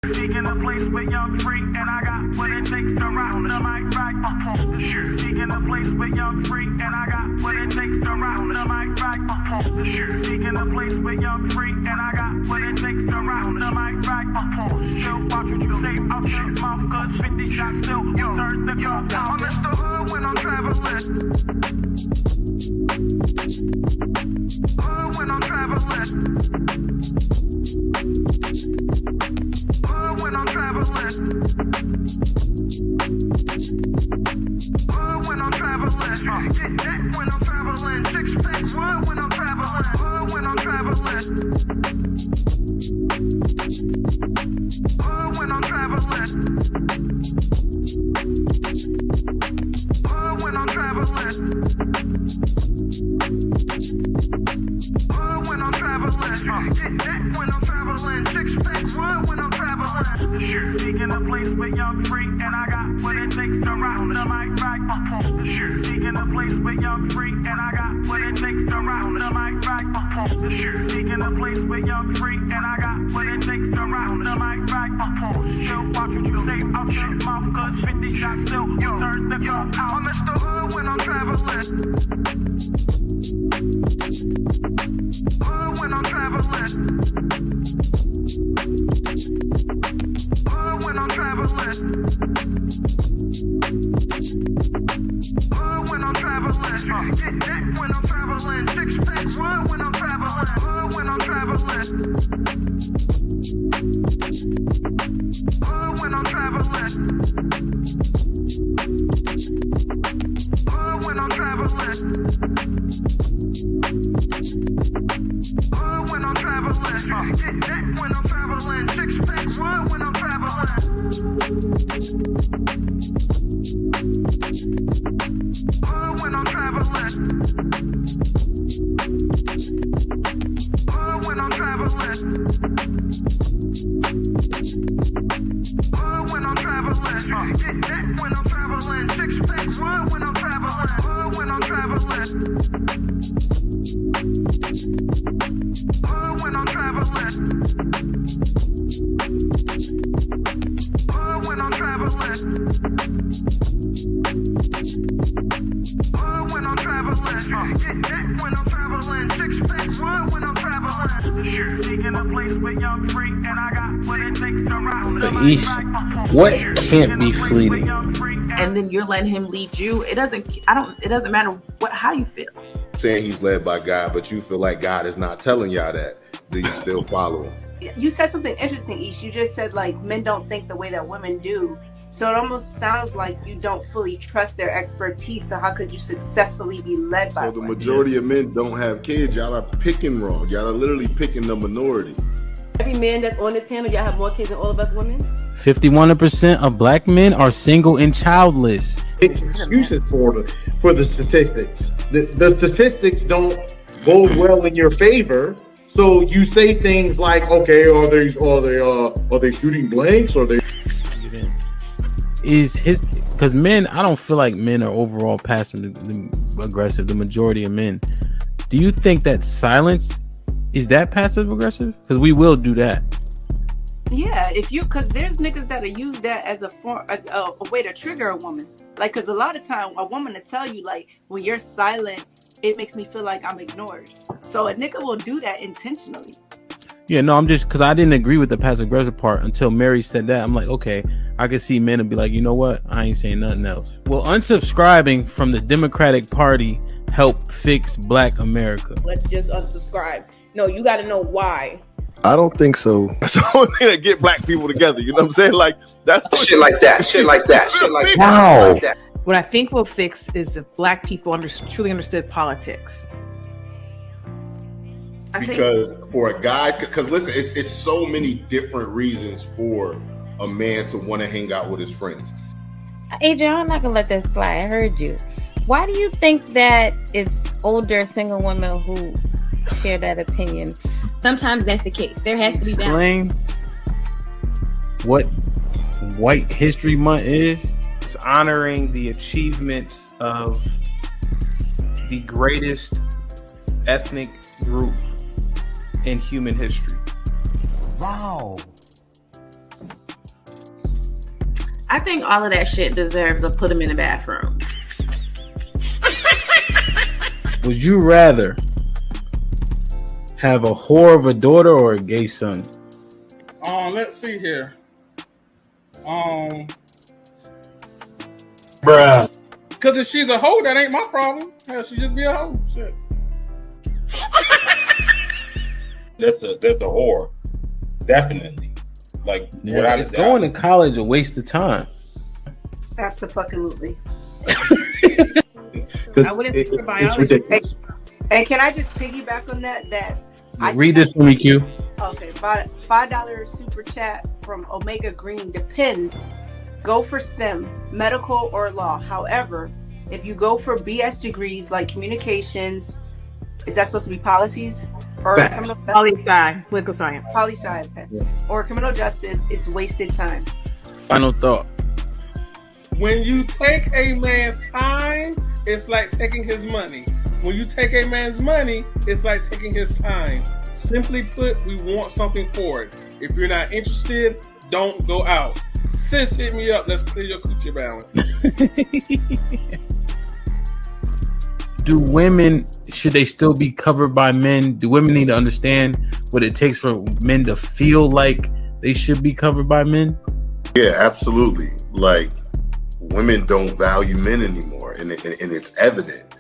Seeking a place with young free, and I got what it takes to rock the mic right. Seeking a place with young free, and I got what it takes to rock the mic right. Seeking a place with young free, and I got what it takes to rock the mic right. Still watch what you say out your mouth, cause 50 shots still turn the gun out. I'm Mr. Hood when I'm traveling. Hood when I'm traveling. Hood when I'm traveling. Hood when I'm traveling. Get that when I'm traveling. Six pack wood when I'm traveling. Hood when I'm traveling. Hood when I'm traveling. Hood when I'm traveling. Hood when I'm traveling. Get that when I'm traveling. Six pack wood when I'm traveling. Seeking a place with young free, and I got what it takes to rock the mic right. Seeking a place with young free, and I got what it takes to rock the mic right. Seeking a place with young free, and I got what it takes to rock the mic right. Still watch what you say out your mouth, cause 50 shots still turn the gun out. I'm Mr. Hood when I'm traveling. Hood when I'm traveling. Hood when I'm traveling. Hood when I'm traveling. Get that when I'm traveling. Six pack wood when I'm traveling. Hood when I'm traveling. Hood when I'm traveling. Hood when I'm traveling. Hood when I'm traveling. Get that when I'm traveling. Six pack wood when I'm traveling. Hood when I'm traveling. Hood when I'm traveling. Hood when I'm traveling. Get that when I'm traveling. Six pack wood when I'm traveling. Hood when I'm traveling. Hood when I'm traveling. Hood when I'm traveling. Hood when I'm traveling. Get that when I'm traveling. Six pack wood when I'm traveling. Seeking a place with young free, and I got what it takes to rock the mic right. What can't be fleeting? And then you're letting him lead you. It doesn't matter how you feel. Saying he's led by God, but you feel like God is not telling y'all that. Do you still follow him? You said something interesting, Ish. You just said like men don't think the way that women do. So it almost sounds like you don't fully trust their expertise. So how could you successfully be led by So the women? majority of men don't have kids. Y'all are picking wrong. Y'all are literally picking the minority. Every man that's on this panel, y'all have more kids than all of us women? 51% of black men are single and childless. Excuses for the statistics. The statistics don't bode well in your favor. So you say things like, okay, are they shooting blanks? Or they because men, I don't feel like men are overall passive aggressive. The majority of men. Do you think that silence is that passive aggressive? Because we will do that. Yeah, because there's niggas that'll use that as a way to trigger a woman. Like, because a lot of time a woman will tell you, like, when you're silent, it makes me feel like I'm ignored. So a nigga will do that intentionally. Yeah, no, I'm just because I didn't agree with the passive aggressive part until Mary said that. I'm like, okay, I could see men and be like, you know what? I ain't saying nothing else. Will unsubscribing from the Democratic Party help fix Black America? Let's just unsubscribe. No, you got to know why. I don't think so. That's the only thing that get black people together. You know what I'm saying? Like that's shit like that. Shit like that. Shit like that. Wow. Like that. What I think will fix is if black people truly understood politics. Because for a guy, because listen, it's so many different reasons for a man to want to hang out with his friends. Adrian, I'm not gonna let that slide. I heard you. Why do you think that it's older single women who share that opinion? Sometimes that's the case. There has to be balance. Explain what White History Month is. It's honoring the achievements of the greatest ethnic group in human history. Wow. I think all of that shit deserves a put him in the bathroom. Would you rather have a whore of a daughter or a gay son? Let's see here. Bruh. Because if she's a hoe, that ain't my problem. Hell, she just be a hoe. Shit. That's a whore. Definitely. Like, without is a doubt. going to college a waste of time? Absolutely. I wouldn't think it's ridiculous. Hey, can I just piggyback on that? Read this for me, Q. Okay, $5 super chat from Omega Green. Depends. Go for STEM, medical or law. However, if you go for BS degrees like communications, is that supposed to be policies or poli-sci, political science? Poli-sci, okay. Yeah. Or criminal justice, it's wasted time. Final thought. When you take a man's time, it's like taking his money. When you take a man's money, it's like taking his time. Simply put, we want something for it. If you're not interested, don't go out. Sis, hit me up. Let's clear your coochie balance. Do women, should they still be covered by men? Do women need to understand what it takes for men to feel like they should be covered by men? Yeah, absolutely. Like, women don't value men anymore, and it's evident.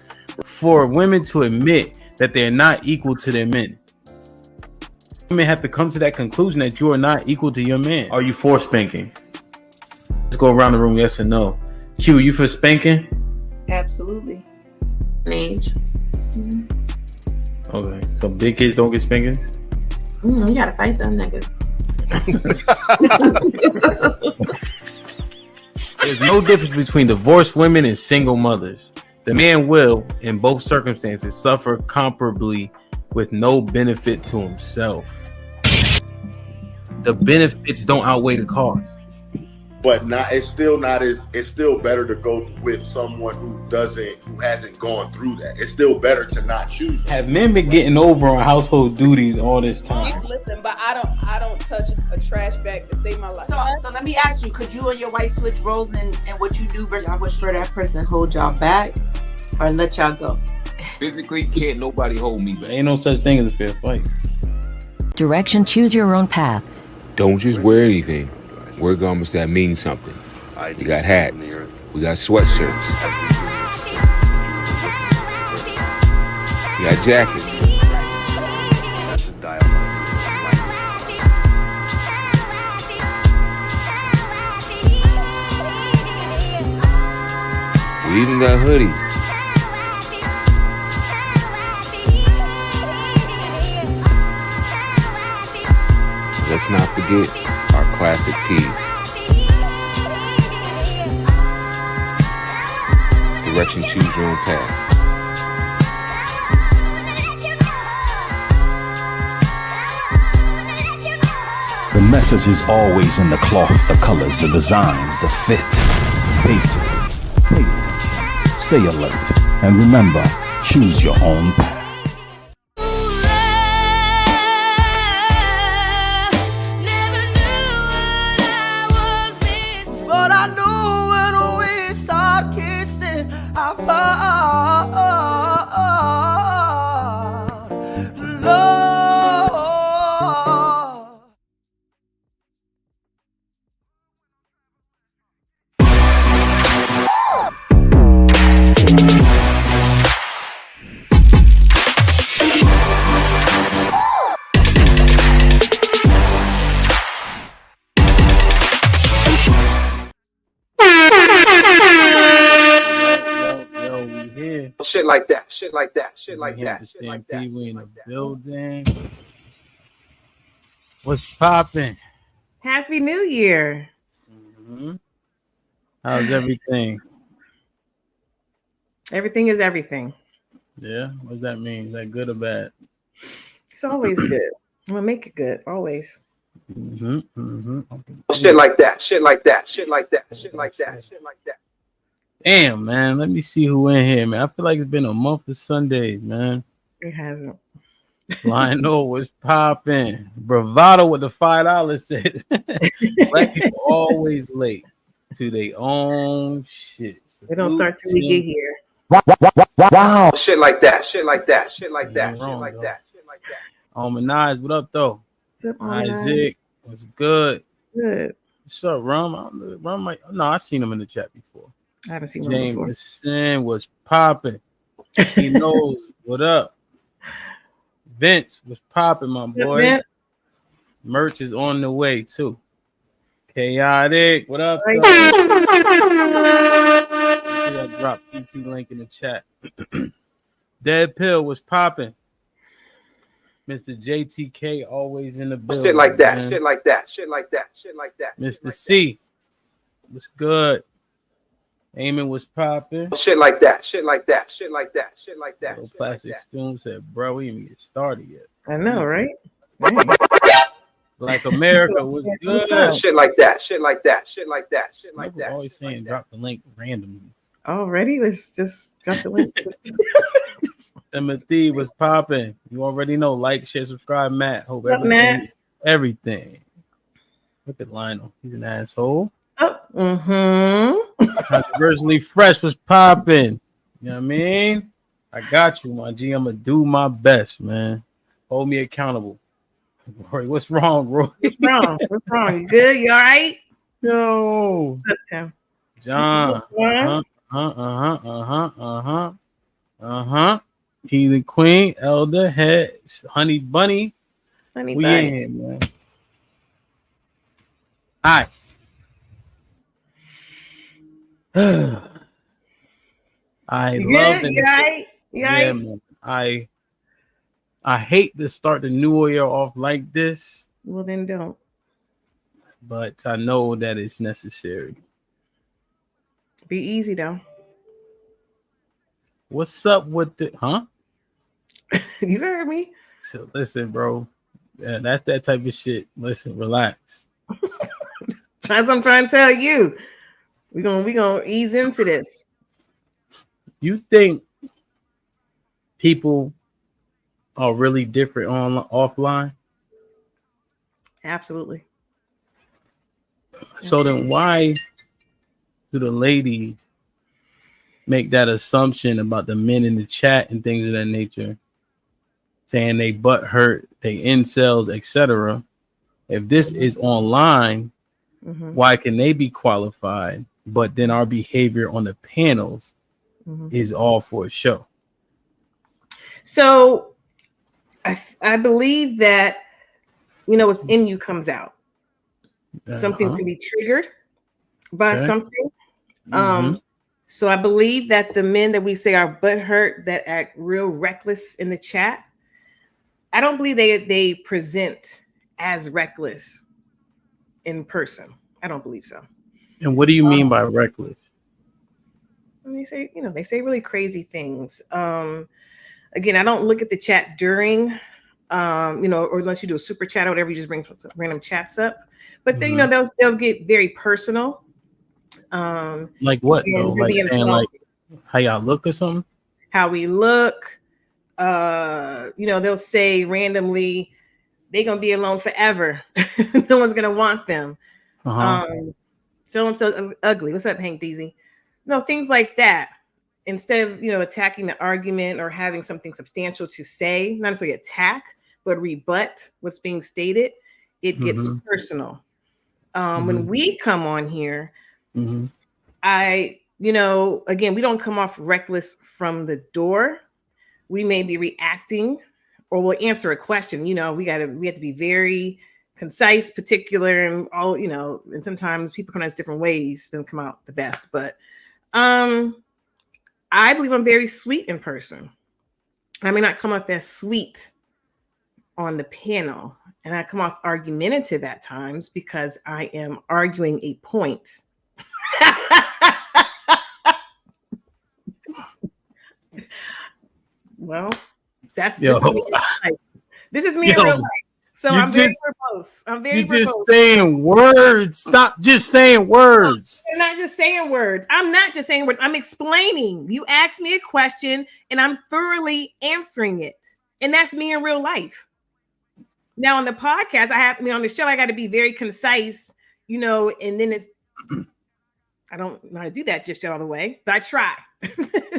For women to admit that they're not equal to their men, women have to come to that conclusion that you are not equal to your man. Are you for spanking? Let's go around the room, yes or no. Q, you for spanking? Absolutely. Age. Okay, so big kids don't get spankings? You gotta fight them niggas. There's no difference between divorced women and single mothers. The man will, in both circumstances, suffer comparably with no benefit to himself. The benefits don't outweigh the cost. But it's still better to go with someone who hasn't gone through that. It's still better to not choose them. Have men been getting over on household duties all this time? Listen, but I don't touch a trash bag to save my life. So let me ask you, could you and your wife switch roles in what you do versus what for that person hold y'all back or let y'all go? Physically, can't nobody hold me back. Ain't no such thing as a fair fight. Direction, choose your own path. Don't just wear anything. Wear garments that mean something. We got hats. We got sweatshirts. We got jackets. We even got hoodies. Let's not forget our classic tees. Direction, choose your own path. The message is always in the cloth, the colors, the designs, the fit. Basic. Pay attention. Stay alert. And remember, choose your own path. But I knew when we start kissing, I found love. Shit like that. Shit like that. Shit like that. Shit like that. We in the building. What's popping? Happy New Year. Mm-hmm. How's everything? Everything is everything. Yeah, what does that mean? Is that good or bad? It's always good. I'm gonna make it good, always. Mm-hmm. Mm-hmm. Shit like that. Shit like that. Shit like that. Shit like that. Shit like that. Damn, man. Let me see who in here, man. I feel like it's been a month of Sundays, man. It hasn't. Lionel was popping. Bravado with the $5 says. Black people always late. to their own shit. They don't start till we get here. Wow. Shit like that. Shit like that. Shit like that. Shit like that. Shit like that. Manaj, what up though? What's up, Manaj? Isaac, what's good? Good. What's up, Rum? I seen him in the chat before. I haven't seen him before. Jameson was popping. He knows what up. Vince was popping, my boy. Vince? Merch is on the way too. Chaotic, what up? I dropped CT link in the chat. Dead Pill was popping. Mr. JTK always in the building. Shit like that. Man. Shit like that. Shit like that. Shit like that. Mr. C was good. Eamon was popping. Shit like that. Shit like that. Shit like that. Shit like that. Little Plastic Spoon said, bro, we didn't even get started yet. I know, right? Like America was good. Shit like that. Shit like that. Shit like that. Shit like that. Always saying drop the link randomly. Already? Let's just drop the link. Timothy was popping. You already know. Like, share, subscribe, Matt. Hope everything. Look at Lionel. He's an asshole. Controversially Fresh was popping. You know what I mean? I got you, my G. I'm gonna do my best, man. Hold me accountable. Roy, what's wrong, Roy? What's wrong? What's wrong? You good? You all right? No. John. Healing Queen, Elder, Head, Honey Bunny. Honey we Bunny. in here, man. All right. I love it. Yeah, man. I hate to start the new year off like this. Well, then don't. But I know that it's necessary. Be easy though. What's up with the You heard me. So listen, bro. Yeah, that's that type of shit. Listen, relax. That's what I'm trying to tell you. We gonna ease into this. You think people are really different offline? Absolutely. So then why do the ladies make that assumption about the men in the chat and things of that nature, saying they butt hurt, they incels, etc.? If this is online, why can they be qualified, but then our behavior on the panels is all for a show? So I believe that, what's in you comes out. Some things can be triggered by something. So I believe that the men that we say are butthurt, that act real reckless in the chat, I don't believe they present as reckless in person. I don't believe so. And what do you mean by reckless? They say, they say really crazy things. Again, I don't look at the chat during, or unless you do a super chat or whatever, you just bring random chats up. But then, they'll get very personal. Like what though? Like how y'all look or something? How we look. They'll say randomly, they're gonna be alone forever. No one's gonna want them. So and so ugly. What's up, Hank Deasy? No, things like that. Instead of attacking the argument or having something substantial to say, not necessarily attack, but rebut what's being stated, it gets personal. When we come on here, again, we don't come off reckless from the door. We may be reacting, or we'll answer a question. We have to be very concise, particular, and all. And sometimes people come out different ways, don't come out the best. But I believe I'm very sweet in person. I may not come off as sweet on the panel, and I come off argumentative at times because I am arguing a point. Well, this is me in real life. So I'm very verbose. You're just saying words. Stop just saying words. I'm not just saying words. I'm explaining. You asked me a question and I'm thoroughly answering it. And that's me in real life. Now on the podcast, on the show, I got to be very concise, and then I don't know how to do that just all the way, but I try.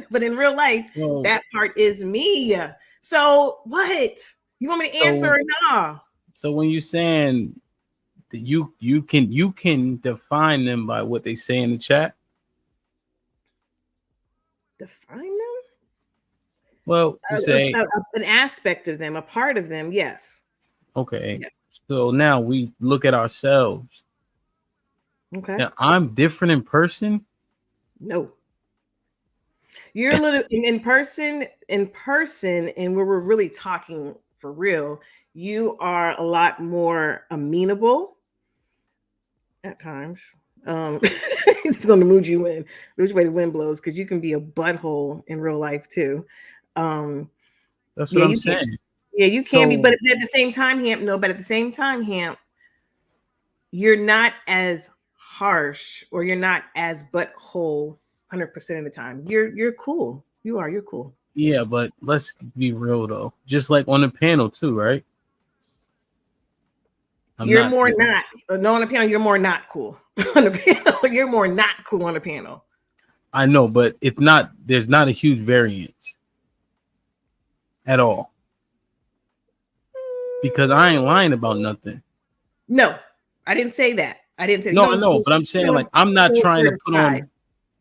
But in real life, Well, that part is me. So what? You want me to answer or no? So when you're saying that you can define them by what they say in the chat. Define them? Well, you say an aspect of them, a part of them, yes. Okay. Yes. So now we look at ourselves. Okay. Now I'm different in person. No. You're a little in person, and where we're really talking for real, you are a lot more amenable at times. It's on the mood you in, which way the wind blows, because you can be a butthole in real life too. That's what I'm saying. You can be, but at the same time, Hamp, you're not as harsh, or you're not as butthole 100% of the time. You're cool. You're cool. Yeah, but let's be real though. Just like on the panel too, right? On the panel, you're more not cool. On the panel, you're more not cool on the panel. I know, but there's not a huge variance at all. Because I ain't lying about nothing. No, I didn't say that. No, I know, but I'm saying like I'm not trying to put on.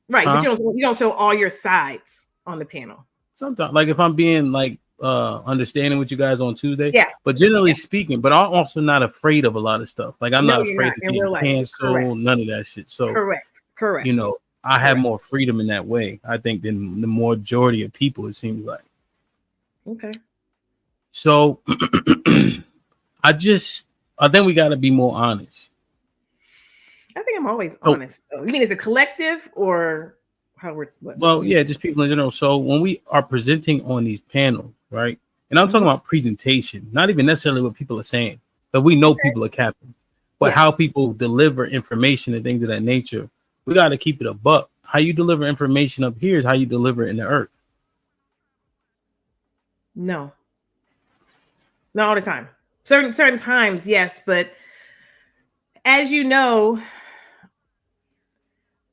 Right, but you don't show all your sides on the panel. Sometimes, like if I'm being like understanding with you guys on Tuesday, yeah. But generally speaking, but I'm also not afraid of a lot of stuff. Like I'm not afraid of being canceled, none of that shit. So correct. You know, I have more freedom in that way, I think, than the majority of people. It seems like. Okay. So I think we got to be more honest. I think I'm always honest. Though. You mean as a collective or how we're? Well, yeah, just people in general. So when we are presenting on these panels, right? And I'm talking about presentation, not even necessarily what people are saying, but we know people are capping. But how people deliver information and things of that nature, we got to keep it a buck. How you deliver information up here is how you deliver it in the earth. No. Not all the time. Certain times, yes, but as you know,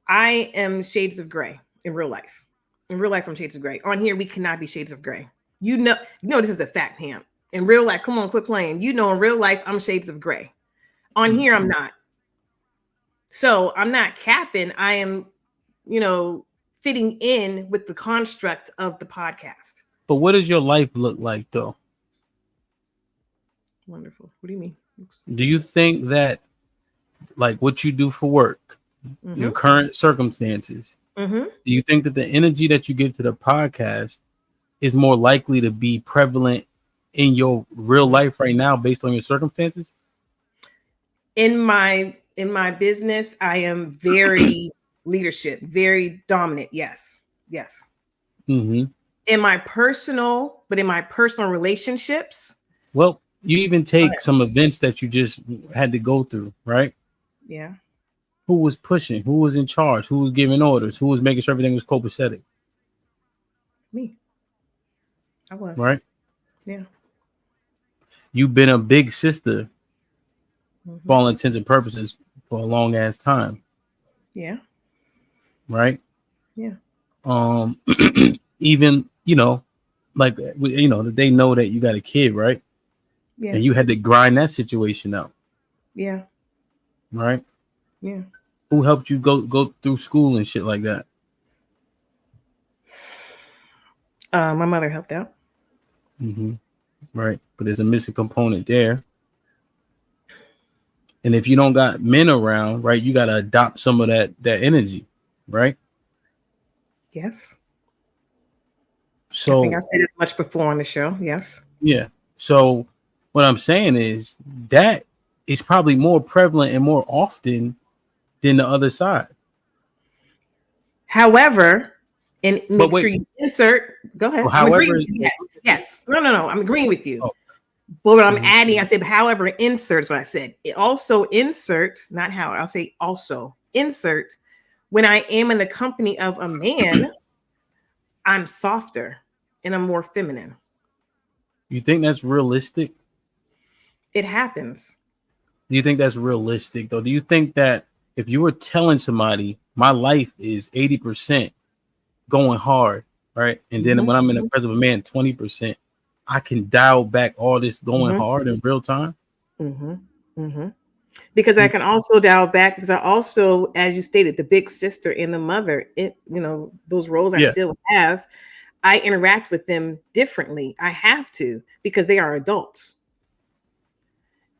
I am shades of gray in real life. In real life, I'm shades of gray. On here, we cannot be shades of gray. You know this is a fact, Hamp. In real life, come on, quit playing. You know, in real life, I'm shades of gray. On here, I'm not. So I'm not capping. I am, fitting in with the construct of the podcast. But what does your life look like, though? Wonderful. What do you mean? Do you think that, like, what you do for work, your current circumstances, do you think that the energy that you give to the podcast is more likely to be prevalent in your real life right now based on your circumstances? In my business, I am very leadership, very dominant. Yes. Mm-hmm. In my personal relationships. Well, you even take some events that you just had to go through, right? Yeah. Who was pushing? Who was in charge? Who was giving orders? Who was making sure everything was copacetic? Me. I was. Right? Yeah. You've been a big sister for all intents and purposes for a long ass time. Yeah. Right? Yeah. Even, like, that they know that you got a kid, right? Yeah. And you had to grind that situation out. Yeah. Right? Yeah. Who helped you go through school and shit like that? My mother helped out. Mm-hmm. Right. But there's a missing component there. And if you don't got men around, right, you got to adopt some of that energy, right? Yes. So I think I said as much before on the show. Yes. Yeah. So what I'm saying is that is probably more prevalent and more often than the other side. However, and make sure you insert. Go ahead. Well, yes. No. I'm agreeing with you. Oh. But what I'm adding, I said, however, inserts what I said. It also inserts, not how, I'll say also insert. When I am in the company of a man, I'm softer and I'm more feminine. You think that's realistic? It happens. Do you think that's realistic, though? Do you think that if you were telling somebody my life is 80% going hard, right? And then when I'm in the presence of a man, 20%, I can dial back all this going hard in real time. Because I can also dial back because I also, as you stated, the big sister and the mother, those roles I still have. I interact with them differently. I have to because they are adults.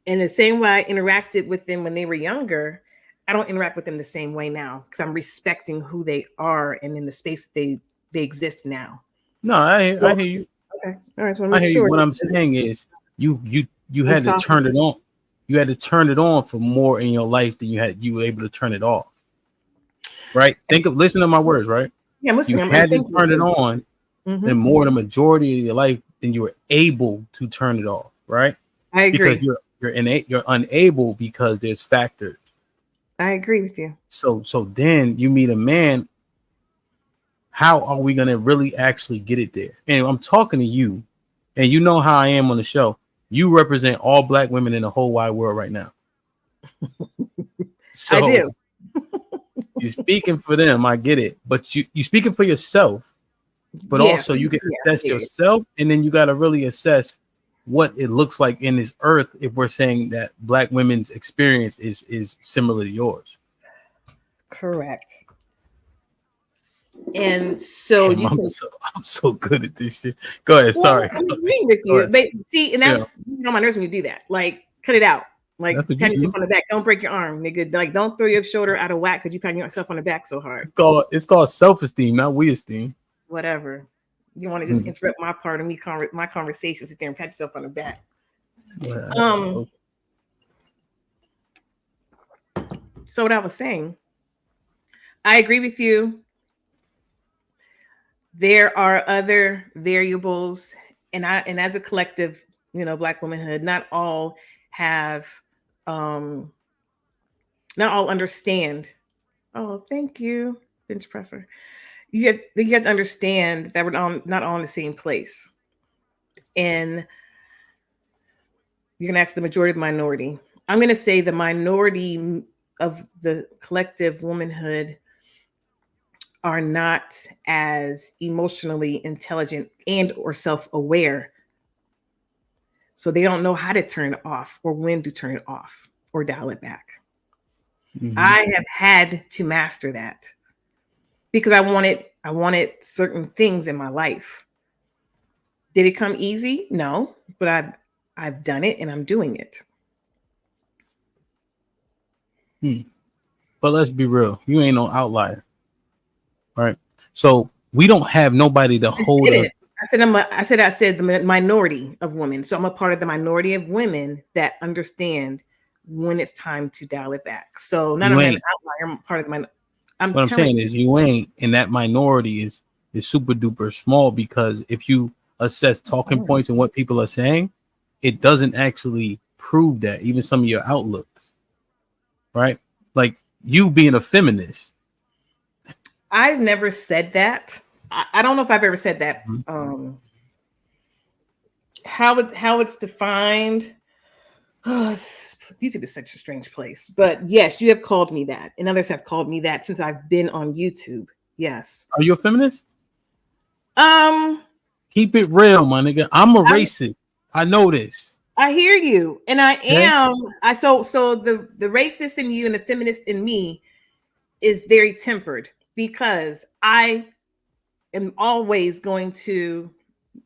And the same way I interacted with them when they were younger, I don't interact with them the same way now because I'm respecting who they are and in the space they exist now. No, I hear you. Okay. All right. So I hear you. What I'm saying is you had to turn it on. You had to turn it on for more in your life than you were able to turn it off. Right? Listen to my words, right? Yeah, I'm listening. You had to turn it on in more the majority of your life than you were able to turn it off, right? I agree. Because you're unable because there's factors. I agree with you. So then you meet a man. How are we gonna really actually get it there? And I'm talking to you, and you know how I am on the show. You represent all black women in the whole wide world right now. So I do. You're speaking for them, I get it, but you speaking for yourself. But also you can assess yourself, and then you got to really assess what it looks like in this earth if we're saying that black women's experience is similar to yours. Correct. And so I'm so good at this shit. Go ahead. Sorry. I'm agreeing with you. But see, and that's on my nerves when you do that. Like, cut it out. Like, pat yourself on the back. Don't break your arm, nigga. Like, don't throw your shoulder out of whack because you pat yourself on the back so hard. It's called self-esteem, not we-esteem. Whatever. You want to just interrupt my part of my conversation, sit there and pat yourself on the back. So what I was saying, I agree with you. There are other variables, and as a collective, Black womanhood, not all have, not all understand. Oh, thank you, bench presser. You have to understand that we're not all in the same place, and you're gonna ask the majority of the minority. I'm gonna say the minority of the collective womanhood are not as emotionally intelligent and or self-aware. So they don't know how to turn it off or when to turn it off or dial it back. I have had to master that because I wanted certain things in my life. Did it come easy? No, but I've done it and I'm doing it. But let's be real. You ain't no outlier. Right. So we don't have nobody to hold us. I said the minority of women. So I'm a part of the minority of women that understand when it's time to dial it back. So not only an outlier, I'm part of the minority. What I'm saying is you ain't, and that minority is super duper small because if you assess talking points and what people are saying, it doesn't actually prove that, even some of your outlooks. Right? Like you being a feminist. I've never said that. I don't know if I've ever said that. How it's defined. YouTube is such a strange place. But yes, you have called me that. And others have called me that since I've been on YouTube. Yes. Are you a feminist? Keep it real, my nigga. I'm a racist. I know this. I hear you. And I am. So the racist in you and the feminist in me is very tempered. Because I am always going to,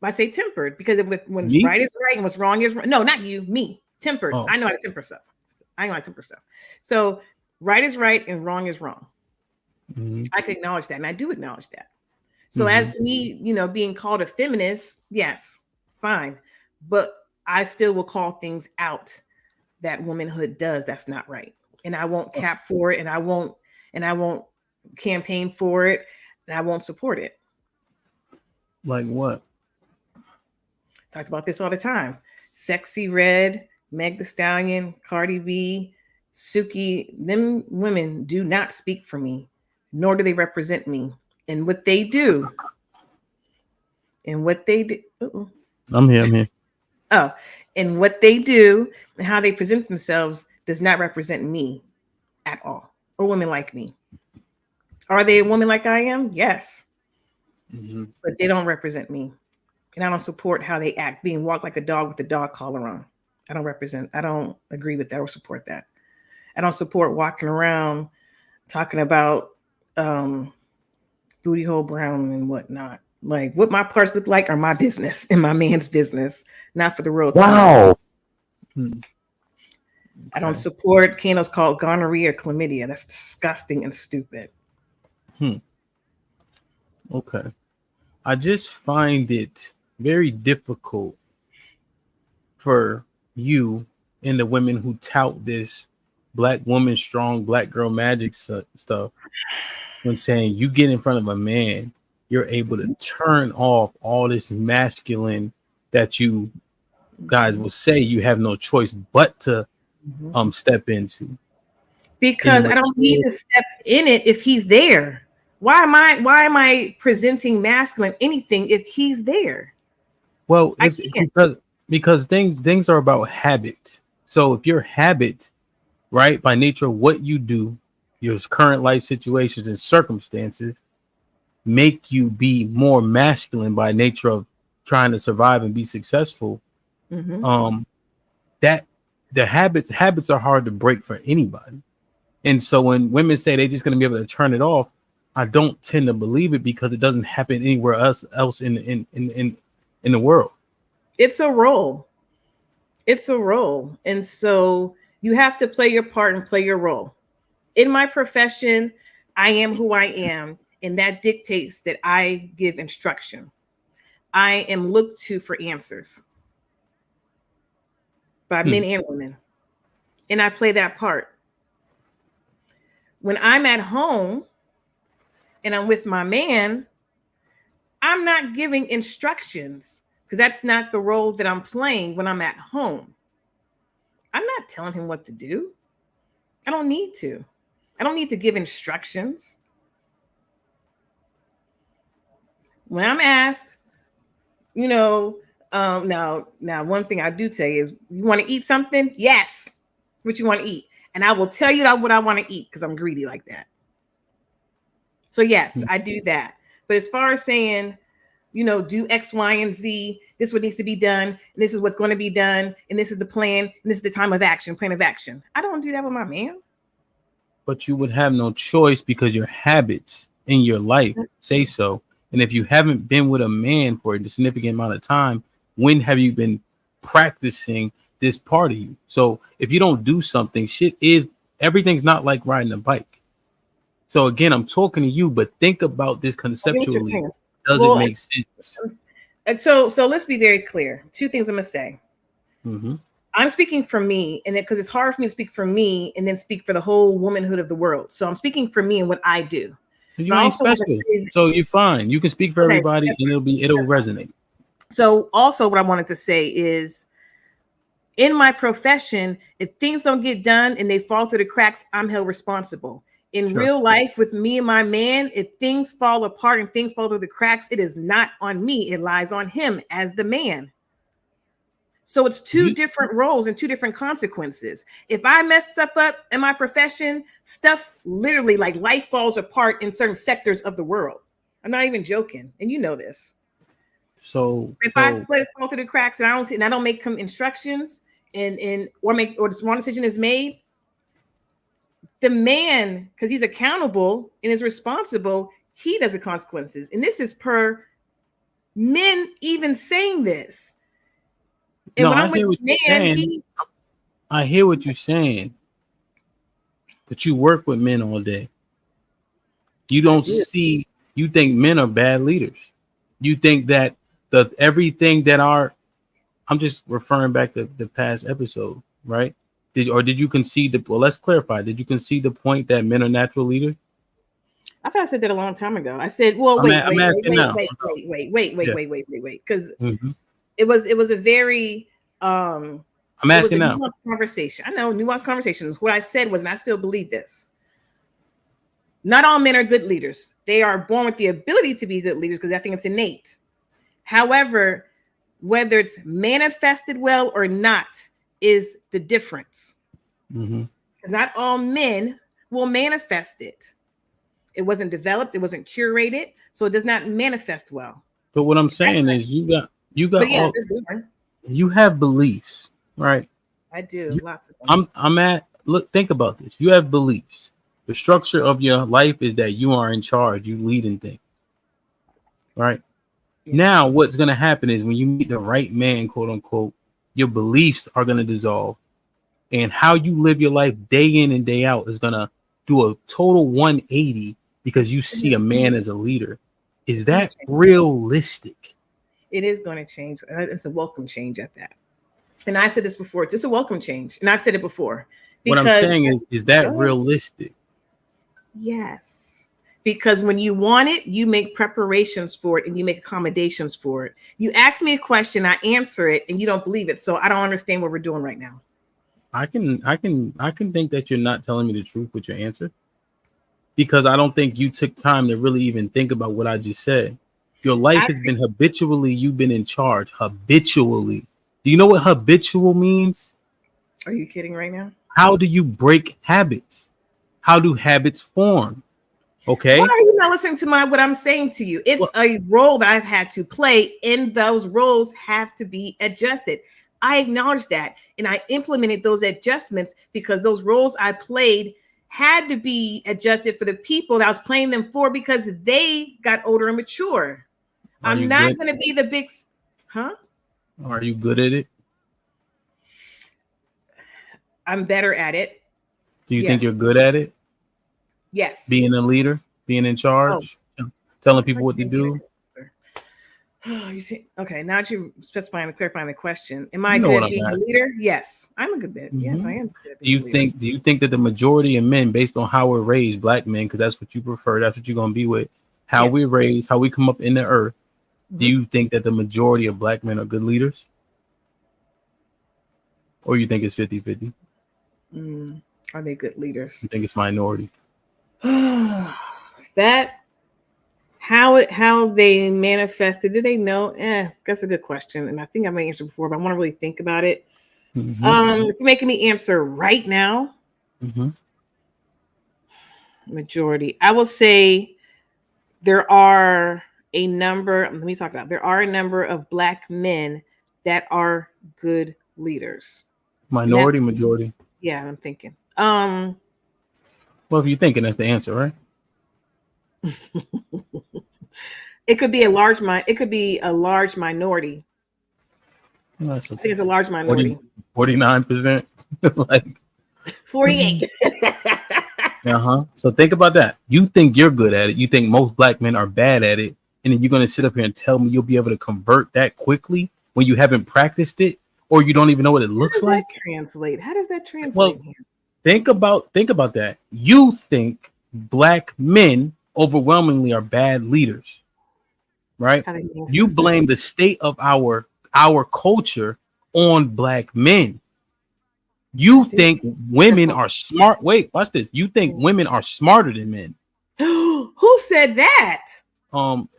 I say tempered, because when right is right and what's wrong is wrong. No, not you, me. Tempered. I know how to temper stuff. So right is right and wrong is wrong. I can acknowledge that. And I do acknowledge that. So as me, being called a feminist, yes, fine. But I still will call things out that womanhood does that's not right. And I won't cap for it. And I won't campaign for it, and I won't support it. Like what? Talked about this all the time. Sexy Red, Meg Thee Stallion, Cardi B, Suki, them women do not speak for me, nor do they represent me. And what they do, I'm here. Oh, and what they do and how they present themselves does not represent me at all, or women like me. Are they a woman like I am? Yes. Mm-hmm. But they don't represent me. And I don't support how they act, being walked like a dog with the dog collar on. I don't agree with that or support that. I don't support walking around talking about booty hole brown and whatnot. Like, what my parts look like are my business and my man's business, not for the world. Wow. I don't support candles called gonorrhea or chlamydia. That's disgusting and stupid. Okay. I just find it very difficult for you and the women who tout this black woman strong, black girl magic stuff when saying you get in front of a man, you're able to turn off all this masculine that you guys will say you have no choice but to step into. Because I don't need to step in it if he's there. Why am I presenting masculine anything if he's there? Well, it's because things are about habit. So if your habit, right, by nature of what you do, your current life situations and circumstances make you be more masculine by nature of trying to survive and be successful, that the habits are hard to break for anybody. And so when women say they're just going to be able to turn it off, I don't tend to believe it because it doesn't happen anywhere else in the world. It's a role. It's a role. And so you have to play your part and play your role. In my profession, I am who I am, and that dictates that I give instruction. I am looked to for answers by men and women, and I play that part. When I'm at home and I'm with my man, I'm not giving instructions because that's not the role that I'm playing when I'm at home. I'm not telling him what to do. I don't need to. I don't need to give instructions. When I'm asked, now one thing I do say is, you want to eat something? Yes. What you want to eat? And I will tell you what I want to eat because I'm greedy like that. So yes, I do that. But as far as saying, do X, Y, and Z, this is what needs to be done, and this is what's going to be done, and this is the plan, and this is the time of action, plan of action. I don't do that with my man. But you would have no choice because your habits in your life say so. And if you haven't been with a man for a significant amount of time, when have you been practicing this part of you? So if you don't do something, everything's not like riding a bike. So again, I'm talking to you, but think about this conceptually. Does it make sense? And so let's be very clear. Two things I'm gonna say. I'm speaking for me, and because it's hard for me to speak for me and then speak for the whole womanhood of the world. So I'm speaking for me and what I do. You ain't special, so you're fine. You can speak for everybody, and it'll resonate. So also, what I wanted to say is, in my profession, if things don't get done and they fall through the cracks, I'm held responsible. In real life, with me and my man, if things fall apart and things fall through the cracks, it is not on me. It lies on him as the man. So it's two different roles and two different consequences. If I mess stuff up in my profession, stuff literally like life falls apart in certain sectors of the world. I'm not even joking. And you know this. So if I fall through the cracks and I don't make instructions or this wrong decision is made, the man, because he's accountable and is responsible, he does the consequences. And this is per men even saying this. And no, when I hear what you're saying, but you work with men all day. You don't see, you think men are bad leaders. You think that I'm just referring back to the past episode, right? Did you concede let's clarify. Did you concede the point that men are natural leaders? I thought I said that a long time ago. I said, well, wait. Because it was a very I'm asking now. Nuanced conversation. I know, nuanced conversation. What I said was, and I still believe this, not all men are good leaders. They are born with the ability to be good leaders because I think it's innate. However, whether it's manifested well or not is the difference. Because not all men will manifest it. It wasn't developed. It wasn't curated. So it does not manifest well. But what I'm saying is you got But yeah, all, you have beliefs, right? I do. Lots of them. Think about this. You have beliefs. The structure of your life is that you are in charge. You lead in things, right? Yeah. Now, what's going to happen is when you meet the right man, quote unquote, your beliefs are going to dissolve. And how you live your life day in and day out is going to do a total 180 because you see a man as a leader. Is that realistic? It is going to change. It's a welcome change at that. And I said this before. It's just a welcome change. And I've said it before. What I'm saying is that realistic? Yes. Because when you want it, you make preparations for it and you make accommodations for it. You ask me a question, I answer it, and you don't believe it. So I don't understand what we're doing right now. I can think that you're not telling me the truth with your answer, because I don't think you took time to really even think about what I just said. Your life has been habitually, you've been in charge habitually. Do you know what habitual means? Are you kidding right now? How do you break habits? How do habits form? Okay. Why are you not listening to what I'm saying to you? It's a role that I've had to play, and those roles have to be adjusted. I acknowledge that, and I implemented those adjustments because those roles I played had to be adjusted for the people that I was playing them for because they got older and mature. I'm not going to be the big, huh? Are you good at it? I'm better at it. Do you think you're good at it? Yes. Being a leader, being in charge, telling people what to do. You see, okay, now that you're specifying and clarifying the question, am I good at being a leader? Yes, I'm a good bit. Mm-hmm. Yes, I am. Do you think that the majority of men, based on how we're raised, black men, because that's what you prefer, that's what you're going to be with, how we're raised, how we come up in the earth, do you think that the majority of black men are good leaders? Or you think it's 50-50? Are they good leaders? You think it's minority? That how they manifested, do they know? That's a good question. And I think I may answer before, but I want to really think about it. If you're making me answer right now, majority. I will say there are a number of black men that are good leaders. Minority, majority. Yeah, I'm thinking. Well, if you're thinking, that's the answer, right? It could be a large minority. I think it's a large minority. 49%, like 48. So think about that. You think you're good at it. You think most black men are bad at it, and then you're going to sit up here and tell me you'll be able to convert that quickly when you haven't practiced it, or you don't even know what it looks like. How does that translate? Well, think about that. You think black men overwhelmingly are bad leaders, right? You blame the state of our culture on black men. You think women are smart. Wait, watch this. You think women are smarter than men. Who said that?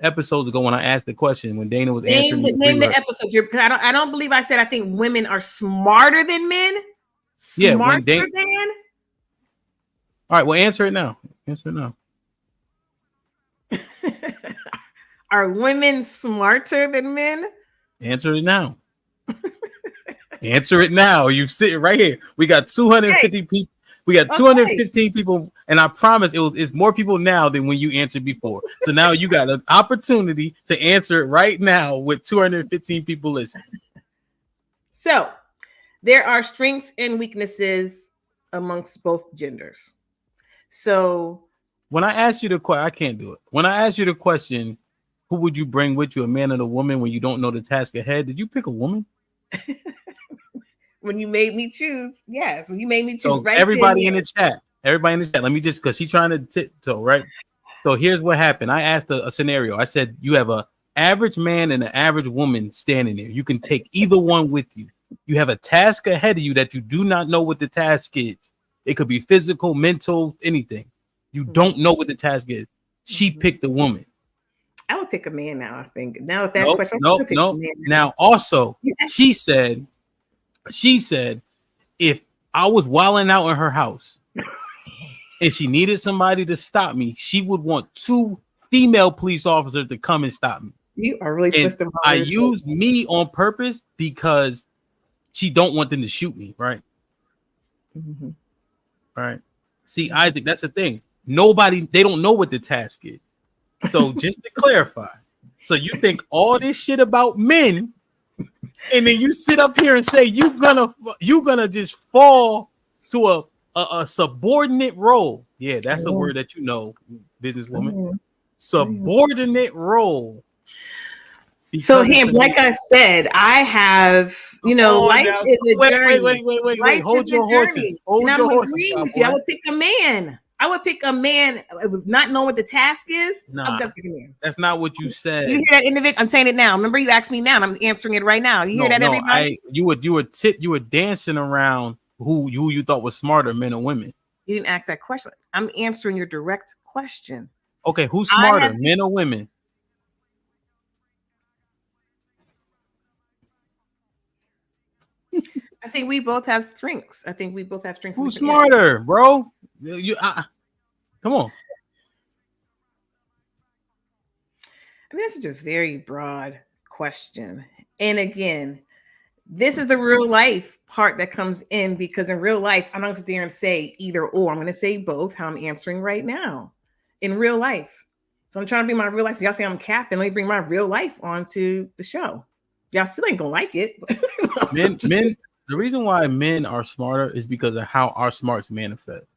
Episodes ago when I asked the question, when Dana was answering. Name the episode. I don't believe I said I think women are smarter than men. Smarter than? All right, well, answer it now. Are women smarter than men? Answer it now. Answer it now. You sitting right here. We got 250 people. We got 215 people, and I promise it's more people now than when you answered before. So now you got an opportunity to answer it right now with 215 people listening. So there are strengths and weaknesses amongst both genders. So when I ask you the question, I can't do it. When I ask you the question, who would you bring with you, a man or a woman, when you don't know the task ahead? Did you pick a woman? When you made me choose, yes. When you made me choose, so right? Everybody in the chat. Let me just, because she's trying to tiptoe, right? So here's what happened. I asked a scenario. I said, you have an average man and an average woman standing there. You can take either one with you. You have a task ahead of you that you do not know what the task is. It could be physical, mental, anything. You don't know what the task is. She picked a woman. I would pick a man now, I think. Now with that question, Now also, she said, if I was wilding out in her house and she needed somebody to stop me, she would want 2 female police officers to come and stop me. You are really twisting my I words. used me on purpose because she don't want them to shoot me, right? Mm-hmm. Right. See, Isaac, that's the thing. They don't know what the task is. So just to clarify, so you think all this shit about men, and then you sit up here and say you're gonna just fall to a subordinate role. Yeah, that's a word that you know, businesswoman. Subordinate role. So him, like I said, I have, life is a journey. Wait. Hold your horses. Hold your horses. I would pick a man. I would pick a man not knowing what the task is. Nah, that's not what you said. You hear that individual? I'm saying it now. Remember, you asked me now, and I'm answering it right now. You hear that, everybody? You were dancing around who you thought was smarter, men or women. You didn't ask that question. I'm answering your direct question. Okay, who's smarter, men or women? I think we both have strengths. Who's smarter, bro? Come on. I mean, that's such a very broad question. And again, this is the real life part that comes in, because in real life, I'm not going to sit there and say either or. I'm going to say both, how I'm answering right now in real life. So I'm trying to bring my real life. So y'all say I'm capping. Let me bring my real life onto the show. Y'all still ain't going to like it. Men. The reason why men are smarter is because of how our smarts manifest.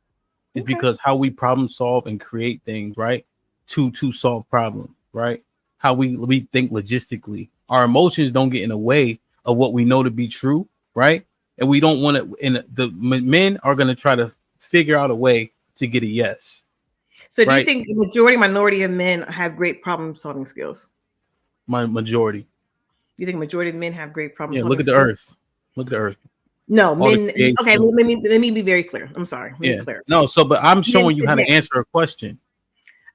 It's because how we problem solve and create things, right? To solve problems, right? How we think logistically. Our emotions don't get in the way of what we know to be true, right? And we don't want to. And the men are going to try to figure out a way to get a yes. So do you think the minority of men have great problem solving skills? My majority. You think majority of men have great problem solving skills? Look at the earth. No, men. Okay, let me be very clear. I'm sorry. No, but I'm showing you how to answer a question.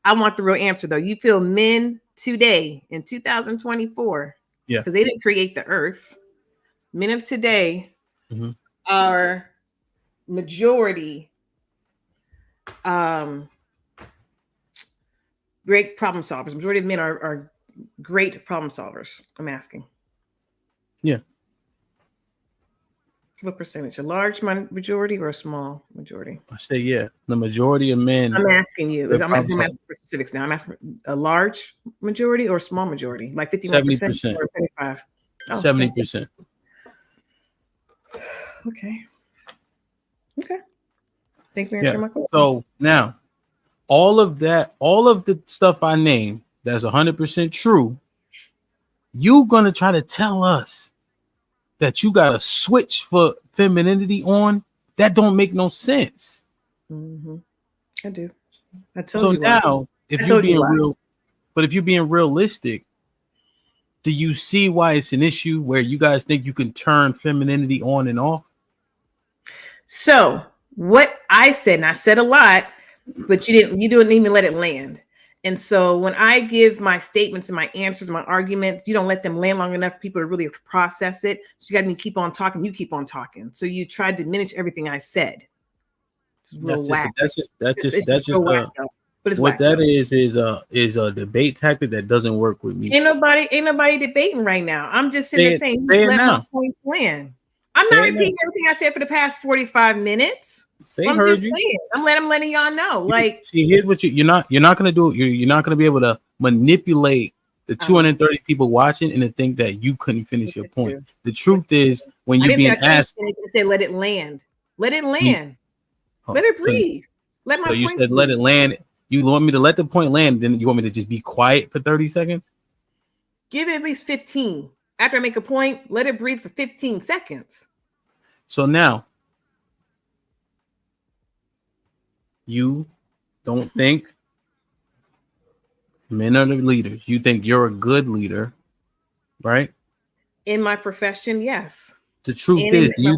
I want the real answer though. You feel men today in 2024? Yeah. Because they didn't create the earth. Men of today are majority great problem solvers. Majority of men are great problem solvers. I'm asking. Yeah. What percentage? A large majority or a small majority? I say yeah. The majority of men. I'm asking you. I'm asking for specifics now. I'm asking a large majority or a small majority, like 51% or 25%. 70%. Okay. Thank you for answering my question. So now, all of the stuff I named that's 100% true, you gonna try to tell us that you got to switch for femininity on? That don't make no sense. I do. I told you. So now, if you're being realistic, do you see why it's an issue where you guys think you can turn femininity on and off? So what I said, and I said a lot, but you didn't even let it land. And so when I give my statements and my answers, my arguments, you don't let them land long enough for people to really process it. So you got to keep on talking. You keep on talking. So you try to diminish everything I said. That's just what that is a debate tactic that doesn't work with me. Ain't nobody debating right now. I'm just sitting there saying, let my points land. I'm not repeating everything I said for the past 45 minutes. I'm just saying. I'm letting y'all know. Like, see, here's what you're not gonna do. You're not gonna be able to manipulate the 230 people watching and to think that you couldn't finish your point. The truth is, when you're being asked, say, let it land. Let it land. Let it breathe. Let my. So you said let it land. You want me to let the point land, then you want me to just be quiet for 30 seconds? Give it at least 15. After I make a point, let it breathe for 15 seconds. So now, you don't think men are the leaders. You think you're a good leader, right? In my profession, yes. The truth is, do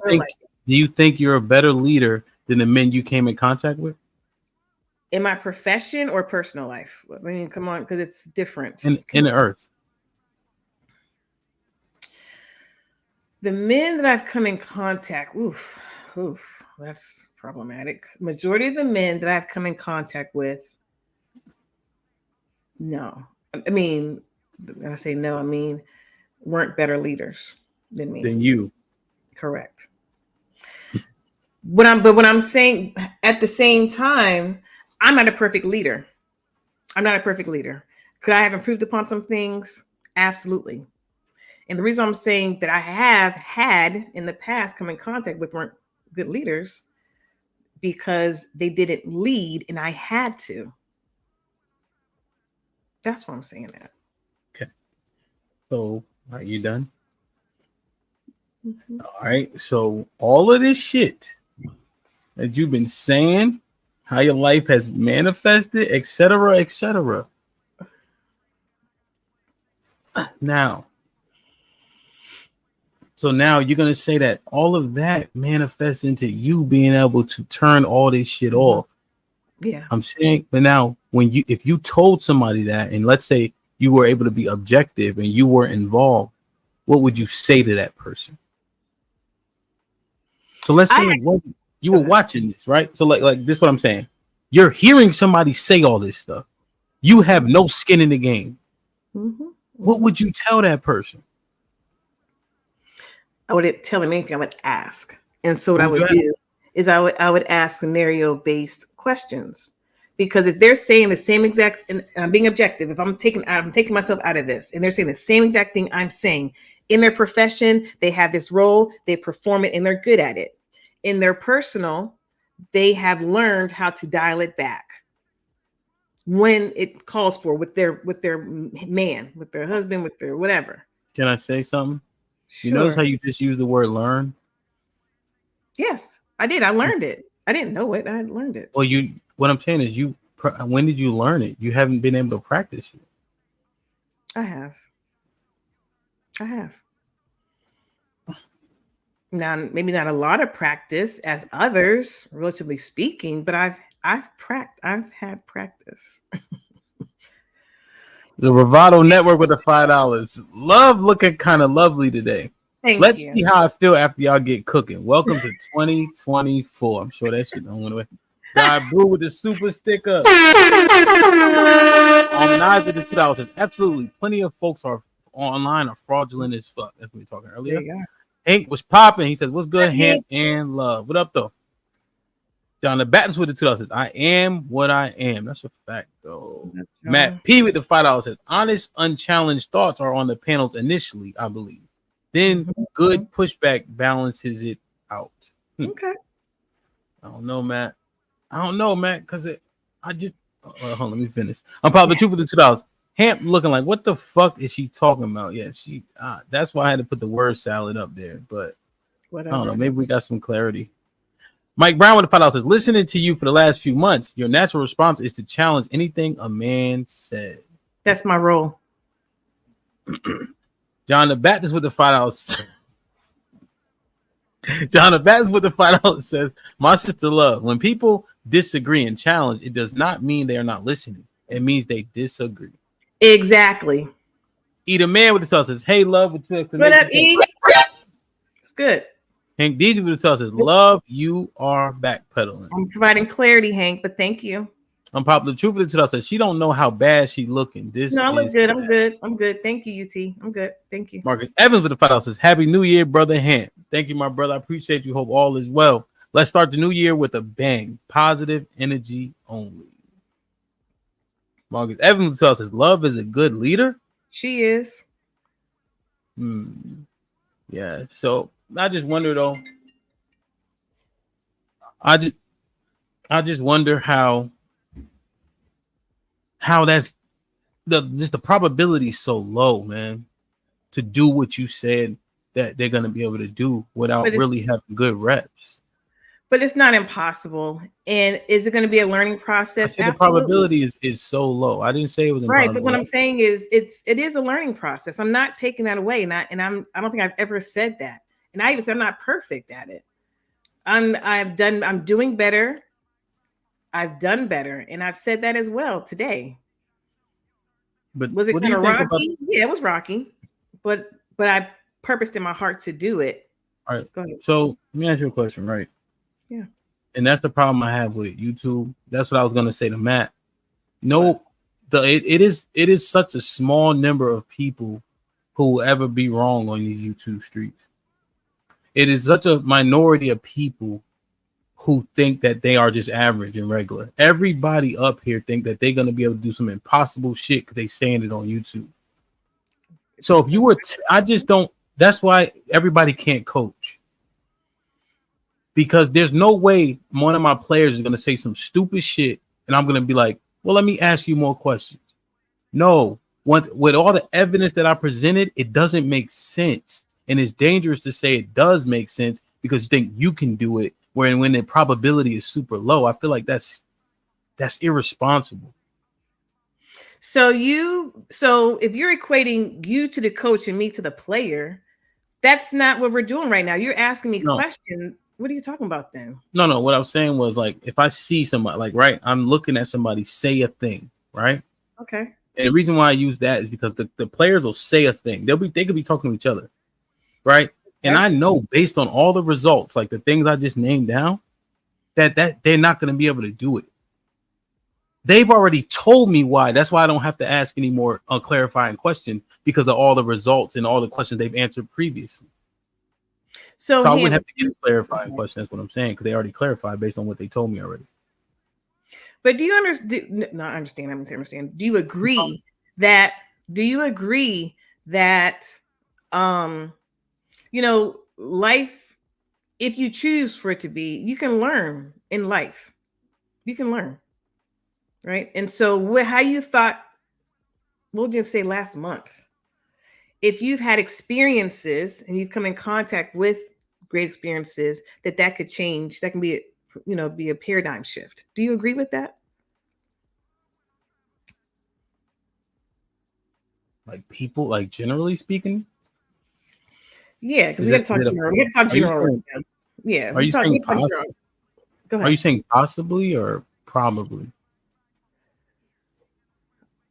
you think you're a better leader than the men you came in contact with? In my profession or personal life? I mean, come on, because it's different. In the earth. The men that I've come in contact, that's problematic. Majority of the men that I've come in contact with, no. I mean, when I say no, I mean weren't better leaders than me. Than you. Correct. But when I'm saying at the same time, I'm not a perfect leader. I'm not a perfect leader. Could I have improved upon some things? Absolutely. And the reason I'm saying that I have had in the past come in contact with weren't good leaders because they didn't lead and I had to. That's why I'm saying that. Okay. So are you done? Mm-hmm. All right. So all of this shit that you've been saying, how your life has manifested, etc., etc. Now, so now you're gonna say that all of that manifests into you being able to turn all this shit off. Yeah. I'm saying, but now if you told somebody that, and let's say you were able to be objective and you were involved, what would you say to that person? So let's say you were watching this, right? So like this is what I'm saying. You're hearing somebody say all this stuff. You have no skin in the game. Mm-hmm. What would you tell that person? I wouldn't tell them anything. I would ask. And so what I would do is I would ask scenario-based questions. Because if they're saying the same exact, and I'm being objective, if I'm taking myself out of this, and they're saying the same exact thing I'm saying in their profession, they have this role, they perform it, and they're good at it. In their personal, they have learned how to dial it back when it calls for with their man, with their husband, with their whatever. Can I say something? Sure. You notice how you just use the word learn? Yes, I did. I learned it. I didn't know it. I learned it. Well, what I'm saying is when did you learn it? You haven't been able to practice it. I have. Now, maybe not a lot of practice as others, relatively speaking, but I've had practice. The Bravado Network with the $5. Love looking kind of lovely today. Let's see how I feel after y'all get cooking. Welcome to 2024. I'm sure that shit don't went away. God Brew with the super sticker. On Nas with the $2. Absolutely. Plenty of folks are online are fraudulent as fuck. That's what we were talking earlier. Hank was popping. He says, "What's good, Hank and love? What up, though?" John the Baptist with the $2 says, "I am what I am." That's a fact, though. Matt P with the $5 says, "Honest, unchallenged thoughts are on the panels initially, I believe. Then good pushback balances it out." Okay. I don't know, Matt, because hold on, let me finish. I'm probably the truth with the $2. Hamp looking like, what the fuck is she talking about? Yeah, that's why I had to put the word salad up there, but whatever. I don't know, maybe we got some clarity. Mike Brown with the $5 says, "Listening to you for the last few months, your natural response is to challenge anything a man said." That's my role. John the Baptist with the $5. John the Baptist with the $5 says, "My sister love, when people disagree and challenge, it does not mean they are not listening. It means they disagree." Exactly. Eat a man with the $2 says, "Hey, love with the what up, E?" It's good. Hank Deasy with the $2 says, "Love, you are backpedaling." I'm providing clarity, Hank, but thank you. Unpopular Truth with the $2 says, "She don't know how bad she looking." I look good. I'm good. I'm good. Thank you, UT. I'm good. Thank you. Marcus Evans with the $5 says, "Happy New Year, brother Hank." Thank you, my brother. I appreciate you. Hope all is well. Let's start the new year with a bang. Positive energy only. Marcus Evans with the $2 says, "Love is a good leader." She is. Yeah. So I just wonder though. I just wonder how that's the probability is so low, man, to do what you said that they're gonna be able to do without really having good reps. But it's not impossible. And is it going to be a learning process? The probability is so low. I didn't say it was impossible. Right, but what I'm saying is it is a learning process. I'm not taking that away, I don't think I've ever said that. And I even said I'm not perfect at it. I'm doing better. I've done better, and I've said that as well today. But was it kind of rocky? Yeah, it was rocky, but I purposed in my heart to do it. All right. Go ahead. So let me ask you a question, right? Yeah. And that's the problem I have with YouTube. That's what I was gonna say to Matt. No, it is such a small number of people who will ever be wrong on these YouTube streets. It is such a minority of people who think that they are just average and regular. Everybody up here think that they're gonna be able to do some impossible shit because they saying it on YouTube. So if you were, I just don't. That's why everybody can't coach. Because there's no way one of my players is going to say some stupid shit and I'm going to be like, well, let me ask you more questions. No, with all the evidence that I presented, it doesn't make sense. And it's dangerous to say it does make sense because you think you can do it, when the probability is super low. I feel like that's irresponsible. So if you're equating you to the coach and me to the player, that's not what we're doing right now. You're asking me questions. What are you talking about then? No. What I was saying was, like, if I see somebody, like, right, I'm looking at somebody say a thing, right? Okay. And the reason why I use that is because the players will say a thing. They could be talking to each other, right? And I know based on all the results, like the things I just named down, that they're not going to be able to do it. They've already told me why. That's why I don't have to ask any more clarifying questions because of all the results and all the questions they've answered previously. So I wouldn't have to get a clarifying question. That's what I'm saying, because they already clarified based on what they told me already. But do you understand? No, I understand. I mean, to understand. Do you agree that? Do you agree that? Life. If you choose for it to be, you can learn in life. You can learn, right? And so, how you thought? What would you say last month? If you've had experiences and you've come in contact with great experiences, that could change. That can be, be a paradigm shift. Do you agree with that? Like people, like generally speaking? Yeah, because we got to talk general. We got to talk general. Yeah. Are you saying Go ahead. Are you saying possibly or probably?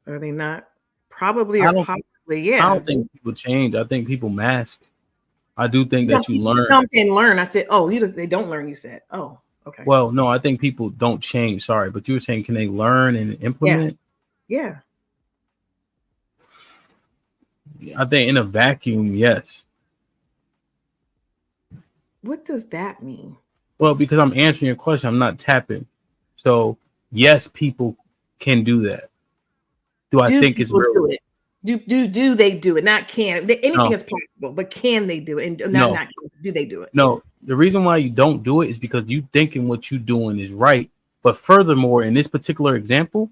Are they not? Probably or possibly, yeah. I don't think people change. I think people mask. I do think that you learn. No, I'm saying learn. I said, they don't learn. You said, oh, okay. Well, no, I think people don't change. Sorry, but you were saying, can they learn and implement? Yeah. I think in a vacuum, yes. What does that mean? Well, because I'm answering your question, I'm not tapping. So yes, people can do that. Do I think it's real? Do they do it? Not can. Anything is possible, but can they do it? And not do they do it? No. The reason why you don't do it is because you thinking what you're doing is right. But furthermore, in this particular example,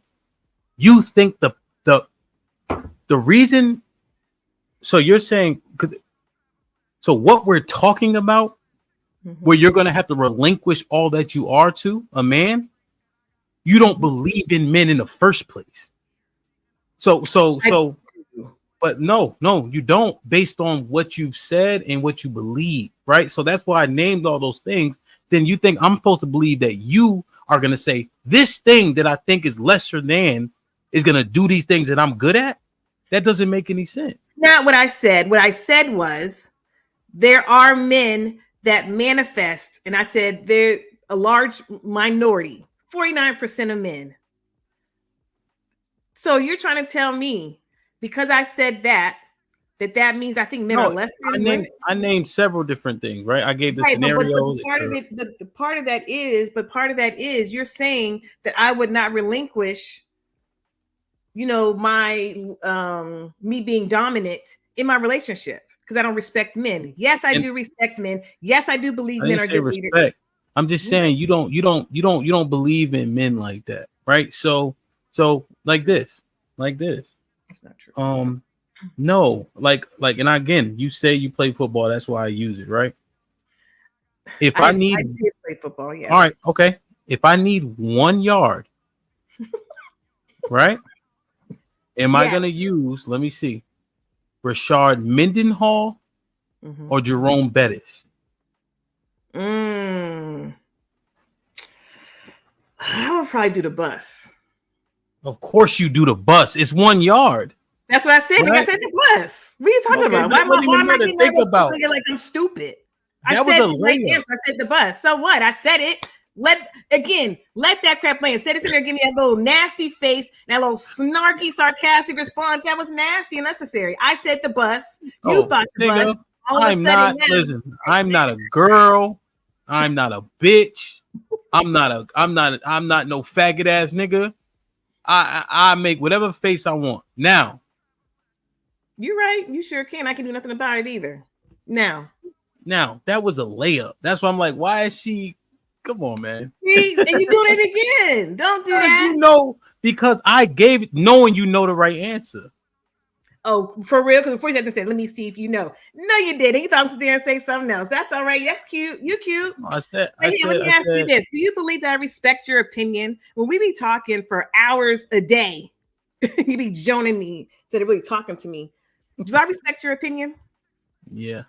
you think the reason. So you're saying, so what we're talking about, where you're going to have to relinquish all that you are to a man, you don't believe in men in the first place. So, but no, you don't, based on what you've said and what you believe, right? So that's why I named all those things. Then you think I'm supposed to believe that you are going to say this thing that I think is lesser than is going to do these things that I'm good at? That doesn't make any sense. Not what I said. What I said was there are men that manifest, and I said they're a large minority, 49% of men. So you're trying to tell me because I said that means I think men are less than women? I named several different things, right? I gave the scenario. But part of that is you're saying that I would not relinquish, my me being dominant in my relationship because I don't respect men. Yes, I do respect men. Yes, I do believe men are good leaders. I'm just saying you don't believe in men like that, right? So like this. That's not true. No, like, and again, you say you play football. That's why I use it, right? I did play football, yeah. All right, okay. If I need 1 yard, right? Am I gonna use? Let me see, Rashard Mendenhall or Jerome Bettis? I would probably do the bus. Of course you do the bus. It's 1 yard. That's what I said. Right? I said the bus. What are you talking about? Why am I getting think about? Like I'm stupid. I said the right answer. I said the bus. So what? I said it. Let that crap play. Instead of sitting there giving me that little nasty face, that little snarky, sarcastic response, that was nasty and unnecessary. I said the bus. You thought the bus. All of a sudden, I'm not a girl. I'm not a bitch. I'm not no faggot ass nigga. I make whatever face I want. Now. You're right. You sure can. I can do nothing about it either. Now, that was a layup. That's why I'm like, why is she? Come on, man. See, and you doing it again. Don't do that. You know, because I gave it knowing you know the right answer. Oh, for real? Because before you said to say, let me see if you know. No, you didn't. You thought I was there and say something else. That's all right. That's cute. You cute. Let me ask you this. Do you believe that I respect your opinion? When we be talking for hours a day, you be joning me instead of really talking to me. Do I respect your opinion? Yeah.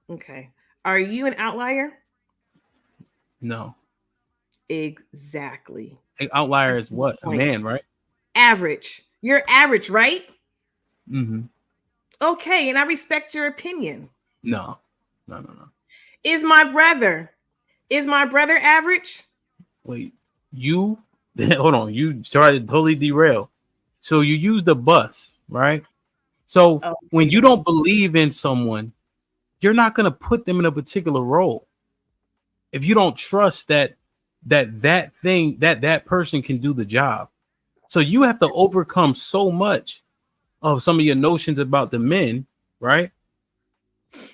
Okay. Are you an outlier? No. Exactly. An outlier is what? A man, right? Average. You're average, right? Mm-hmm. Okay, and I respect your opinion. No. Is my brother average? Wait, you hold on. You started to totally derail. So you use the bus, right? So when you don't believe in someone, you're not going to put them in a particular role. If you don't trust that person can do the job. So you have to overcome so much of some of your notions about the men, right?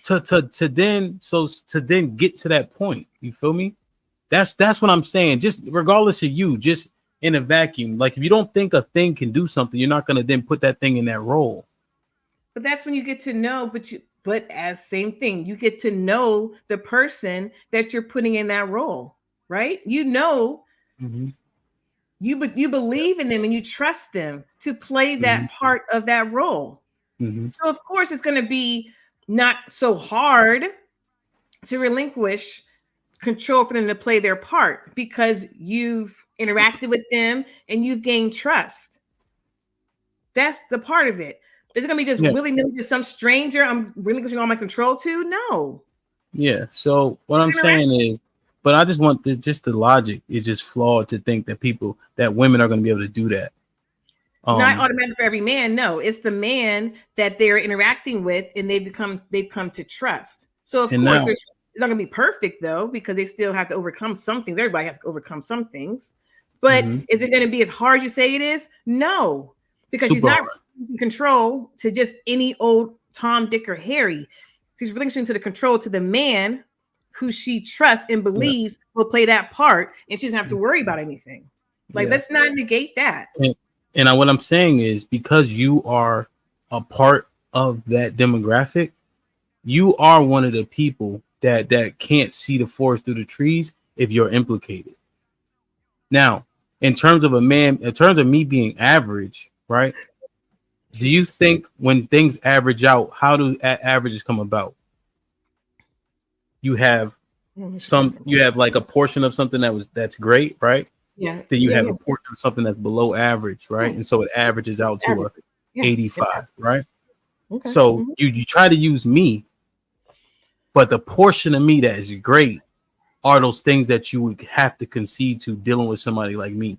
To then get to that point. You feel me? That's what I'm saying. Just regardless of you, just in a vacuum. Like if you don't think a thing can do something, you're not going to then put that thing in that role. But that's when you get to know, but as same thing, you get to know the person that you're putting in that role, right? You know, you believe in them and you trust them to play that part of that role. So of course it's going to be not so hard to relinquish control for them to play their part because you've interacted with them and you've gained trust. That's the part of it. Is it gonna be just willy-nilly just some stranger I'm relinquishing all my control to? No. Yeah. So what I'm saying is, but I just want the logic is just flawed to think that women are going to be able to do that. Not automatically for every man. No, it's the man that they're interacting with, and they've come to trust. So of course, it's not going to be perfect though, because they still have to overcome some things. Everybody has to overcome some things. But is it going to be as hard as you say it is? No, because he's not in control to just any old Tom, Dick, or Harry. She's relinquishing to the control to the man who she trusts and believes will play that part, and she doesn't have to worry about anything. Like, let's not negate that. And what I'm saying is, because you are a part of that demographic, you are one of the people that can't see the forest through the trees if you're implicated. Now, in terms of me being average, right? Do you think when things average out, how do averages come about? You have like a portion of something that's great, right? Yeah. Then you have a portion of something that's below average, right? And so it averages out to 85, right? Okay. So you try to use me, but the portion of me that is great are those things that you would have to concede to dealing with somebody like me,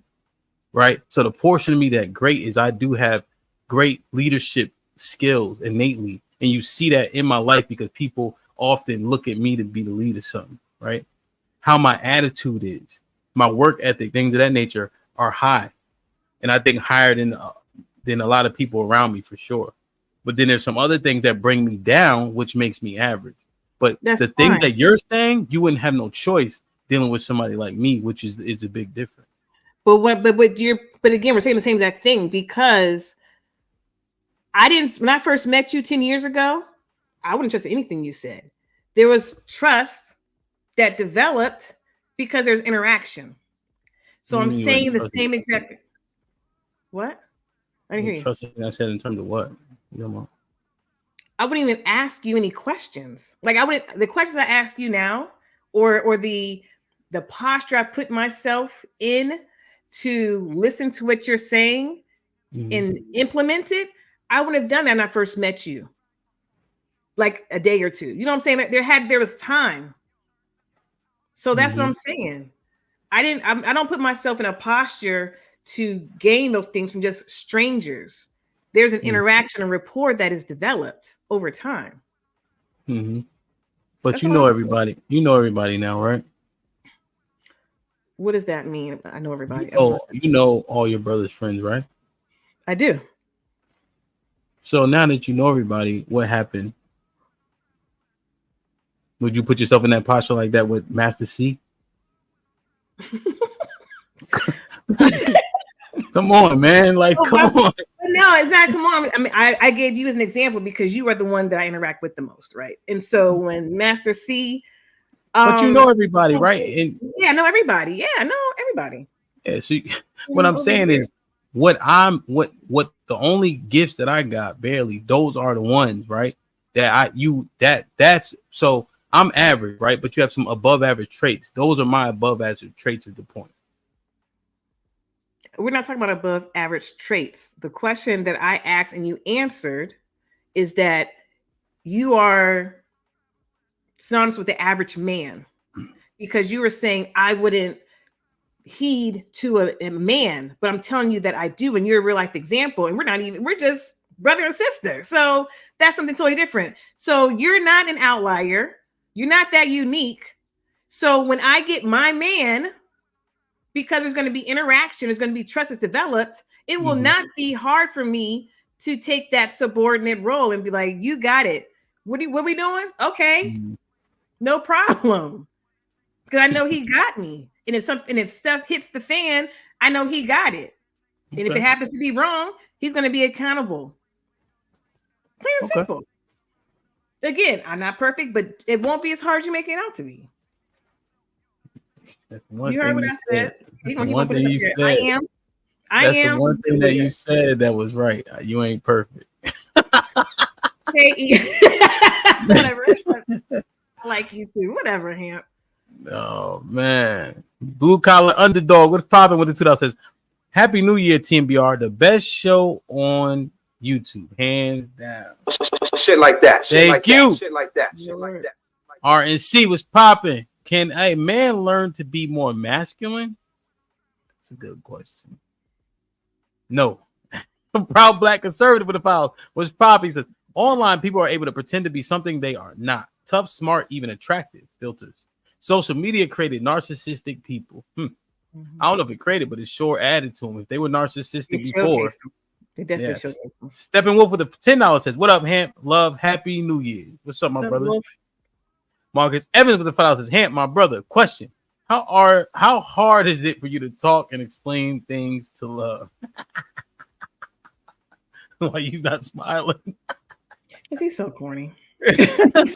right? So the portion of me that great is I do have great leadership skills innately, and you see that in my life because people often look at me to be the lead of something, right? How my attitude is, my work ethic, things of that nature are high, and I think higher than a lot of people around me for sure. But then there's some other things that bring me down, which makes me average. But the things that you're saying, you wouldn't have no choice dealing with somebody like me, which is a big difference. But again, we're saying the same exact thing, because when I first met you 10 years ago, I wouldn't trust anything you said. There was trust that developed because there's interaction. So I'm saying the same exact. What? I didn't hear you. Trusting I said in terms of what? I wouldn't even ask you any questions. Like the questions I ask you now, or the posture I put myself in to listen to what you're saying and implement it, I wouldn't have done that when I first met you. Like a day or two. You know what I'm saying? There was time. So that's what I'm saying. I don't put myself in a posture to gain those things from just strangers. There's an interaction and rapport that is developed over time. Mm-hmm. But you know everybody. You know everybody now, right? What does that mean? I know everybody. You know all your brother's friends, right? I do. So now that you know everybody, what happened? Would you put yourself in that posture like that with Master C? Come on, man. Like, come on. No, it's not. Come on. I mean, I gave you as an example because you are the one that I interact with the most, right? And so when Master C, but you know everybody, right? And yeah, I know everybody. Yeah, I know everybody. Yeah. So what I'm saying is, what the only gifts that I got, barely, those are the ones, right? That's so I'm average, right? But you have some above average traits. Those are my above average traits at the point. We're not talking about above average traits. The question that I asked and you answered is that you are synonymous with the average man, because you were saying I wouldn't heed to a man, but I'm telling you that I do, and you're a real life example, and we're just brother and sister. So that's something totally different. So you're not an outlier. You're not that unique. So when I get my man, because there's going to be interaction, there's going to be trust that's developed, it will not be hard for me to take that subordinate role and be like, you got it. What we doing? Okay. No problem. Because I know he got me. And if stuff hits the fan, I know he got it. And if it happens to be wrong, he's going to be accountable. Plain and simple. Again, I'm not perfect, but it won't be as hard as you make it out to be. You heard what I said. One thing you said. I am. The one thing that you said that was right. You ain't perfect. Whatever. I like you too. Whatever, Hamp. Oh man, blue collar underdog. What's popping with the 2000 says? Happy New Year, TMBR. The best show on YouTube, hands down. Shit like that. Thank you. Shit like that. Shit like that. RNC was popping. Can a man learn to be more masculine? That's a good question. No. Proud black conservative with a file was popping. He says online people are able to pretend to be something they are not. Tough, smart, even attractive filters. Social media created narcissistic people. I don't know if it created, but it sure added to them. If they were narcissistic before, they definitely showed them. Stepping Wolf with a $10 says, "What up, Hamp? Love, happy New Year." What's up, my brother? Wolf? Marcus Evans with the $5 says, "Hamp, my brother. Question: How hard is it for you to talk and explain things to love?" Why you not smiling? Is he so corny? I was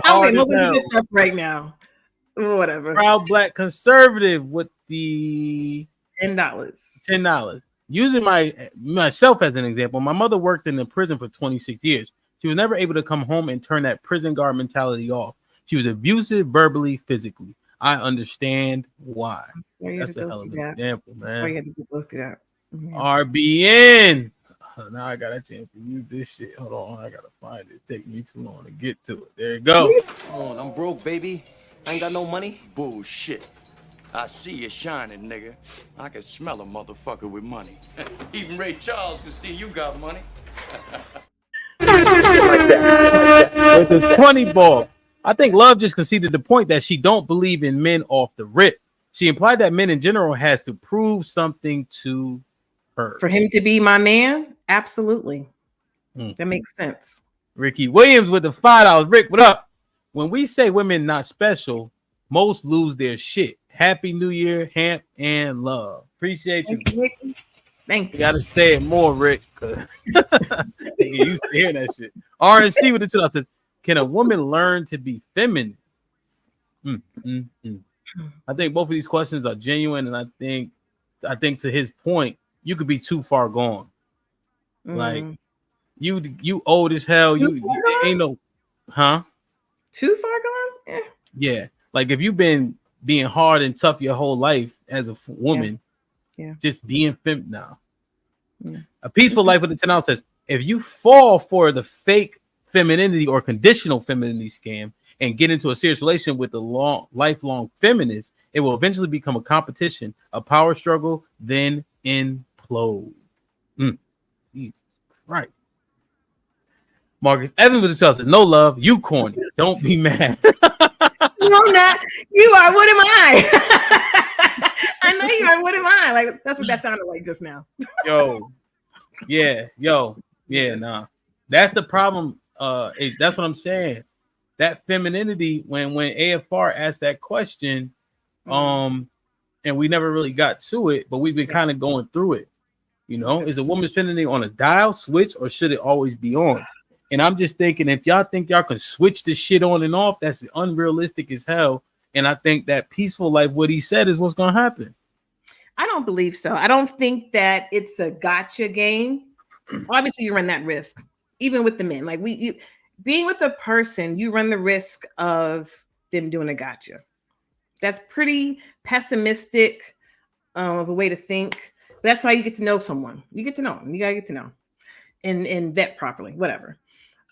like, look at this stuff right now. Whatever. Proud black conservative with the $10. Using myself as an example, my mother worked in the prison for 26 years. She was never able to come home and turn that prison guard mentality off. She was abusive verbally, physically. I understand why. That's a hell of an example, man. That's why you had to go through that. RBN. Now I gotta chance to use this shit. Hold on, I gotta find it. Take me too long to get to it. There you go. I'm broke, baby. I ain't got no money. Bullshit. I see you shining, nigga. I can smell a motherfucker with money. Even Ray Charles can see you got money. With the 20 ball. I think Love just conceded the point that she don't believe in men off the rip. She implied that men in general has to prove something to her. For him to be my man? Absolutely. That makes sense. Ricky Williams with the $5. Rick, what up? When we say women not special, most lose their shit. Happy New Year, Hamp and Love. Appreciate you. Thank you. You gotta say it more, Rick. You used to hear that shit. RNC with the $2 says, can a woman learn to be feminine? I think both of these questions are genuine, and I think to his point, you could be too far gone. Like you old as hell. You ain't no, huh? Too far gone? Yeah. Like if you've been being hard and tough your whole life as a woman, just being now. A peaceful life with the $10 says, if you fall for the fake femininity or conditional femininity scam and get into a serious relation with a lifelong feminist, It will eventually become a competition, a power struggle, then implode. Right. Marcus Evans would tell us, no love, you corny. Don't be mad. No, not you are. What am I? I know you are. What am I? Like that's what that sounded like just now. Nah. That's the problem. That's what I'm saying. That femininity, when AFR asked that question, and we never really got to it, but we've been kind of going through it. You know, is a woman's femininity on a dial switch, or should it always be on? And I'm just thinking, if y'all think y'all can switch this shit on and off, that's unrealistic as hell. And I think that peaceful life, what he said, is what's gonna happen. I don't believe so. I don't think that it's a gotcha game. Obviously, you run that risk, even with the men. Like being with a person, you run the risk of them doing a gotcha. That's pretty pessimistic of a way to think. But that's why you get to know someone. You get to know them. You gotta get to know and vet properly, whatever.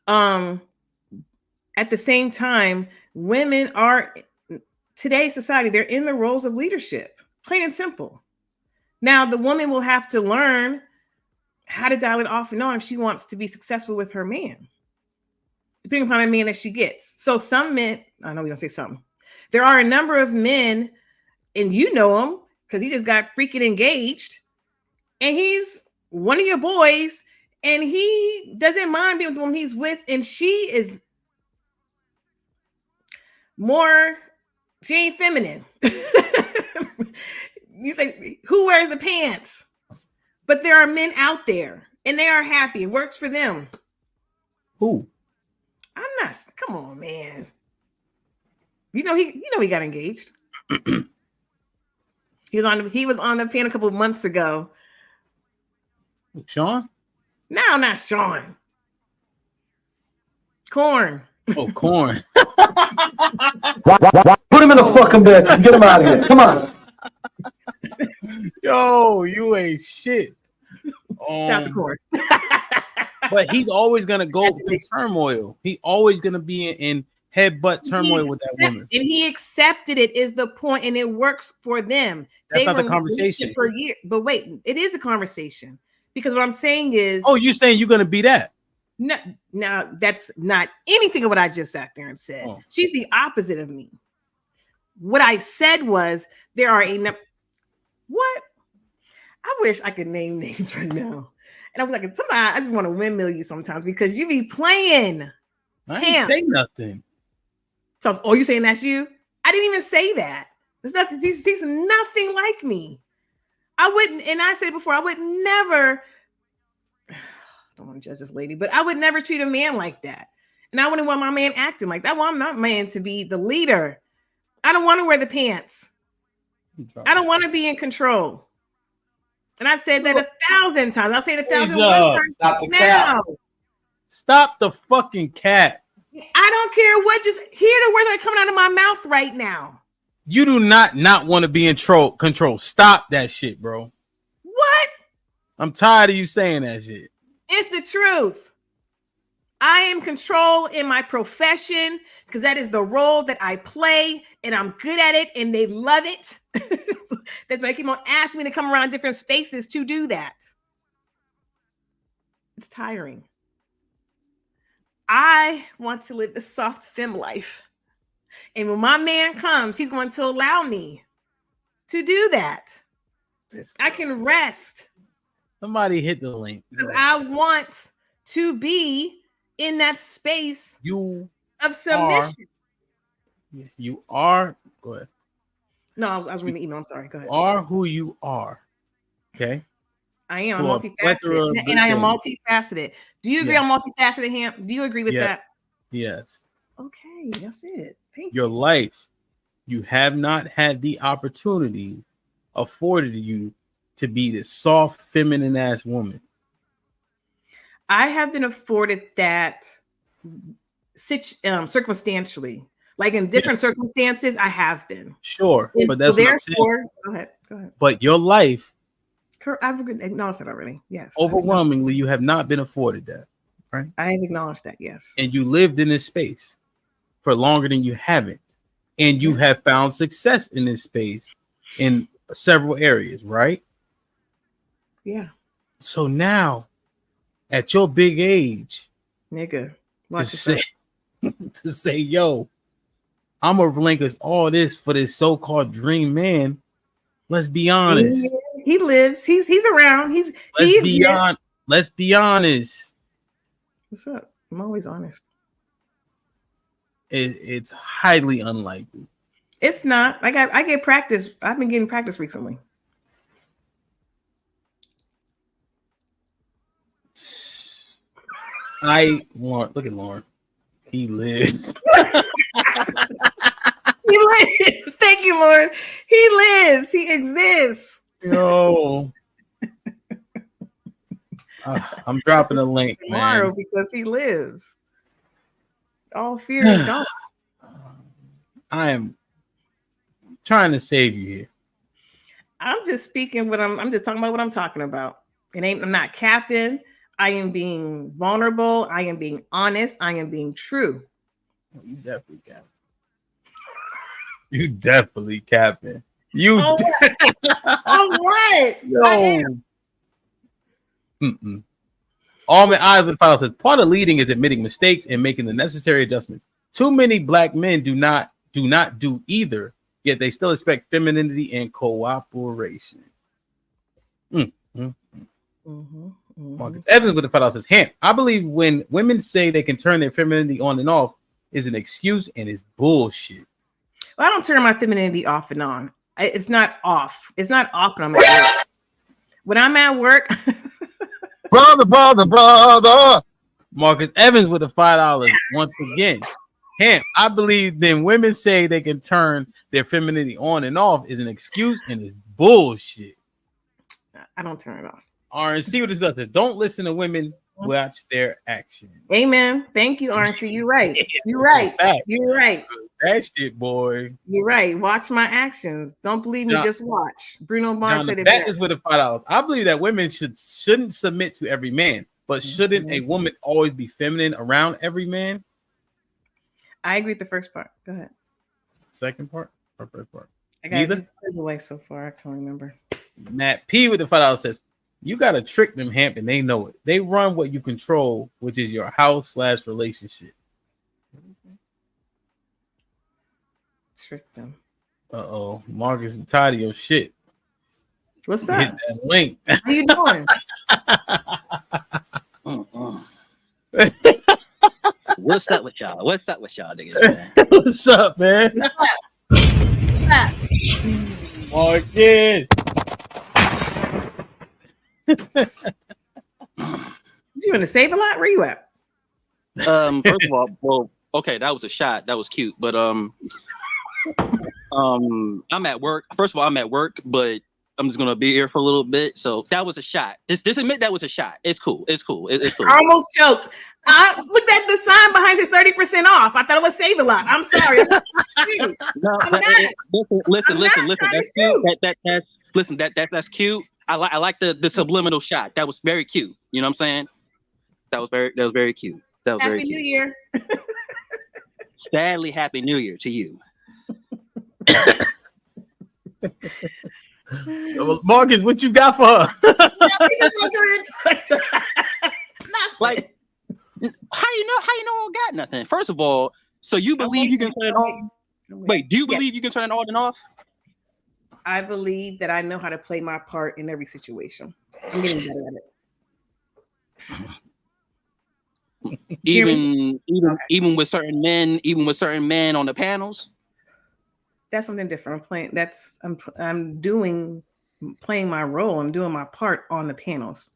At the same time, women are today's society, they're in the roles of leadership, plain and simple. Now, the woman will have to learn how to dial it off and on if she wants to be successful with her man, depending upon the man that she gets. So some men, I know we're gonna say something. There are a number of men, and you know him because he just got freaking engaged, and he's one of your boys, and he doesn't mind being with the woman he's with, and she is more, she ain't feminine. You say, who wears the pants? But there are men out there, and they are happy. It works for them. Who? I'm not. Come on, man. He got engaged. He was on the pen a couple of months ago. Sean? No, not Sean. Corn. Oh, Corn. Put him in the fucking bed and get him out of here. Come on. Yo, you ain't shit. Shout out to Corn. But he's always gonna go through turmoil. He always gonna be in headbutt turmoil with that woman. And he accepted it is the point, and it works for them. That's not the conversation. For years. But wait, it is the conversation. Because what I'm saying is, oh, you're saying you're gonna be that? No, now that's not anything of what I just sat there and said. Oh. She's the opposite of me. What I said was there are enough. What? I wish I could name names right now. And I was like, sometimes I just want to windmill you sometimes because you be playing. I didn't say nothing. So, oh, you saying that's you? I didn't even say that. There's nothing. She's nothing like me. I wouldn't, and I said before, I would never. I don't want to judge this lady, but I would never treat a man like that. And I wouldn't want my man acting like that. I want my man to be the leader. I don't want to wear the pants. I don't want to be in control. And I've said that 1,000 times. I'll say it 1,001 times now. Stop the fucking cat. I don't care what, just hear the words that are coming out of my mouth right now. You do not want to be in control. Stop that shit, bro. What? I'm tired of you saying that shit. It's the truth. I am control in my profession because that is the role that I play, and I'm good at it, and they love it. That's why they keep on asking me to come around different spaces to do that. It's tiring. I want to live the soft femme life. And when my man comes, he's going to allow me to do that. I can rest. Somebody hit the link. Because I want to be in that space of submission. You are. Go ahead. No, I was reading the email. I'm sorry. Go ahead. Are who you are. Okay. I am multifaceted. And I am multifaceted. Do you agree on multifaceted, Hamp? Do you agree with that? Yes. Okay, that's it. Thank you. Your life, you have not had the opportunity afforded you to be this soft, feminine ass woman. I have been afforded that circumstantially. Like in different circumstances, I have been. Sure. And but that's so what I'm saying. Go ahead. But your life, I've acknowledged that already. Yes. Overwhelmingly, you have not been afforded that. Right. I have acknowledged that, yes. And you lived in this space for longer than you haven't. and you have found success in this space in several areas, right? Yeah. So now, at your big age, nigga, to say, yo, I'm gonna relinquish all this for this so-called dream man. Let's be honest. He lives. He's around. Let's be honest. What's up? I'm always honest. It's highly unlikely. It's not. I get practice. I've been getting practice recently. Look at Lauren. He lives. He lives. Thank you, Lord. He lives. He exists. Yo. I'm dropping a link, tomorrow, man. because he lives. All fear is gone. I am trying to save you here. I'm just speaking I'm just talking about what I'm talking about. I'm not capping. I am being vulnerable. I am being honest. I am being true. You definitely capping. You definitely capping. You oh, what? Yo. Mm-mm. All my eyes with file says part of leading is admitting mistakes and making the necessary adjustments. Too many black men do not do either, yet they still expect femininity and cooperation. Marcus Evans with the file says, I believe when women say they can turn their femininity on and off is an excuse and is bullshit. Well, I don't turn my femininity off and on. It's not off. It's not off when I'm at work. When I'm at work, brother. Marcus Evans with the $5 once again. I believe then women say they can turn their femininity on and off is an excuse and is bullshit. I don't turn it off. RNC with this does it. Don't listen to women, watch their actions. Amen. Thank you, RNC. You're right. You're right. You're right. That shit, boy. You're right. Watch my actions. Don't believe me, just watch. Bruno Mars said it that best. Is with the $5. I believe that women shouldn't submit to every man, but shouldn't a woman always be feminine around every man? I agree with the first part. Go ahead. Second part or first part? I got it away so far. I can't remember. Matt P with the $5 says, you got to trick them, Hamp, and they know it. They run what you control, which is your house/relationship. Trick them. Uh-oh. Marcus and tired of your shit. What's up? Hit that link. How you doing? What's up with y'all? What's up with y'all, niggas, man? What's up, man? Marcus. You in the Save a Lot? Where you at? First of all, well, okay, that was a shot. That was cute, but I'm at work. First of all, I'm at work, but I'm just gonna be here for a little bit. So that was a shot. Just admit that was a shot. It's cool. It's cool. It's cool. I almost choked. I looked at the sign behind it, 30% off. I thought it was Save a Lot. I'm sorry. Listen. That's cute. That's cute. I like the subliminal shot. That was very cute. You know what I'm saying? That was very cute. That was very cute. Happy New Year. Sadly, Happy New Year to you. Marcus, what you got for her? Like, how you know I don't got nothing? First of all, so you believe you can turn it on? Wait, do you believe you can turn it on and off? I believe that I know how to play my part in every situation. I'm getting better at it. Even with certain men on the panels. That's something different. I'm playing my role. I'm doing my part on the panels.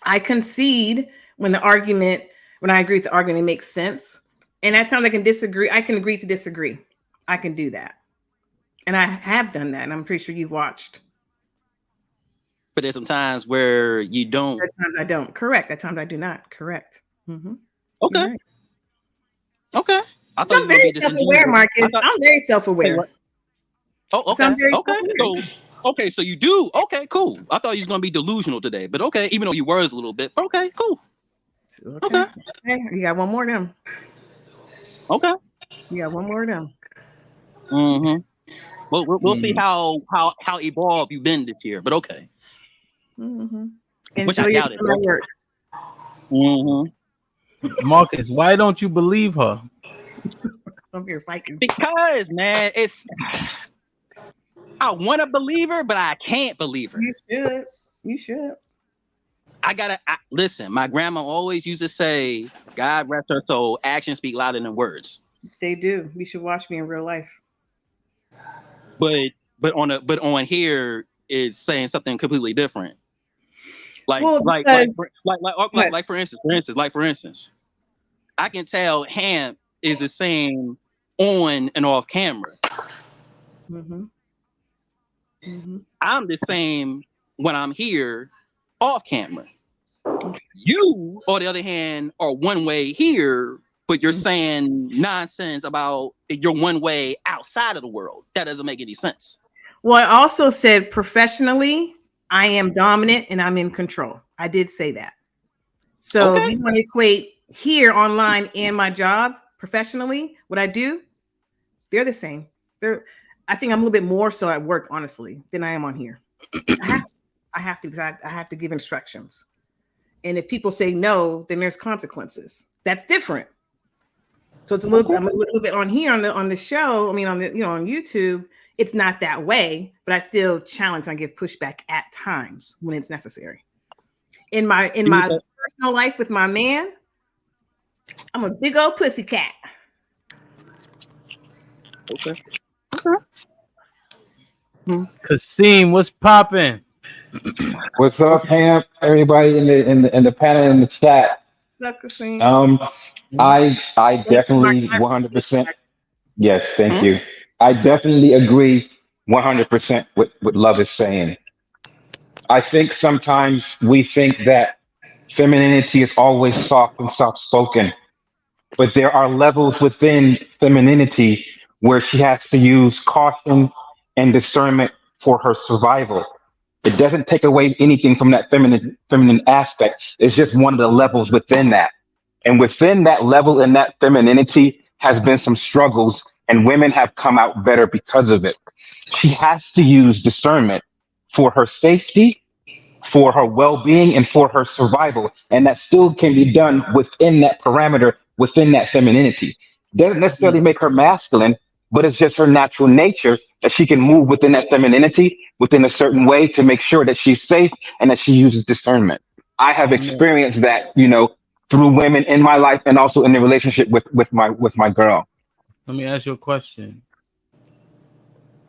I concede when I agree with the argument, it makes sense. And at times I can disagree. I can agree to disagree. I can do that. And I have done that. And I'm pretty sure you've watched. But there's some times where you don't. At times I don't. Correct. At times I do not. Correct. Mm-hmm. Okay. Right. Okay. I'm very self-aware, Marcus. I'm very self-aware. Oh, okay. So you do. Okay, cool. I thought you was gonna be delusional today, but okay, even though you were a little bit. But okay, cool. Okay. You got one more of them. Okay. You got one more of them. Mm-hmm. We'll see how evolved you've been this year, but okay. Mm-hmm. Which I doubt it. Work. Mm-hmm. Marcus, why don't you believe her? I'm here fighting. Because, man, I want to believe her, but I can't believe her. You should. Listen, my grandma always used to say, God rest her soul, actions speak louder than words. They do. You should watch me in real life. But on here is saying something completely different. Like for instance, I can tell Hamp is the same on and off camera. Mm-hmm. Mm-hmm. I'm the same when I'm here off camera. You, on the other hand, are one way here, but you're saying nonsense about you're one way outside of the world. That doesn't make any sense. Well, I also said professionally, I am dominant and I'm in control. I did say that. So if you want to equate here online and my job professionally, what I do, they're the same. I think I'm a little bit more so at work, honestly, than I am on here. I have to because I have to give instructions. And if people say no, then there's consequences. That's different. So it's I'm a little bit on here on the show. I mean, on YouTube, it's not that way, but I still challenge and I give pushback at times when it's necessary. In my personal life with my man, I'm a big old pussycat. Okay. Kasim, what's popping? What's up, Hamp? Everybody in the panel in the chat. What's up, Kasim? I definitely 100%. Yes, thank you. I definitely agree 100% with what Love is saying. I think sometimes we think that femininity is always soft and soft-spoken, but there are levels within femininity where she has to use caution and discernment for her survival. It doesn't take away anything from that feminine aspect. It's just one of the levels within that. And within that level and that femininity has been some struggles, and women have come out better because of it. She has to use discernment for her safety, for her well-being, and for her survival. And that still can be done within that parameter, within that femininity. Doesn't necessarily make her masculine, but it's just her natural nature that she can move within that femininity within a certain way to make sure that she's safe and that she uses discernment. I have experienced that, through women in my life and also in the relationship with my girl. Let me ask you a question.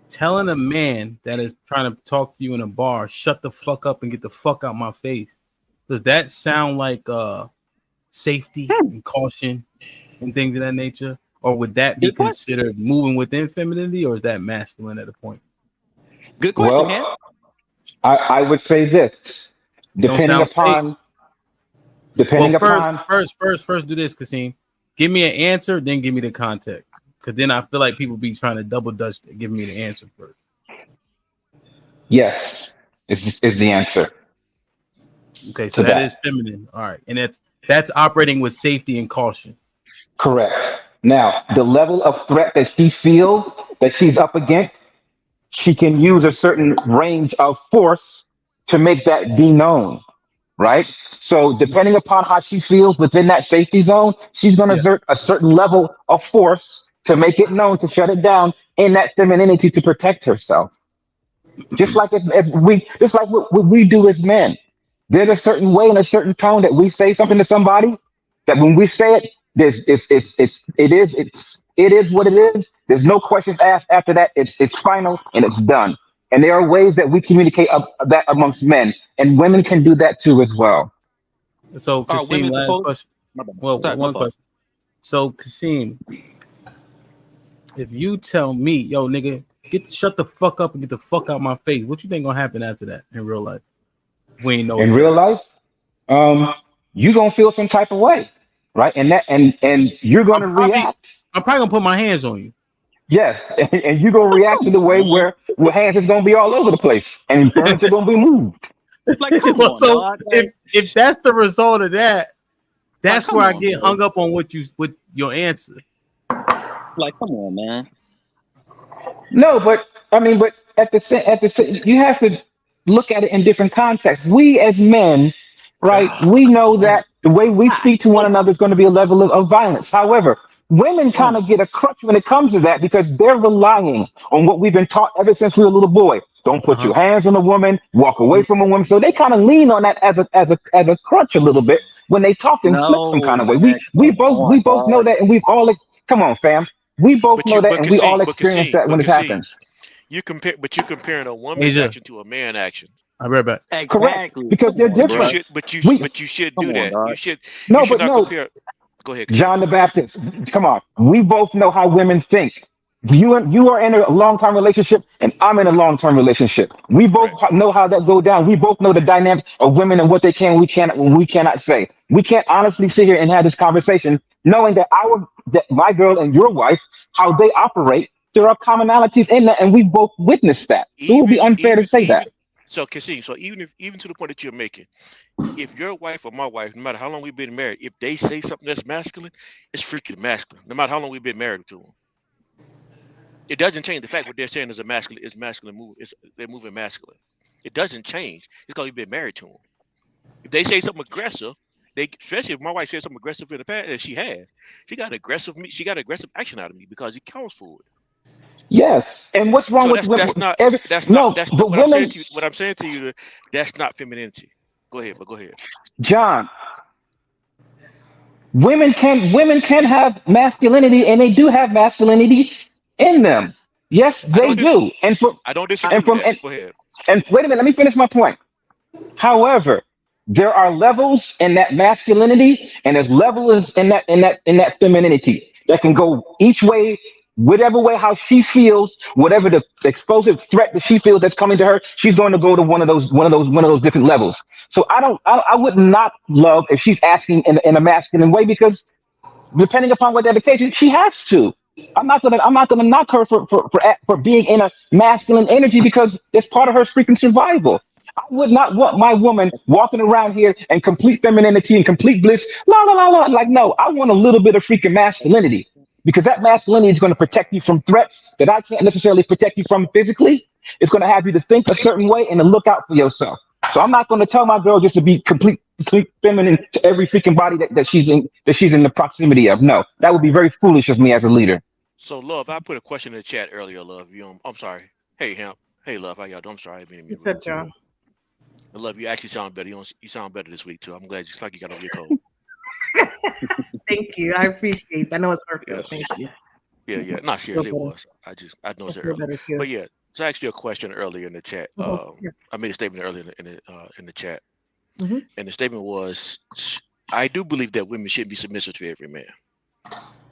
Telling a man that is trying to talk to you in a bar, shut the fuck up and get the fuck out my face, does that sound like safety and caution and things of that nature? Or would that be considered moving within femininity, or is that masculine at a point? Good question, man. I would say this. First do this, Kasim. Give me an answer, then give me the context. Because then I feel like people be trying to double dutch to give me the answer first. Yes, is the answer. Okay, so that is feminine. All right. And that's operating with safety and caution. Correct. Now, the level of threat that she feels that she's up against, she can use a certain range of force to make that be known, right? So depending upon how she feels within that safety zone, she's going to exert a certain level of force to make it known, to shut it down in that femininity to protect herself. Just like what we do as men. There's a certain way and a certain tone that we say something to somebody that when we say it, it is what it is. There's no questions asked after that. It's final and it's done. And there are ways that we communicate that amongst men, and women can do that too as well. So Kasim, last question. Well, one question. So Kasim, if you tell me, yo, nigga, shut the fuck up and get the fuck out my face, what you think gonna happen after that in real life? We ain't know. In real life, you gonna feel some type of way, right? And you're gonna react. I'm probably gonna put my hands on you. Yes, and you're gonna react to the way where hands is gonna be all over the place and furniture gonna be moved. Like, come on, so dog. if that's the result of that, that's where I get hung up on with your answer. Like, come on, man. No, but I mean, but at the same, you have to look at it in different contexts. We as men, right? We know that the way we speak to one another is going to be a level of violence. However, women kind of get a crutch when it comes to that because they're relying on what we've been taught ever since we were a little boy. Don't put your hands on a woman, walk away from a woman. So they kind of lean on that as a crutch a little bit when they talk and slip some kind of way. We both know that, and we've all come on, fam. We both know that, and we all experience that when it happens. You comparing a woman's Asia. action to a man action. I'll be right back. Correct, because they're different. But you should do that. You should No, you should but not no. compare. Go ahead. John the Baptist, come on. We both know how women think. You are in a long-term relationship, and I'm in a long-term relationship. We both know how that go down. We both know the dynamic of women and what they can, we cannot say. We can't honestly sit here and have this conversation knowing that my girl and your wife, how they operate. There are commonalities in that, and we both witnessed that. It would be unfair to say that. So, Cassie, even to the point that you're making, if your wife or my wife, no matter how long we've been married, if they say something that's masculine, it's freaking masculine. No matter how long we've been married to them, it doesn't change the fact what they're saying is masculine move. They're moving masculine. It doesn't change. It's because we've been married to them. If they say something aggressive, especially if my wife says something aggressive in the past, and she got aggressive action out of me because it calls for it. Yes, and what's wrong with women? What I'm saying to you, that's not femininity. Go ahead. John, women can have masculinity, and they do have masculinity in them. Yes, they do. I don't disagree with that. Go ahead. And wait a minute, let me finish my point. However, there are levels in that masculinity, and there's levels in that femininity that can go each way. Whatever way how she feels, whatever the explosive threat that she feels that's coming to her, she's going to go to one of those different levels. So I would not love if she's asking in a masculine way, because depending upon what that occasion, she has to. I'm not gonna knock her for being in a masculine energy, because it's part of her freaking survival. I would not want my woman walking around here in complete femininity and complete bliss. La la la la. Like, no, I want a little bit of freaking masculinity. Because that masculinity is going to protect you from threats that I can't necessarily protect you from physically. It's going to have you to think a certain way and to look out for yourself. So I'm not going to tell my girl just to be complete feminine to every freaking body that she's in the proximity of. No, that would be very foolish of me as a leader. So, Love, I put a question in the chat earlier, Love. I'm sorry. Hey, Hemp. Hey, Love, how y'all doing? I'm sorry. What's up, John? Love, you actually sound better. You sound better this week, too. I'm glad, just like you got over your cold. Thank you. I appreciate that. I know it's hurtful. Thank you. Yeah. Not serious. It was. I noticed it earlier. But yeah, so I asked you a question earlier in the chat. Yes. I made a statement earlier in the chat. Mm-hmm. And the statement was, I do believe that women shouldn't be submissive to every man.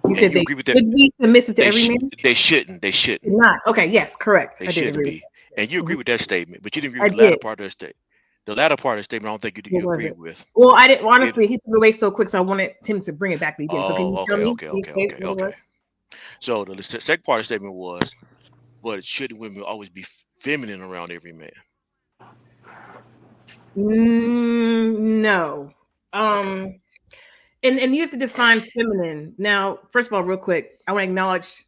You said they should be submissive to every man? They shouldn't. Not. Okay, yes, correct. They shouldn't be. And you agree with that statement, but you didn't agree with the latter part of the statement. The latter part of the statement, I don't think you agree with. Well, I didn't. Honestly, he took it away so quick, so I wanted him to bring it back. But he didn't. So can you tell me? Okay. So the second part of the statement was, but shouldn't women always be feminine around every man? No. And you have to define feminine. Now, first of all, real quick, I want to acknowledge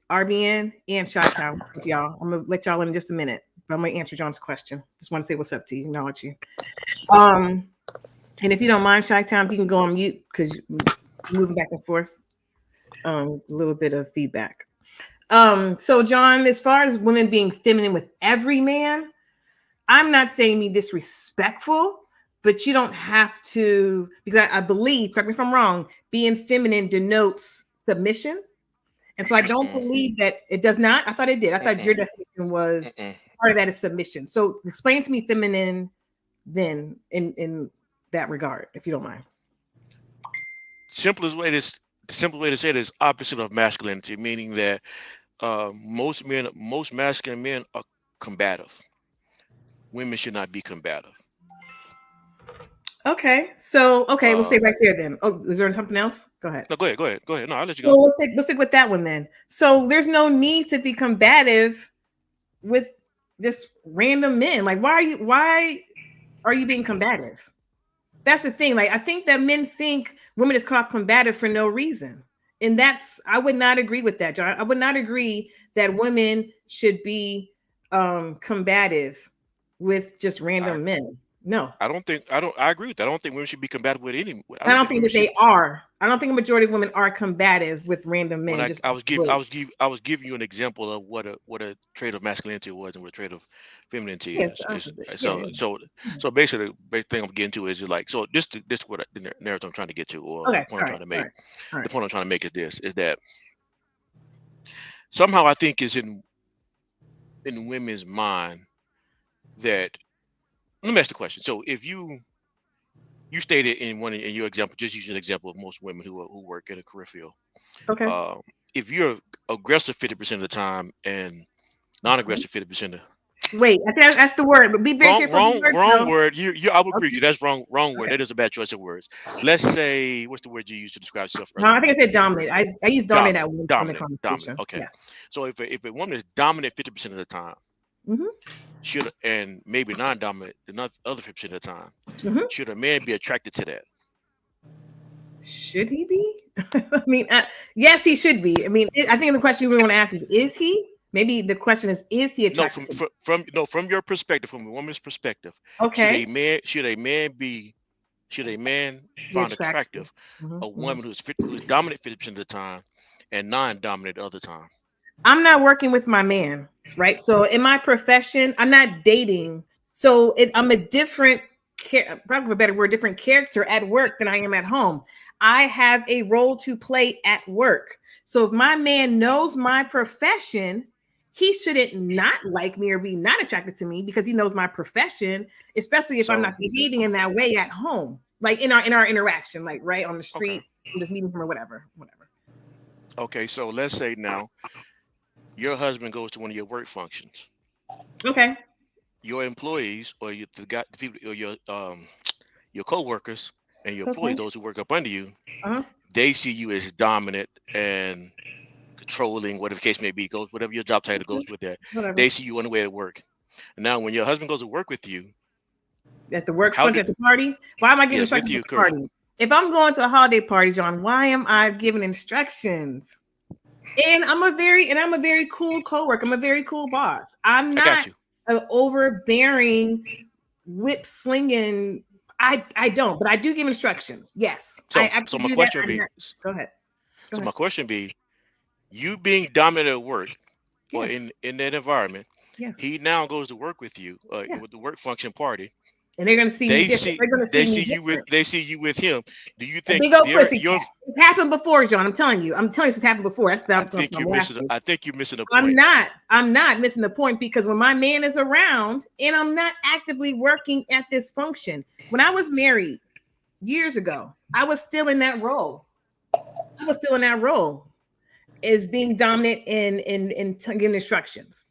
RBN and Chi-Town with y'all. I'm gonna let y'all in just a minute. But I'm gonna answer John's question. Just want to say what's up to you, acknowledge you. And if you don't mind, Chi-Town, you can go on mute because you're moving back and forth. A little bit of feedback. So John, as far as women being feminine with every man, I'm not saying be disrespectful, but you don't have to, because I believe, correct me if I'm wrong, being feminine denotes submission. And so I don't believe that it does not. I thought it did. I thought your definition was part of that is submission. So explain to me feminine then in that regard, if you don't mind. Simplest way to say it is opposite of masculinity, meaning that most masculine men are combative. Women should not be combative. Okay, so we'll stay right there then. Oh, is there something else? Go ahead. No, go ahead. No, I'll let you go. So let's stick with that one then. So there's no need to be combative with just random men. Like, why are you being combative? That's the thing. Like, I think that men think women is called combative for no reason. And I would not agree with that, John. I would not agree that women should be combative with just random men. No. I agree with that. I don't think women should be combative with any. I don't think that they are. I don't think a majority of women are combative with random men. I was giving you an example of what a trait of masculinity was and what a trait of femininity is. So basically, the thing I'm getting to is just like, so this what the narrative I'm trying to get to, or the point I'm trying to make. The point I'm trying to make is that somehow I think is in women's mind that, let me ask the question. So if you stated in your example, just using an example of most women who work in a career field. Okay. If you're aggressive 50% of the time and non-aggressive 50% of. Wait, I think that's the word, but be very careful. Wrong word. I would agree with you. That's wrong word. That is a bad choice of words. Let's say, what's the word you use to describe yourself? No, I think I said dominate. I use dominate at one point in the conversation. Okay. Yes. So if a woman is dominant 50% of the time, should, and maybe non-dominant the other 50% of the time, should a man be attracted to that? Should he be? I mean, yes, he should be. I mean, I think the question you really want to ask is he? Maybe the question is he attracted? No, from your perspective, from a woman's perspective. Okay. Should a man find attractive a woman who's dominant 50% of the time and non-dominant the other time? I'm not working with my man, right? So in my profession, I'm not dating. So I'm a different, probably a better word, different character at work than I am at home. I have a role to play at work. So if my man knows my profession, he shouldn't not like me or be not attracted to me because he knows my profession, especially if I'm not behaving in that way at home, like in our interaction, like right on the street, I'm just meeting him or whatever. Okay, so let's say now your husband goes to one of your work functions. Okay. Your employees or the people or your co-workers and your employees, those who work up under you, they see you as dominant and controlling, whatever the case may be, whatever your job title goes with that. Whatever. They see you on the way to work. Now, when your husband goes to work with you at the work function, at the party, why am I giving instructions at the party? If I'm going to a holiday party, John, why am I giving instructions? And I'm a very cool coworker. I'm a very cool boss. I'm not an overbearing, whip slinging. I don't, but I do give instructions. Yes. So my question would be, go ahead. My question be, you being dominant at work or in that environment, he now goes to work with you with the work function party. And they're going to see they see you with him. Do you think it's happened before, John? I'm telling you it's happened before. That's I think you're missing the point. I'm not missing the point because when my man is around and I'm not actively working at this function. When I was married years ago, I was still in that role. Is being dominant in giving instructions.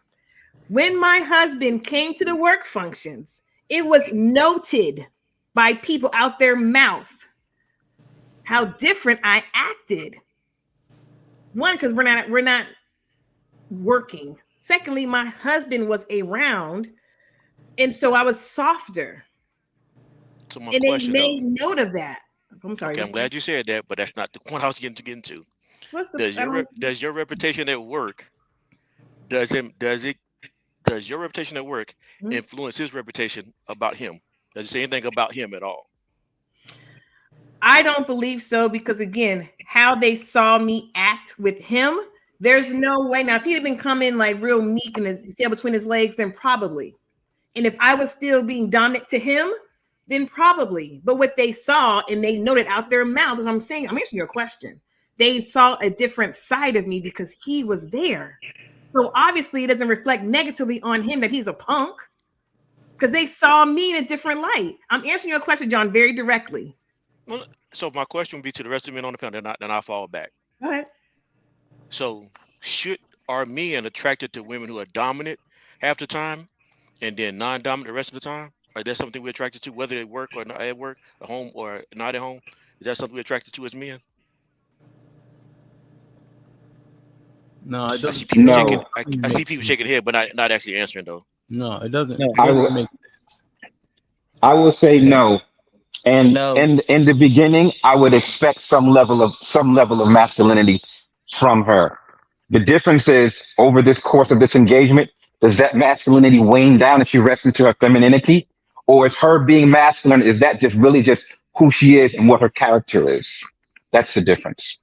When my husband came to the work functions, it was noted by people out their mouth how different I acted. One, because we're not working. Secondly, my husband was around, and so I was softer. So my and question, they made note of that. I'm sorry. Okay, I'm glad you said that, but that's not the point I was getting to. Does your reputation at work does your reputation at work influence his reputation about him? Does it say anything about him at all? I don't believe so because again, how they saw me act with him, there's no way. Now, if he'd have been coming like real meek and his tail between his legs, then probably. And if I was still being dominant to him, then probably. But what they saw and they noted out their mouth, as I'm saying, I'm answering your question. They saw a different side of me because he was there. So obviously it doesn't reflect negatively on him that he's a punk because they saw me in a different light. I'm answering your question, John, very directly. Well, so my question would be to the rest of the men on the panel, then I'll fall back. Go ahead. So are men attracted to women who are dominant half the time and then non-dominant the rest of the time? Or is that something we're attracted to, whether at work or not at work, at home or not at home? Is that something we're attracted to as men? No, it doesn't. I see people shaking their head, but not actually answering though. No, it doesn't. No, I will say no. And in the beginning, I would expect some level of masculinity from her. The difference is over this course of this engagement, does that masculinity wane down and she rests into her femininity? Or is her being masculine, is that just really just who she is and what her character is? That's the difference.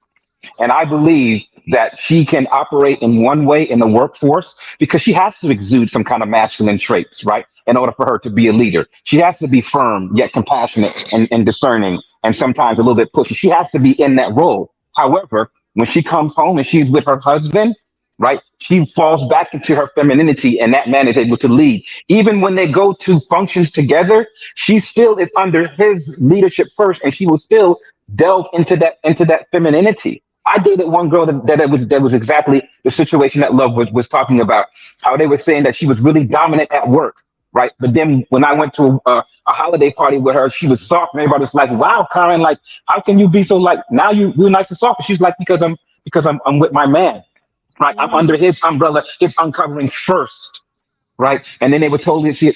And I believe that she can operate in one way in the workforce because she has to exude some kind of masculine traits, right? In order for her to be a leader, she has to be firm, yet compassionate and discerning, and sometimes a little bit pushy. She has to be in that role. However, when she comes home and she's with her husband, right, she falls back into her femininity and that man is able to lead. Even when they go to functions together, she still is under his leadership first and she will still delve into that femininity. I dated one girl that was exactly the situation that Love was talking about. How they were saying that she was really dominant at work, right? But then when I went to a holiday party with her, she was soft, and everybody was like, "Wow, Karen, like, how can you be so like now you're nice and soft?" And she's like, because I'm with my man, right? I'm under his umbrella, his uncovering first. Right, and then they would totally see a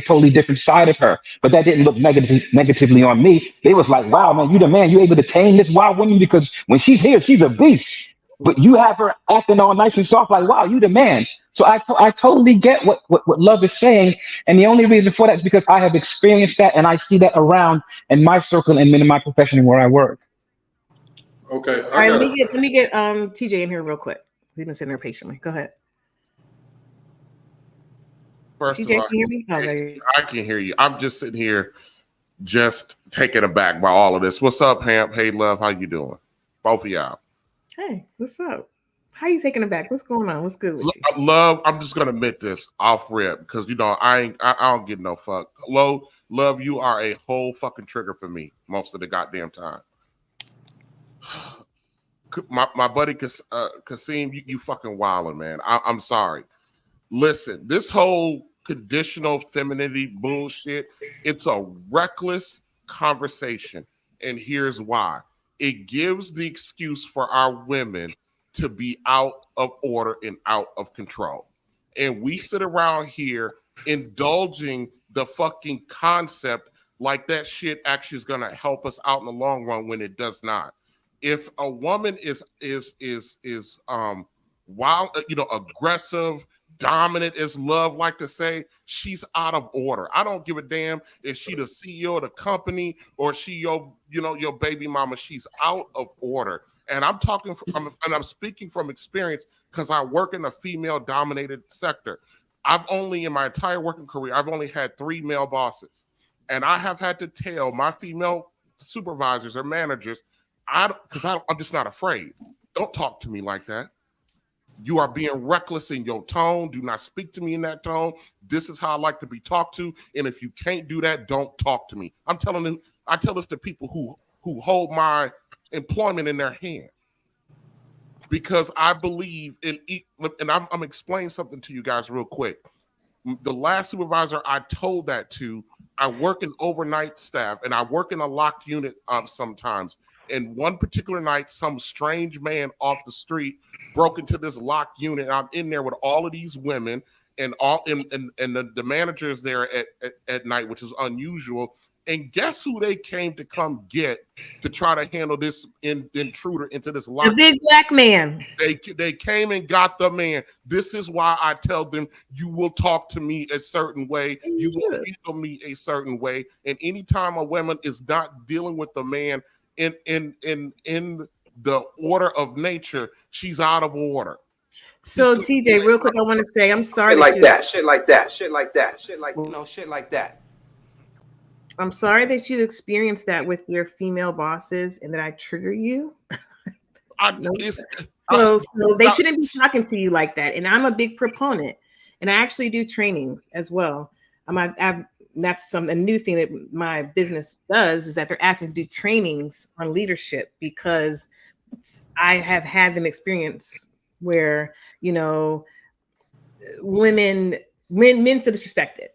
totally different side of her, but that didn't look negatively on me. They was like, "Wow, man, you the man. You able to tame this wild woman because when she's here, she's a beast. But you have her acting all nice and soft, like, wow, you the man." So I totally get what Love is saying, and the only reason for that is because I have experienced that, and I see that around in my circle and in my profession and where I work. Okay, all right. Let me get TJ in here real quick. He's been sitting there patiently. Go ahead. First TJ, of all, can you hear me? I can hear you. I'm just sitting here, just taken aback by all of this. What's up, Hamp? Hey, Love, how you doing? Both of y'all. Hey, what's up? How you taking it back? What's going on? What's good with you? Love, I'm just gonna admit this off rip because I don't get no fuck. Love, you are a whole fucking trigger for me most of the goddamn time. My buddy Kasim, you fucking wildin', man. I'm sorry. Listen, this whole conditional femininity bullshit, it's a reckless conversation. And here's why. It gives the excuse for our women to be out of order and out of control. And we sit around here indulging the fucking concept like that shit actually is going to help us out in the long run when it does not. If a woman is wild, aggressive, dominant, as Love like to say, she's out of order. I don't give a damn if she the CEO of the company or she your baby mama. She's out of order. And I'm speaking from experience because I work in a female dominated sector. In my entire working career, I've only had 3 male bosses. And I have had to tell my female supervisors or managers, I'm just not afraid. Don't talk to me like that. You are being reckless in your tone. Do not speak to me in that tone. This is how I like to be talked to. And if you can't do that, don't talk to me. I tell this to people who hold my employment in their hand. Because I believe and I'm explaining something to you guys real quick. The last supervisor I told that to, I work in overnight staff and I work in a locked unit sometimes. And one particular night, some strange man off the street broke into this locked unit. I'm in there with all of these women and the managers there at night, which is unusual. And guess who they came to come get to try to handle this intruder into this locked? The big black man. They came and got the man. This is why I tell them, you will talk to me a certain way. You will handle me a certain way. And anytime a woman is not dealing with the man in the order of nature, she's out of order. So TJ, real quick, I want to say I'm sorry. Shit like that. I'm sorry that you experienced that with your female bosses and that I trigger you. So they shouldn't be talking to you like that. And I'm a big proponent, and I actually do trainings as well. That's a new thing that my business does, is that they're asking me to do trainings on leadership because I have had them experience where, men feel disrespected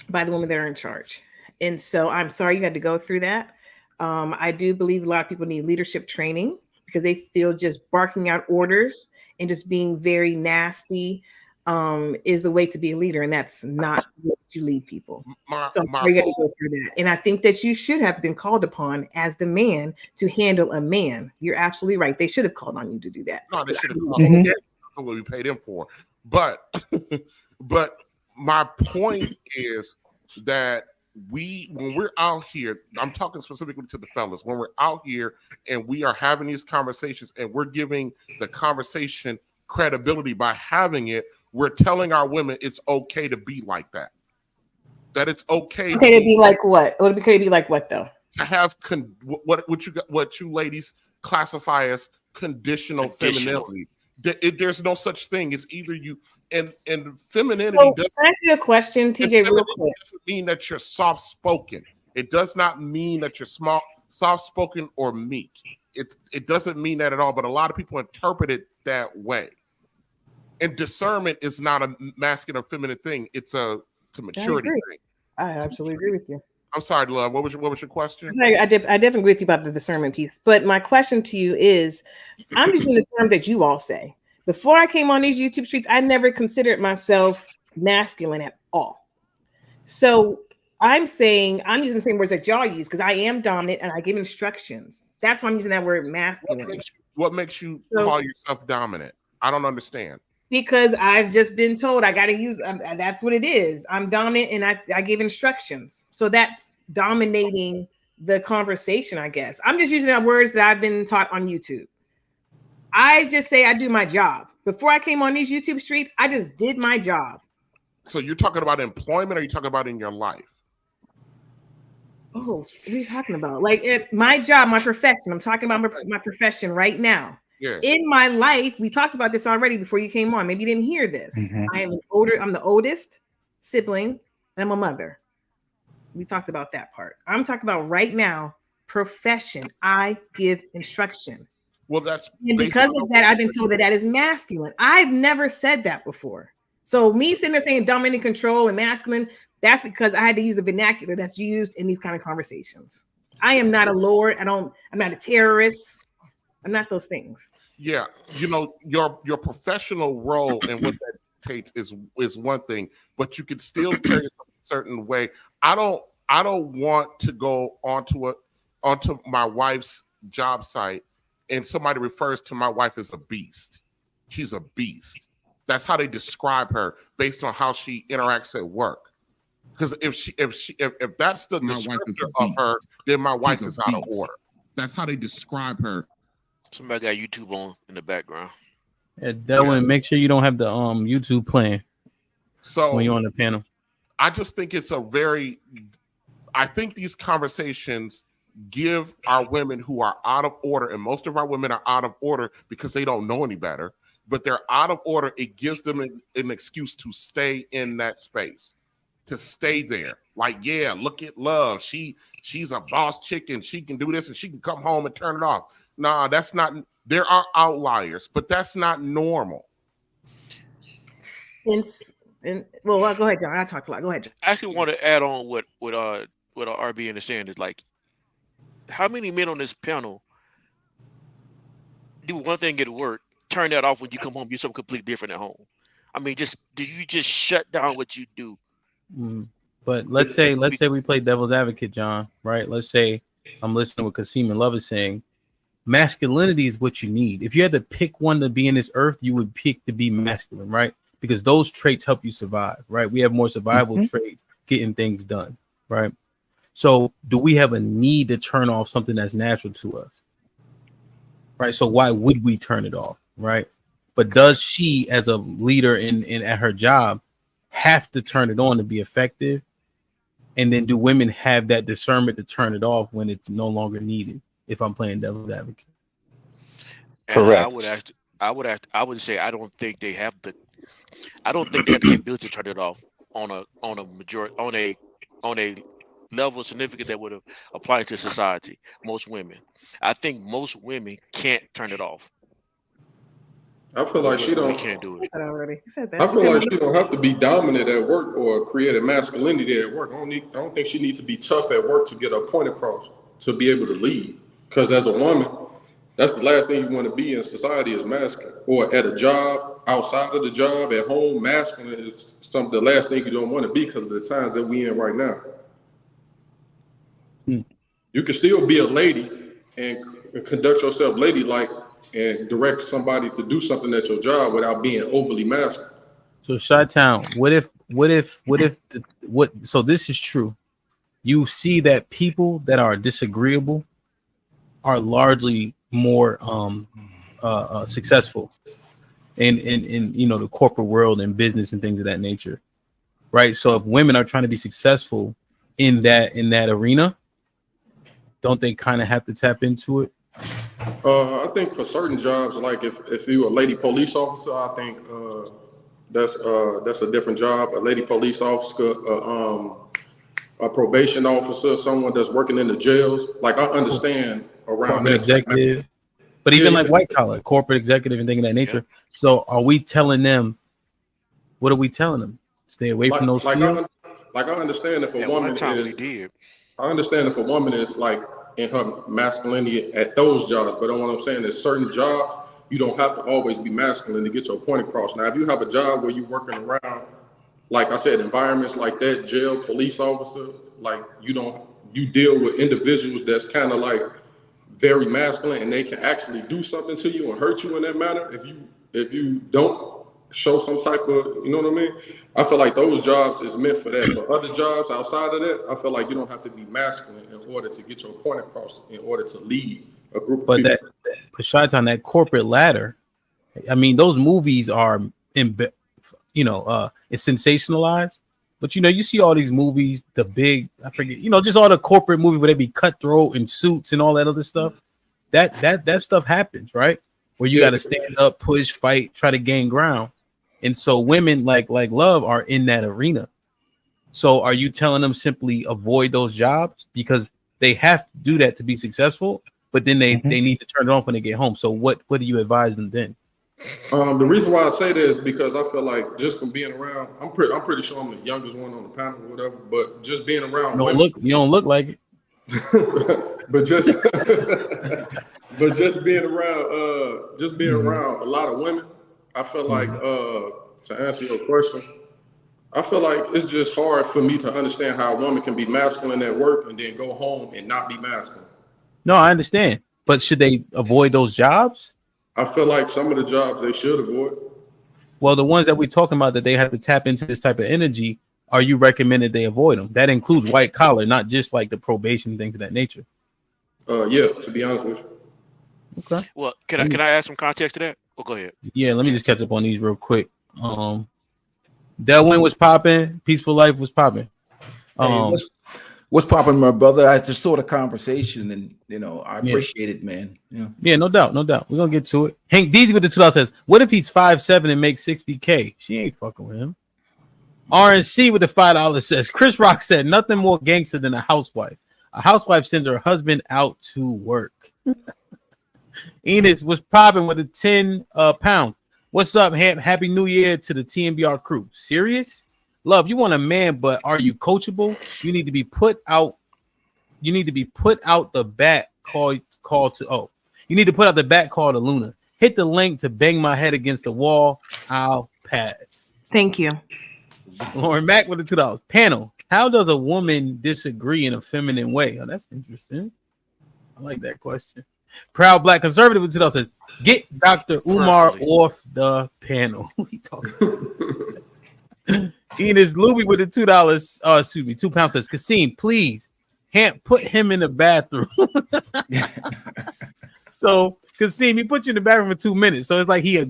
by the women that are in charge. And so I'm sorry you had to go through that. I do believe a lot of people need leadership training because they feel just barking out orders and just being very nasty is the way to be a leader, and that's not the way you lead people. So I'm my sorry you got to go through that. And I think that you should have been called upon as the man to handle a man. You're absolutely right. They should have called on you to do that. No, they should have called on what we paid him for. But my point is that when we're out here, I'm talking specifically to the fellas, when we're out here and we are having these conversations and we're giving the conversation credibility by having it, we're telling our women it's okay to be like that. That it's okay. Okay, to be like what? It would be okay to be like what though? To have what you ladies classify as conditional femininity. There's no such thing. It's either you and femininity. So, can I ask you a question, TJ, real quick? Doesn't mean that you're soft spoken. It does not mean that you're soft spoken or meek. It doesn't mean that at all. But a lot of people interpret it that way. And discernment is not a masculine or feminine thing. It's a maturity thing. I absolutely agree with you. I'm sorry, love. What was your question? I definitely agree with you about the discernment piece. But my question to you is, I'm using the term that you all say. Before I came on these YouTube streets, I never considered myself masculine at all. So I'm saying I'm using the same words that y'all use because I am dominant and I give instructions. That's why I'm using that word masculine. What makes you call yourself dominant? I don't understand. Because I've just been told I got to use, that's what it is. I'm dominant and I give instructions. So that's dominating the conversation, I guess. I'm just using the words that I've been taught on YouTube. I just say I do my job. Before I came on these YouTube streets, I just did my job. So you're talking about employment or are you talking about in your life? Oh, what are you talking about? Like my job, my profession. I'm talking about my profession right now. Yeah. In my life, we talked about this already before you came on. Maybe you didn't hear this. I'm the oldest sibling, and I'm a mother. We talked about that part. I'm talking about right now, profession. I give instruction. Well, that's and because of that, I've been told that is masculine. I've never said that before. So me sitting there saying dominant control and masculine, that's because I had to use a vernacular that's used in these kind of conversations. I am not a lord. I'm not a terrorist. I'm not those things. Yeah, your professional role and what that takes is one thing, but you can still carry a certain way. I don't want to go onto my wife's job site and somebody refers to my wife as a beast. She's a beast. That's how they describe her based on how she interacts at work. Because if that's the descriptor of her, then my wife is out of order. That's how they describe her. Somebody got YouTube on in the background. Yeah, Delwyn, make sure you don't have the YouTube playing. So when you're on the panel, I just think I think these conversations give our women who are out of order, and most of our women are out of order because they don't know any better, but they're out of order. It gives them an excuse to stay in that space, to stay there. Like, yeah, look at love. She's a boss chick and she can do this and she can come home and turn it off. Nah, that's not. There are outliers, but that's not normal. Well, go ahead, John. I talked a lot. Go ahead, John. I actually want to add on what RB is saying is like, how many men on this panel do one thing at work, turn that off when you come home, do something completely different at home? I mean, do you just shut down what you do? But let's say we play devil's advocate, John. Right? Let's say I'm listening to what Kasim and Love is saying. Masculinity is what you need. If you had to pick one to be in this earth, you would pick to be masculine, right? Because those traits help you survive, right? We have more survival traits, getting things done, right? So do we have a need to turn off something that's natural to us, right? So why would we turn it off, right? But does she, as a leader in at her job, have to turn it on to be effective? And then do women have that discernment to turn it off when it's no longer needed? If I'm playing devil's advocate, correct. I would say I don't think they have the capability to turn it off on a level of significance that would apply to society. Most women, I think most women can't turn it off. I feel like she don't. Can't do it. I feel like she don't have to be dominant at work or create a masculinity at work. I don't think she needs to be tough at work to get her point across to be able to lead. Because as a woman, That's the last thing you want to be in society is masculine. Or at a job, outside of the job, at home, masculine is the last thing you don't want to be because of the times that we in right now. You can still be a lady and conduct yourself ladylike and direct somebody to do something at your job without being overly masculine. So Chi-Town, so this is true. You see that people that are disagreeable are largely more successful in the corporate world and business and things of that nature, right? So if women are trying to be successful in that arena, don't they kind of have to tap into it? I think for certain jobs, like if you're a lady police officer, I think that's a different job. A lady police officer, a probation officer, someone that's working in the jails. Like I understand around that executive, but even like white collar, corporate executive and things of that nature. Yeah. So are we telling them? What are we telling them? Stay away from those fields. I understand if a woman is. I understand if a woman is like in her masculinity at those jobs, but what I'm saying is certain jobs you don't have to always be masculine to get your point across. Now, if you have a job where you're working around, like I said, environments like that, jail, police officer, like you deal with individuals that's kind of like very masculine and they can actually do something to you and hurt you in that manner. If you don't show some type of, you know what I mean? I feel like those jobs is meant for that. But other jobs outside of that, I feel like you don't have to be masculine in order to get your point across, in order to lead a group of people. But Chi-Town, that corporate ladder, I mean, those movies are, it's sensationalized. But, you see all these movies, the big, I forget, just all the corporate movies where they be cutthroat and suits and all that other stuff. That stuff happens, right? Where you got to stand up, push, fight, try to gain ground. And so women like Love are in that arena. So are you telling them simply avoid those jobs because they have to do that to be successful, but then they need to turn it off when they get home? So what do you advise them then? The reason why I say that is because I feel like just from being around, I'm pretty sure I'm the youngest one on the panel or whatever, but just being around you don't look like it. but just being around a lot of women, I feel like to answer your question, I feel like it's just hard for me to understand how a woman can be masculine at work and then go home and not be masculine. No, I understand, but should they avoid those jobs? I feel like some of the jobs they should avoid. Well, the ones that we're talking about that they have to tap into this type of energy, are you recommended they avoid them? That includes white collar, not just like the probation things of that nature. Yeah, to be honest with you. Okay. Well, can I add some context to that? Well, go ahead. Yeah, let me just catch up on these real quick. Delwyn was popping. Peaceful Life was popping. What's popping, my brother? I just saw the conversation, and I appreciate it, man. Yeah, no doubt. We're gonna get to it. Hank Deezy with the $2 says, "What if he's 5'7" and makes $60K? She ain't fucking with him." RNC with the $5 says, "Chris Rock said nothing more gangster than a housewife. A housewife sends her husband out to work." Enos was popping with a 10 pounds. What's up? Happy New Year to the TMBR crew. Serious? Love, you want a man, but are you coachable? You need to be put out. You need to be put out the back call to. Oh, you need to put out the back call to Luna. Hit the link to bang my head against the wall. I'll pass. Thank you. Lauren Mack with the $2 panel. How does a woman disagree in a feminine way? Oh, that's interesting. I like that question. Proud Black Conservative with $2 says, "Get Dr. Umar off the panel." Who he talking to? Enos Luby with the $2. £2 says, "Kasim, please, put him in the bathroom." So Kasim, he put you in the bathroom for 2 minutes. So it's like he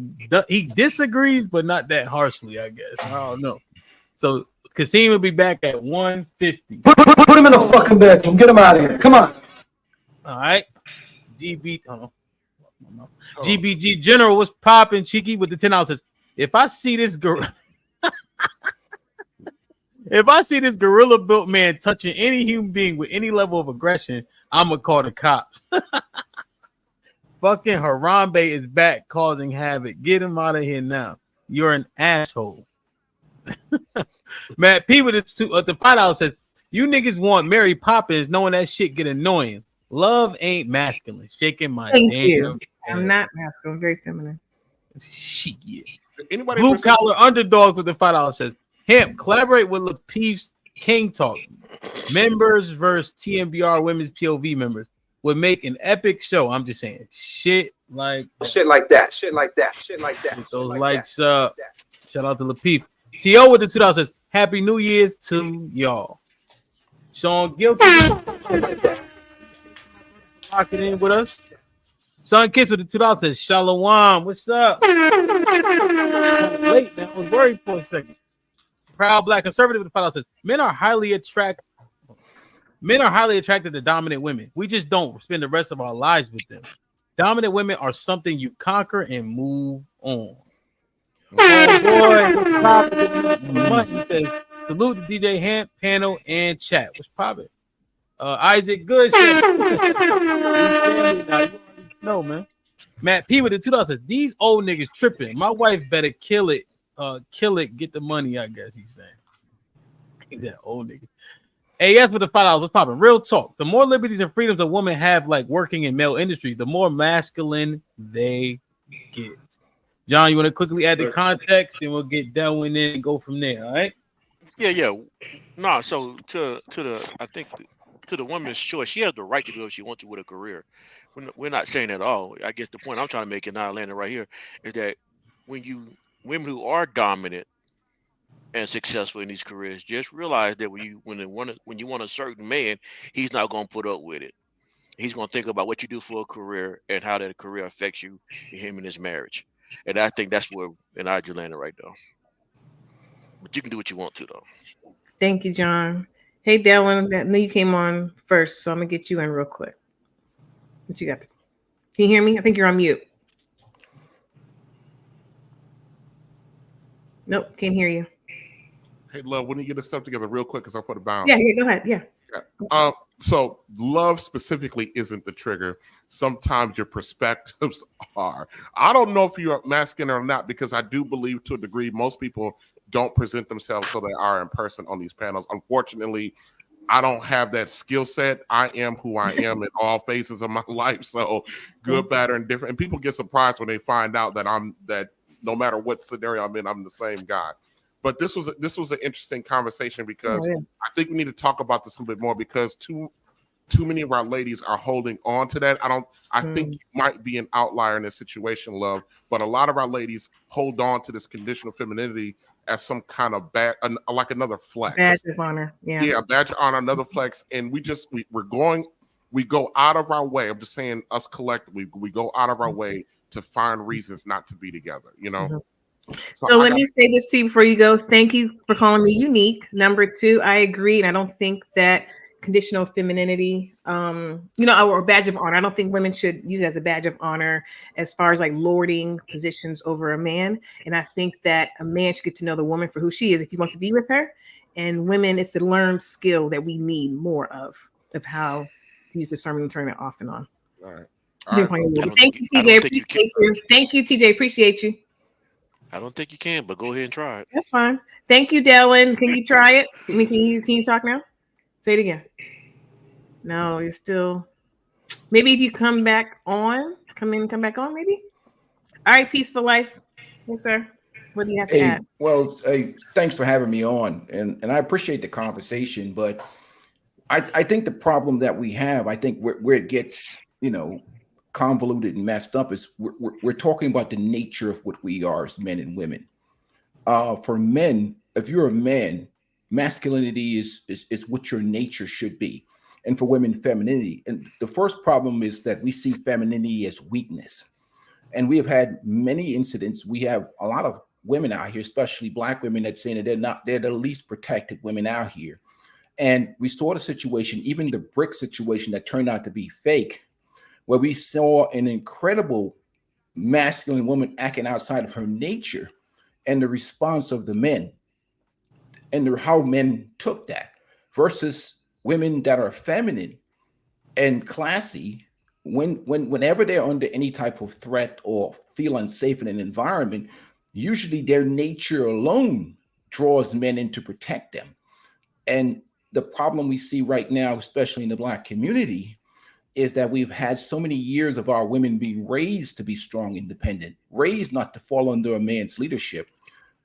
disagrees, but not that harshly, I guess. I don't know. So Kasim will be back at 150. Put him in the fucking bathroom. Get him out of here. Come on. All right. GBG General was popping. Cheeky with the $10 says, if I see this gorilla built man touching any human being with any level of aggression, I'm gonna call the cops. Fucking Harambe is back causing havoc. Get him out of here now. You're an asshole. Matt P with the $5 says, "You niggas want Mary Poppins knowing that shit get annoying. Love ain't masculine. Shaking my Thank damn you. head. I'm not masculine. I'm very feminine. Shit. Anybody Blue collar underdogs with the $5 says, Hemp, collaborate with Lapeef's King Talk. Members versus TMBR women's POV members would make an epic show. I'm just saying, shit like that. Get those likes up. Shout out to Lapeef. T.O. with the $2 says, Happy New Year's to y'all. Sean Guilty. Rocking in with us. Son Kiss with the $2 says, Shalom. What's up? Late, man. I was worried for a second. Proud Black Conservative with the $5 says, Men are highly attracted to dominant women. We just don't spend the rest of our lives with them. Dominant women are something you conquer and move on. Oh boy, what's poppin'? He says, salute to DJ Hamp, panel, and chat. What's poppin'? Isaac Good says, no, man. Matt P with the $2 says, these old niggas tripping. My wife better kill it, get the money, I guess he's saying. That old nigga. AS with the $5. What's popping? Real talk. The more liberties and freedoms a woman have, like working in male industry, the more masculine they get. John, you want to quickly add the context, then we'll get down in and go from there. All right? Yeah. No, so to the woman's choice, she has the right to do what she wants to with her career. We're not saying at all. I guess the point I'm trying to make, and now landing right here, is that women who are dominant and successful in these careers, just realize that when you want a certain man, he's not going to put up with it. He's going to think about what you do for a career and how that career affects you, him and his marriage. And I think that's where I just landed right now. But you can do what you want to, though. Thank you, John. Hey, Dylan, I know you came on first, so I'm gonna get you in real quick. What you got? Can you hear me? I think you're on mute. Nope, can't hear you. Hey, love, when you get this stuff together real quick, because I'll put a bounce. Yeah, go ahead. Yeah. So love specifically isn't the trigger. Sometimes your perspectives are. I don't know if you're masculine or not, because I do believe to a degree most people don't present themselves so they are in person on these panels. Unfortunately, I don't have that skill set. I am who I am in all phases of my life. So good, bad, and different. And people get surprised when they find out that no matter what scenario I'm in, I'm the same guy. But this was an interesting conversation, because I think we need to talk about this a little bit more, because too many of our ladies are holding on to that. I think you might be an outlier in this situation, love, but a lot of our ladies hold on to this conditional femininity as some kind of like another flex. Badge of honor. Yeah, badge of honor, another flex. And we go out of our way. I'm just saying, us collectively, we go out of our way to find reasons not to be together, you know? Mm-hmm. So let me say this to you before you go. Thank you for calling me unique. Number 2, I agree. And I don't think that conditional femininity, or badge of honor. I don't think women should use it as a badge of honor as far as like lording positions over a man. And I think that a man should get to know the woman for who she is if he wants to be with her. And women, it's a learned skill that we need more of how to use discernment and turn it off and on. All right. Thank you, TJ. Appreciate you. Thank you, TJ. Appreciate you. I don't think you can, but go ahead and try it. That's fine. Thank you, Dylan. Can you try it? Can you talk now? Say it again. No, you're still. Maybe if you come back on, maybe. All right, peaceful life. Yes, sir. What do you have to add? Well, thanks for having me on, and I appreciate the conversation. But I think the problem that we have, I think where it gets, convoluted and messed up is we're talking about the nature of what we are as men and women. For men, if you're a man, masculinity is what your nature should be. And for women, femininity. And the first problem is that we see femininity as weakness. And we have had many incidents. We have a lot of women out here, especially Black women, that saying that they're the least protected women out here. And we saw the situation, even the brick situation that turned out to be fake, where we saw an incredible masculine woman acting outside of her nature, and the response of the men and how men took that, versus women that are feminine and classy. Whenever they're under any type of threat or feel unsafe in an environment, usually their nature alone draws men in to protect them. And the problem we see right now, especially in the Black community, is that we've had so many years of our women being raised to be strong, independent, raised not to fall under a man's leadership.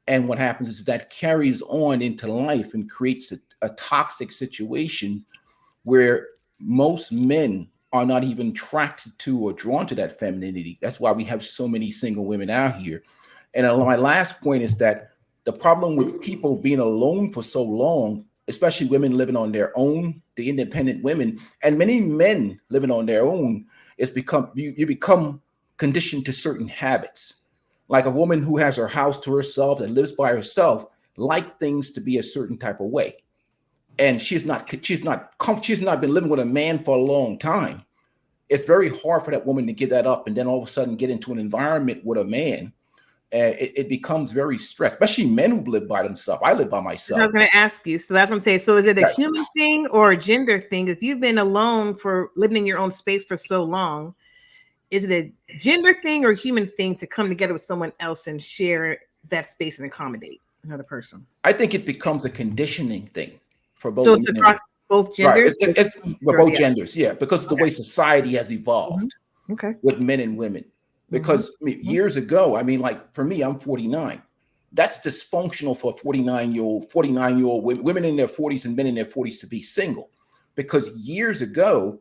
And what happens is that carries on into life and creates a toxic situation where most men are not even attracted to or drawn to that femininity. That's why we have so many single women out here. And my last point is that the problem with people being alone for so long, especially women living on their own, the independent women, and many men living on their own, is you become conditioned to certain habits. Like a woman who has her house to herself and lives by herself, like things to be a certain type of way. And she's not been living with a man for a long time. It's very hard for that woman to get that up and then all of a sudden get into an environment with a man. It becomes very stressed, especially men who live by themselves. I live by myself. I was going to ask you. So that's what I'm saying. So is it a human thing or a gender thing? If you've been alone for living in your own space for so long, is it a gender thing or a human thing to come together with someone else and share that space and accommodate another person? I think it becomes a conditioning thing for both. So it's across both genders? Right. It's both genders, yeah, because of the way society has evolved with men and women. Because years ago, I mean, like for me, I'm 49. That's dysfunctional for a 49-year-old women in their 40s and men in their 40s to be single. Because years ago,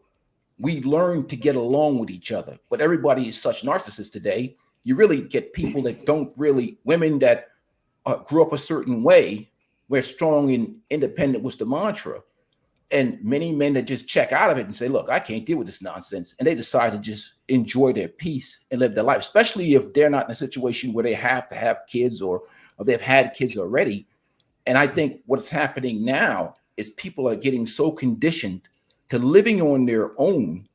we learned to get along with each other. But everybody is such narcissists today. You really get people that women that grew up a certain way, where strong and independent was the mantra. And many men that just check out of it and say, look, I can't deal with this nonsense. And they decide to just enjoy their peace and live their life, especially if they're not in a situation where they have to have kids or they've had kids already. And I think what's happening now is people are getting so conditioned to living on their own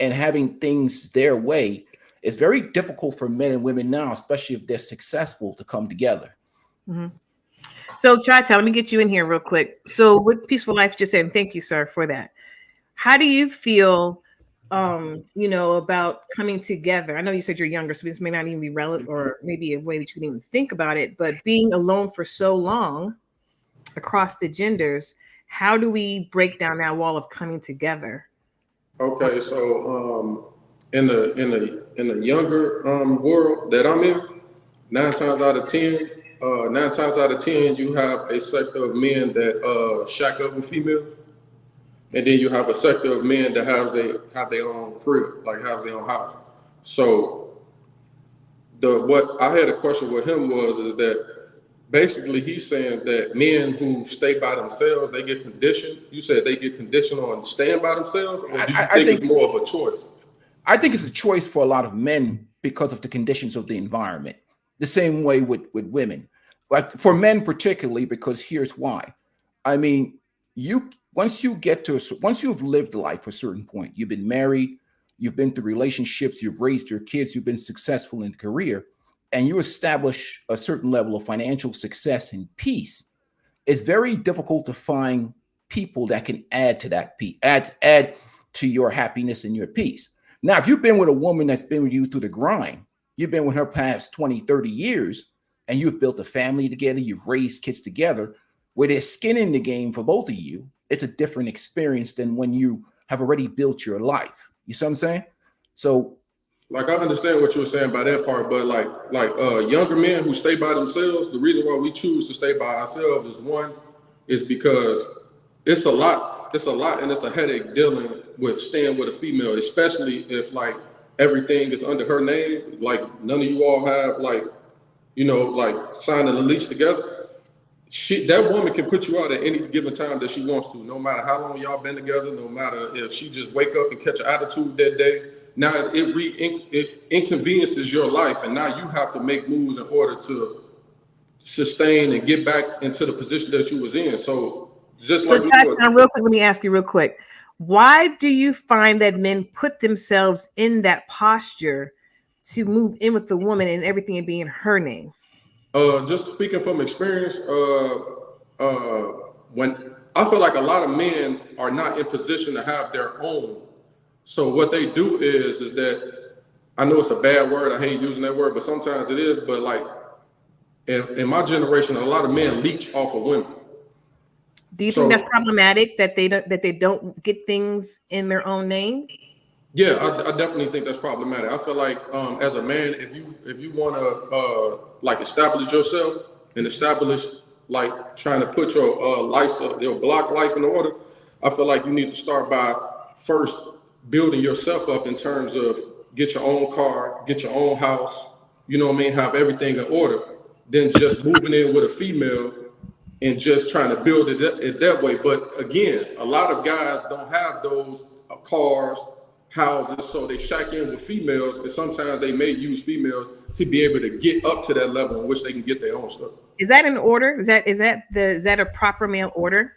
and having things their way. It's very difficult for men and women now, especially if they're successful, to come together. Mm-hmm. So, Chata, let me get you in here real quick. So, with Peaceful Life just said, and thank you, sir, for that. How do you feel, about coming together? I know you said you're younger, so this may not even be relevant, or maybe a way that you can even think about it. But being alone for so long across the genders, how do we break down that wall of coming together? Okay, so in the younger world that I'm in, 9 times out of 10, you have a sector of men that shack up with females, and then you have a sector of men that have their own crib, like have their own house. So what I had a question with him is that basically he's saying that men who stay by themselves, they get conditioned. You said they get conditioned on staying by themselves, or do you think it's more of a choice? I think it's a choice for a lot of men because of the conditions of the environment. The same way with women, but for men particularly, because here's why. I mean, once you've lived life for a certain point, you've been married, you've been through relationships, you've raised your kids, you've been successful in career, and you establish a certain level of financial success and peace, it's very difficult to find people that can add to that peace, add to your happiness and your peace. Now, if you've been with a woman that's been with you through the grind, you've been with her past 20, 30 years, and you've built a family together, you've raised kids together, where there's skin in the game for both of you, it's a different experience than when you have already built your life. You see what I'm saying? So, like, I understand what you were saying by that part, but like younger men who stay by themselves, the reason why we choose to stay by ourselves is because it's a lot and it's a headache dealing with staying with a female, especially if like everything is under her name, like none of you all have like signing a lease together. That woman can put you out at any given time that she wants to, no matter how long y'all been together, no matter if she just wake up and catch an attitude that day. Now it inconveniences your life, and now you have to make moves in order to sustain and get back into the position that you was in. So real quick, let me ask you real quick. Why do you find that men put themselves in that posture to move in with the woman and everything being her name? Just speaking from experience, when I feel like a lot of men are not in position to have their own. So what they do is that, I know it's a bad word, I hate using that word, but sometimes it is, but like in my generation, a lot of men leech off of women. Do you think that's problematic that they don't get things in their own name? Yeah, I definitely think that's problematic. I feel like as a man, if you want to like establish yourself and establish like trying to put your your block life in order, I feel like you need to start by first building yourself up in terms of get your own car, get your own house, you know what I mean, have everything in order, then just moving in with a female and just trying to build it that way. But again, a lot of guys don't have those cars, houses, so they shack in with females, and sometimes they may use females to be able to get up to that level in which they can get their own stuff. Is that an order? Is that a proper male order?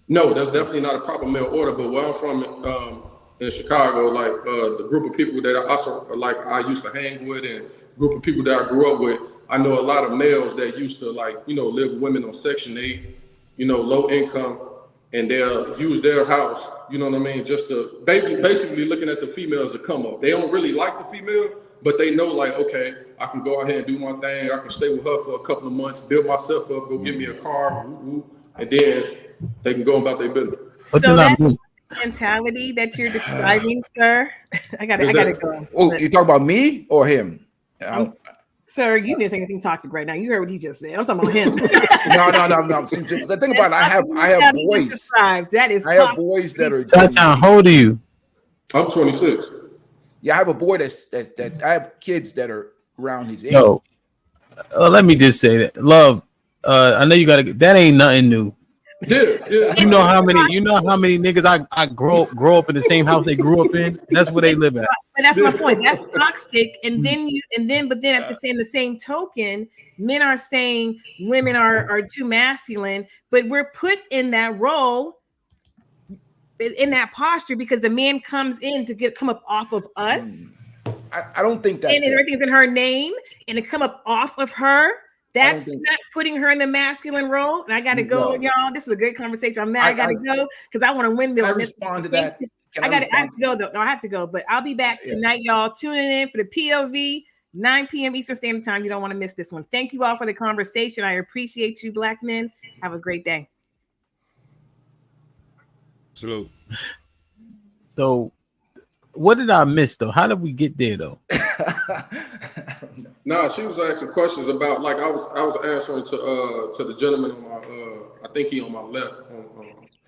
No, that's definitely not a proper male order. But where I'm from in Chicago, like the group of people that I used to hang with, and group of people that I grew up with, I know a lot of males that used to live with women on Section 8, low income, and they'll use their house, you know what I mean, just to basically looking at the female as a come up. They don't really like the female, but they know like, okay, I can go out here and do my thing. I can stay with her for a couple of months, build myself up, go get me a car, and then they can go about their business. So that mentality that you're describing, sir, I gotta go. Oh, you talk about me or him? Sir, you didn't say anything toxic right now. You heard what he just said. I'm talking about him. No. The thing about it, I have boys. That is I have boys that are. How old are you? I'm 26. Yeah, I have a boy that I have kids that are around his age. Yo, let me just say that, love. I know you gotta. That ain't nothing new. Yeah. You know how many niggas I grow up in the same house they grew up in. That's where they live at. But that's my point. That's toxic. But then at the same token, men are saying women are too masculine, but we're put in that role, in that posture, because the man comes in to come up off of us. I don't think that's and everything's in her name, and to come up off of her. That's not putting her in the masculine role. And I got to go, y'all. This is a great conversation. I'm mad I got to go because I want to windmill. Can I respond to that? I have to go, though. No, I have to go. But I'll be back tonight, y'all. Tuning in for the POV, 9 p.m. Eastern Standard Time. You don't want to miss this one. Thank you all for the conversation. I appreciate you, Black men. Have a great day. Salute. So, what did I miss, though? How did we get there, though? No, she was asking questions about, like, I was answering to the gentleman on my I think he on my left.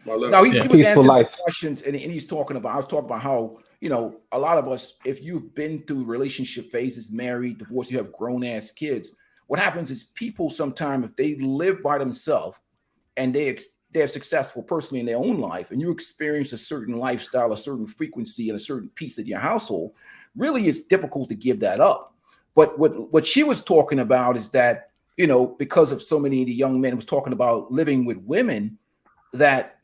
My left. No, he was answering questions, and he's talking about. I was talking about how a lot of us, if you've been through relationship phases, married, divorced, you have grown ass kids. What happens is people sometimes, if they live by themselves and they're successful personally in their own life, and you experience a certain lifestyle, a certain frequency, and a certain piece of your household, really it's difficult to give that up. But what she was talking about is that, because of so many of the young men was talking about living with women, that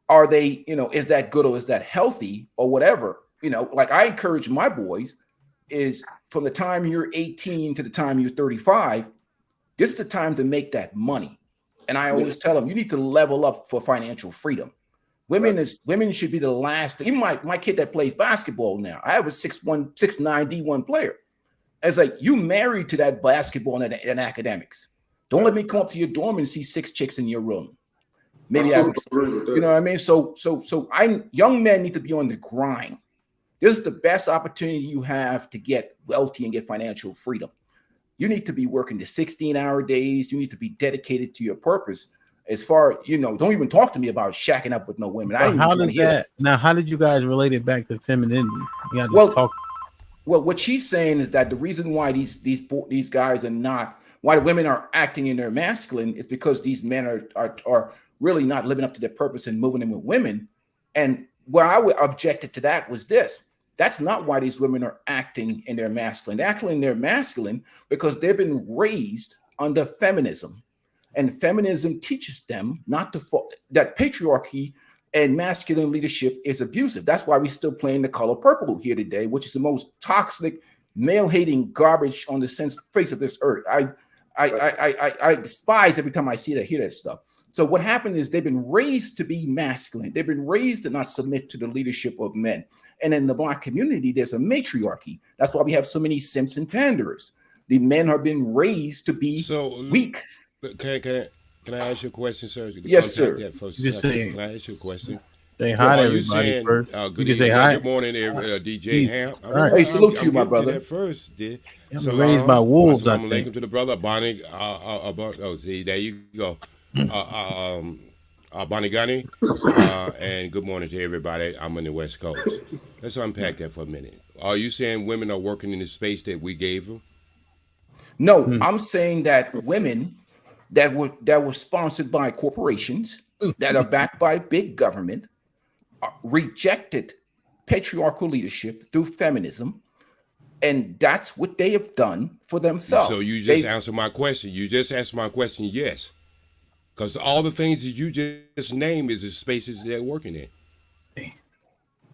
are they, is that good or is that healthy or whatever? Like I encourage my boys is from the time you're 18 to the time you're 35, this is the time to make that money. And I always tell them, you need to level up for financial freedom. Women should be the last. Even my kid that plays basketball now, I have a 6'1", 6'9" D1 player. It's like you married to that basketball and academics. Don't let me come up to your dorm and see 6 chicks in your room. Maybe you know what I mean. So young men need to be on the grind. This is the best opportunity you have to get wealthy and get financial freedom. You need to be working the 16-hour days. You need to be dedicated to your purpose. As far don't even talk to me about shacking up with no women. How did you guys relate it back to femininity? Well, what she's saying is that the reason why these guys are not, why the women are acting in their masculine is because these men are really not living up to their purpose and moving in with women. And where I would objected to that was this. That's not why these women are acting in their masculine. They're acting in their masculine because they've been raised under feminism. And feminism teaches them not to fall, that patriarchy and masculine leadership is abusive. That's why we're still playing the color purple here today, which is the most toxic, male-hating garbage on the face of this earth. I despise every time I see that, hear that stuff. So what happened is they've been raised to be masculine. They've been raised to not submit to the leadership of men. And in the Black community, there's a matriarchy. That's why we have so many simps and panderers. The men have been raised to be weak. Can I ask you a question, sir? Yes, sir. Can I ask you a question? Say hi to Are you everybody saying first. good You can say evening, hi. good morning, DJ Peace. Ham? All right. Hey, salute to you, my getting brother. that first. I'm raised by wolves, I think. Alaikum to the brother Bonnie. See, there you go. Bonnie Gunny. And good morning to everybody. I'm on the West Coast. Let's unpack that for a minute. Are you saying women are working in the space that we gave them? No, I'm saying that women that were sponsored by corporations that are backed by big government rejected patriarchal leadership through feminism, and that's what they have done for themselves. So you just answered my question. You just asked my question, yes. Because all the things that you just named is the spaces they're working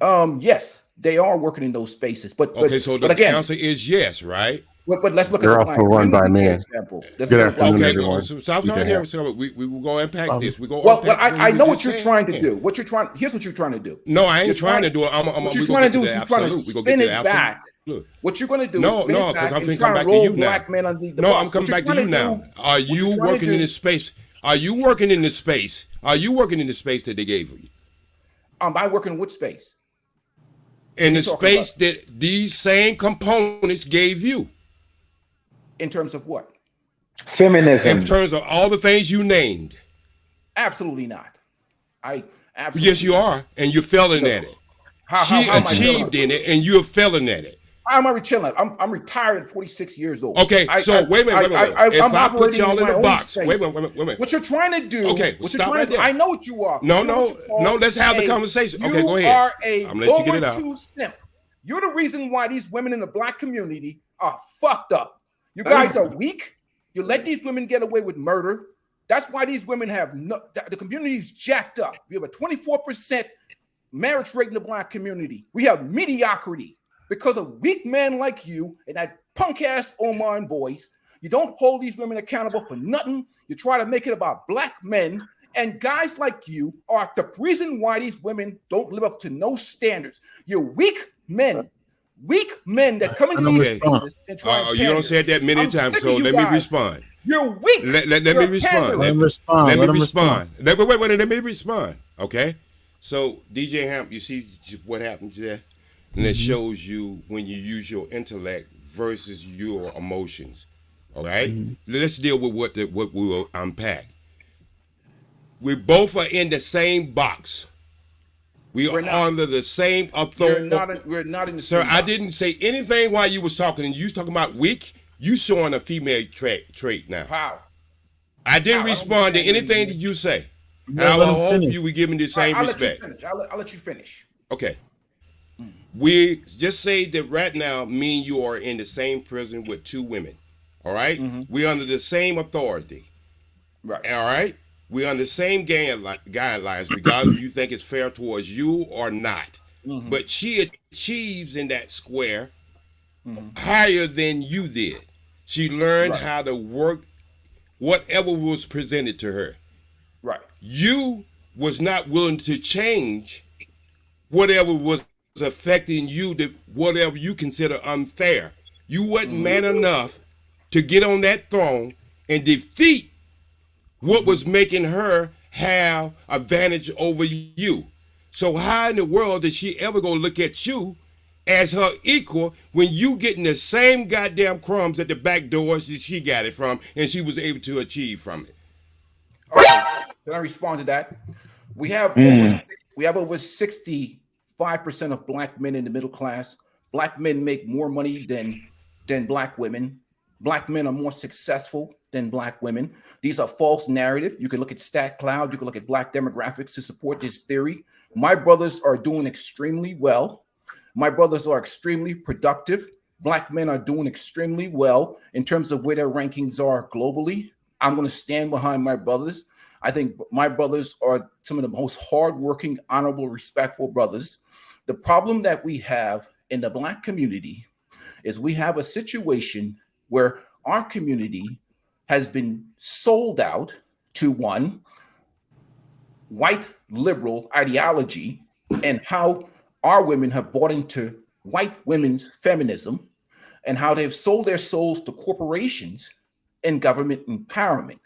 in. Yes, they are working in those spaces. But so the answer is yes, right? But let's look They're at the also run by men. example. Good afternoon, everyone. So stop trying to. We will go unpack this. We go. Well, I know what you're trying to do. Here's what you're trying to do. No, I ain't trying to do it. What you're trying to do is you're trying to spin it back. What you're going to do? No, because I'm thinking back to you now. No, I'm coming back to you now. Are you working in this space? Are you working in this space? Are you working in the space that they gave you? I work in what space? In the space that these same components gave you. In terms of what? Feminism. In terms of all the things you named. Absolutely not. Absolutely yes, you are, and you're failing at it. She achieved in it, and you're failing at it. How am I chilling? I'm retired at 46 years old. Okay, so wait a minute. If I put y'all in a box, wait a minute. What you're trying to do? Okay, stop right there. I know what you are. No. Let's have the conversation. Okay, go ahead. I'm gonna let you get it out. Simp. You're the reason why these women in the black community are fucked up. You guys are weak. You let these women get away with murder. That's why these women have the community's jacked up. We have a 24% marriage rate in the black community. We have mediocrity because of weak men like you and that punk ass Oman boys. You don't hold these women accountable for nothing. You try to make it about black men, and guys like you are the reason why these women don't live up to no standards. You're weak men. Weak men that come into these spaces and try and you don't say that many times, so let me respond. You're weak. Let me respond. Let me respond. Let me respond. Okay. So DJ Hamp, you see what happens there, and it shows you when you use your intellect versus your emotions. All right. Let's deal with what we will unpack. We both are in the same box. We're under the same authority. We're not in the same box. I didn't say anything while you was talking, and you was talking about weak. You showing a female trait now. How? I didn't respond to anything that you say. And I will hope you would give me the same respect. I'll let you finish. Okay. We just say that right now, me and you are in the same prison with two women. All right? We're under the same authority. Right. All right? We're on the same guidelines, regardless if you think it's fair towards you or not. But she achieves in that square higher than you did. She learned how to work whatever was presented to her. Right. You was not willing to change whatever was affecting you, to whatever you consider unfair. You wasn't man enough to get on that throne and defeat what was making her have advantage over you. So how in the world did she ever go look at you as her equal when you getting the same goddamn crumbs at the back doors that she got it from and she was able to achieve from it? Okay. Can I respond to that? We have over 65% of black men in the middle class. Black men make more money than black women. Black men are more successful than black women. These are false narrative. You can look at StatCloud. You can look at black demographics to support this theory. My brothers are doing extremely well. My brothers are extremely productive. Black men are doing extremely well in terms of where their rankings are globally. I'm going to stand behind my brothers. I think my brothers are some of the most hardworking, honorable, respectful brothers. The problem that we have in the black community is we have a situation where our community has been sold out to one white liberal ideology and how our women have bought into white women's feminism and how they've sold their souls to corporations and government empowerment.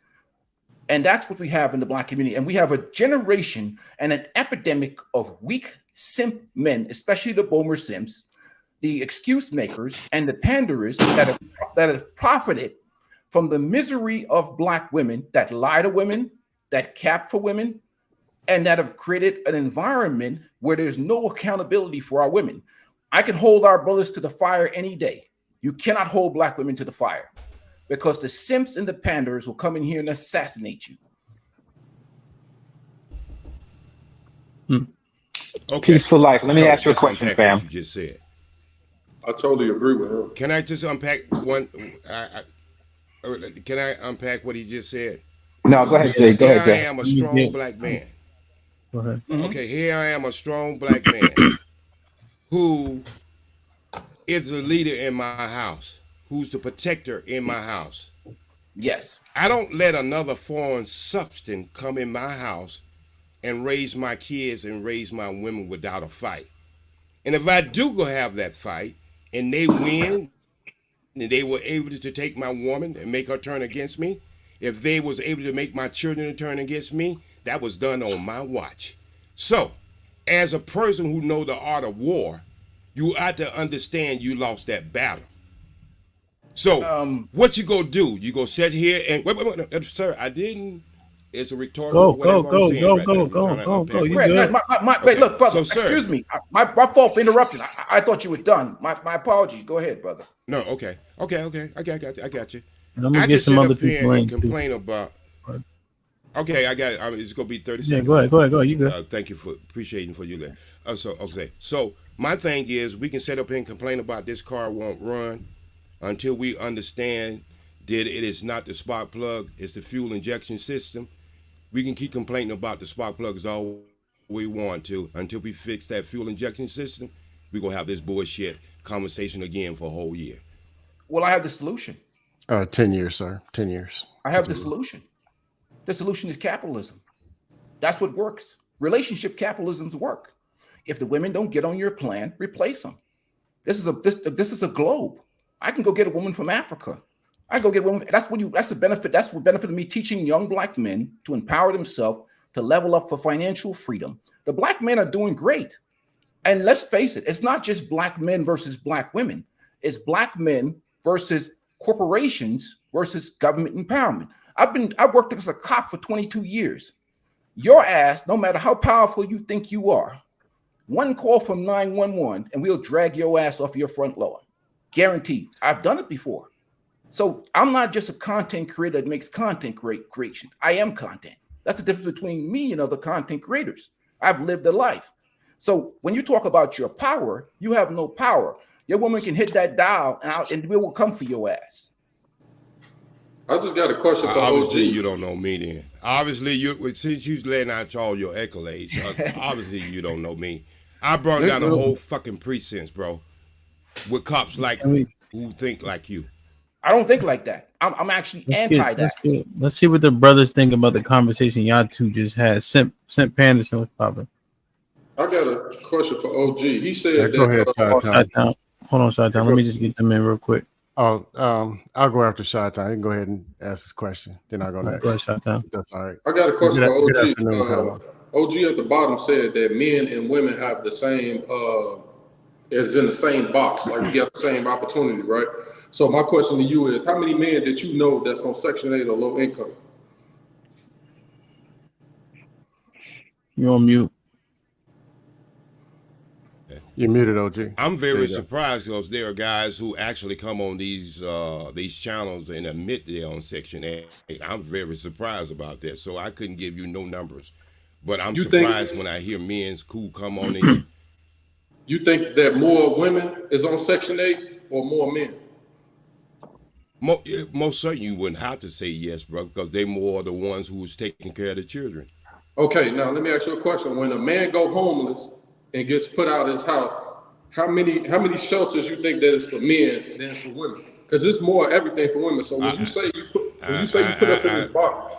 And that's what we have in the Black community. And we have a generation and an epidemic of weak simp men, especially the Boomer simps, the excuse makers, and the panderers that have profited from the misery of Black women that lie to women, that cap for women, and that have created an environment where there's no accountability for our women. I can hold our brothers to the fire any day. You cannot hold Black women to the fire because the simps and the panderers will come in here and assassinate you. Okay. Peaceful life. Let me ask you a question, fam. What you just said. I totally agree with him. Can I just unpack one? Can I unpack what he just said? No, go ahead, Jay. Go ahead, Jay. Here I am, a strong Black man. Go ahead. Okay, here I am, a strong Black man who is the leader in my house, who's the protector in my house. Yes. I don't let another foreign substance come in my house and raise my kids and raise my women without a fight. And if I do go have that fight and they win, and they were able to take my woman and make her turn against me, if they was able to make my children turn against me, that was done on my watch. So, as a person who know the art of war, you ought to understand you lost that battle. So, what you gonna do? You go sit here and wait, sir, I didn't. It's a rhetorical. Go. You good? Wait, look, brother. So, excuse me. My fault for interrupting. I thought you were done. My apologies. Go ahead, brother. No, okay. I got you. I'm gonna get some other people in. Complain about. Okay, I got it. It's gonna be 30 seconds. Yeah, go ahead. You good? Thank you for appreciating for you there. So my thing is, we can sit up here and complain about this car won't run until we understand that it is not the spark plug, it's the fuel injection system. We can keep complaining about the spark plugs all we want to until we fix that fuel injection system. We're gonna have this bullshit conversation again for a whole year. Well, I have the solution. 10 years, sir. 10 years. I have the solution. The solution is capitalism. That's what works. Relationship capitalisms work. If the women don't get on your plan, replace them. This is a globe. I can go get a woman from Africa. I go get a woman. That's the benefit. That's what benefited me teaching young Black men to empower themselves to level up for financial freedom. The Black men are doing great. And let's face it, it's not just Black men versus Black women. It's Black men versus corporations versus government empowerment. I've worked as a cop for 22 years. Your ass, no matter how powerful you think you are, one call from 911 and we'll drag your ass off your front lawn. Guaranteed. I've done it before. So I'm not just a content creator that makes content creation. I am content. That's the difference between me and other content creators. I've lived a life. So when you talk about your power, you have no power. Your woman can hit that dial and we will come for your ass. I just got a question for obviously OG. You don't know me then. Obviously, since you letting out all your accolades, obviously you don't know me. I brought down the whole fucking precincts, bro, with cops like who think like you. I don't think like that. I'm actually anti that. Let's see what the brothers think about the conversation y'all two just had. Simp Panderson was popping. I got a question for OG. He said go ahead, Shot-Town. Hold on, Shot-Town. Let me just get them in real quick. Oh, I'll go after Shot-Town. You can go ahead and ask this question. Then I'll go next. Go ahead, Shot-Town. That's all right. I got a question for OG. OG at the bottom said that men and women have the same, is in the same box, like we got the same opportunity, right? So my question to you is, how many men that you know that's on Section 8 or low income? You're on mute. You're muted, OG. I'm very surprised because there are guys who actually come on these channels and admit they're on Section 8. I'm very surprised about that. So I couldn't give you no numbers, but I'm surprised when I hear men's who come on these. You think that more women is on Section 8 or more men? Most certainly you wouldn't have to say yes, bro, because they're more the ones who's taking care of the children. Okay, now let me ask you a question. When a man go homeless and gets put out of his house, how many shelters you think that is for men than for women? Because it's more everything for women. So when you say you put us in this box,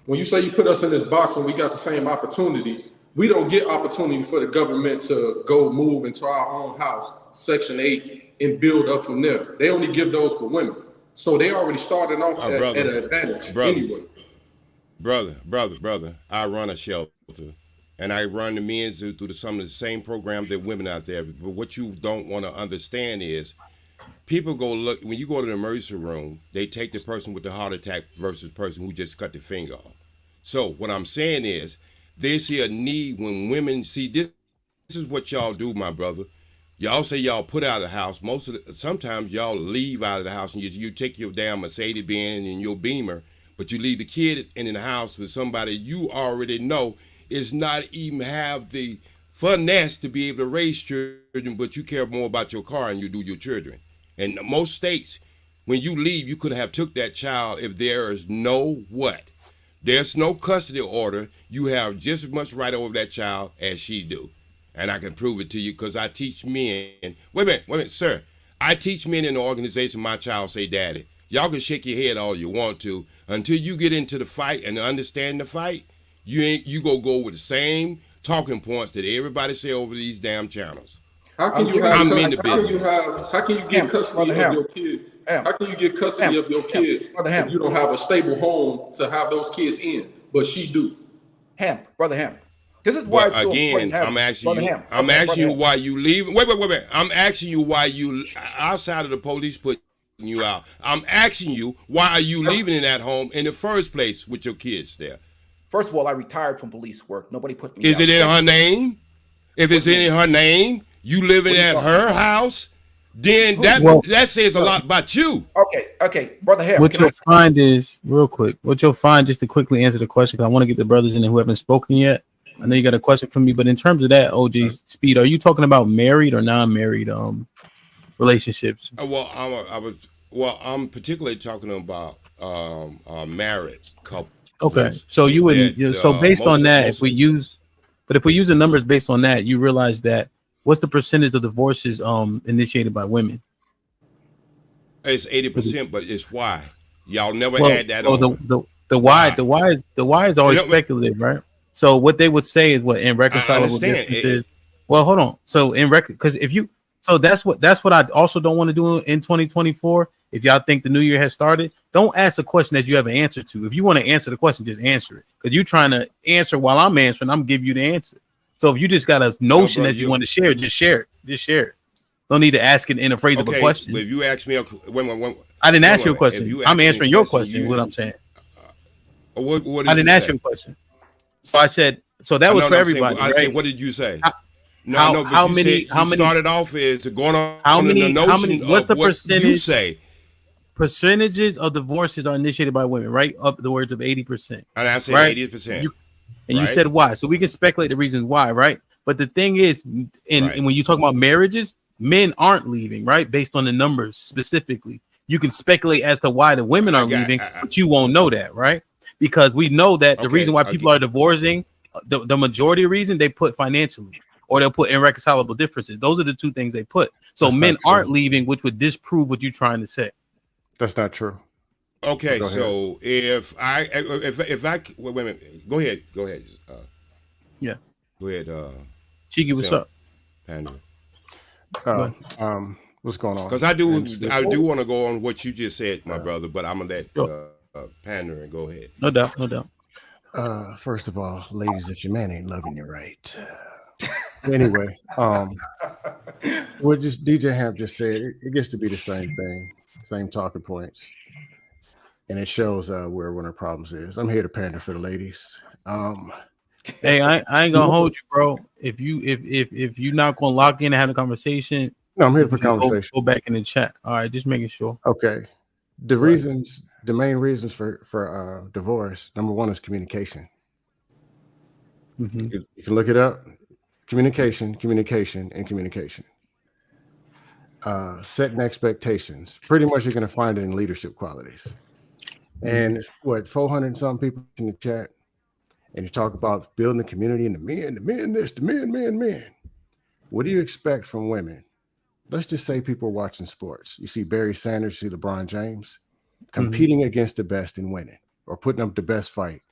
when you say you put us in this box and we got the same opportunity, we don't get opportunity for the government to go move into our own house, Section 8, and build up from there. They only give those for women. So they already started off at an advantage anyway. brother, I run a shelter, and I run the men through some of the same programs that women out there. But what you don't want to understand is people go look when you go to the emergency room, they take the person with the heart attack versus the person who just cut the finger off. So what I'm saying is they see a need when women see this. This is what y'all do, my brother. Y'all say y'all put out of the house. Sometimes y'all leave out of the house and you take your damn Mercedes Benz and your Beamer, but you leave the kid in the house with somebody you already know is not even have the finesse to be able to raise children, but you care more about your car and you do your children. And most states, when you leave, you could have took that child if there is no what? There's no custody order. You have just as much right over that child as she do. And I can prove it to you because I teach men. Wait a minute, sir. I teach men in the organization, my child say daddy. Y'all can shake your head all you want to. Until you get into the fight and understand the fight, you go with the same talking points that everybody say over these damn channels. How can you have? How can you get custody of your kids? How can you get custody of your kids if you don't have a stable home to have those kids in? But she do. Brother Hemp. This is why. But again, I'm asking you. I'm asking you why you leave. Wait. I'm asking you why you outside of the police putting you out. I'm asking you why are you leaving in that home in the first place with your kids there? First of all, I retired from police work. Nobody put me. Is it in her name? If it's in her name, you living at her house, then that says a lot about you. Okay, Brother Hemp. What you'll find is real quick. What you'll find, just to quickly answer the question, because I want to get the brothers in there who haven't spoken yet. I know you got a question for me, but in terms of that, OG Speed, are you talking about married or non-married relationships? I'm particularly talking about married couples. Okay, so you wouldn't. So based on that, if we use the numbers based on that, you realize that what's the percentage of divorces initiated by women? It's 80%, but it's why y'all never had that. The why is always speculative, right? So what they would say is what irreconcilable differences. Well, hold on. So because that's what I also don't want to do in 2024. If y'all think the new year has started, don't ask a question that you have an answer to. If you want to answer the question, just answer it. Because you're trying to answer while I'm answering, I'm giving you the answer. So if you just got a notion that you want to share, just share it. Just share it. Don't need to ask it in a phrase of a question. But if you ask me, I didn't ask you a question. I'm answering your question. What I'm saying. I didn't ask you a question. So I said, so that was for everybody. I said, what did you say? How many started off is going on. How many? What's the percentage? You say percentages of divorces are initiated by women, right? Up the words of 80%. And I said 80%. You said why? So we can speculate the reasons why, right? But the thing is, and when you talk about marriages, men aren't leaving, right? Based on the numbers specifically, you can speculate as to why the women are leaving, but you won't know that, right? Because we know that the reason why people are divorcing, the majority of reason they put financially, or they'll put irreconcilable differences. Those are the two things they put. So men aren't leaving, which would disprove what you're trying to say. That's not true. Okay, so if I wait a minute, go ahead. Yeah. Go ahead. Cheeky, what's up? Panda. What's going on? Because I do want to go on what you just said, my brother, but I'm gonna let Panda and go ahead. No doubt. First of all, ladies, if your man ain't loving you right. Anyway, what just DJ Hamp just said, it gets to be the same thing, same talking points, and it shows where one of the problems is. I'm here to pander for the ladies. Hey, I ain't gonna hold you, bro. If you're not gonna lock in and have a conversation, no, I'm here for conversation. Go back in the chat. All right, just making sure. Okay, the main reasons for divorce, number one is communication. Mm-hmm. You can look it up. Communication. Setting expectations. Pretty much you're going to find it in leadership qualities. And what, 400 and some people in the chat, and you talk about building a community and the men. What do you expect from women? Let's just say people are watching sports. You see Barry Sanders, you see LeBron James competing against the best and winning, or putting up the best fight,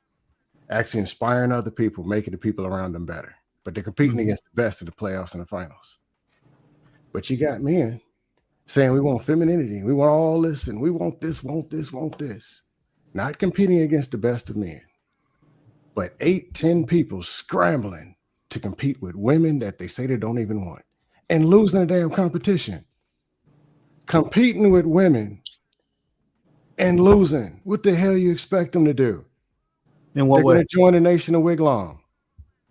actually inspiring other people, making the people around them better. But they're competing against the best of the playoffs and the finals. But you got men saying we want femininity, we want all this, and we want this. Not competing against the best of men. but 8-10 people scrambling to compete with women that they say they don't even want and losing a damn competition. Competing with women and losing. What the hell you expect them to do? In what They're way? going to join the Nation of Wigwam.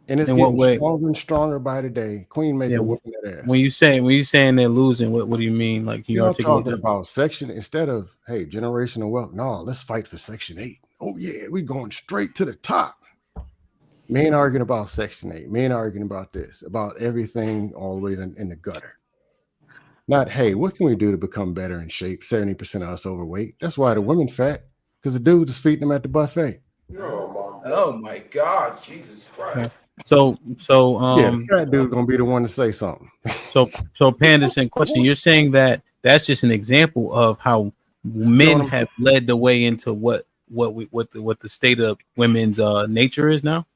And it's In what getting way? stronger and stronger by the day. Queen making whooping that ass. When you saying they're losing, what do you mean? Like, can you articulate talking that? about section instead of hey, generational wealth. No, let's fight for Section 8. Oh yeah, we going straight to the top. Men arguing about Section 8. Men arguing about this, about everything all the way in the gutter. Not, hey, what can we do to become better in shape? 70% of us overweight. That's why the women fat, because the dudes is feeding them at the buffet. Oh my God, Jesus Christ. So the fat dude gonna be the one to say something. So Panderson, question: you're saying that that's just an example of how men have led the way into what the state of women's nature is now?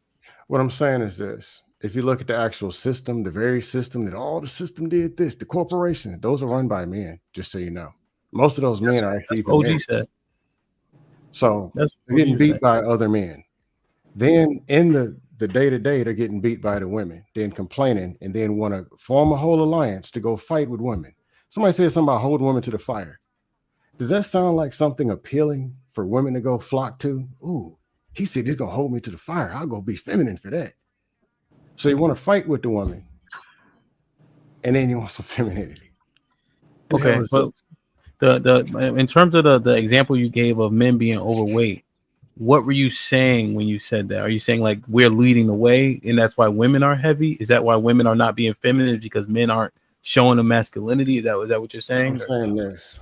What I'm saying is this: if you look at the actual system, the very system that all the system did this, the corporation, those are run by men. Just so you know, most of those men are actually even OG married. said. So That's they're getting beat by other men. Then in the day-to-day, they're getting beat by the women, then complaining, and then want to form a whole alliance to go fight with women. Somebody said something about holding women to the fire. Does that sound like something appealing for women to go flock to? Ooh, he said he's going to hold me to the fire. I'll go be feminine for that. So you want to fight with the woman, and then you want some femininity. Okay, but the in terms of the example you gave of men being overweight, what were you saying when you said that? Are you saying like we're leading the way and that's why women are heavy? Is that why women are not being feminine because men aren't showing the masculinity? Is that what you're saying? I'm saying this.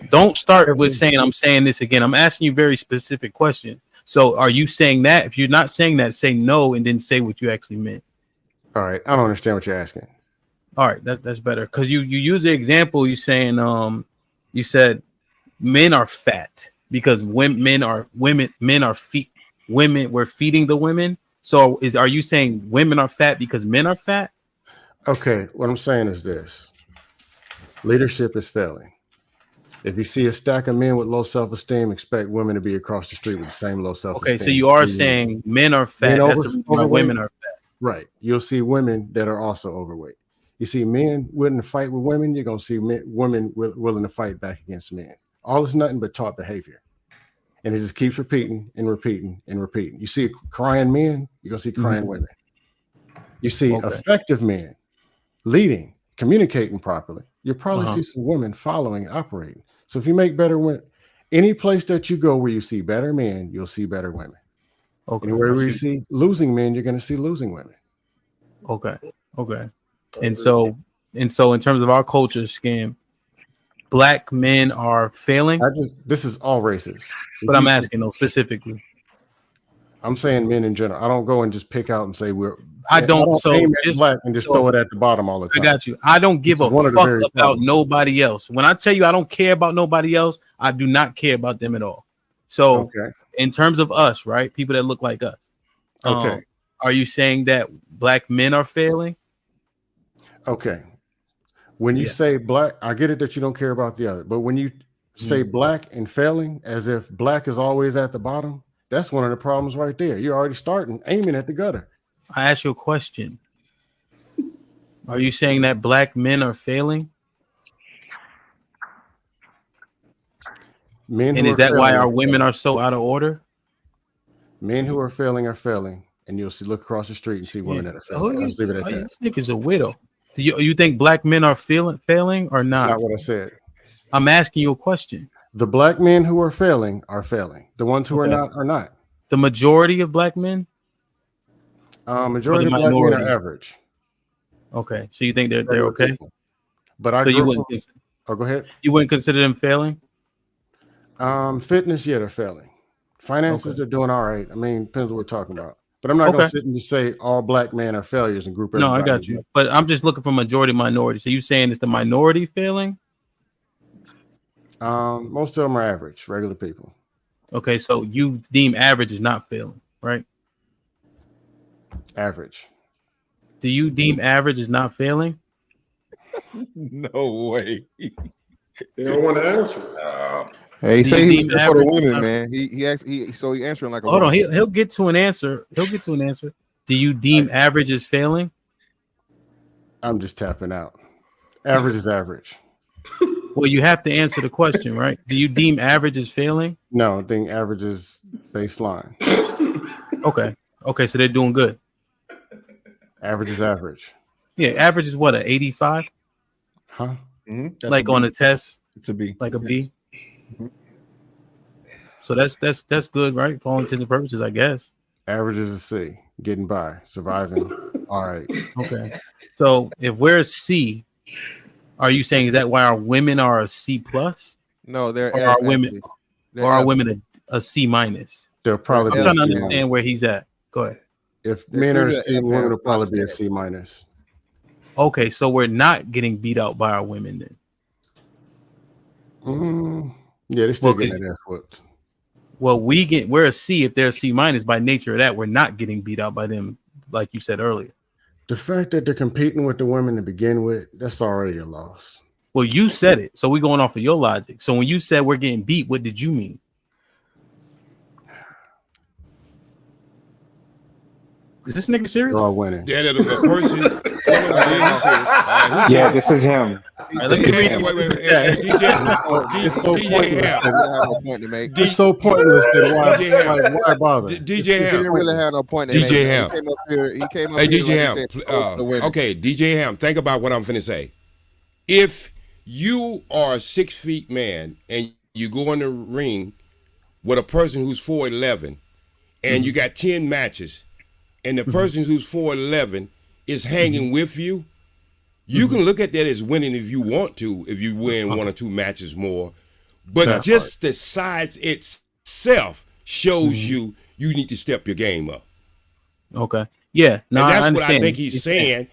Don't start with saying I'm saying this again. I'm asking you very specific question. So are you saying that? If you're not saying that, say no and then say what you actually meant. All right, I don't understand what you're asking. All right, that's better because you use the example. You saying you said men are fat because men are we're feeding the women. So are you saying women are fat because men are fat? Okay, what I'm saying is this: leadership is failing. If you see a stack of men with low self-esteem, expect women to be across the street with the same low self-esteem. Okay, so you are saying men are fat. That's the reason why women are fat. Right. You'll see women that are also overweight. You see men willing to fight with women, you're going to see women willing to fight back against men. All is nothing but taught behavior. And it just keeps repeating and repeating and repeating. You see crying men, you're going to see crying women. You see effective men leading, communicating properly. You'll probably see some women following and operating. So if you make better women, any place that you go where you see better men, you'll see better women. Okay. Anywhere where you see losing men, you're going to see losing women. Okay. And so in terms of our culture scam, black men are failing. This is all races. But I'm asking though specifically. I'm saying men in general. I don't go and just pick out and say we're. I don't aim at black and just throw it at the bottom all the time. I got you. I don't give a fuck about nobody else. When I tell you I don't care about nobody else, I do not care about them at all. So in terms of us, right, people that look like us, are you saying that black men are failing? Okay. When you say black, I get it that you don't care about the other, but when you say black and failing as if black is always at the bottom, that's one of the problems right there. You're already starting aiming at the gutter. I ask you a question. Are you saying that black men are failing? And is that why our women are so out of order? Men who are failing, and you'll see look across the street and see women that are failing. Let's leave it at that. This nigga's a widow. Do you think black men are failing or not? That's not what I said. I'm asking you a question. The black men who are failing are failing. The ones who are not are not. The majority of black men? Majority of black men are average. Okay, so you think they're okay? But you wouldn't. Go ahead. You wouldn't consider them failing? Fitness, they're failing. Finances, they're doing all right. I mean, depends what we're talking about. But I'm not going to sit and just say all black men are failures and group everybody. No, I got you. But I'm just looking for majority minority. So you saying it's the minority failing? Most of them are average, regular people. Okay, so you deem average is not failing, right? Average. Do you deem average is not failing? No way. They don't want to answer. Hey, he Do say you he was deem there for the average? women, man. He answering like a Hold on, woman. he'll get to an answer. He'll get to an answer. Do you deem average as failing? I'm just tapping out. Average is average. Well, you have to answer the question, right? Do you deem average as failing? No, I think average is baseline. Okay. Okay, so they're doing good. Average is average. Yeah, average is what, an 85? Huh? Mm-hmm. Like on a test? It's a B. Like a B? Mm-hmm. So that's good, right? For all intents and purposes, I guess. Average is a C. Getting by, surviving. All right. Okay. So if we're a C, are you saying is that why our women are a C plus? No, they're or are women a C minus? They're probably. I'm trying to understand where he's at. Go ahead. If men are a C, women will probably be a C minus. Okay, so we're not getting beat out by our women then. Yeah, they're still getting their ass whooped. Well, we're a C if they're a C minus by nature of that. We're not getting beat out by them, like you said earlier. The fact that they're competing with the women to begin with, that's already a loss. Well, you said it, so we're going off of your logic. So when you said we're getting beat, what did you mean? Is this nigga serious? They're all winning. That is a person. Yeah, this is him. It's so pointless that why bother? DJ Ham. He didn't really have no point. DJ Ham. He came up Hey, here DJ like he said, Ham. Okay, DJ Ham. Think about what I'm finna say. If you are a 6 feet man and you go in the ring with a person who's 4'11", and you got 10 matches, and the person who's 4'11" is hanging with you, you can look at that as winning if you want to, if you win one or two matches more. But That's just the size itself shows you need to step your game up. Okay. Yeah. No, and that's I what I understand. think he's saying.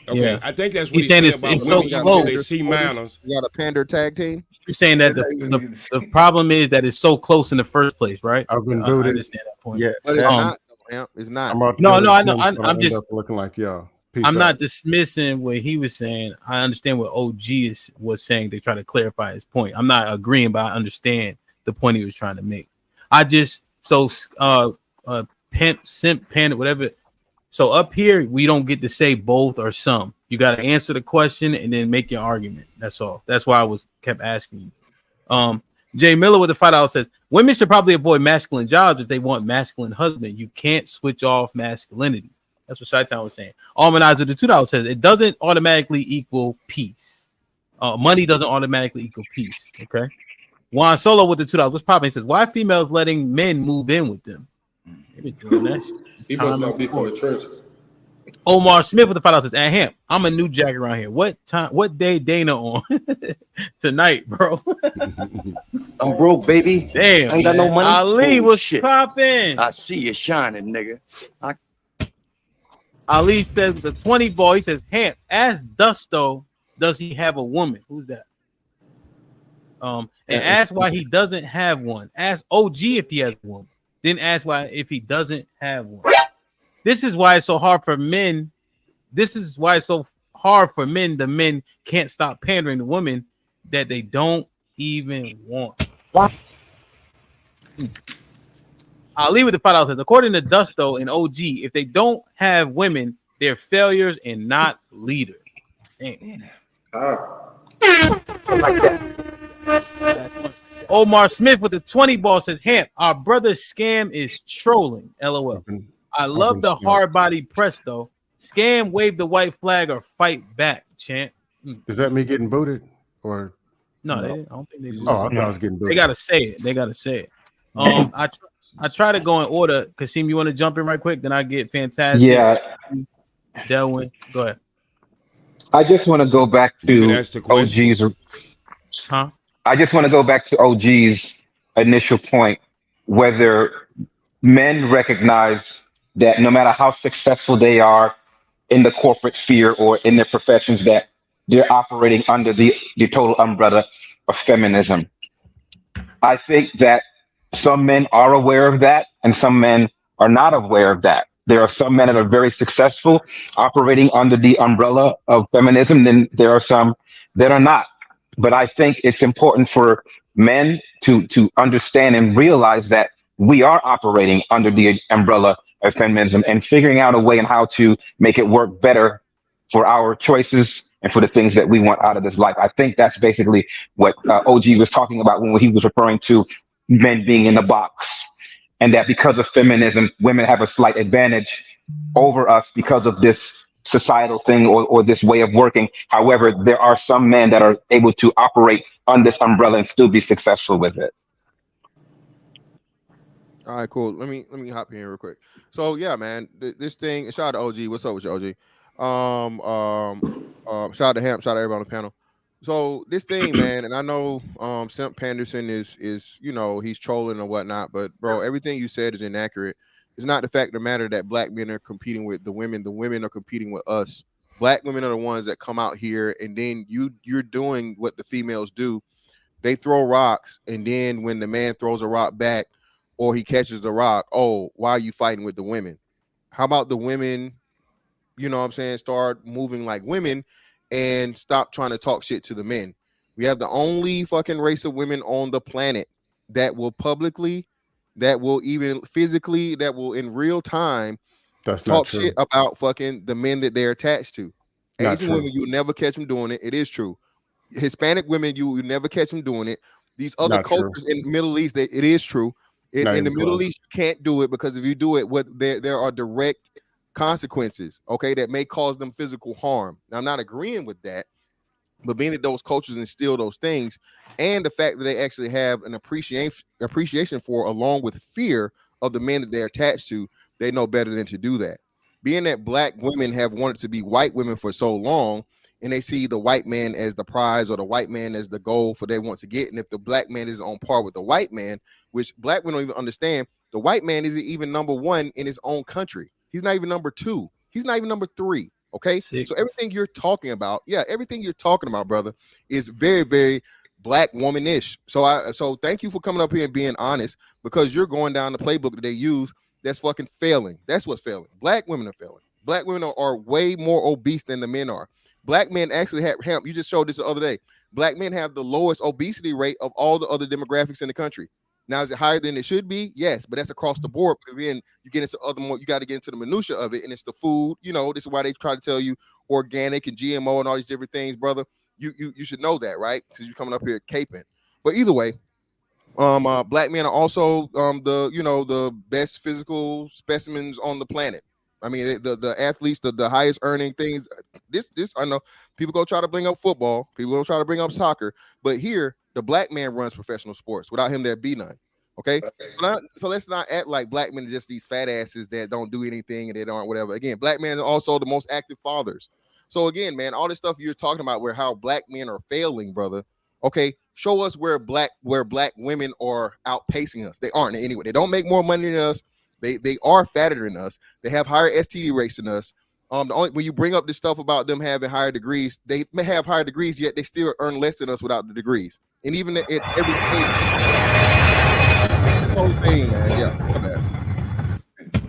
Okay, Yeah. I think that's what He's saying it's so close. They see minors. You got a pander tag team. You're saying that the problem is that it's so close in the first place, right? I've been I booted. understand that point. Yeah, But it's not. It's not. I know. I'm just looking like y'all. Peace I'm out. not dismissing what he was saying. I understand what OG was saying. They try to clarify his point. I'm not agreeing, but I understand the point he was trying to make. I just pimp, simp, panda, whatever. So up here, we don't get to say both or some. You got to answer the question and then make your argument. That's all. That's why I kept asking you. Jay Miller with the $5 says women should probably avoid masculine jobs if they want masculine husband. You can't switch off masculinity. That's what Chi-Town was saying. Almanizer with the $2 says it doesn't automatically equal peace. Money doesn't automatically equal peace. Okay. Juan Solo with the $2. What's popping? He says, why are females letting men move in with them? They've been doing that shit. He must not be from the trenches. Omar Smith with the $5 says, and him, I'm a new jack around here. What day Dana on? Tonight, bro. I'm broke, baby. Damn. I ain't got no money. Ali was shit. popping. I see you shining, nigga. Ali says the 20 ball. He says, Hamp, ask Dusto, does he have a woman? Who's that? And ask why he doesn't have one. Ask OG if he has one. Then ask why if he doesn't have one. This is why it's so hard for men. This is why it's so hard for men. The men can't stop pandering to women that they don't even want. I'll leave with the $5 says, according to Dusto and OG, if they don't have women, they're failures and not leaders. Damn. Omar Smith with the 20 ball says, Hamp, our brother Scam is trolling. LOL. I love the hard body press though. Scam, wave the white flag or fight back, champ. Is that me getting booted or no? I don't think they. I thought I was getting booted. They gotta say it. They gotta say it. I try to go in order. Kasim, you want to jump in right quick? Then I get fantastic. Yeah. Delwyn, go ahead. I just want to go back to OG's. Huh? I just want to go back to OG's initial point, whether men recognize that no matter how successful they are in the corporate sphere or in their professions, that they're operating under the total umbrella of feminism. I think that some men are aware of that and some men are not aware of that. There are some men that are very successful operating under the umbrella of feminism, then there are some that are not. But I think it's important for men to understand and realize that we are operating under the umbrella of feminism and figuring out a way and how to make it work better for our choices and for the things that we want out of this life. I think that's basically what OG was talking about when he was referring to men being in the box, and that because of feminism, women have a slight advantage over us because of this societal thing or this way of working. However, there are some men that are able to operate on this umbrella and still be successful with it. All right, cool. Let me hop in real quick. So yeah, man, this thing. Shout out to OG. What's up with you, OG? Shout out to Hamp. Shout out to everybody on the panel. So this thing, man, and I know Simp Panderson is he's trolling or whatnot, but bro, everything you said is inaccurate. It's not the fact of the matter that black men are competing with the women. The women are competing with us. Black women are the ones that come out here, and then you're doing what the females do. They throw rocks, and then when the man throws a rock back, or he catches the rock, oh, why are you fighting with the women? How about the women, you know what I'm saying, start moving like women and stop trying to talk shit to the men? We have the only fucking race of women on the planet that will publicly, that will even physically, that will in real time talk shit about fucking the men that they're attached to. Asian women, you will never catch them doing it. It is true. Hispanic women, you will never catch them doing it. These other cultures in the Middle East, it is true. In the Middle East, you can't do it because if you do it, there are direct consequences, okay, that may cause them physical harm. Now, I'm not agreeing with that, but being that those cultures instill those things, and the fact that they actually have an appreciation for, along with fear of the men that they're attached to, they know better than to do that. Being that black women have wanted to be white women for so long, and they see the white man as the prize or the white man as the goal for they want to get. And if the black man is on par with the white man, which black women don't even understand, the white man isn't even number one in his own country. He's not even number two. He's not even number three. Okay. So everything you're talking about, everything you're talking about, brother, is very, very black womanish. So thank you for coming up here and being honest, because you're going down the playbook that they use that's fucking failing. That's what's failing. Black women are failing. Black women are way more obese than the men are. Black men actually have, Hamp, you just showed this the other day. Black men have the lowest obesity rate of all the other demographics in the country. Now, is it higher than it should be? Yes, but that's across the board, because then you get into you got to get into the minutia of it, and it's the food. This is why they try to tell you organic and GMO and all these different things, brother. You should know that, right? Since you're coming up here caping. But either way, black men are also the best physical specimens on the planet. I mean, the athletes, the highest earning things. This I know people go try to bring up football, people go try to bring up soccer, but here the black man runs professional sports. Without him, there'd be none. Okay, so let's not act like black men are just these fat asses that don't do anything and they don't whatever. Again, black men are also the most active fathers. So again, man, all this stuff you're talking about, where how black men are failing, brother. Okay, show us where black women are outpacing us. They aren't anyway. They don't make more money than us. They are fatter than us. They have higher STD rates than us. When you bring up this stuff about them having higher degrees, they may have higher degrees, yet they still earn less than us without the degrees. And even at every state, this whole thing, man. Yeah, my bad.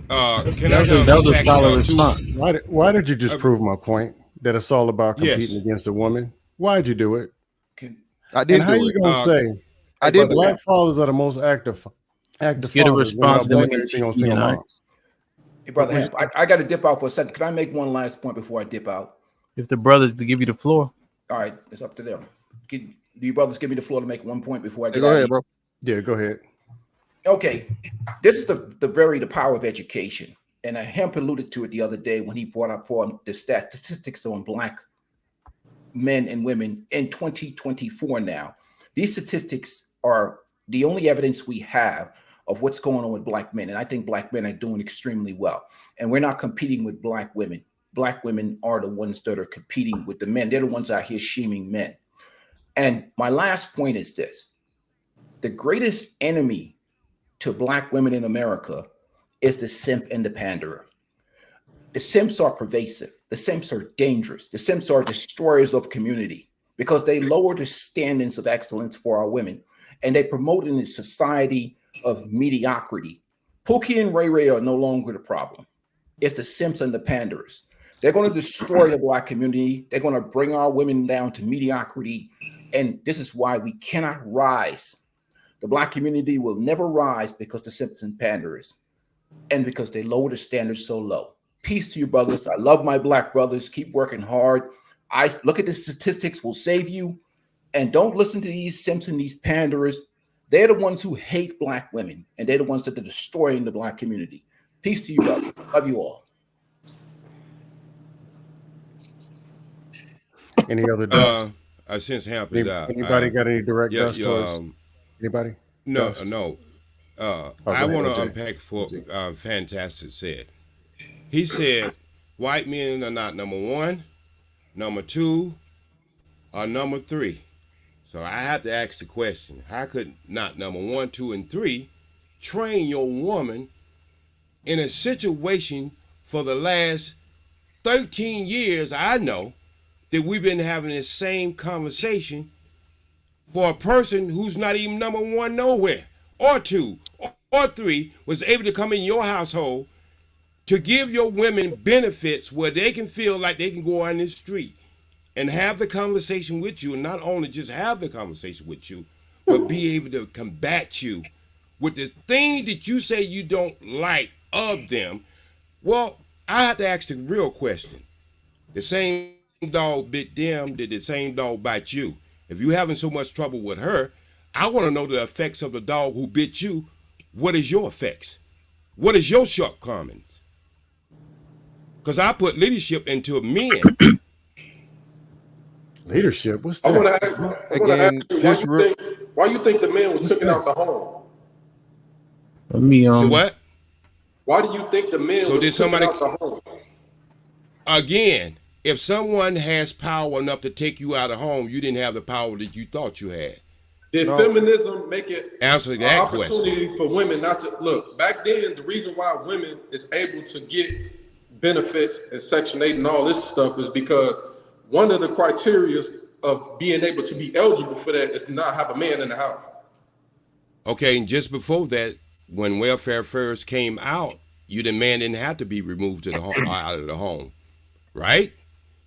That was a scholar response. Why did you just prove my point that it's all about competing against a woman? Why'd you do it? I didn't. And how you gonna say I did? Black fathers are the most active. Get a response. Hey, brother, I got to dip out for a second. Can I make one last point before I dip out? If the brothers to give you the floor. All right, it's up to them. Do you brothers give me the floor to make one point before I get go ahead, bro? Yeah, go ahead. Okay, this is the power of education, and Hemp alluded to it the other day when he brought up for the statistics on black men and women in 2024. Now, these statistics are the only evidence we have of what's going on with black men. And I think black men are doing extremely well. And we're not competing with black women. Black women are the ones that are competing with the men. They're the ones out here shaming men. And my last point is this. The greatest enemy to black women in America is the simp and the panderer. The simps are pervasive. The simps are dangerous. The simps are destroyers of community because they lower the standards of excellence for our women. And they promote in a society of mediocrity. Pookie and Ray Ray are no longer the problem. It's the simps and the panderers. They're going to destroy the black community. They're going to bring our women down to mediocrity. And this is why we cannot rise. The Black community will never rise because the simps and panderers, and because they lower the standards so low. Peace to you, brothers. I love my Black brothers. Keep working hard. I look at the statistics will save you. And don't listen to these simps and these panderers. They're the ones who hate Black women, and they're the ones that are destroying the Black community. Peace to you, brother. Love you all. Any other dust? Since Hamp is out, Anybody got any direct dust? Anybody? No, dust? no. Oh, I go want ahead, to OJ. unpack what Fantastic said. He said white men are not number one, number two, or number three. So I have to ask the question: how could not number one, two, and three train your woman in a situation for the last 13 years? I know that we've been having this same conversation for a person who's not even number one nowhere, or two, or three, was able to come in your household to give your women benefits where they can feel like they can go on the street and have the conversation with you, and not only just have the conversation with you, but be able to combat you with the thing that you say you don't like of them. Well, I have to ask the real question. The same dog bit them, did the same dog bite you? If you're having so much trouble with her, I want to know the effects of the dog who bit you. What is your effects? What is your shortcomings? Because I put leadership into men. Leadership? What's that? I want to ask you, why you think the man was taken out the home? Let me So what? Why do you think the man was taken out the home? Again, if someone has power enough to take you out of home, you didn't have the power that you thought you had. Did feminism make it Answer an that opportunity question. for women not to look? Back then, the reason why women is able to get benefits and Section 8 and all this stuff is because one of the criteria of being able to be eligible for that is to not have a man in the house. Okay, and just before that, when welfare first came out, the man didn't have to be removed to the home, out of the home, right?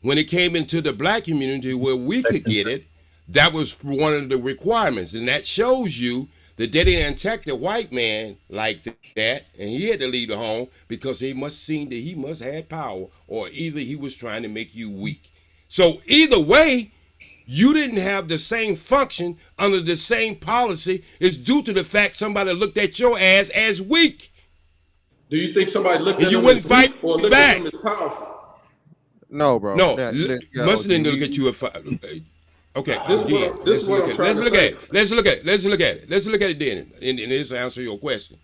When it came into the Black community where we could get it, that was one of the requirements, and that shows you that they didn't attack the white man like that, and he had to leave the home because he must seen that he must have power, or either he was trying to make you weak. So either way, you didn't have the same function under the same policy. It's due to the fact somebody looked at your ass as weak. Do you think somebody looked and at you him wouldn't as fight weak or looked back? at him as powerful? No, bro. No, must didn't look at you as okay. Let's look at it then, and this will answer your question.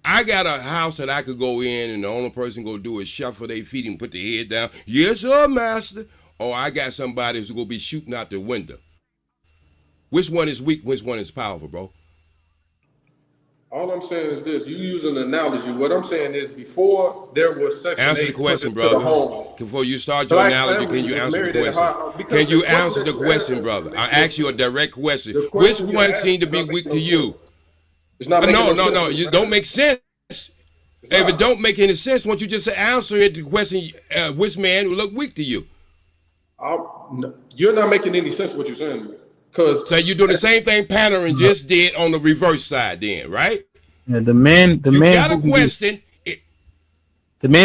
I got a house that I could go in, and the only person go do is shuffle their feet and put their head down. Yes, sir, master. Or I got somebody who's gonna be shooting out the window. Which one is weak? Which one is powerful, bro? All I'm saying is this: you use an analogy. What I'm saying is, before there was Section 8 Answer the question, put into the brother. home, Before you start your Black analogy, can you families was answer the married at question? because Can you the question answer that the you question, asked brother? makes I no ask you a sense. direct question. The Which question you one asked seemed to does be not weak make to no you? sense. It's not making No. sense. You don't make sense. If it don't make any sense, why don't you just answer it? The question: which man would look weak to you? You're not making any sense what you're saying to me. Because so you're doing the same thing Panderer just did on the reverse side, then, right? Yeah, the man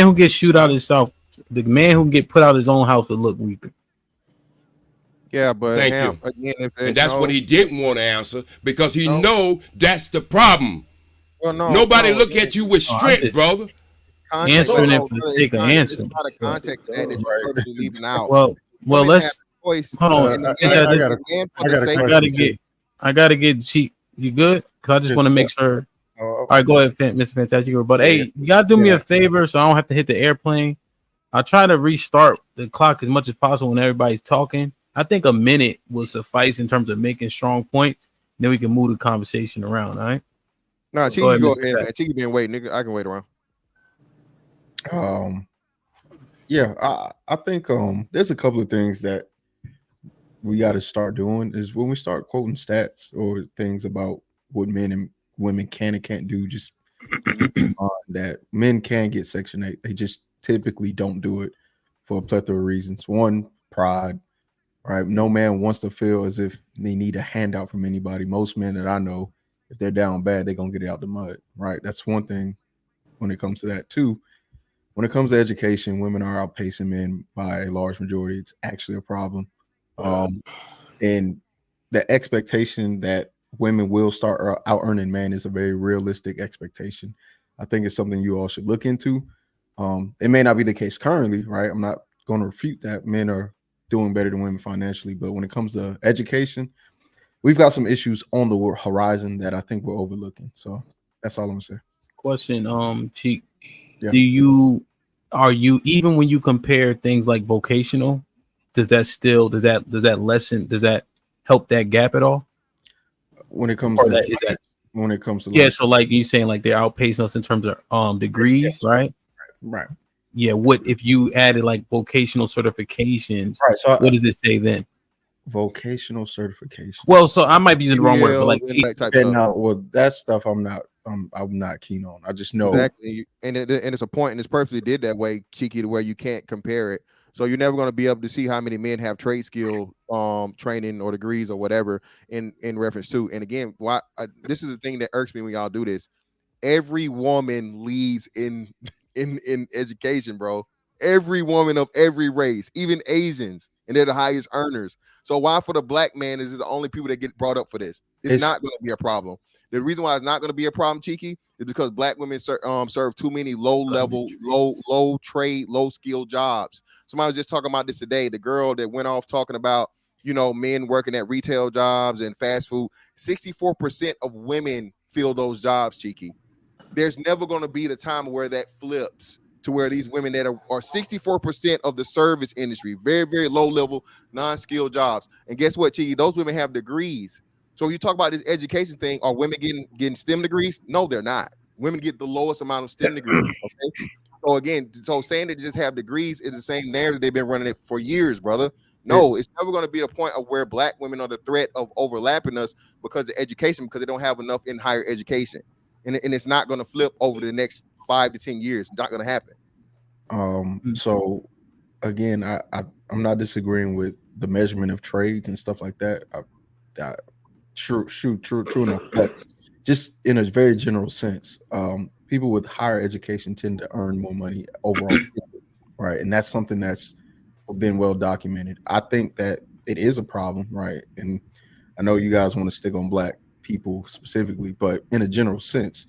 who gets shoot out himself, the man who get put out his own house would look weaker. Yeah, but thank you. Again, and that's what he didn't want to answer because he know that's the problem. Well, nobody look at you with strength, brother. Answering it for the sake of answering. It's not a context that you're purposely leaving out. Well, let's hold on. I gotta get cheap. You good? Cause I just want to make sure. All right, go ahead, Mr. Fantastic. But hey, you gotta do me a favor so I don't have to hit the airplane. I'll try to restart the clock as much as possible when everybody's talking. I think a minute will suffice in terms of making strong points. Then we can move the conversation around. All right. No, Cheeky, go ahead, man. Cheeky been waiting, nigga. I can wait around. Yeah, I think there's a couple of things that we got to start doing is when we start quoting stats or things about what men and women can and can't do, just keep in mind that men can get Section 8. They just typically don't do it for a plethora of reasons. One, pride. right? No man wants to feel as if they need a handout from anybody. Most men that I know, if they're down bad, they're gonna get it out the mud, right? That's one thing when it comes to that. Two, when it comes to education, women are outpacing men by a large majority. It's actually a problem. And the expectation that women will start out earning men is a very realistic expectation. I think it's something you all should look into. It may not be the case currently, right? I'm not going to refute that men are doing better than women financially, but when it comes to education, we've got some issues on the horizon that I think we're overlooking. So that's all I'm gonna say. Question, Cheek. Yeah. Are you even when you compare things like vocational, does that help that gap at all? When it comes to yeah, so like you saying like they're outpacing us in terms of degrees, right? Right. Yeah, what if you added like vocational certifications? Right. So what does it say then? Vocational certification. Well, so I might be using the wrong word, but like that stuff I'm not keen on. I just know exactly, and it's a point, and it's purposely did that way, Cheeky, to where you can't compare it. So you're never going to be able to see how many men have trade skill training or degrees or whatever in reference to. And again, this is the thing that irks me when y'all do this. Every woman leads in education, bro. Every woman of every race, even Asians, and they're the highest earners. So why for the black man is the only people that get brought up for this? It's not going to be a problem. The reason why it's not going to be a problem, Cheeky, is because black women serve too many low-level, low trade, low-skill jobs. Somebody was just talking about this today. The girl that went off talking about, men working at retail jobs and fast food. 64% of women fill those jobs, Cheeky. There's never going to be the time where that flips to where these women that are 64% of the service industry, very, very low-level, non-skilled jobs. And guess what, Cheeky? Those women have degrees. So you talk about this education thing, are women getting STEM degrees? No, they're not. Women get the lowest amount of STEM degrees. Okay. So again, saying they just have degrees is the same narrative they've been running it for years, brother. No, it's never going to be the point of where black women are the threat of overlapping us because of education, because they don't have enough in higher education. And it's not going to flip over the next 5 to 10 years. It's not going to happen. So again, I'm not disagreeing with the measurement of trades and stuff like that. True enough. But just in a very general sense, people with higher education tend to earn more money overall, right? And that's something that's been well documented. I think that it is a problem, right? And I know you guys want to stick on black people specifically, but in a general sense,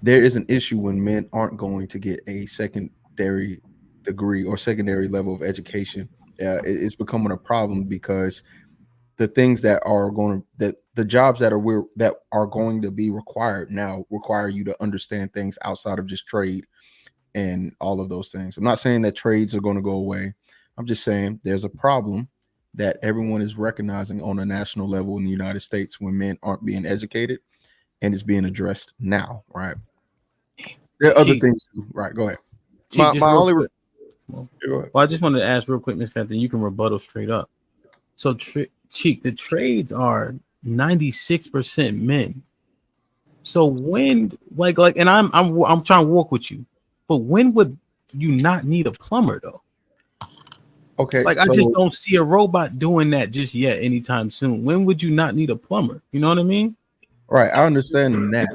there is an issue when men aren't going to get a secondary degree or secondary level of education. It's becoming a problem because the things that the jobs that are going to be required now require you to understand things outside of just trade and all of those things. I'm not saying that trades are going to go away. I'm just saying there's a problem that everyone is recognizing on a national level in the United States when men aren't being educated, and it's being addressed now, right? There are other things too. Right, go ahead. I just wanted to ask real quick, Ms. Panther, you can rebuttal straight up. So Cheek, the trades are 96% men. So when and I'm trying to walk with you, but when would you not need a plumber though? Okay, I just don't see a robot doing that just yet anytime soon. When would you not need a plumber? You know what I mean? Right, I understand that.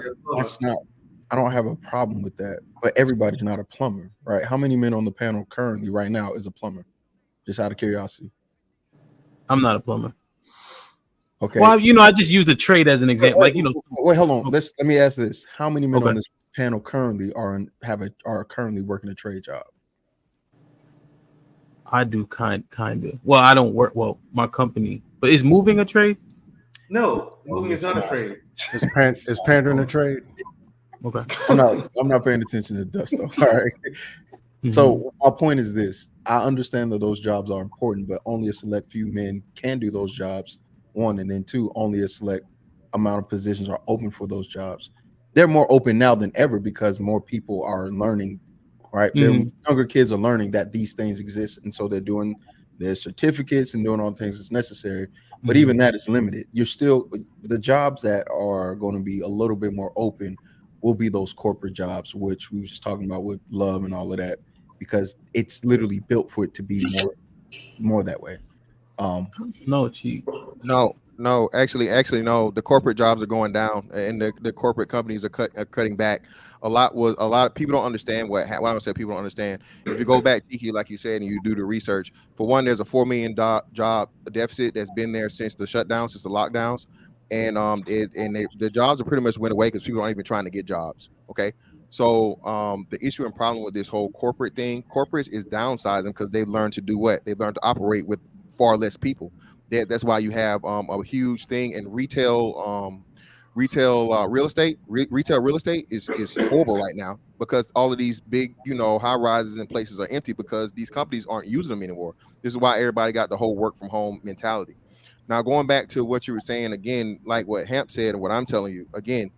I don't have a problem with that, but everybody's not a plumber, right? How many men on the panel currently right now is a plumber? Just out of curiosity. I'm not a plumber. Okay. Well, I just use the trade as an example. Wait, hold on. Let me ask this: how many men on this panel currently are currently working a trade job? I do kind of. Well, I don't work. Well, my company, but is moving a trade? No, moving is not a trade. Is pandering a trade? Okay. I'm not paying attention to dust though. All right. So my point is this: I understand that those jobs are important, but only a select few men can do those jobs. One, and then two, only a select amount of positions are open for those jobs. They're more open now than ever because more people are learning. Right, younger kids are learning that these things exist, and so they're doing their certificates and doing all the things that's necessary. But even that is limited. The jobs that are going to be a little bit more open will be those corporate jobs, which we were just talking about with love and all of that, because it's literally built for it to be more that way. No, cheap. No, actually, no. The corporate jobs are going down, and the corporate companies are cutting back. A lot of people don't understand what I don't say people don't understand. If you go back, Tiki, like you said, and you do the research, for one, there's a $4 million job deficit that's been there since the shutdown, since the lockdowns, and the jobs are pretty much went away because people aren't even trying to get jobs. Okay, so the issue and problem with this whole corporate thing, corporates is downsizing because they've learned to do what? They've learned to operate with far less people. That's why you have a huge thing in retail real estate. Retail real estate is horrible right now because all of these big high rises and places are empty because these companies aren't using them anymore. This is why everybody got the whole work from home mentality. Now going back to what you were saying again, like what Hamp said and what I'm telling you again,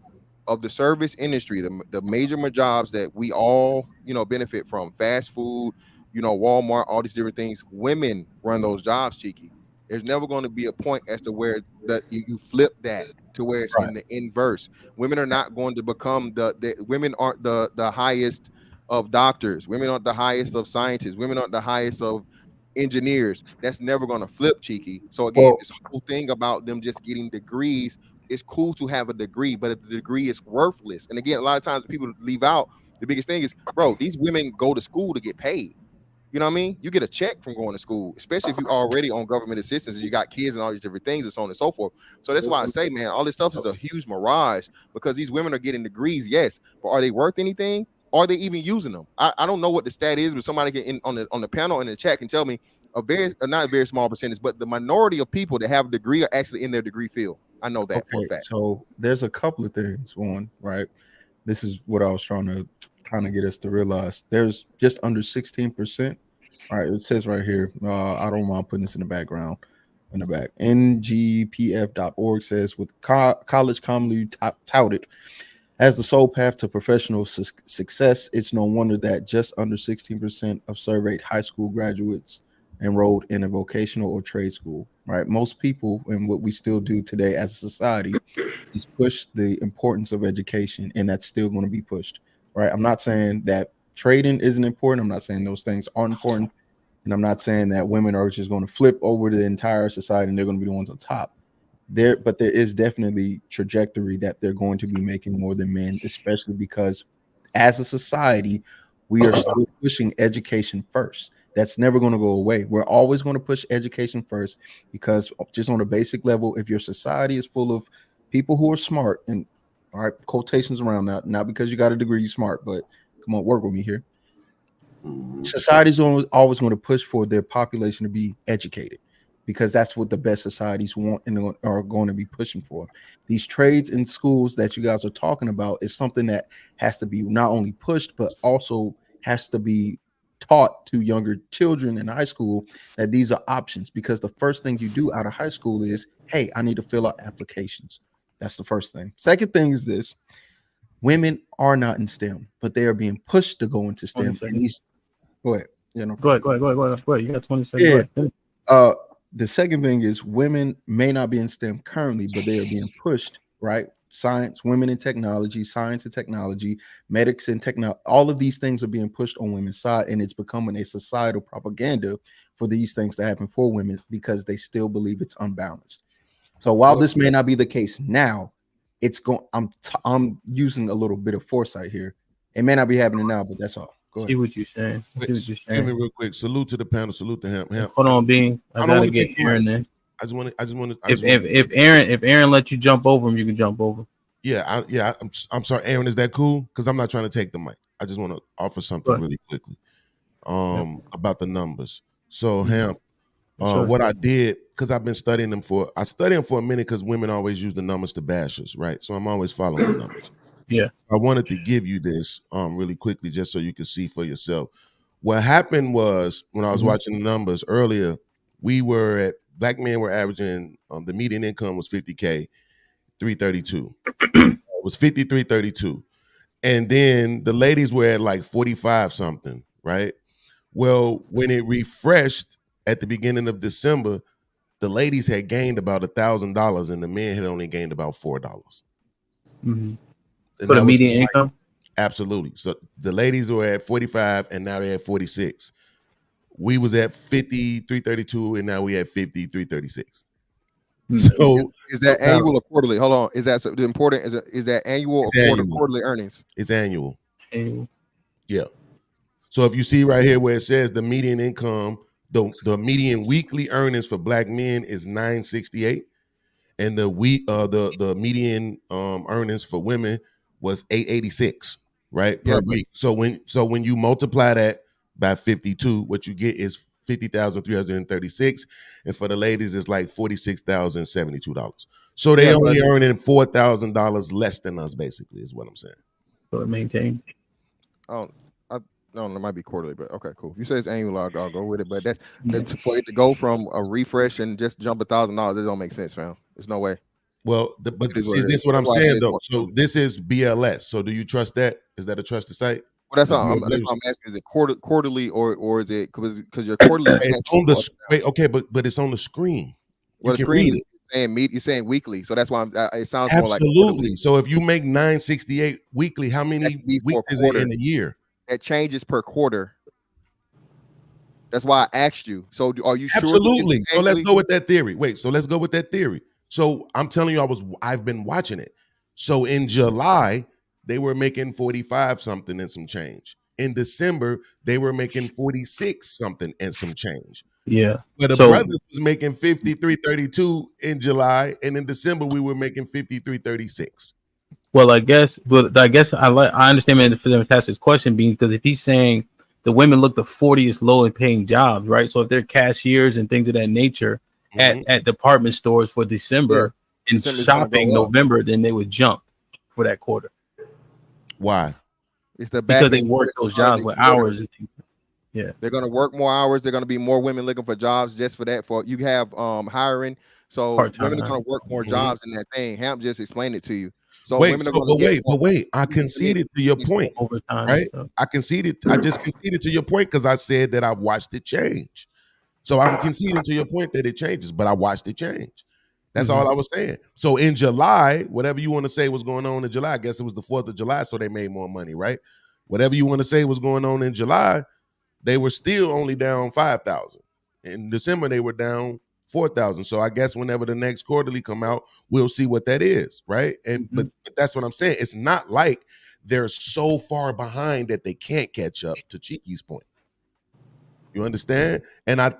of the service industry, the major jobs that we all benefit from, fast food, Walmart, all these different things, women run those jobs, Cheeky. There's never going to be a point as to where you flip that to where it's in the inverse. Women are not going to become the women aren't the highest of doctors. Women aren't the highest of scientists. Women aren't the highest of engineers. That's never going to flip, Cheeky. So again, this whole thing about them just getting degrees, it's cool to have a degree, but if the degree is worthless, and again, a lot of times people leave out the biggest thing is, bro, these women go to school to get paid. You know what I mean? You get a check from going to school, especially if you're already on government assistance and you got kids and all these different things and so on and so forth. So that's why I say, man, all this stuff is a huge mirage because these women are getting degrees, yes, but are they worth anything? Are they even using them? I don't know what the stat is, but somebody can on the panel in the chat can tell me not a very small percentage, but the minority of people that have a degree are actually in their degree field. I know that for a fact. So there's a couple of things. One, right? This is what I was trying to kind of get us to realize. There's just under 16%. All right, it says right here. I don't mind putting this in the background, in the back. ngpf.org says, with college commonly touted as the sole path to professional success, it's no wonder that just under 16% of surveyed high school graduates enrolled in a vocational or trade school. Right, most people, and what we still do today as a society, is push the importance of education, and that's still going to be pushed. Right, I'm not saying that trading isn't important. I'm not saying those things aren't important. And I'm not saying that women are just going to flip over to the entire society and they're going to be the ones on top. But there is definitely trajectory that they're going to be making more than men, especially because as a society, we are still pushing education first. That's never going to go away. We're always going to push education first because just on a basic level, if your society is full of people who are smart, and all right, quotations around that, not because you got a degree, you're smart, but come on, work with me here. Society's always going to push for their population to be educated because that's what the best societies want and are going to be pushing for. These trades in schools that you guys are talking about is something that has to be not only pushed, but also has to be taught to younger children in high school that these are options, because the first thing you do out of high school is, hey, I need to fill out applications. That's the first thing. Second thing is this: women are not in STEM, but they are being pushed to go into STEM. And these, go ahead. Go ahead. You got 20 seconds. Yeah. The second thing is women may not be in STEM currently, but they are being pushed, right? Science, women in technology, science and technology, medics and technology, all of these things are being pushed on women's side, and it's becoming a societal propaganda for these things to happen for women because they still believe it's unbalanced. So while this may not be the case now, it's going. I'm using a little bit of foresight here. It may not be happening now, but that's all. Go See ahead. what you're saying. Excuse me real quick. Salute to the panel. Salute to him. Hold on, Bean. I gotta get Aaron in. I just want to. If Aaron let you jump over him, you can jump over. Yeah, I'm sorry, Aaron. Is that cool? Because I'm not trying to take the mic. I just want to offer something really quickly about the numbers. So, Hamp, what I did, because I've been studying them I studied them for a minute because women always use the numbers to bash us, right? So I'm always following the numbers. Yeah. I wanted to give you this really quickly just so you could see for yourself. What happened was when I was watching the numbers earlier, black men were averaging, the median income was $50K, $332. It was $53.32. And then the ladies were at like 45 something, right? Well, when it refreshed at the beginning of December, the ladies had gained about $1,000 and the men had only gained about $4. Mm-hmm. For the median income? Absolutely. So the ladies were at 45 and now they're at 46. we was at 53.32, and now we at 53.36. So is that annual or quarterly? Hold on. Is that so important? Is that annual or quarterly earnings? It's annual. Yeah. So if you see right here where it says the median income, the median weekly earnings for Black men is $968, and the median earnings for women was $886, right, per week. So when you multiply that by 52, what you get is 50,336, and for the ladies it's like $46,072. So they only earning $4,000 less than us, basically, is what I'm saying. So it maintained. No, it might be quarterly, but okay, cool. If you say it's annual, I'll go with it. But that's for it to go from a refresh and just jump $1,000. It don't make sense, fam. There's no way. Well, but is this what I'm saying though? So this is BLS. So do you trust that? Is that a trusted site? Well, that's what I'm asking. Is it quarterly or is it because your quarterly? It's on the okay, but it's on the screen. Well, the screen you're saying weekly, so that's why it sounds more like absolutely. So if you make 968 weekly, how many weeks is it in a year? That changes per quarter. That's why I asked you. So are you sure? Absolutely. So let's go with that theory. So let's go with that theory. So I'm telling you, I've been watching it. So in July, they were making 45 something and some change. In December, they were making 46 something and some change. Yeah. But the brothers was making 53.32 in July, and in December we were making 53.36. Well, I guess I understand the fantastic question, Beans, because if he's saying the women look the 40th lowest paying jobs, right? So if they're cashiers and things of that nature at department stores for December and shopping November, then they would jump for that quarter. Why? It's because they work those jobs with hours and things. Yeah, they're gonna work more hours. They're gonna be more women looking for jobs just for that. For you have hiring, so women are gonna work more jobs in that thing. Hamp just explained it to you. So wait. I conceded to your point, right? I just conceded to your point because I said that I've watched it change. So I'm conceding to your point that it changes, but I watched it change. That's all I was saying. So in July, whatever you want to say was going on in July, I guess it was the 4th of July, so they made more money, right? Whatever you want to say was going on in July, they were still only down 5,000. In December, they were down 4,000. So I guess whenever the next quarterly come out, we'll see what that is, right? And but that's what I'm saying. It's not like they're so far behind that they can't catch up, to Cheeky's point. You understand? And I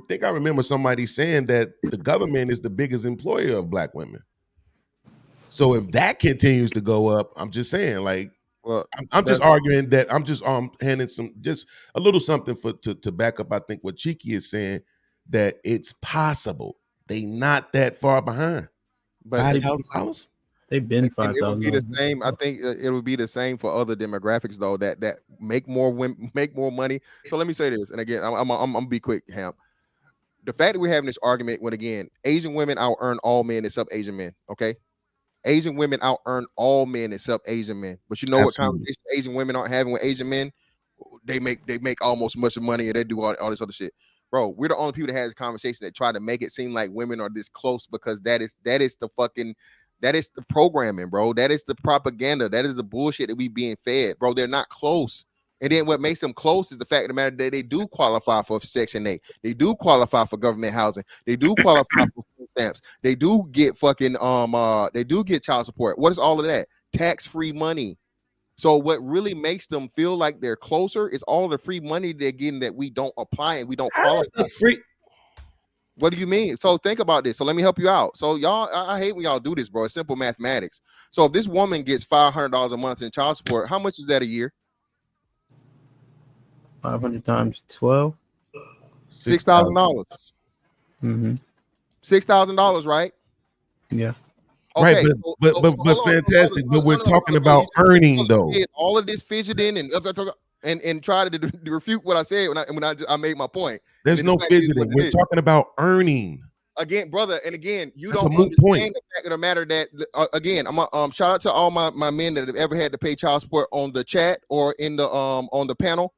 think I remember somebody saying that the government is the biggest employer of Black women. So if that continues to go up, I'm just saying, like, well, I'm just arguing that I'm just handing just a little something to back up. I think what Cheeky is saying, that it's possible they not that far behind. But $5,000. They've been $5,000. It would be the same. I think it would be the same for other demographics though that make more money. So let me say this, and again, I'm gonna be quick, Hamp. The fact that we're having this argument when again Asian women out earn all men except Asian men. Okay, Asian women out earn all men except Asian men. But you know what conversation Asian women aren't having with Asian men? They make almost much money and they do all this other shit. Bro, we're the only people that has a conversation that try to make it seem like women are this close because that is the programming, bro. That is the propaganda. That is the bullshit that we being fed, bro. They're not close. And then what makes them close is the fact of the matter that they do qualify for Section 8. They do qualify for government housing. They do qualify for food stamps. They do get they do get child support. What is all of that? Tax-free money. So what really makes them feel like they're closer is all the free money they're getting that we don't apply and we don't qualify. Free. What do you mean? So think about this. So let me help you out. So y'all, I hate when y'all do this, bro. It's simple mathematics. So if this woman gets $500 a month in child support, how much is that a year? 500 times 12. $6,000. $6,000, right? Yeah. Okay, right, but fantastic. But we're talking about earning though. All of this fidgeting and try to refute what I said when I made my point. There's no fidgeting. We're talking about earning. Again, brother, and again, you That's don't a moot understand point. the fact of the matter that again, I'm shout out to all my men that have ever had to pay child support on the chat or in the on the panel.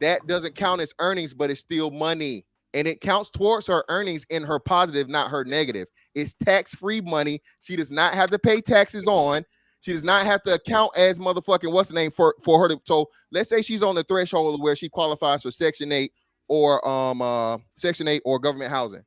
That doesn't count as earnings, but it's still money. And it counts towards her earnings in her positive, not her negative. It's tax-free money. She does not have to pay taxes on. She does not have to account as motherfucking what's the name for her to. So let's say she's on the threshold where she qualifies for Section 8 or government housing.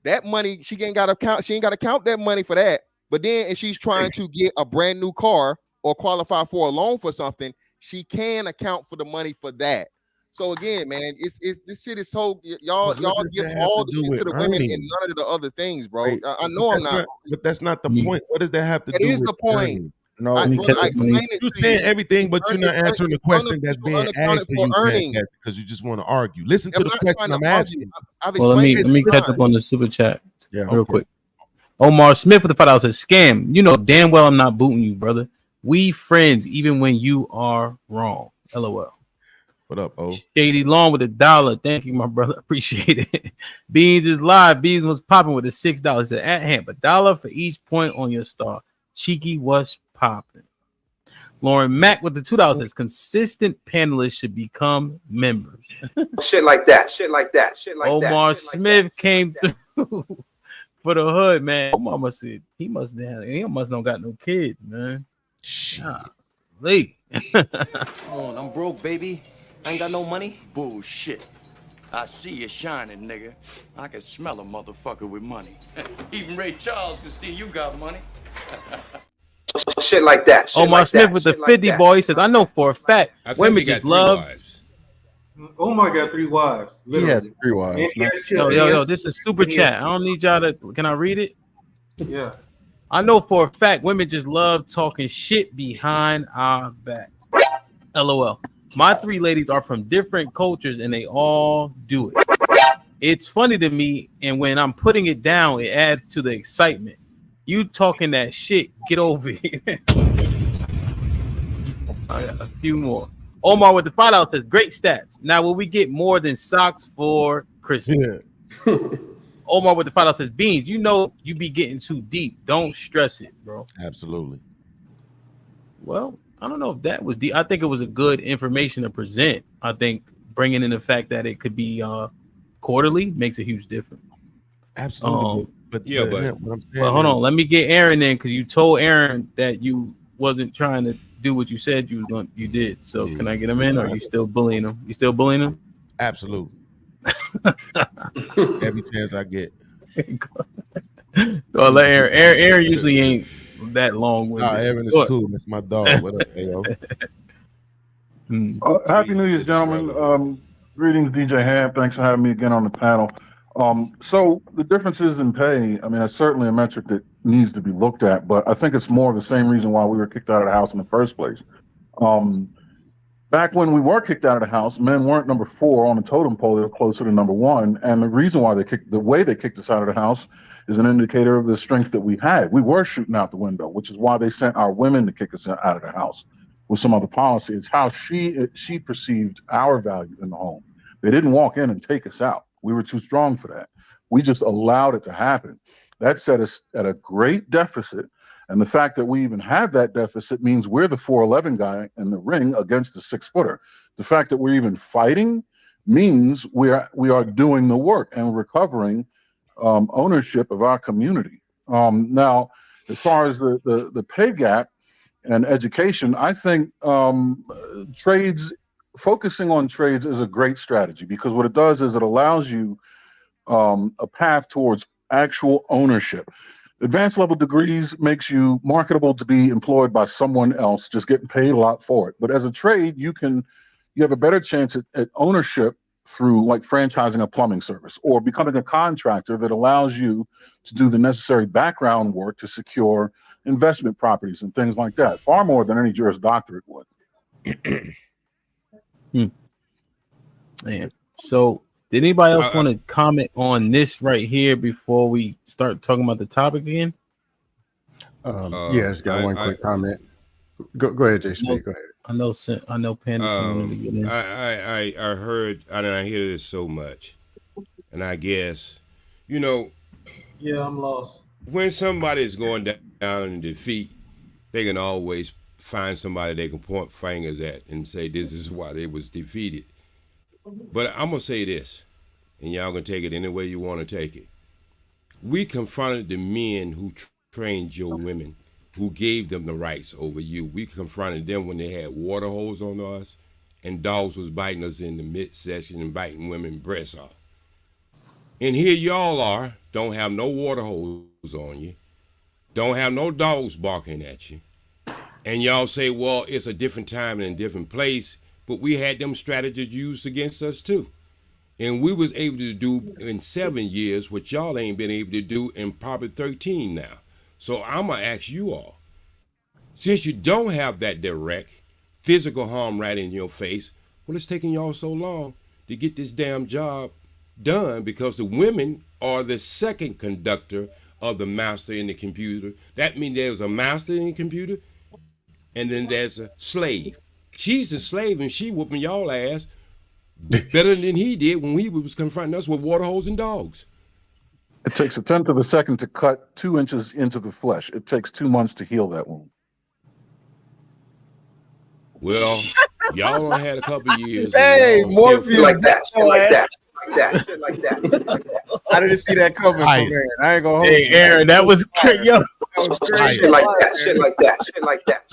That money she ain't got to count. She ain't got to count that money for that. But then if she's trying to get a brand new car or qualify for a loan for something, she can account for the money for that. So again, man, it's this shit is so y'all give all the shit to the women and none of the other things, bro. Right. I know I'm not, but that's not the point. What does that have to do? That is with the point. earning? No, you're saying everything, but you're not answering the question that's being asked to you because you just want to argue. Listen to the question I'm asking. Well, let me catch up on the super chat real quick. Omar Smith with the $5 says, "Scam. You know damn well I'm not booting you, brother. We friends even when you are wrong." LOL. What up, O? Shady Long with $1. Thank you, my brother. Appreciate it. Beans is live. Beans was popping with the $6. Said at hand, $1 for each point on your star. Cheeky was popping. Lauren Mack with the $2 says consistent panelists should become members. Shit like that. Omar Smith came through for the hood, man. Omar must have not got no kids, man. Late. I'm broke, baby. I ain't got no money. Bullshit. I see you shining, nigga. I can smell a motherfucker with money. Even Ray Charles can see you got money. Shit like that. Omar Smith with the 50 boy. He says, I know for a fact women just love. Omar got 3 wives. He has 3 wives. Yo, this is super chat. I don't need y'all to. Can I read it? Yeah. I know for a fact women just love talking shit behind our back. LOL. My 3 ladies are from different cultures and they all do it. It's funny to me, and when I'm putting it down, it adds to the excitement. You talking that shit, get over here. I got a few more. Omar with the $5 says, great stats. Now, will we get more than socks for Christmas? Yeah. Omar with the $5 says, Beans, you know you be getting too deep. Don't stress it, bro. Absolutely. Well, I don't know if that was deep. I think it was a good information to present. I think bringing in the fact that it could be quarterly makes a huge difference. Absolutely. But hold on. Let me get Aaron in because you told Aaron that you wasn't trying to do what you said you was going. You did. So can I get him in, or are you still bullying him? You still bullying him? Absolutely. Every chance I get. Well, let Aaron usually ain't that long with Aaron is cool. That's my dog. What up, Ayo? Happy New Year, gentlemen. Greetings, DJ Ham. Thanks for having me again on the panel. So the differences in pay, I mean, that's certainly a metric that needs to be looked at, but I think it's more of the same reason why we were kicked out of the house in the first place. Back when we were kicked out of the house, men weren't number 4 on the totem pole; they were closer to number 1. And the reason why the way they kicked us out of the house is an indicator of the strength that we had. We were shooting out the window, which is why they sent our women to kick us out of the house with some other policy. It's how she perceived our value in the home. They didn't walk in and take us out. We were too strong for that. We just allowed it to happen. That set us at a great deficit. And the fact that we even have that deficit means we're the 4'11" guy in the ring against the 6-footer. The fact that we're even fighting means we are doing the work and recovering ownership of our community. Now, as far as the pay gap and education, I think focusing on trades is a great strategy, because what it does is it allows you a path towards actual ownership. Advanced level degrees makes you marketable to be employed by someone else, just getting paid a lot for it. But as a trade, you have a better chance at ownership through like franchising a plumbing service or becoming a contractor that allows you to do the necessary background work to secure investment properties and things like that, far more than any Juris Doctorate would. Man. So did anybody else want to comment on this right here before we start talking about the topic again? Yes, got one quick comment. Go ahead, JC. Go ahead. I know Panderson wanted to get in. I heard, and I hear this so much, and I guess, yeah, I'm lost. When somebody's going down in defeat, they can always find somebody they can point fingers at and say this is why they was defeated. But I'm gonna say this, and y'all can take it any way you want to take it. We confronted the men who trained your women who gave them the rights over you. We confronted them when they had water holes on us and dogs was biting us in the midsection and biting women breasts off. And here y'all are, don't have no water holes on you, don't have no dogs barking at you. And y'all say, well, it's a different time and a different place, but we had them strategies used against us too. And we was able to do in 7 years what y'all ain't been able to do in probably 13 now. So I'm gonna ask you all, since you don't have that direct physical harm right in your face, well, it's taking y'all so long to get this damn job done because the women are the second conductor of the master in the computer. That means there's a master in the computer and then there's a slave. She's the slave and she whooping y'all ass better than he did when he was confronting us with water holes and dogs. It takes a tenth of a second to cut 2 inches into the flesh. It takes 2 months to heal that wound. Well, y'all only had a couple of years. Hey, Morpheus, like that, like that. I didn't see that coming from Aaron. I ain't gonna hold Hey, Aaron, that was crazy. Yo. That was crazy. Shit like that, shit like that, shit like that.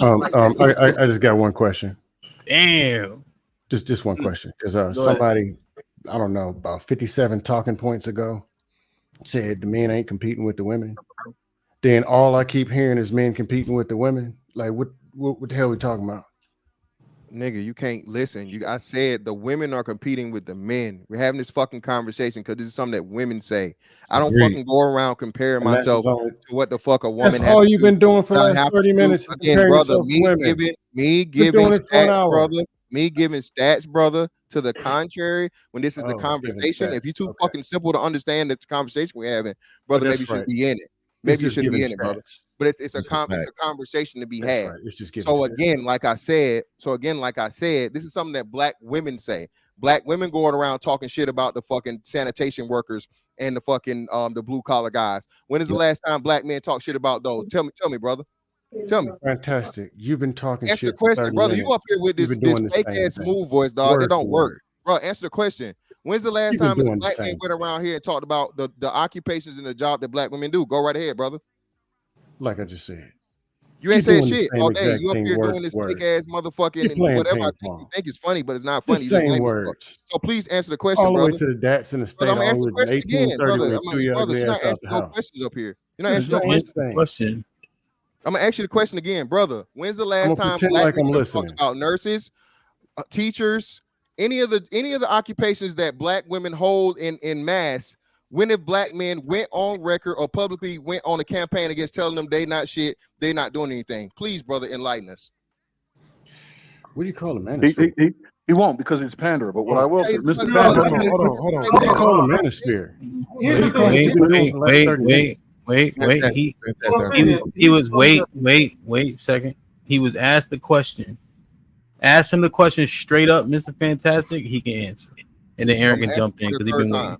I just got one question. Damn. Just one question, because somebody, I don't know, about 57 talking points ago said the men ain't competing with the women. Then all I keep hearing is men competing with the women. Like, what the hell are we talking about? Nigga, you can't listen. I said the women are competing with the men. We're having this fucking conversation because this is something that women say. I don't fucking go around comparing myself to what the fuck a woman has. That's all you've been doing for the last 30 minutes. Again, brother, me giving stats, brother. Me giving stats, brother, to the contrary, when this is the conversation. If you're too fucking simple to understand the conversation we're having, brother, maybe you shouldn't be in it. Maybe you shouldn't be in it, brother. But it's a conversation to be had. Right. It's just so again, like I said, this is something that black women say. Black women going around talking shit about the fucking sanitation workers and the fucking the blue collar guys. When is the last time black men talk shit about those? Tell me, brother. Tell me. Fantastic. You've been talking answer shit. The question, brother. You up here with this fake ass smooth voice, dog. It don't work. Bro, answer the question. When's the last time a black man went around here and talked about the occupations and the job that black women do? Go right ahead, brother. Like I just said. You ain't saying shit all day. You up here doing this fake ass motherfucking and whatever I think you think is funny, but it's not funny. Same words. So please answer the question, all the brother. way to the dats in the state. I'm answering the question again, brother. You're not answering no questions up here. You're not answering no question. I'm gonna ask you the question again, brother. When's the last time black people talked about nurses, teachers, any of the occupations that black women hold in mass? When if black men went on record or publicly went on a campaign against telling them they not shit, they not doing anything? Please, brother, enlighten us. What do you call him, He won't because he's panderer. But what I will say, Mr. Panderer, hold on. What do you call him, manosphere? Wait. He was wait a second. He was asked the question. Ask him the question straight up, Mr. Fantastic. He can answer, and then Aaron can jump in because he's been waiting.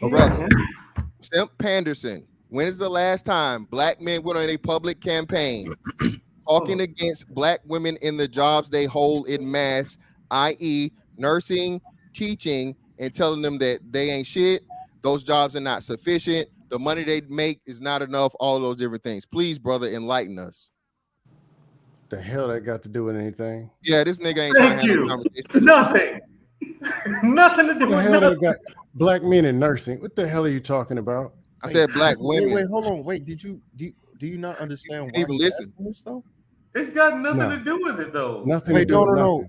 Brother, Simp Panderson, when is the last time black men went on a public campaign talking against black women in the jobs they hold in mass, i.e. nursing, teaching, and telling them that they ain't shit, those jobs are not sufficient, the money they make is not enough, all those different things? Please, brother, enlighten us. The hell that got to do with anything? Yeah, this nigga ain't trying to have a conversation. Nothing. Nothing to do with nothing. Black men in nursing. What the hell are you talking about? I said black women. Wait, hold on. Wait, do you not understand why even listen? This though? It's got nothing to do with it though. Nothing. Wait, no.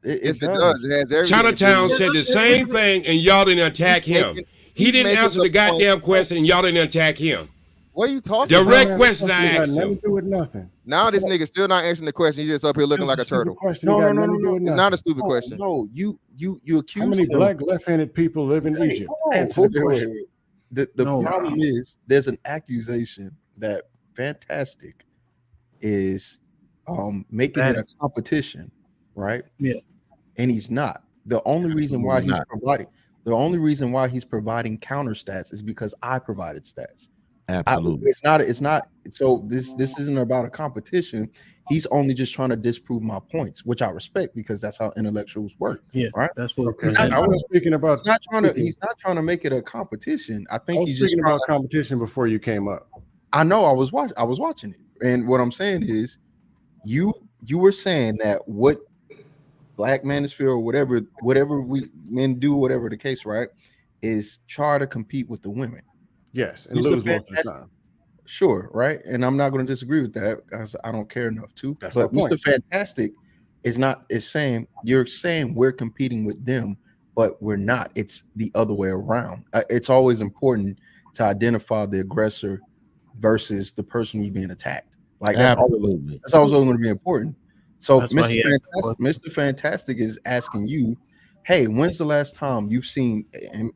It does. It has everything. Chinatown said the same thing, and y'all didn't attack him. He didn't answer the goddamn question, and y'all didn't attack him. What are you talking about? Direct question I asked him. Nothing to do with nothing. Now this nigga still not answering the question. You just up here looking like a turtle. No. It's not a stupid question. No, you accused how many him. black left-handed people live in Egypt? Answer the question. The problem is there's an accusation that Fantastic is making it a competition, right? Yeah. And he's not. The only reason why he's providing counter stats is because I provided stats. Absolutely. It's not. So this isn't about a competition. He's only just trying to disprove my points, which I respect because that's how intellectuals work. Yeah, right. That's what I was speaking about. He's not trying to make it a competition. I think he's speaking just about competition before you came up. I know. I was watching it, And what I'm saying is, you were saying that what black manosphere or whatever we men do, whatever the case, right, is try to compete with the women. Yes, and lose most of the time. Sure, right? And I'm not going to disagree with that because I don't care enough to. That's but my point. Mr. Fantastic is saying you're saying we're competing with them, but we're not. It's the other way around. It's always important to identify the aggressor versus the person who's being attacked. Like that's always going to be important. So Mr. Fantastic is asking you, hey, when's the last time you've seen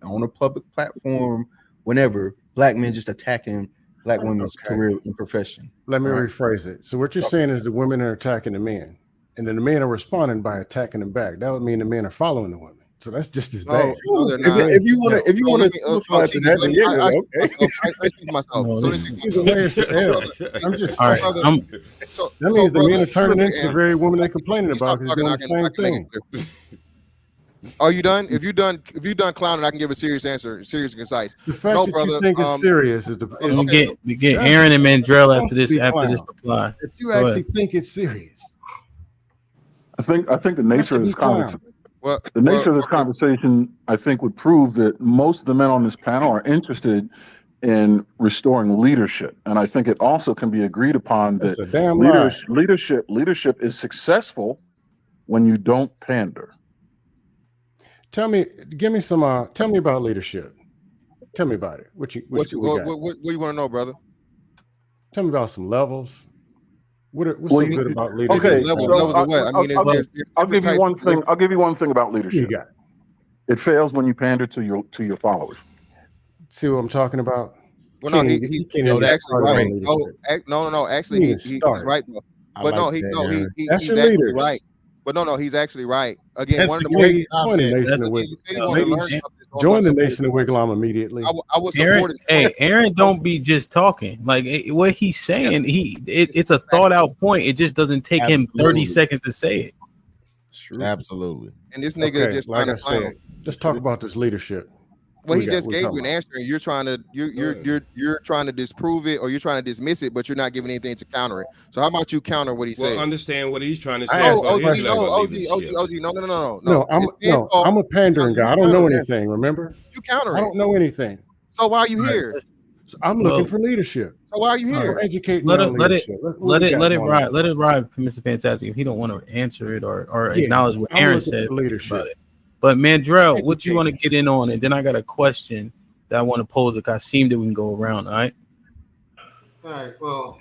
on a public platform, whenever, black men just attacking black women's career and profession? Let me rephrase it. So what you're saying is the women are attacking the men, and then the men are responding by attacking them back. That would mean the men are following the women. So that's just as bad. If you want to simplify to that, then yeah, I'm just saying. That means the men are turning into the very women they're complaining about because they're doing the same thing. Are you done? If you done clowning, I can give a serious answer, serious and concise. The fact that you think it's serious is the. We get Aaron and Mandrell after this reply. If you actually think it's serious, I think the nature of this conversation. The nature of this conversation, I think, would prove that most of the men on this panel are interested in restoring leadership, and I think it also can be agreed upon that leadership is successful when you don't pander. Tell me about leadership. Tell me about it. What do you want to know, brother? Tell me about some levels. What's so good about leadership? Okay, I'll give you one thing. I'll give you one thing about leadership. It fails when you pander to your followers. See what I'm talking about? Well, no, he's actually right. No. Actually, he's right. But no, he's actually right. But no, he's actually right. Again, one of the join the Nation of Wigglom immediately. I was supported. Aaron, don't be just talking. Like what he's saying, it's a thought out point. It just doesn't take him 30 seconds to say it. True. Absolutely. And this nigga just trying to clown. Let's talk about this leadership. Well, he just gave you an answer, and you're trying to disprove it, or you're trying to dismiss it, but you're not giving anything to counter it. So how about you counter what he said? Well, understand what he's trying to say. OG, no. I'm a pandering guy. I don't know anything. Remember? You counter it. I don't know anything. So why are you here? So I'm looking for leadership. So why are you here? Educate me. Let it ride. Let it ride for Mr. Fantastic. If he don't want to answer it or acknowledge what Aaron said about it. But Mandrell, what you want to get in on? And then I got a question that I want to pose to Kasim that we can go around. All right. All right. Well,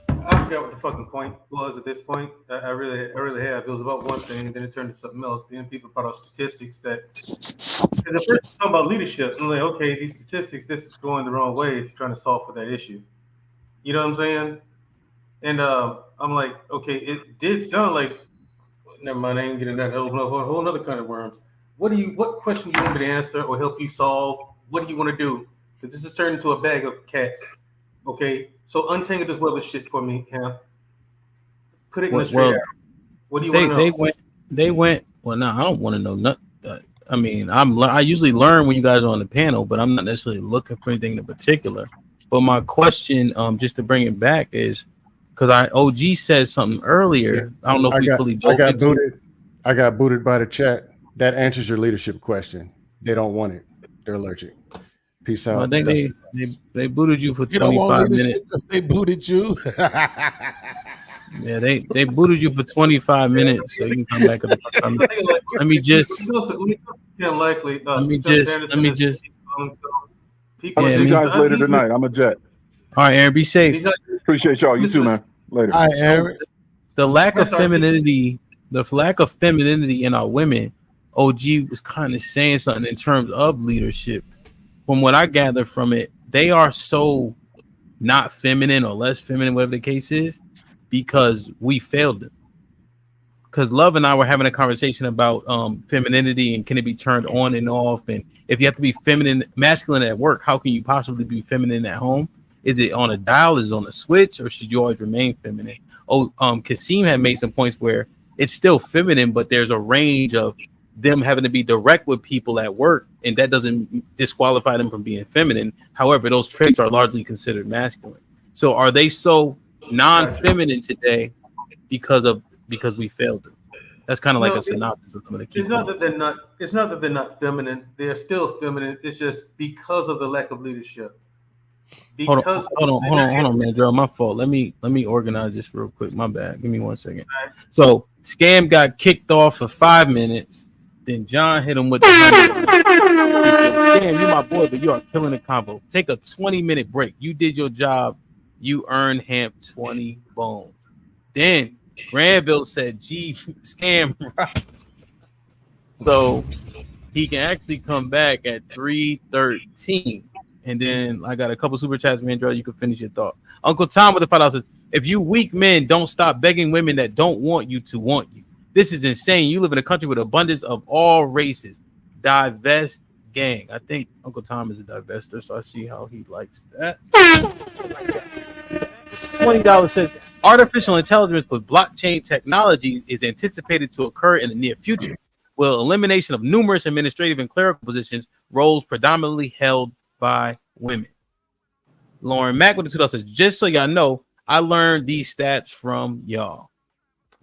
I forgot what the fucking point was at this point. I really have. It was about one thing, and then it turned to something else. Then people brought out statistics that, because at first talking about leadership, I'm like, okay, these statistics, this is going the wrong way if you're trying to solve for that issue. You know what I'm saying? And I'm like, okay, it did sound like. Never mind, I ain't getting that. Open up a whole other kind of worms. What question do you want me to answer or help you solve? What do you want to do? Because this is turned into a bag of cats. Okay, so untangle this web of shit for me, Ham. Put it in the straight out. What do you want to know? They went. Well, no, I don't want to know nothing. I mean, I usually learn when you guys are on the panel, but I'm not necessarily looking for anything in particular. But my question, just to bring it back, is because OG said something earlier. I don't know if we fully. I got booted by the chat. That answers your leadership question. They don't want it. They're allergic. Peace out. I think they booted you for 25 minutes. They booted you. Yeah, they booted you for 25 minutes, so you can come back. Let me just. I'll see you guys later tonight. I'm a jet. All right, Aaron, be safe. Appreciate y'all. You too, man. Later. All right, Aaron. The lack of femininity in our women. OG was kind of saying something in terms of leadership. From what I gather from it, they are so not feminine or less feminine, whatever the case is, because we failed them. Because Love and I were having a conversation about femininity and can it be turned on and off, and if you have to be masculine at work, how can you possibly be feminine at home? Is it on a dial? Is it on a switch? Or should you always remain feminine? Kasim had made some points where it's still feminine, but there's a range of them having to be direct with people at work, and that doesn't disqualify them from being feminine. However, those traits are largely considered masculine. So are they so non-feminine today because we failed them. That's kind of like a synopsis of some of the key It's not that they're not. It's not that they're not feminine. They're still feminine. It's just because of the lack of leadership. Hold on, man, Joe. My fault. Let me organize this real quick. My bad. Give me 1 second. So Scam got kicked off for 5 minutes. Then John hit him with the 100. Scam, you my boy, but you are killing the combo. Take a 20-minute break. You did your job. You earned Hamp 20 bones. Then Granville said, "Gee, Scam." So he can actually come back at 3:13. And then I got a couple super chats, man. You can finish your thought. Uncle Tom with the $5 says, "If you weak men don't stop begging women that don't want you to want you, this is insane. You live in a country with abundance of all races. Divest gang." I think Uncle Tom is a divester, so I see how he likes that. $20 says, "Artificial intelligence with blockchain technology is anticipated to occur in the near future. Will elimination of numerous administrative and clerical positions, roles predominantly held by women." Lauren Mack with the $2 says, "Just so y'all know, I learned these stats from y'all."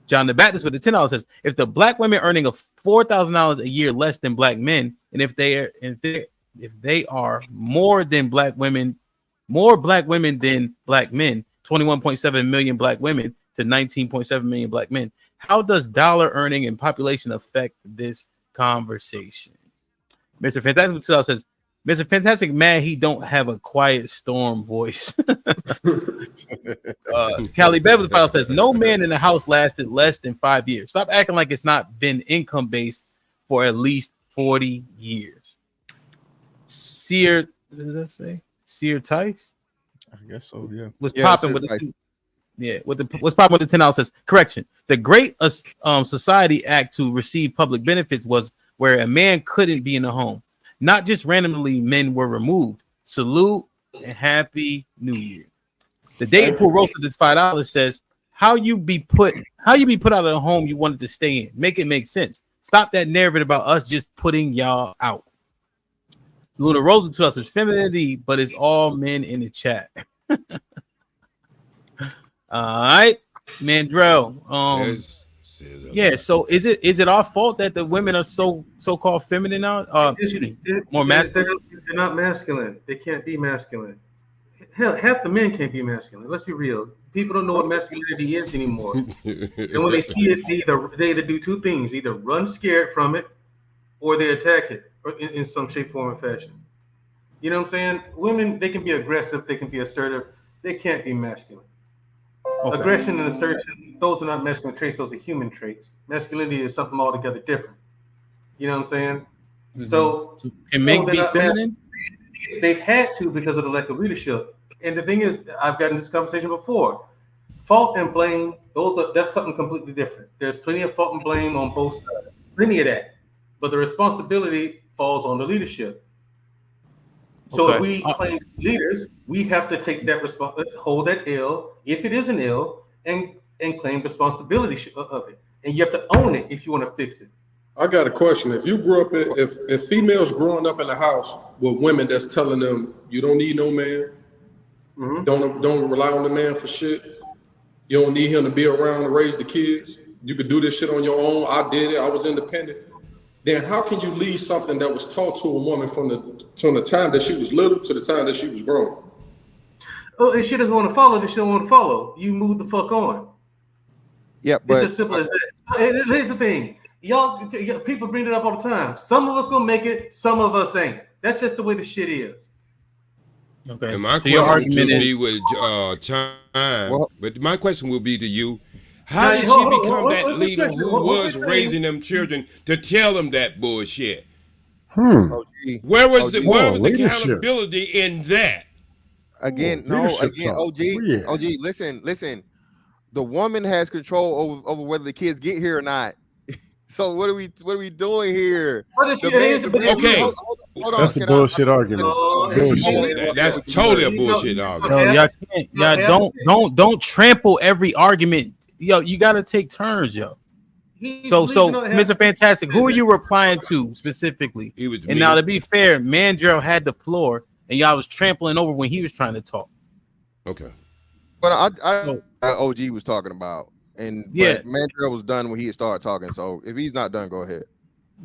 John the Baptist with the $10 says, "If the black women earning of $4,000 a year less than black men, and if they are more black women than black men, 21.7 million black women to 19.7 million black men, how does dollar earning and population affect this conversation?" Mr. Fantastic with $2 says, "Mr. Fantastic mad he don't have a quiet storm voice." Callie Bev with the $5 says, "No man in the house lasted less than 5 years. Stop acting like it's not been income based for at least 40 years. Sear, what does that say? Sear Tice? I guess so, yeah. What's popping with the what's popping with the $10 says, correction. The Great Society Act to receive public benefits was where a man couldn't be in the home. Not just randomly men were removed. Salute and happy New Year." The Dayton Pool Roast with this $5 says, how you be put out of the home you wanted to stay in. Make it make sense. Stop that narrative about us just putting y'all out. Luna Rose with $2 says, "Femininity, but it's all men in the chat." All right, Mandrell. Yeah. So is it our fault that the women are so-called feminine now? More masculine. They're not masculine. They can't be masculine. Hell, half the men can't be masculine. Let's be real. People don't know what masculinity is anymore. And when they see it, they either do two things: either run scared from it, or they attack it in some shape, form, or fashion. You know what I'm saying? Women, they can be aggressive, they can be assertive. They can't be masculine. Okay. Aggression and assertion, those are not masculine traits, those are human traits. Masculinity is something altogether different. You know what I'm saying? Mm-hmm. So can men be feminine? They've had to because of the lack of leadership. And the thing is, I've gotten this conversation before. Fault and blame, that's something completely different. There's plenty of fault and blame on both sides. Plenty of that. But the responsibility falls on the leadership. So if we claim leaders, we have to take that hold that L, if it is an L, and claim responsibility of it. And you have to own it if you want to fix it. I got a question. If you grew up if females growing up in the house with women that's telling them you don't need no man, mm-hmm. don't rely on the man for shit, you don't need him to be around to raise the kids, you could do this shit on your own, I did it, I was independent. Then how can you leave something that was taught to a woman from the time that she was little to the time that she was grown? Oh, if she doesn't want to follow, then she don't want to follow. You move the fuck on. Yeah, but it's as simple as that. And here's the thing. Y'all, people bring it up all the time. Some of us gonna make it, some of us ain't. That's just the way the shit is. Okay. And my question would be with time, but my question will be to you. How did she become that leader who was raising them children to tell them that bullshit? Where was the accountability in that? Again, OG, listen. The woman has control over whether the kids get here or not. So what are we doing here? Okay. Hold on. That's a bullshit argument. That's totally a bullshit argument. Y'all don't trample every argument. Yo, you got to take turns, yo. So, Mr. Fantastic, who are you replying to specifically? And now, to be fair, Mandrell had the floor, and y'all was trampling over when he was trying to talk. Okay. But I OG was talking about, and Yeah. but Mandrell was done when he had started talking. So if he's not done, go ahead.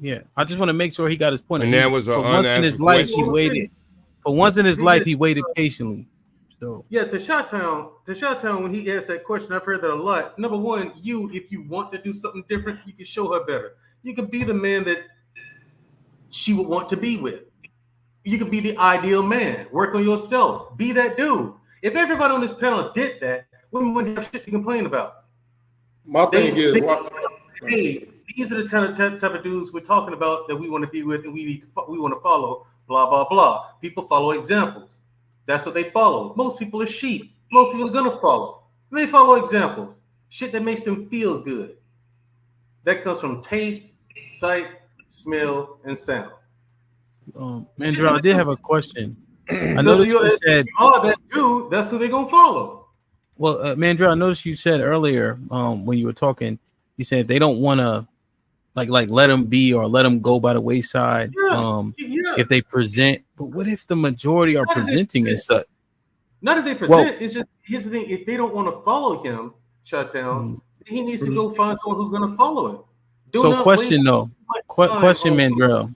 Yeah, I just want to make sure he got his point. And that was an for once in his unanswered life, he question. waited. For once in his life, he waited patiently. So Yeah, to Shot-Town, when he asked that question, I've heard that a lot. Number one, if you want to do something different, you can show her better. You can be the man that she would want to be with. You can be the ideal man. Work on yourself. Be that dude. If everybody on this panel did that, women wouldn't have shit to complain about. My thing is, hey, these are the type of dudes we're talking about that we want to be with and we want to follow. Blah blah blah. People follow examples. That's what they follow. Most people are sheep. Most people are gonna follow. They follow examples. Shit that makes them feel good. That comes from taste, sight, smell, and sound. Mandrell, I did have a question. I So noticed if you said, that dude, that's who they're gonna follow. well, Mandrell, I noticed you said earlier, when you were talking, you said they don't want to like let them be or let them go by the wayside. If they present, but what if the majority are presenting as such? Not if they present. It's just here's the thing: if they don't want to follow him, Shot-Town, he needs to go find someone who's going to follow him. So, question though, question, Mandrell,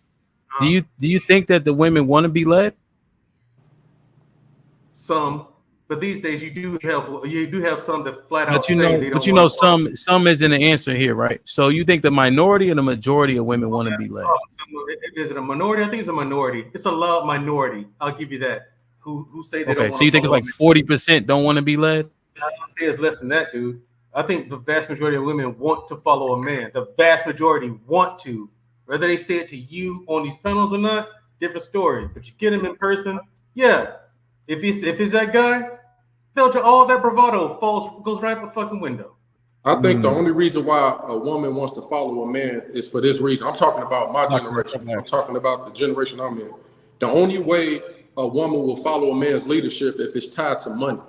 do you think that the women want to be led? Some, but these days you do have some that flat out But you know, some isn't an answer here, right? So you think the minority or the majority of women want to be led? Is it a minority? I think it's a minority. It's a loud minority. I'll give you that. Who say they don't want so you think it's like 40% don't want to be led? I don't say it's less than that, dude. I think the vast majority of women want to follow a man. The vast majority want to. Whether they say it to you on these panels or not, different story. But you get him in person, yeah. If it's that guy, all that bravado goes right out the fucking window. I think the only reason why a woman wants to follow a man is for this reason. I'm talking about my generation. I'm talking about the generation I'm in. The only way a woman will follow a man's leadership if it's tied to money,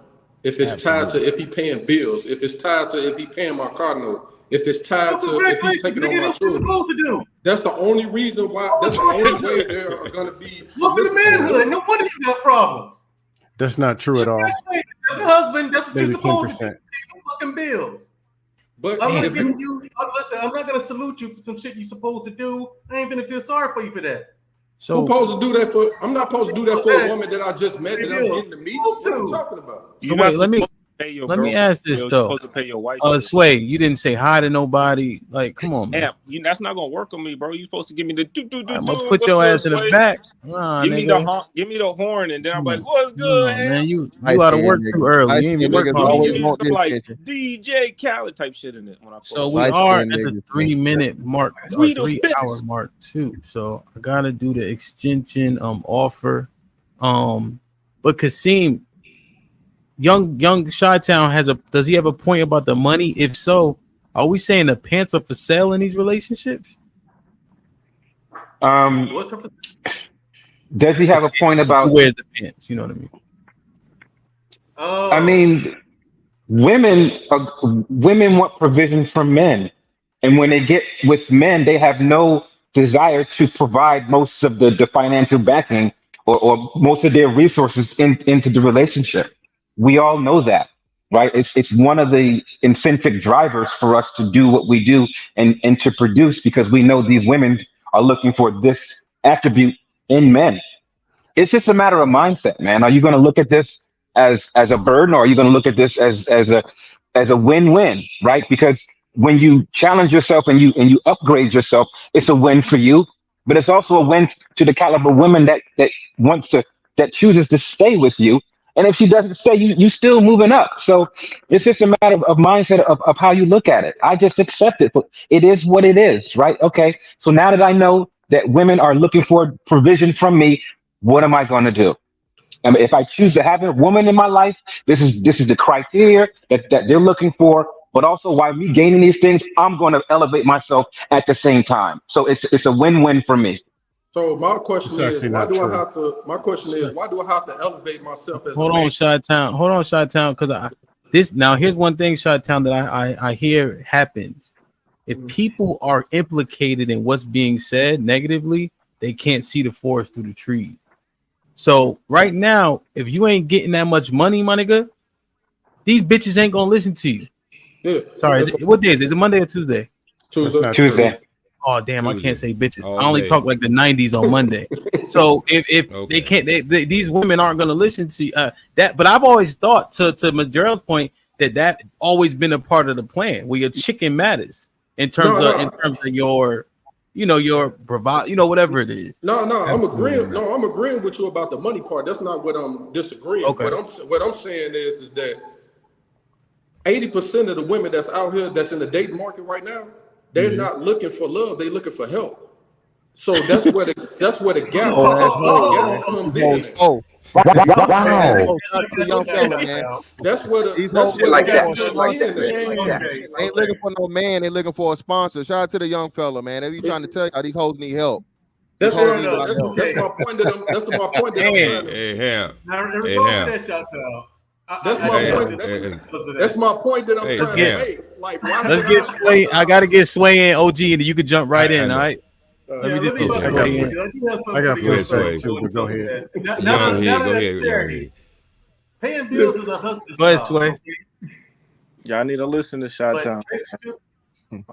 if it's tied to if he paying bills, if it's tied to if he paying my car note, if it's tied to if he's taking on my children. That's the only reason why. That's the only way there are going to be. Look at the manhood. No wonder you got problems. That's not true at all. That's a husband. That's what Maybe you're supposed 10%. to do. Fucking bills. But I'm not giving you. Listen, I'm not gonna salute you for some shit you're supposed to do. I ain't gonna feel sorry for you for that. So who's supposed to do that for? I'm not supposed to do that for a woman that I just met that I'm getting to meet. What are you talking about? So wait, let me ask this though. Supposed to pay your wife. Sway, you didn't say hi to nobody. Like, come on, man. That's not gonna work on me, bro. You supposed to give me the I'm gonna put your ass in the back. Give me the horn, and then I'm like, "What's good, man? You out of work too early. You ain't even work hard. Like DJ Khaled type shit in it. So we are at the 3-minute mark, 3 hour mark too. So I gotta do the extension offer. But Kasim, young Chi-Town does he have a point about the money? If so, are we saying the pants are for sale in these relationships? Does he have a point about where's the pants? You know what I mean? I mean, women want provision from men, and when they get with men, they have no desire to provide most of the financial backing or most of their resources into the relationship. We all know that, right? It's one of the intrinsic drivers for us to do what we do and to produce, because we know these women are looking for this attribute in men. It's just a matter of mindset, man. Are you going to look at this as a burden, or are you going to look at this as a win-win, right? Because when you challenge yourself and you upgrade yourself, it's a win for you, but it's also a win to the caliber of women that chooses to stay with you. And if she doesn't stay, you still moving up. So it's just a matter of mindset of how you look at it. I just accept it, but it is what it is, right? Okay. So now that I know that women are looking for provision from me, what am I going to do? I mean, if I choose to have a woman in my life, this is the criteria that they're looking for. But also, while me gaining these things, I'm going to elevate myself at the same time. So it's a win-win for me. So my question is, why do I have to elevate myself as Hold on, Chi-Town, because here's one thing, Chi-Town, that I hear happens. If people are implicated in what's being said negatively, they can't see the forest through the trees. So right now, if you ain't getting that much money, my nigga, these bitches ain't gonna listen to you. Yeah. Sorry, what day is it? Is it Monday or Tuesday? Tuesday. Oh damn, I Tuesday. can't say bitches. All I only day. talk like the 90s on Monday. So if Okay. they can't, these women aren't gonna listen to that. But I've always thought, to Majerle's point, that always been a part of the plan, where your chicken matters in terms of your, your bravado, whatever it is. No, I'm agreeing. No, I'm agreeing with you about the money part. That's not what I'm disagreeing. Okay. What I'm saying is that 80% of the women that's out here that's in the dating market right now, they're not looking for love. They're looking for help. So that's where the gap comes in. Oh, wow! Young fella, man. That's where the gap comes in. Ain't looking for no man. They looking for a sponsor. Shout out to the young fella, man. They be trying to tell y'all these hoes need help. That's my point. That's my point. That's my point that I'm trying to make. Like, why let's get Sway. I gotta get Sway in OG, and you can jump right in. All right. Let me just get Sway in. I got Sway too, but go ahead. Go ahead. Paying bills is a husband's Go ahead, job. Sway. Y'all need to listen to Chi-Town.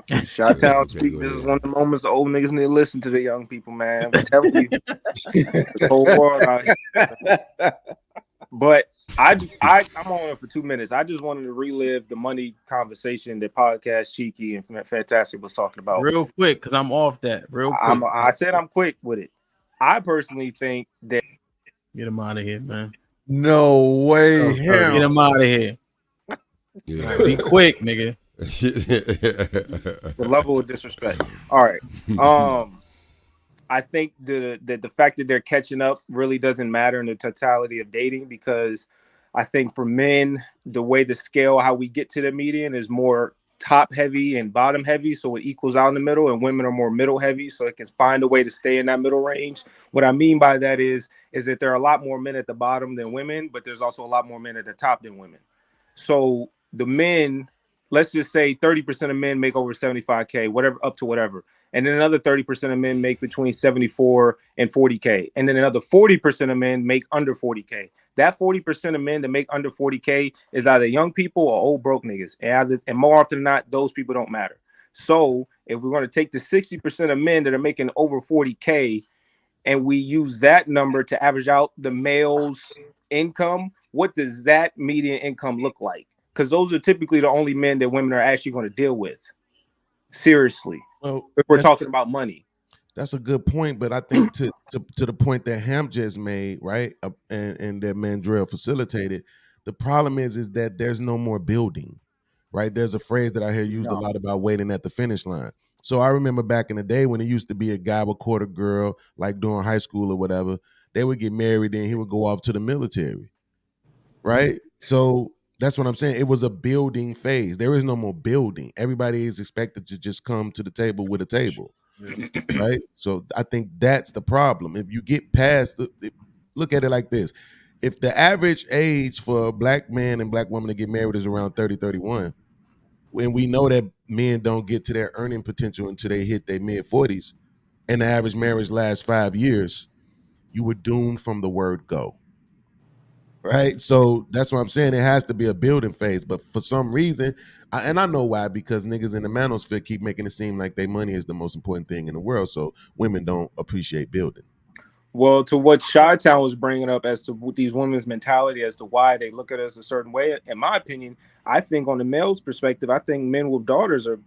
Chi-Town speak. This is one of the moments the old niggas need to listen to the young people, man. I'm telling you, the whole world out here. But I'm on it for 2 minutes. I just wanted to relive the money conversation that Podcast Cheeky and Fantastic was talking about. Real quick, because I'm off that. Real quick. I said I'm quick with it. I personally think that. Get him out of here, man. No way. Get him out of here. Yeah. Be quick, nigga. The level of disrespect. All right. I think the fact that they're catching up really doesn't matter in the totality of dating, because I think for men, the way the scale, how we get to the median is more top heavy and bottom heavy. So it equals out in the middle, and women are more middle heavy. So it can find a way to stay in that middle range. What I mean by that is that there are a lot more men at the bottom than women, but there's also a lot more men at the top than women. So the men, let's just say 30% of men make over 75K, whatever, up to whatever. And then another 30% of men make between 74 and 40K. And then another 40% of men make under 40K. That 40% of men that make under 40K is either young people or old broke niggas. And more often than not, those people don't matter. So if we're going to take the 60% of men that are making over 40K and we use that number to average out the male's income, what does that median income look like? Because those are typically the only men that women are actually going to deal with. Seriously. Well, if we're talking about money. That's a good point, but I think to the point that Ham just made, right, and that Mandrell facilitated, the problem is that there's no more building, right? There's a phrase that I hear used a lot about waiting at the finish line. So I remember back in the day when it used to be a guy would court a girl, like during high school or whatever, they would get married, then he would go off to the military, right? So that's what I'm saying. It was a building phase. There is no more building. Everybody is expected to just come to the table with a table, right? So I think that's the problem. If you get past, look at it like this. If the average age for a black man and black woman to get married is around 30, 31, when we know that men don't get to their earning potential until they hit their mid-40s, and the average marriage lasts 5 years, you were doomed from the word go. Right, so that's what I'm saying. It has to be a building phase, but for some reason, and I know why, because niggas in the manosphere keep making it seem like their money is the most important thing in the world. So women don't appreciate building. Well, to what Chi-Town was bringing up as to these women's mentality as to why they look at us a certain way, in my opinion, I think on the male's perspective, I think men with daughters are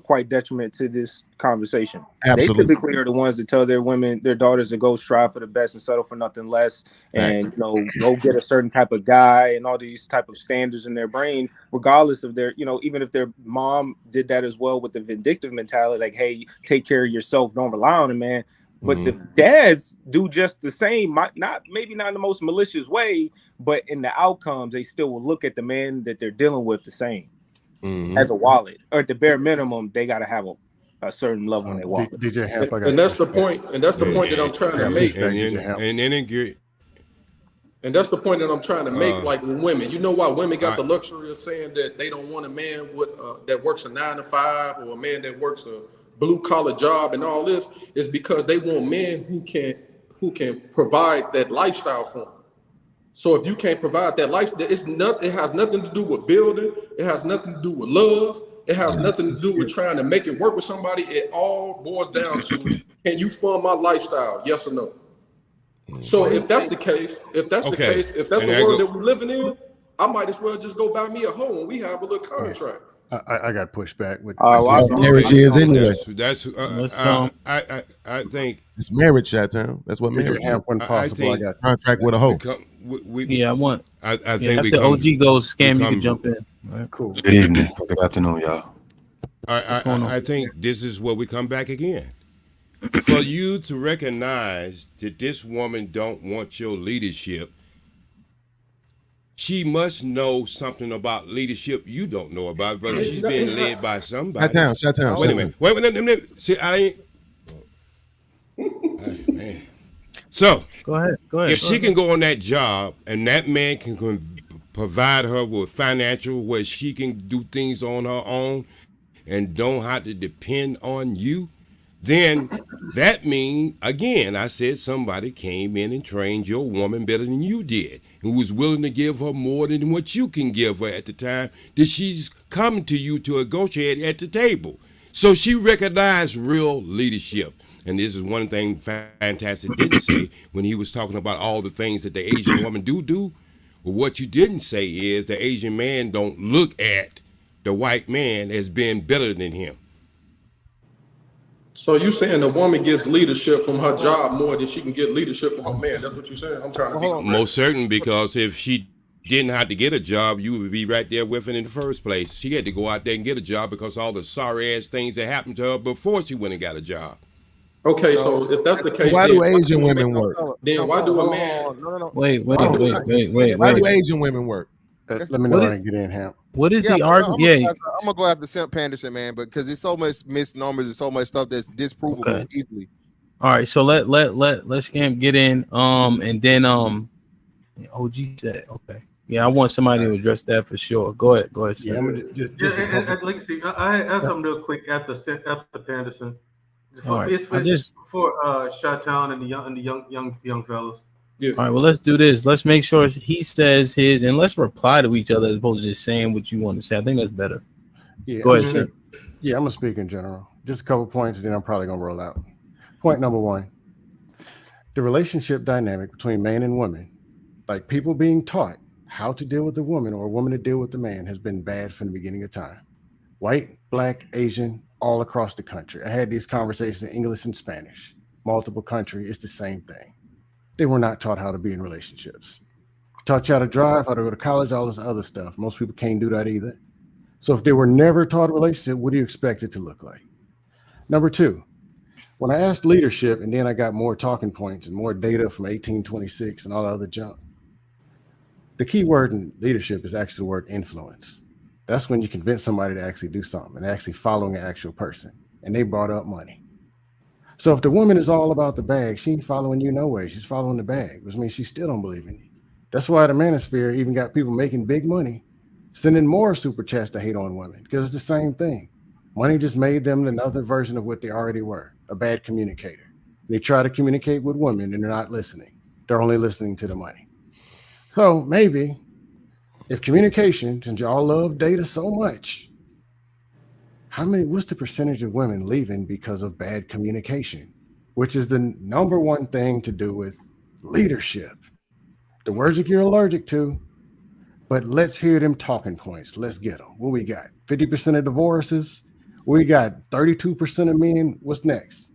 quite detriment to this conversation. Absolutely. They typically are the ones that tell their daughters to go strive for the best and settle for nothing less, and go get a certain type of guy and all these type of standards in their brain, regardless of their, even if their mom did that as well with the vindictive mentality, like, hey, take care of yourself, don't rely on a man. But the dads do just the same, maybe not in the most malicious way, but in the outcomes, they still will look at the man that they're dealing with the same. As a wallet, or at the bare minimum, they got to have a certain level in their wallet. DJ Hamp, and that's the point. And that's the point that I'm trying to make. And that's the point that I'm trying to make. Like with women, you know why women got the luxury of saying that they don't want a man with that works a 9 to 5 or a man that works a blue collar job and all this is because they want men who can provide that lifestyle for them. So if you can't provide that life, it has nothing to do with building. It has nothing to do with love. It has nothing to do with trying to make it work with somebody. It all boils down to, can you fund my lifestyle? Yes or no? So if that's the case, if that's the world that we're living in, I might as well just go buy me a home and we have a little contract. I got pushed back with marriage is anyway. I think it's marriage, Chi-Town. That's what marriage is. I think contract with a hoe. I want. I think after the OG goes scam, you can jump in. All right, cool. Good evening. Good afternoon, y'all. I think this is where we come back again. For you to recognize that this woman don't want your leadership, she must know something about leadership you don't know about, brother. She's being led by somebody. Shut down. Wait a minute. Wait. See, I ain't. Man. So go ahead. If she can go on that job and that man can provide her with financial where she can do things on her own and don't have to depend on you, then that means, again, I said somebody came in and trained your woman better than you did, who was willing to give her more than what you can give her at the time that she's coming to you to negotiate at the table. So she recognized real leadership. And this is one thing Fantastic didn't say when he was talking about all the things that the Asian woman do. But what you didn't say is the Asian man don't look at the white man as being better than him. So you saying the woman gets leadership from her job more than she can get leadership from her man? That's what you're saying? I'm trying to be most certain, because if she didn't have to get a job, you would be right there with her in the first place. She had to go out there and get a job because all the sorry ass things that happened to her before she went and got a job. Okay, so if that's the case, why do Asian women work? Then why do a man? Wait. Why do Asian women work? Let me know when I get in, Hamp. What is the argument? I'm gonna go after Simp Panderson, man, because there's so much misnomers and so much stuff that's disprovable easily. All right, so let's get in. And then OG said, okay. Yeah, I want somebody to address that for sure. Go ahead. Yeah, like I see, I have something real quick after Panderson. It's for Chi-Town and the young fellas. Yeah. All right, well, let's do this. Let's make sure he says his, and let's reply to each other as opposed to just saying what you want to say. I think that's better. Yeah, go ahead, sir. Yeah, I'm gonna speak in general. Just a couple points, and then I'm probably gonna roll out. Point number one: the relationship dynamic between man and woman, like people being taught how to deal with the woman or a woman to deal with the man, has been bad from the beginning of time. White, black, Asian, all across the country. I had these conversations in English and Spanish. Multiple countries, it's the same thing. They were not taught how to be in relationships. Taught you how to drive, how to go to college, all this other stuff. Most people can't do that either. So if they were never taught a relationship, what do you expect it to look like? Number two, when I asked leadership, and then I got more talking points and more data from 1826 and all the other junk, the key word in leadership is actually the word influence. That's when you convince somebody to actually do something and actually following an actual person. And they brought up money. So if the woman is all about the bag, she ain't following you no way. She's following the bag, which means she still don't believe in you. That's why the manosphere even got people making big money, sending more super chats to hate on women, because it's the same thing. Money just made them another version of what they already were, a bad communicator. They try to communicate with women and they're not listening. They're only listening to the money. So maybe if communication, since y'all love data so much, what's the percentage of women leaving because of bad communication, which is the number one thing to do with leadership? The words that you're allergic to, but let's hear them talking points. Let's get them. What we got? 50% of divorces. We got 32% of men. What's next?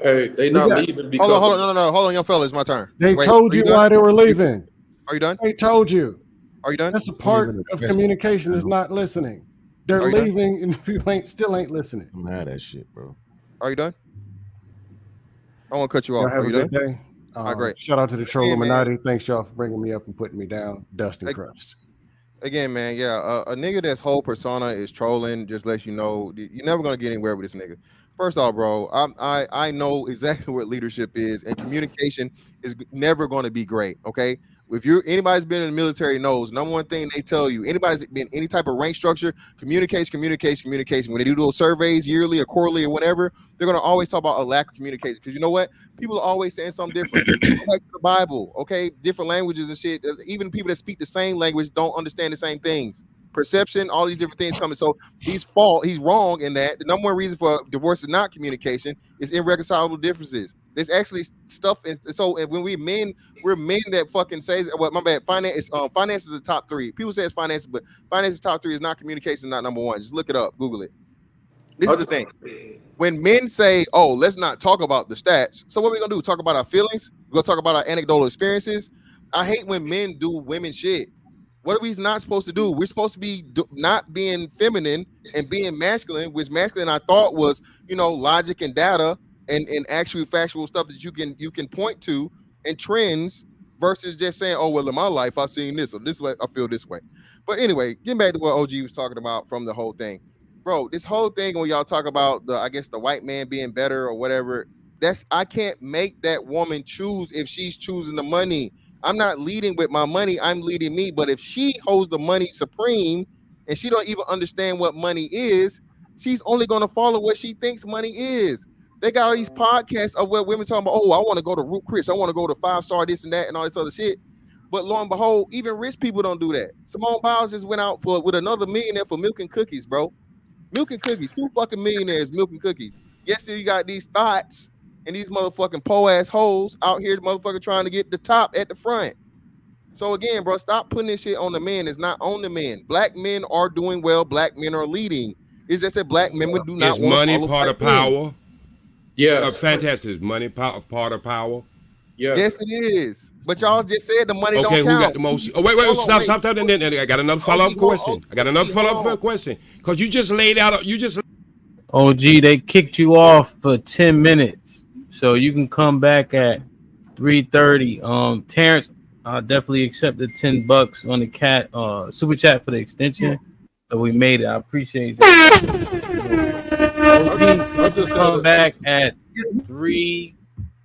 Hey, they not leaving because hold on, young fella, it's my turn. They told you why they were leaving. Are you done? They told you. Are you done? That's a part of communication is not listening. They're leaving and people still ain't listening. I'm mad at shit, bro. Are you done? I won't cut you off. Have Are a you good done? day. Great. Shout out to the Troll Illuminati. Thanks y'all for bringing me up and putting me down. Dust and crust. Again, man, a nigga that's whole persona is trolling. Just lets you know you're never gonna get anywhere with this nigga. First off, bro, I know exactly what leadership is, and communication is never going to be great. Okay, If anybody's been in the military knows, number one thing they tell you, anybody's been any type of rank structure, communication. When they do those surveys yearly or quarterly or whatever, they're gonna always talk about a lack of communication. Because you know what? People are always saying something different. Go back to the Bible, okay? Different languages and shit. Even people that speak the same language don't understand the same things. Perception, all these different things coming. So he's wrong in that. The number one reason for divorce is not communication, is irreconcilable differences. There's actually stuff. So when we're men that fucking says, well, my bad. Finance is the top three. People say it's finance, but finance is top three is not communication, not number one. Just look it up, Google it. This is the thing. When men say, "Oh, let's not talk about the stats," so what are we gonna do? Talk about our feelings? We're gonna talk about our anecdotal experiences. I hate when men do women shit. What are we not supposed to do? We're supposed to be not being feminine and being masculine, which masculine I thought was, logic and data and actual factual stuff that you can point to and trends versus just saying, oh, well, in my life, I've seen this or this way, I feel this way. But anyway, getting back to what OG was talking about from the whole thing. Bro, this whole thing when y'all talk about the white man being better or whatever, I can't make that woman choose if she's choosing the money. I'm not leading with my money, I'm leading me. But if she holds the money supreme and she don't even understand what money is, she's only going to follow what she thinks money is. They got all these podcasts of where women talking about, oh, I want to go to Root Chris, I want to go to 5-star this and that and all this other shit. But lo and behold, even rich people don't do that. Simone Biles just went out with another millionaire for milk and cookies, bro. Milk and cookies, 2 fucking millionaires, milk and cookies. Yes, you got these thoughts and these motherfucking po-ass hoes out here, motherfucker trying to get the top at the front. So again, bro, stop putting this shit on the men. It's not on the men. Black men are doing well. Black men are leading. It's just that black men do not want to money follow part of power? Men. Yeah, fantastic. Is money part of power? Yeah. Yes, it is. But y'all just said the money don't count. Okay, who got the most? Oh, wait, stop. I got another follow-up question. Because you just laid out. OG, they kicked you off for 10 minutes, so you can come back at 3:30. Terrence, I definitely accept the $10 on the cat super chat for the extension. So we made it. I appreciate that. OG, just come back at 3,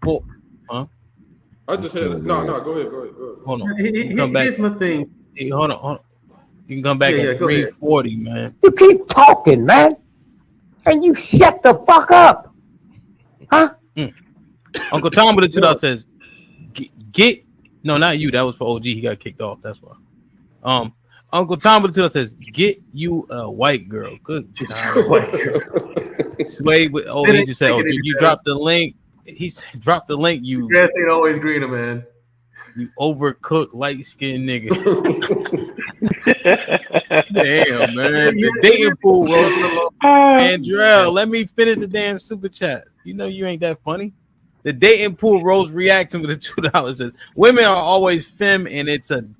4. Huh? I just had no. Go ahead. Hold on. Here's my thing. Hey, hold on. You can come back at 3:40, man. You keep talking, man, and you shut the fuck up, huh? Uncle Tom with the $2 says, "Get no, not you. That was for OG. He got kicked off. That's why." Uncle Tom with the $2 says, "Get you a white girl." Good job. White girl. Sway with he just said, "Oh, did you drop the link?" He said, "Drop the link." You grass ain't always greener, man. You overcooked light-skinned nigga. Damn, man. The dating pool, bro. Andrell, let me finish the damn super chat. You know you ain't that funny. The dating pool Rose reaction with the $2 says, "Women are always femme, and it's on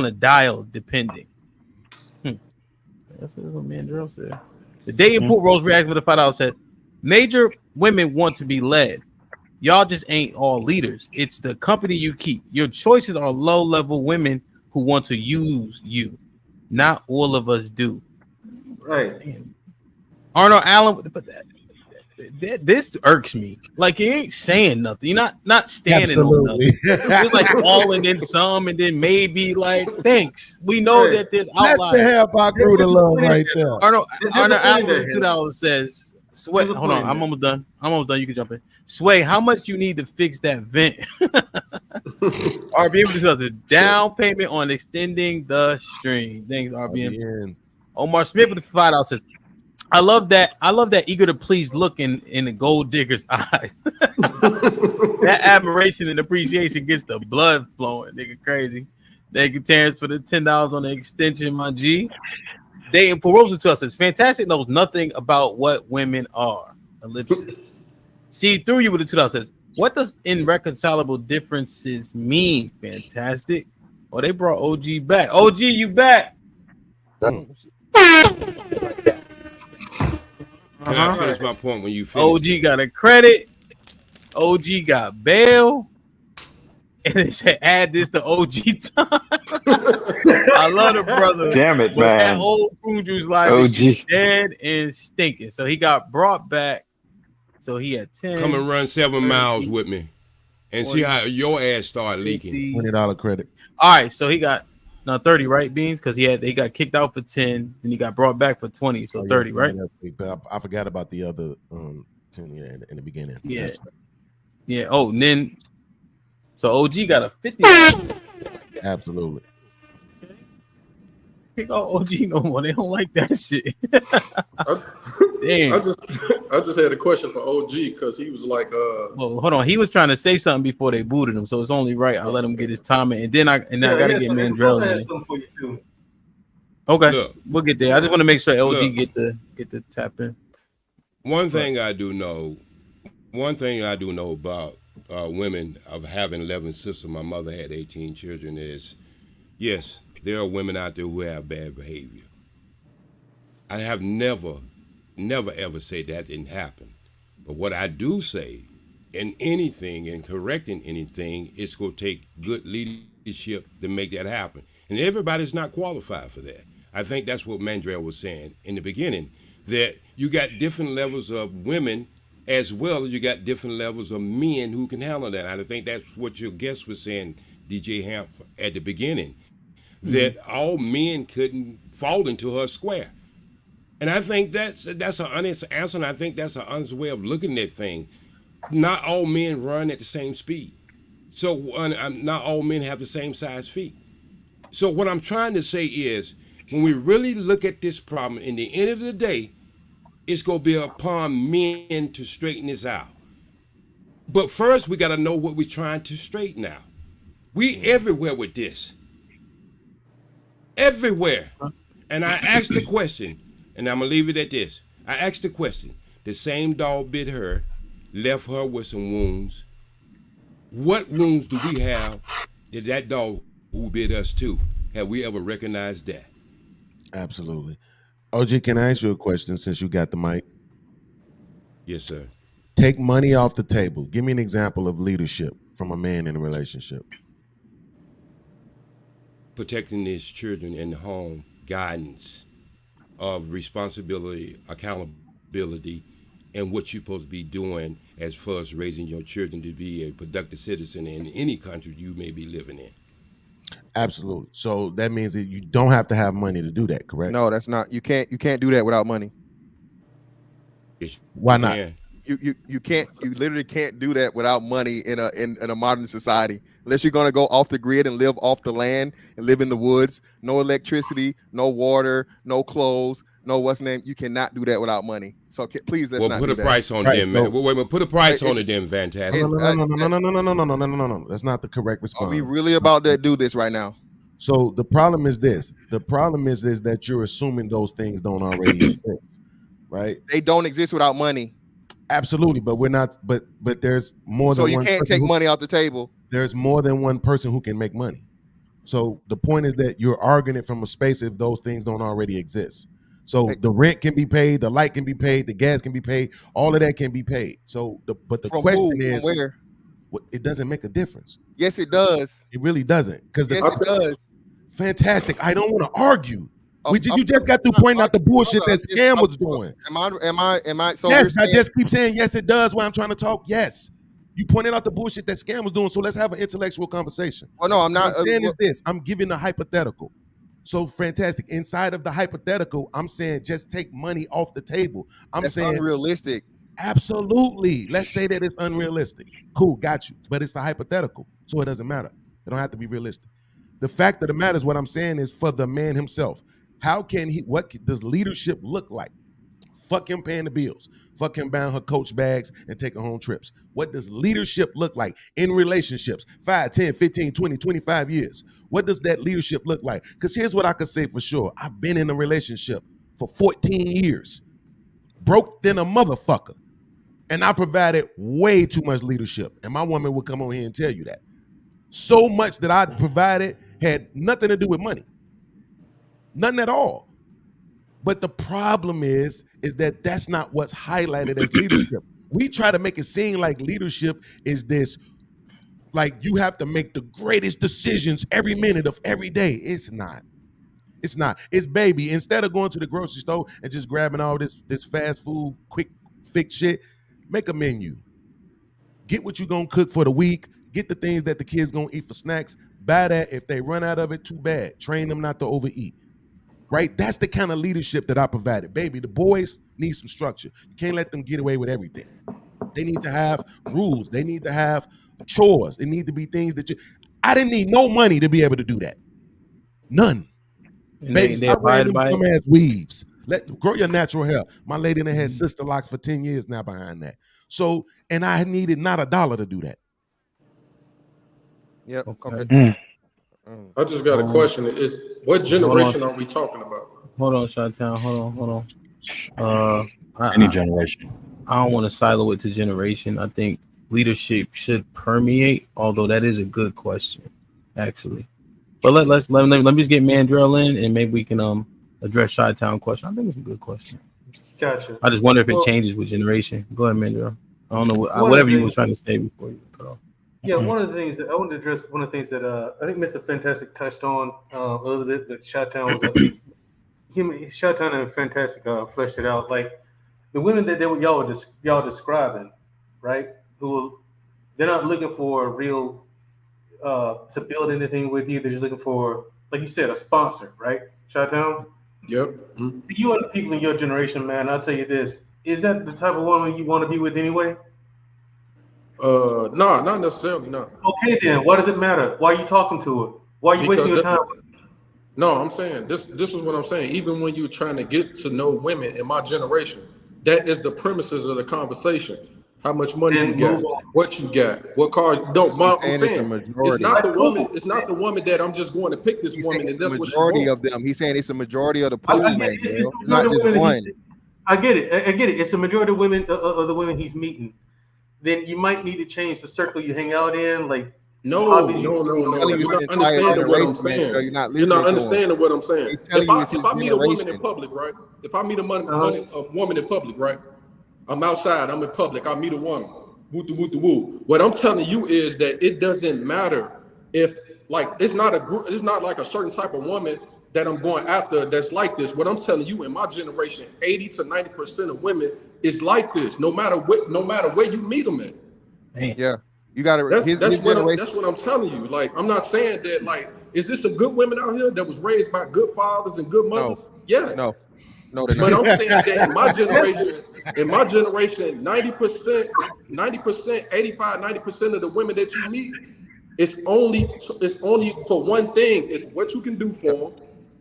a dial depending." That's what Andrell said. The dating pool Rose reaction with the $5 said, "Major women want to be led. Y'all just ain't all leaders. It's the company you keep. Your choices are low-level women who want to use you. Not all of us do." Right. Arnold Allen, but this irks me. Like, he ain't saying nothing. You're not standing on nothing. It's like all and then some, and then maybe like thanks. We know that there's outliers. That's the half I grew to love right there. Arnold Allen with $2 says, "Sway, hold on, I'm almost done. You can jump in. Sway, how much you need to fix that vent?" RBM does a down payment on extending the stream. Thanks, RBM. Omar Smith with the $5 says, I love that eager to please look in the gold digger's eyes. That admiration and appreciation gets the blood flowing. Nigga crazy. Thank you, Terrence, for the $10 on the extension, my G. Dayton Porosa to us says, fantastic knows nothing about what women are. Ellipsis. See through you with the $2 says, what does irreconcilable differences mean? Fantastic. Oh, they brought OG back. OG, you back. Can I finish my point when you finish? OG got a credit. OG got bail. And they said, add this to OG time. I love the brother. Damn it, man. That old fruit juice life is dead and stinking. So he got brought back. So he had 10. Come and run 7 miles with me. and see how your ass start leaking. $20 credit. All right, so he got 30, right, Beans? Because he got kicked out for 10, and he got brought back for 20, so 30, right? But I forgot about the other 10 in the beginning. Yeah. Yeah. Oh, and then so OG got a 50. Absolutely. Kick out OG no more. They don't like that shit. Damn. I just had a question for OG because he was like, well, hold on. He was trying to say something before they booted him, so it's only right. I'll let him get his time, and then I gotta get Mandrell in. Okay, look, we'll get there. I just want to make sure LG get the tap in. One thing I do know about women of having 11 sisters. My mother had 18 children. Is yes, there are women out there who have bad behavior. I have never ever said that didn't happen. But what I do say in anything and correcting anything, it's going to take good leadership to make that happen. And everybody's not qualified for that. I think that's what Mandrell was saying in the beginning, that you got different levels of women as well as you got different levels of men who can handle that. I think that's what your guest was saying, DJ Hamp, at the beginning, that all men couldn't fall into her square. And I think that's an honest answer, and I think that's an honest way of looking at things. Not all men run at the same speed. So not all men have the same size feet. So what I'm trying to say is, when we really look at this problem, in the end of the day, it's going to be upon men to straighten this out. But first, we got to know what we're trying to straighten out. We everywhere with this. Everywhere. And I asked the question, and I'm going to leave it at this. I asked the question. The same dog bit her, left her with some wounds. What wounds do we have that dog who bit us too? Have we ever recognized that? Absolutely. OG, can I ask you a question since you got the mic? Yes, sir. Take money off the table. Give me an example of leadership from a man in a relationship. Protecting his children in the home, guidance of responsibility, accountability, and what you're supposed to be doing as far as raising your children to be a productive citizen in any country you may be living in. Absolutely. So that means that you don't have to have money to do that, correct? No, that's not. You can't do that without money. Why not? You can't. You literally can't do that without money in a modern society. Unless you're gonna go off the grid and live off the land and live in the woods. No electricity, no water, no clothes, no what's name. You cannot do that without money. So please, let's not put do a that. price on them, man. Wait, put a price on it, then. Fantastic. No. That's not the correct response. Are we really about to do this right now? So the problem is this. The problem is that you're assuming those things don't already exist, right? They don't exist without money. Absolutely, but we're not. But there's more than one. So you can't take money off the table. There's more than one person who can make money. So the point is that you're arguing it from a space if those things don't already exist. So the rent can be paid, the light can be paid, the gas can be paid, all of that can be paid. So the question is, where? It doesn't make a difference. Yes, it does. It really doesn't. Because yes, it does. Fantastic. I don't want to argue. You just got to point out the bullshit that Scam was doing. Am I? So yes, I just keep saying yes, it does. When I'm trying to talk, yes. You pointed out the bullshit that Scam was doing. So let's have an intellectual conversation. Well, no, I'm not. What I'm saying is this. I'm giving a hypothetical. So fantastic. Inside of the hypothetical, I'm saying just take money off the table. That's saying unrealistic. Absolutely. Let's say that it's unrealistic. Cool, got you. But it's a hypothetical, so it doesn't matter. It don't have to be realistic. The fact of the matter is what I'm saying is for the man himself. How can he, what does leadership look like? Fuck him paying the bills. Fuck him buying her coach bags and taking home trips. What does leadership look like in relationships? 5, 10, 15, 20, 25 years. What does that leadership look like? Because here's what I could say for sure. I've been in a relationship for 14 years. Broke than a motherfucker. And I provided way too much leadership. And my woman would come on here and tell you that. So much that I provided had nothing to do with money. Nothing at all. But the problem is that that's not what's highlighted as leadership. We try to make it seem like leadership is this, like you have to make the greatest decisions every minute of every day. It's not. It's not. It's baby. Instead of going to the grocery store and just grabbing all this fast food, quick fix shit, make a menu. Get what you're going to cook for the week. Get the things that the kids gonna eat for snacks. Buy that. If they run out of it, too bad. Train them not to overeat. Right? That's the kind of leadership that I provided. Baby, the boys need some structure. You can't let them get away with everything. They need to have rules. They need to have chores. It need to be things that I didn't need no money to be able to do that. None. And Baby, they stop wearing abide them by it. dumbass weaves. Grow your natural hair. My lady that had sister locks for 10 years now behind that. So, and I needed not $1 to do that. Yep. Okay. I just got a question. Is what generation are we talking about? Hold on, Shot-Town. Hold on. Any generation. I don't want to silo it to generation. I think leadership should permeate, although that is a good question, actually. But let me just get Mandrell in, and maybe we can address Shot-Town question. I think it's a good question. Gotcha. I just wonder if it changes with generation. Go ahead, Mandrell. I don't know whatever you were trying to say before you cut off. Yeah, one of the things that I wanted to address, one of the things that I think Mr. Fantastic touched on a little bit, but Shot-Town was Shot-Town and Fantastic fleshed it out. Like the women that y'all describing, right? They're not looking for a real to build anything with you. They're just looking for, like you said, a sponsor, right? Shot-Town? Yep. To you and the people in your generation, man, I'll tell you this. Is that the type of woman you want to be with anyway? No, not necessarily, no. Okay, then why does it matter? Why are you talking to her? Why are you wasting your time? No, I'm saying this is what I'm saying. Even when you're trying to get to know women in my generation, that is the premises of the conversation. How much money you got, what you got, what cars. No, I'm saying it's not the woman. It's not the woman that I'm just going to pick this woman. And that's what majority of them. He's saying it's a majority of the pool, man. It's not just one. I get it. It's a majority of women of the women he's meeting. Then you might need to change the circle you hang out in. Like no. You're not understanding what I'm saying. You're not understanding what I'm saying. If I meet a woman in public, right? If I meet a woman in public, right? I'm outside. I'm in public. I meet a woman. Woo. What I'm telling you is that it doesn't matter if like it's not a group. It's not like a certain type of woman that I'm going after that's like this. What I'm telling you, in my generation, 80 to 90% of women is like this. No matter where you meet them at. Yeah, you got to. That's what I'm telling you. Like, I'm not saying that. Like, is this some good women out here that was raised by good fathers and good mothers? Yeah. No. But I'm saying that in my generation, 90%, 85, 90% of the women that you meet, it's only for one thing. It's what you can do for them,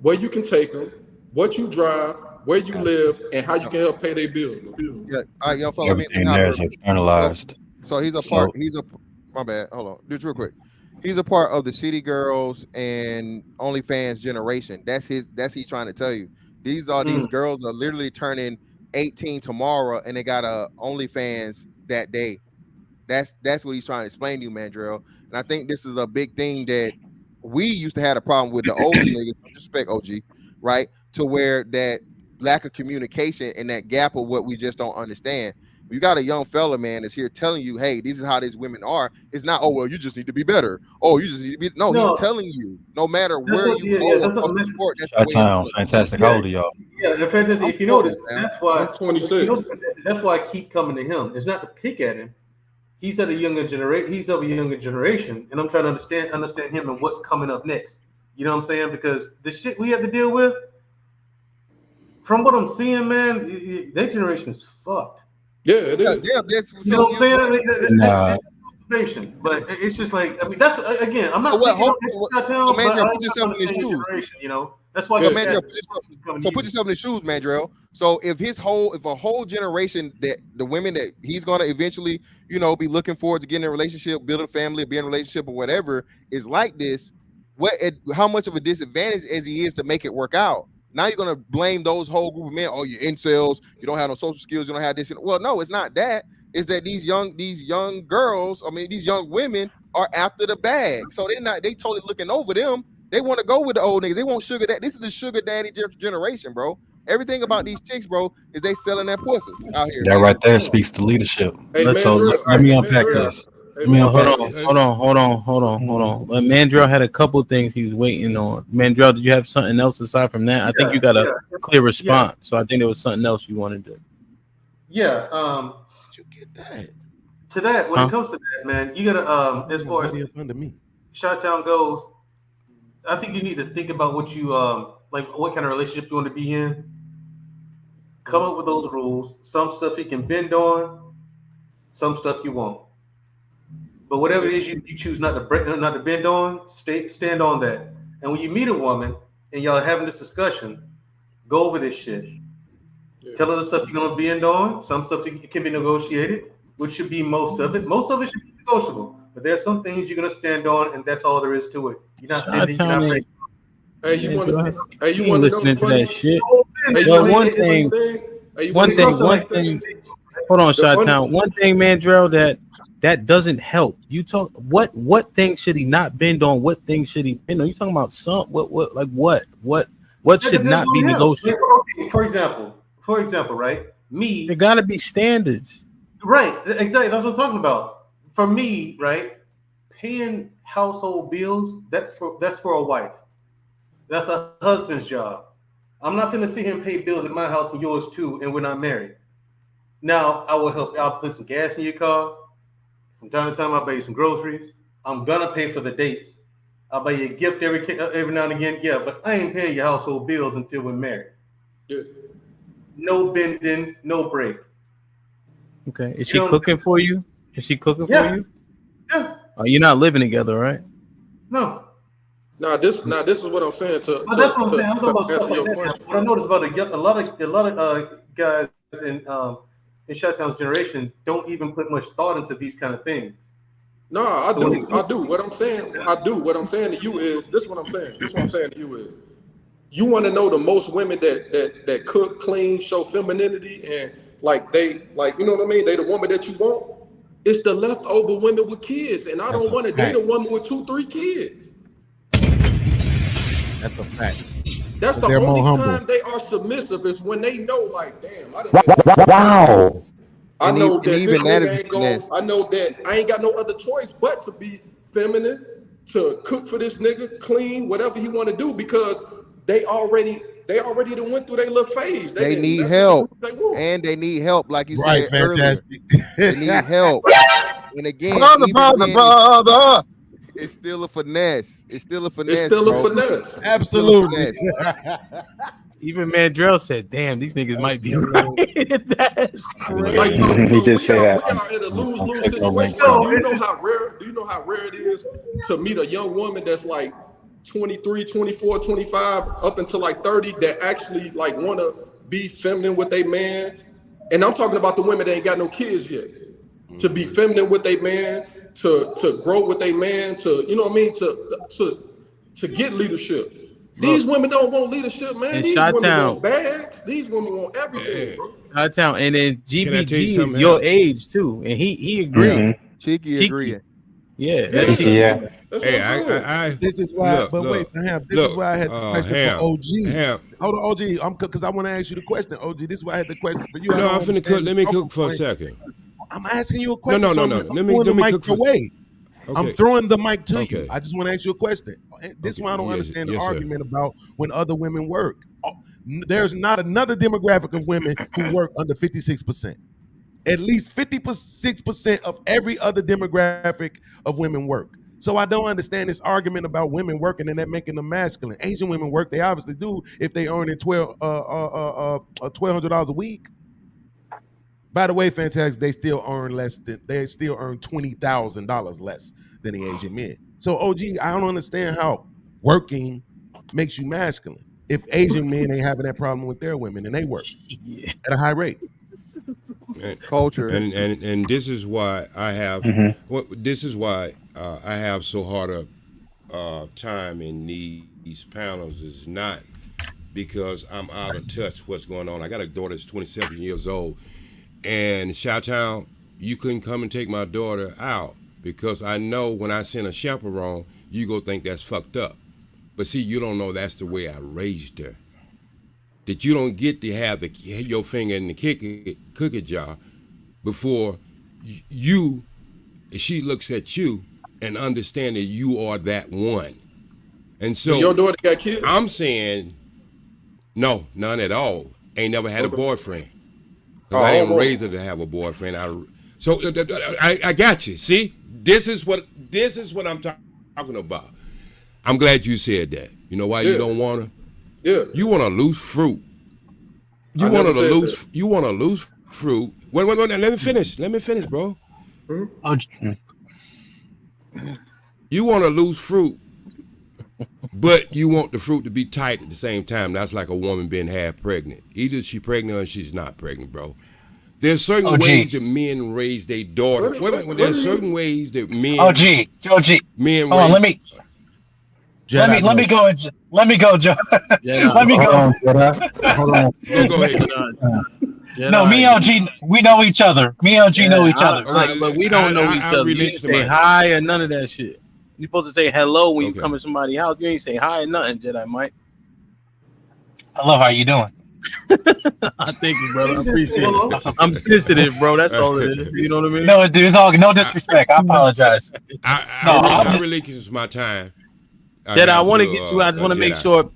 where you can take them, what you drive, where you live, and how you can help pay their bills. Yeah, all right, young fella. Everything there is externalized. So he's a part. My bad. Hold on, just real quick. He's a part of the City Girls and OnlyFans generation. That's he's trying to tell you. These girls are literally turning 18 tomorrow, and they got a OnlyFans that day. That's what he's trying to explain to you, Mandrell. And I think this is a big thing that we used to have a problem with the older niggas. Respect OG, right? To where that lack of communication and that gap of what we just don't understand. You got a young fella, man, that's here telling you, hey, this is how these women are. It's not, oh, well, you just need to be better. Oh, you just need to be. No, he's telling you, no matter where you go. Shot-Town, Fantastic. How old are y'all? Yeah, Fantastic. If you notice, that's why I'm 26. That's why I keep coming to him. It's not to pick at him. He's of a younger generation, and I'm trying to understand him and what's coming up next. You know what I'm saying? Because the shit we have to deal with, from what I'm seeing, man, that generation is fucked. Yeah, it is. Yeah, that's you know what I'm saying? Nah. But it's just like, I mean, that's again, I'm not. Put yourself in his shoes. You know, that's why. Put yourself in his shoes, Mandrell. So if a whole generation that the women that he's gonna eventually, be looking forward to getting in a relationship, build a family, be in a relationship or whatever is like this, how much of a disadvantage as he is to make it work out? Now you're gonna blame those whole group of men. Oh, you're incels. You don't have no social skills. You don't have this. Well, no, it's not that. It's that these young girls. I mean, these young women are after the bag. So they totally looking over them. They want to go with the old niggas. They want sugar daddy. This is the sugar daddy generation, bro. Everything about these chicks, bro, is they selling that pussy out here. That right there speaks to leadership. Hey, so let me unpack this. Hold on. Mandrell had a couple things he was waiting on. Mandrell, did you have something else aside from that? I think you got a clear response, so I think there was something else you wanted to. Yeah. Did you get that? to that, when it comes to that, man, you gotta as far as under me. Chi-Town goes, I think you need to think about what you like, what kind of relationship you want to be in. Come up with those rules. Some stuff you can bend on, some stuff you won't. But whatever it is you choose not to bend on, stand on that. And when you meet a woman and y'all having this discussion, go over this shit. Tell her the stuff you're gonna bend on. Some stuff can be negotiated, which should be most of it. Most of it should be negotiable. But there's some things you're gonna stand on, and that's all there is to it. You're not bending. You're not breaking. Hey, you want to? Hey, you ain't want to listening to that shit. Hey, Well, one thing. Hold on, Chi-Town. One thing, Mandrell, that doesn't help. You talk what things should he not bend on? What things should he bend on? You talking about some what should not be negotiable? For example, right? Me. There gotta be standards. Right, exactly. That's what I'm talking about. For me, right, paying household bills, that's for a wife. That's a husband's job. I'm not gonna see him pay bills in my house and yours too, and we're not married. Now, I will help. I'll put some gas in your car. From time to time, I'll buy you some groceries. I'm gonna pay for the dates. I'll buy you a gift every now and again. Yeah, but I ain't paying your household bills until we're married. Yeah. No bending, no break. Okay. Is she cooking for you? Is she cooking for you? Yeah. You're not living together, right? No. Now this is what I'm saying to that's what I'm saying. I'm talking about answer stuff your like that. question. What I noticed about a lot of guys in Chi-Town's generation don't even put much thought into these kind of things. No, I do. What I'm saying to you is this. What I'm saying. This what I'm saying to you is, you want to know the most women that cook, clean, show femininity, and you know what I mean. They the woman that you want. It's the leftover women with kids, and I don't want to date a woman with 2-3 kids. That's a fact. That's But the only more time humble. they are submissive is when they know, like, damn, Wow. I know And that even this that nigga is a ain't going. finesse. I know that I ain't got no other choice but to be feminine, to cook for this nigga, clean, whatever he want to do, because they already done went through their little phase. They done need invested help, in who they want. and they need help, like you Right, said earlier. fantastic. They need help. And again, it's still a finesse. It's still a finesse, bro. It's still a finesse. Even Mandrell said, "Damn, these niggas might be right." That's crazy. Like, so He did say we that. are in a lose-lose Take no link situation. from Do you know how rare it is to meet a young woman that's like 23, 24, 25, up until like 30, that actually like want to be feminine with a man? And I'm talking about the women that ain't got no kids yet. To be feminine with a man, to grow with a man, to, you know what I mean, to get leadership. These women don't want leadership, man. In These women Chi-Town. want bags. These women want everything, bro. Chi-Town, and then Can I tell you GBG is something, your Hal? age too, and he agreed. Cheeky agreeing. Yeah, Yeah. Hey, I This is why. look, but look, wait, Ham. This look, is why I had the question Ham, for OG. Ham. Hold on, OG. Because I want to ask you the question, OG. This is why I had the question for you. I No, don't I'm finna understand cook. Let this me focal cook for a point. second. I'm asking you a question. No. so I'm Let throwing me the mic cook for. away. Okay. I'm throwing the mic to Okay. you. I just want to ask you a question. This is why I don't understand the yes, sir. argument about when other women work. There's not another demographic of women who work under 56%. At least 56% of every other demographic of women work. So I don't understand this argument about women working and that making them masculine. Asian women work; they obviously do if they earn $1,200 a week. By the way, fantastic, they still earn $20,000 less than the Asian men. So OG, I don't understand how working makes you masculine if Asian men ain't having that problem with their women and they work at a high rate. Culture. And this is why I have this is why I have so hard a time in these panels, is not because I'm out of touch what's going on. I got a daughter that's 27 years old, and Chi-Town, you couldn't come and take my daughter out because I know when I send a chaperone, you go think that's fucked up. But see, you don't know that's the way I raised her. That you don't get to have your finger in the cookie jar before she looks at you and understand that you are that one. And so your daughter got kids? I'm saying, no, none at all. Ain't never had a boyfriend. 'Cause I didn't raise her to have a boyfriend. So I got you. See, this is what I'm talking about. I'm glad you said that. You know why you don't want to? Yeah. You want to lose fruit. You want to lose fruit. Wait. Let me finish. Let me finish, bro. You want to lose fruit, but you want the fruit to be tight at the same time. That's like a woman being half pregnant. Either she's pregnant or she's not pregnant, bro. There's certain ways that men raise their daughter. There's certain ways that men. Men hold on, let me go, Joe. Let me go, Joe. Let me go. Hold on. Go ahead. No, me and OG, we know each other. Me and OG know each other. But we don't know each other. You ain't say hi or none of that shit. You're supposed to say hello when you come to somebody's house. You ain't say hi or nothing, Jedi Mike. Hello, how you doing? I thank you, brother. I appreciate it. I'm sensitive, bro. That's all it is. You know what I mean? No, dude, it's all no disrespect. I apologize. I relinquish my time. Jedi, I want to get you. I just want to make sure.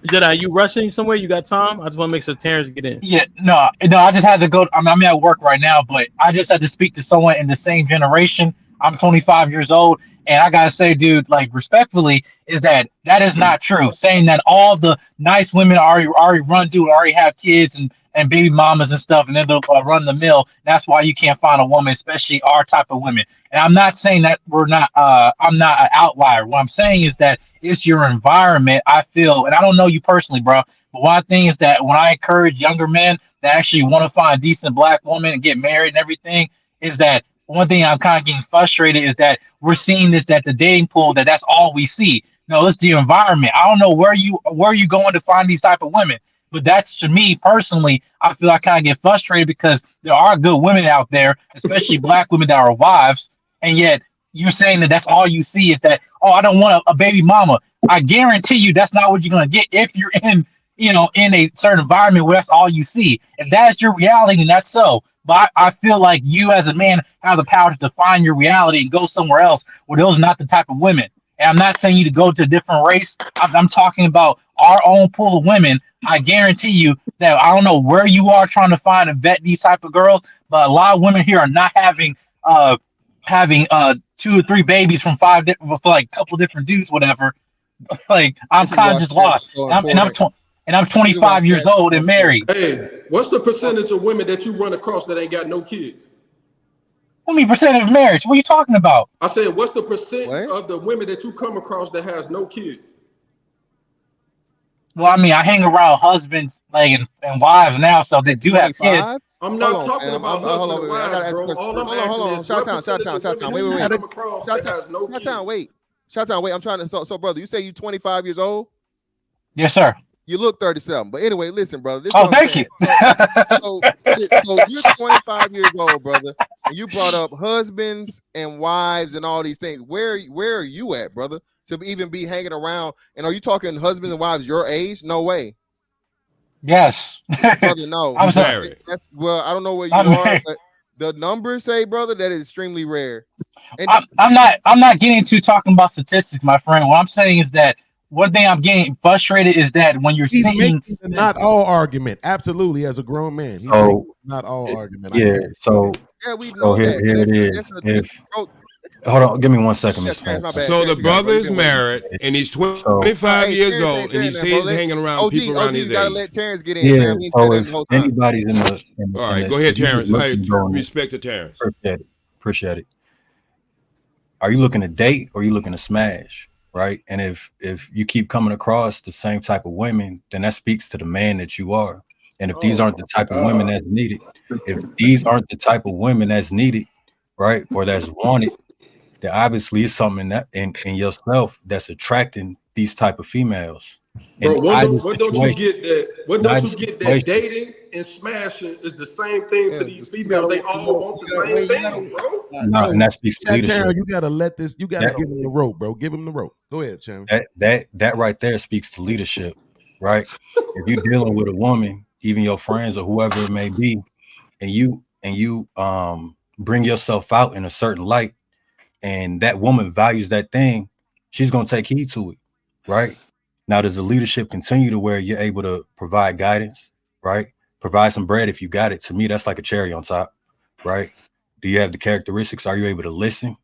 Jedi, you rushing somewhere? You got time? I just want to make sure Terrence get in. Yeah, no. I just had to go. I'm at work right now, but I just had to speak to someone in the same generation. I'm 25 years old, and I gotta say, dude, like respectfully, is that is not true. Saying that all the nice women already already have kids and baby mamas and stuff, and then they'll run the mill. That's why you can't find a woman, especially our type of women. And I'm not saying that I'm not an outlier. What I'm saying is that it's your environment. I feel, and I don't know you personally, bro, but one thing is that when I encourage younger men that actually want to find a decent black woman and get married and everything, is that one thing I'm kind of getting frustrated is that we're seeing this at the dating pool, that's all we see. No, it's the environment. I don't know where you going to find these type of women. But that's, to me personally, I feel I kind of get frustrated because there are good women out there, especially black women that are wives, and yet you're saying that's all you see is that, oh, I don't want a baby mama. I guarantee you that's not what you're gonna get if you're in a certain environment where that's all you see. If that's your reality, then that's so. But I feel like you as a man have the power to define your reality and go somewhere else where those are not the type of women. And I'm not saying you to go to a different race. I'm talking about our own pool of women. I guarantee you that I don't know where you are trying to find and vet these type of girls, but a lot of women here are not having 2 or 3 babies from like a couple different dudes, whatever. Like I'm kind of just lost. And I'm 25 years old and married. Hey, what's the percentage of women that you run across that ain't got no kids? How many percent of marriage? What are you talking about? I said, what's the percent of the women that you come across that has no kids? Well, I mean, I hang around husbands and wives now, so they do have kids. I'm not talking about husband and wives, bro. All I'm asking is Shot-town. Wait. Shot-town, wait. I'm trying to. So, brother, you say you 25 years old? Yes, sir. You look 37. But anyway, listen, brother. Thank you. So you're 25 years old, brother, and you brought up husbands and wives and all these things. Where are you at, brother, to even be hanging around? And are you talking husbands and wives your age? No way. Yes. Brother, no. I'm sorry. Well, I don't know where you are, but the numbers say, brother, that is extremely rare. And I'm not getting into talking about statistics, my friend. What I'm saying is that one thing I'm getting frustrated is that when you're seeing not all argument, absolutely, as a grown man, he's not all argument. We know here it is. Hold on, give me 1 second, Mr. So the brother is married and he's 25 years old, and he says he's hanging around people around his age. Gotta let Terrence get in. Yeah, so if anybody's in the all right, go ahead, Terrence. Hey, respect to Terrence. Appreciate it. Are you looking to date or are you looking to smash? Right. And if you keep coming across the same type of women, then that speaks to the man that you are. And if these aren't the type of women that's needed, right, or that's wanted, then obviously it's something that in yourself that's attracting these type of females. Bro, what don't you get that dating and smashing is the same thing to these females? They all want the same thing, bro. No, and that speaks to leadership. You gotta let this. You gotta give him the rope, bro. Give him the rope. Go ahead, Chairman. That right there speaks to leadership, right? If you're dealing with a woman, even your friends or whoever it may be, and you bring yourself out in a certain light, and that woman values that thing, she's gonna take heed to it, right? Now, does the leadership continue to where you're able to provide guidance, right? Provide some bread if you got it. To me, that's like a cherry on top, right? Do you have the characteristics? Are you able to listen?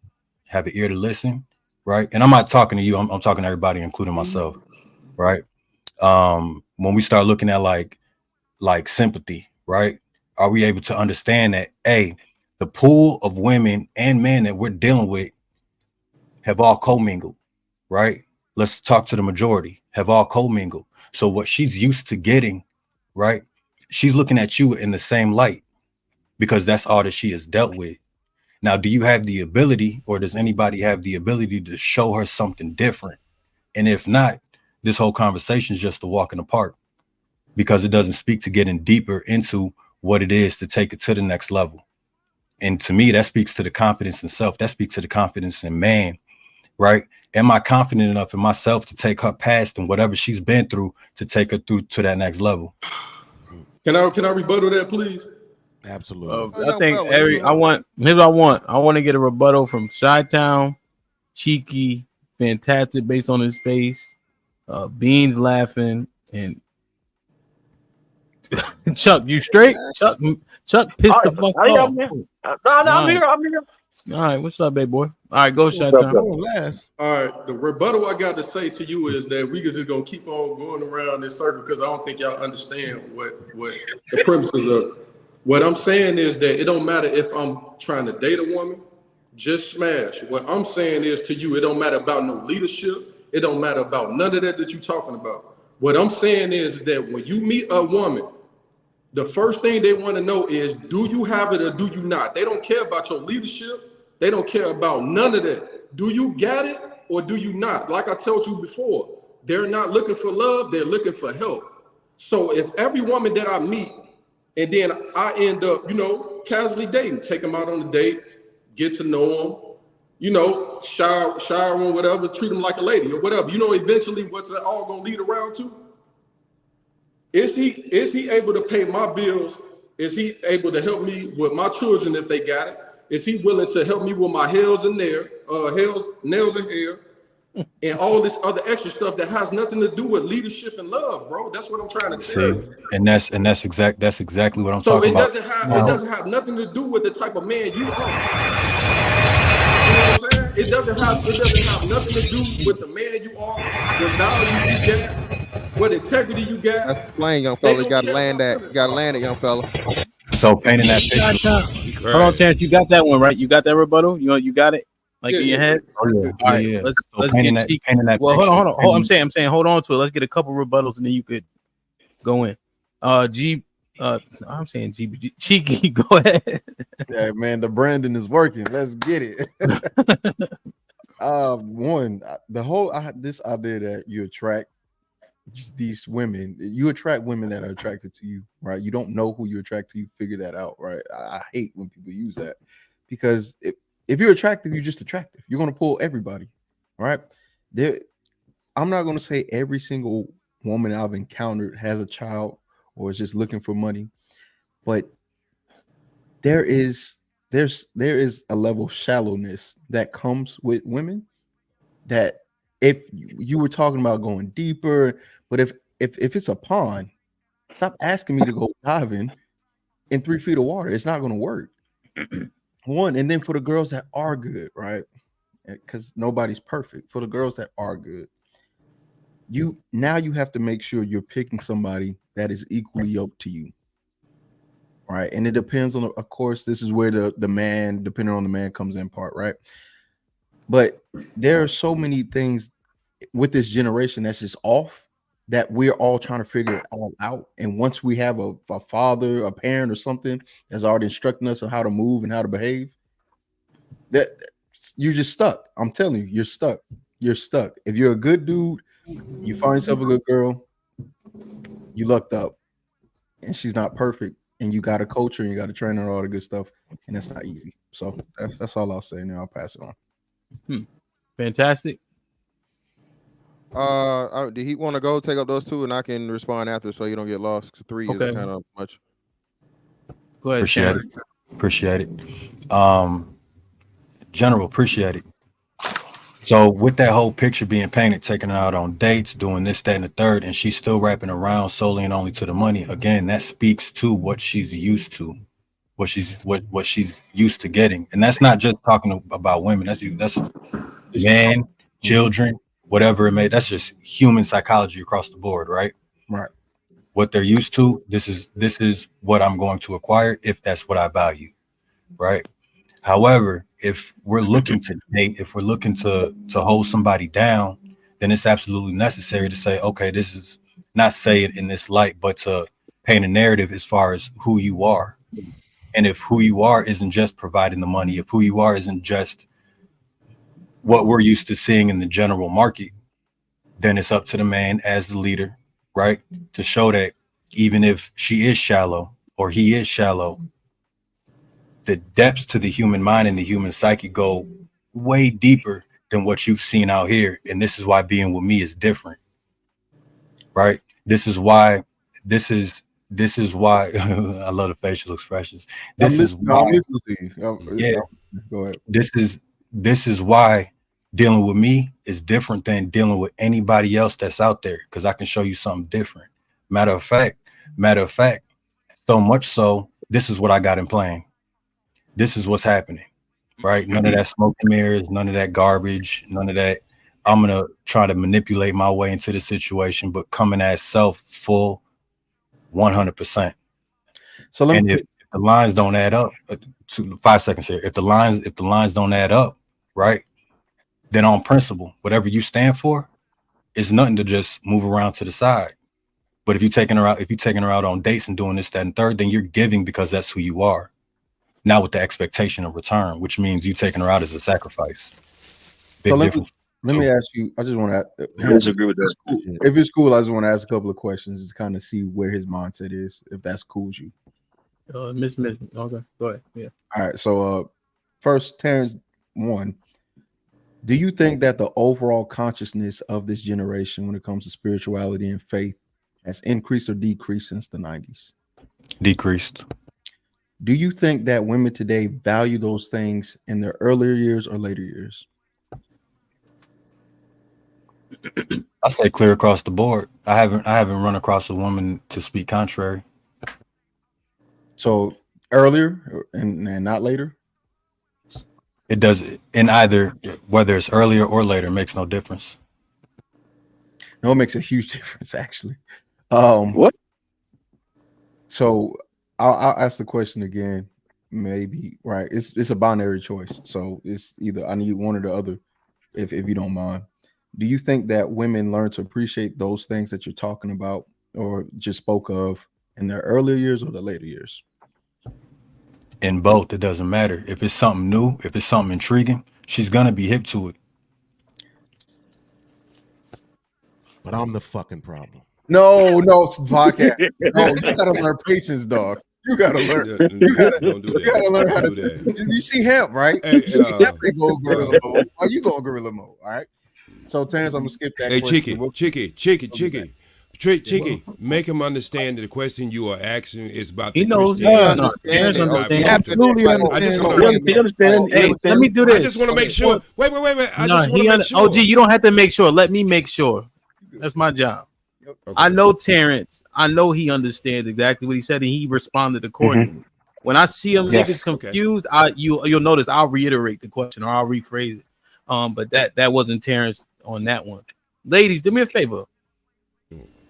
Have an ear to listen, right? And I'm not talking to you. I'm talking to everybody, including myself, right? When we start looking at like sympathy, right? Are we able to understand that, the pool of women and men that we're dealing with have all commingled, right? Let's talk to the majority, have all commingled. So what she's used to getting, right? She's looking at you in the same light because that's all that she has dealt with. Now, do you have the ability, or does anybody have the ability to show her something different? And if not, this whole conversation is just a walk in the park because it doesn't speak to getting deeper into what it is to take it to the next level. And to me, that speaks to the confidence in self. That speaks to the confidence in man, right? Am I confident enough in myself to take her past and whatever she's been through to take her through to that next level? Can I rebuttal that, please? Absolutely. I think I want to get a rebuttal from Chi-Town, Cheeky, Fantastic based on his face, Beans laughing, and Chuck, you straight? Chuck pissed the fuck off. I'm here. All right, what's up, baby boy? All right, go Chi-Town. All right, the rebuttal I got to say to you is that we just gonna keep on going around this circle because I don't think y'all understand what the premises of. What I'm saying is that it don't matter if I'm trying to date a woman, just smash. What I'm saying is to you, it don't matter about no leadership. It don't matter about none of that you're talking about. What I'm saying is that when you meet a woman, the first thing they want to know is, do you have it or do you not? They don't care about your leadership. They don't care about none of that. Do you got it or do you not? Like I told you before, they're not looking for love. They're looking for help. So if every woman that I meet, and then I end up, casually dating, take them out on a date, get to know them, shower them, whatever, treat them like a lady or whatever. Eventually what's that all gonna lead around to? Is he able to pay my bills? Is he able to help me with my children if they got it? Is he willing to help me with my nails and hair, and all this other extra stuff that has nothing to do with leadership and love, bro? That's what I'm trying to tell you. And that's exactly what I'm So talking about. it doesn't have nothing to do with the type of man you are. You know what I'm saying? It doesn't have nothing to do with the man you are, the values you get, what integrity you got. That's the plane, young fella. You gotta land that. You gotta land it, young fella. So painting that picture. Hold on, Terrence, you got that one right? You got that rebuttal? You got it? Like in your head? Oh, yeah. All right, Yeah. let's So get painting that well, picture. hold on. I'm saying hold on to it. Let's get a couple rebuttals and then you could go in. I'm saying GB Cheeky, go ahead. Yeah, man, the branding is working. Let's get it. The whole this idea that you attract these women, you attract women that are attracted to you, right? You don't know who you attract to, you figure that out, right? I hate when people use that because if you're attractive, you're just attractive. You're gonna pull everybody, right? I'm not gonna say every single woman I've encountered has a child or is just looking for money, but there is a level of shallowness that comes with women that if you were talking about going deeper, but if it's a pond, stop asking me to go diving in 3 feet of water. It's not going to work. One, and then for the girls that are good, right? Because nobody's perfect. For the girls that are good, you have to make sure you're picking somebody that is equally yoked to you. Right. And it depends on, of course, this is where the man, depending on the man, comes in part, right? But there are so many things with this generation that's just off that we're all trying to figure it all out. And once we have a father, a parent, or something that's already instructing us on how to move and how to behave, that you're just stuck. I'm telling you, you're stuck. You're stuck. If you're a good dude, you find yourself a good girl, you lucked up, and she's not perfect. And you got to coach her, and you got to train her, all the good stuff, and that's not easy. So that's all I'll say. Now I'll pass it on. Fantastic. Did he want to go take up those two, and I can respond after, so you don't get lost? 'Cause 3 is kind of much. Go ahead. Appreciate it. General, appreciate it. So with that whole picture being painted, taking her out on dates, doing this, that, and the third, and she's still wrapping around solely and only to the money. Again, that speaks to what she's used to, what she's used to getting. And that's not just talking about women. That's men, children, whatever it may. That's just human psychology across the board, right? Right. What they're used to. This is what I'm going to acquire if that's what I value, right? However, if we're looking to date, if we're looking to hold somebody down, then it's absolutely necessary to say, okay, this is not say it in this light, but to paint a narrative as far as who you are. And if who you are isn't just providing the money, if who you are isn't just what we're used to seeing in the general market, then it's up to the man as the leader, right? To show that even if she is shallow or he is shallow, the depths to the human mind and the human psyche go way deeper than what you've seen out here. And this is why being with me is different, right? This is why I love the facial expressions. Go ahead. This is why dealing with me is different than dealing with anybody else that's out there, because I can show you something different. Matter of fact, so much so, this is what I got in plan. This is what's happening, right? None of that smoke and mirrors, none of that garbage, none of that. I'm going to try to manipulate my way into the situation, but coming as self full 100%. So if the lines don't add up, 5 seconds here. If the lines don't add up, right? Then on principle, whatever you stand for is nothing to just move around to the side. But if you're taking her out on dates and doing this, that, and third, then you're giving because that's who you are. Not with the expectation of return, which means you taking her out as a sacrifice. Big difference. Let me ask you. I just want to disagree with that. If it's cool, I just want to ask a couple of questions to kind of see where his mindset is. If that's cool with you. Miss. Okay, go ahead. Yeah. All right. So, first, Terrence, one. Do you think that the overall consciousness of this generation, when it comes to spirituality and faith, has increased or decreased since the 90s? Decreased. Do you think that women today value those things in their earlier years or later years? I say clear across the board. I haven't run across a woman to speak contrary. So earlier and not later? It does in either, whether it's earlier or later, makes no difference. No, it makes a huge difference, actually. What? So I'll ask the question again. Maybe, right? It's a binary choice. So it's either I need one or the other, if you don't mind. Do you think that women learn to appreciate those things that you're talking about or just spoke of in their earlier years or the later years? In both, it doesn't matter. If it's something new, if it's something intriguing, she's gonna be hip to it. But I'm the fucking problem. No, podcast. No, you gotta learn patience, dog. You gotta learn. You gotta learn how to do that. You see hemp, right? You see hemp, they go gorilla mode. Why you go gorilla mode? All right. So, Terrence, I'm gonna skip that. Hey, Chicky, make him understand that the question you are asking is about. He knows. Terrence understands. Absolutely understands. Hey, let me do this. I just want to make sure. Wait. I just want to make sure. OG, you don't have to make sure. Let me make sure. That's my job. Okay. I know Terrence. I know he understands exactly what he said, and he responded accordingly. Mm-hmm. When I see him niggas confused, you'll notice I'll reiterate the question or I'll rephrase it. But that wasn't Terrence on that one. Ladies, do me a favor.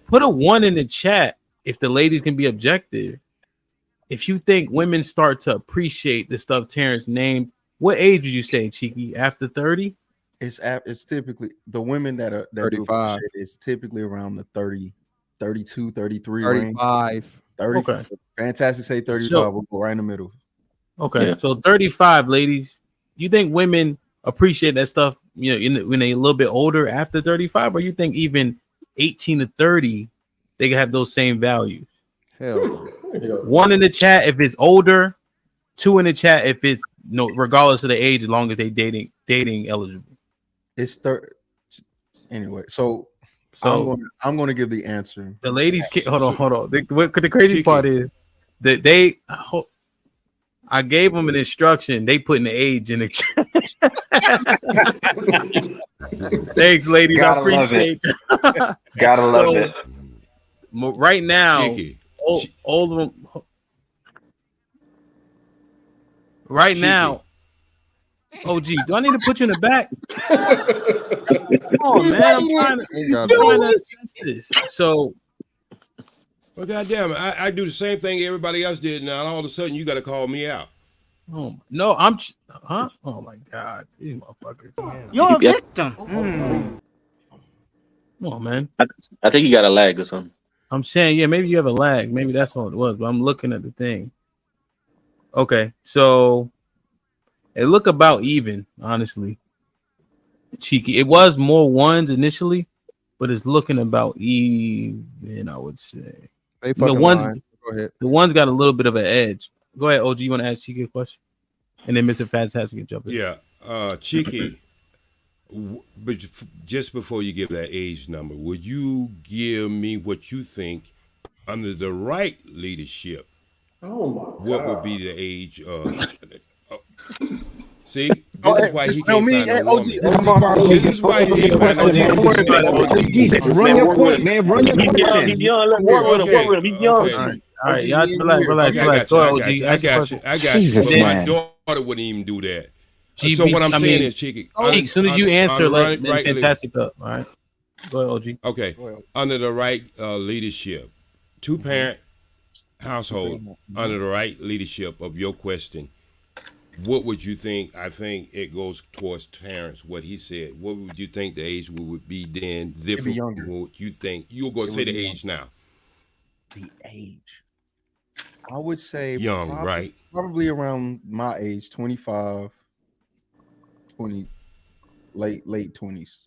Put a 1 in the chat if the ladies can be objective. If you think women start to appreciate the stuff Terrence named, what age would you say, Cheeky? After 30? It's typically the women that 35 is typically around the 30, 32, 33 35 range. 30. Okay. Fantastic say 35. So, we'll go right in the middle. Okay. Yeah. So 35, ladies. You think women appreciate that stuff, when they're a little bit older after 35, or you think even 18 to 30 they can have those same values? Hell, 1 in the chat if it's older, 2 in the chat if it's regardless of the age, as long as they dating eligible. It's anyway. So I'm going to give the answer. The ladies, hold on. The crazy part is that I gave them an instruction. They put in the age in the chat. Thanks, ladies. I appreciate it. Gotta love it. Right now, all of them. Right now, OG, do I need to put you in the back? Come on, man. I'm trying to assess this. So, well, goddamn, I do the same thing everybody else did. Now, and all of a sudden, you got to call me out. oh no, huh? Oh my God, these motherfuckers. You're a victim. Come on, man. I think you got a lag or something. I'm saying, yeah, maybe you have a lag. Maybe that's all it was. But I'm looking at the thing. Okay, so it look about even, honestly. Cheeky. It was more ones initially, but it's looking about even, I would say. The ones, go ahead. The ones got a little bit of an edge. Go ahead, OG. You want to ask Cheeky a question? And then Mr. Fantastic can jump in. Yeah, Cheeky, but just before you give that age number, would you give me what you think under the right leadership? Oh my God. What would be the age of? See, this is why he can't find a woman. This is why he can't find a woman. Run your point, man. Run your point. He's young. Let's work with him. Work with him. He's young. All right, y'all relax. Go ahead, OG. I got you. But my daughter wouldn't even do that. So what I'm saying is, Cheeky, as soon as you answer, like Fantastic up. All right, go ahead, OG. Okay, under the right leadership, 2-parent household, under the right leadership of your question, what would you think? I think it goes towards Terrence, what he said. What would you think the age would be then? Different. Be younger. What you think? You're going to say the age now. The age. I would say young, right? Probably around my age, 25, 20, late 20s.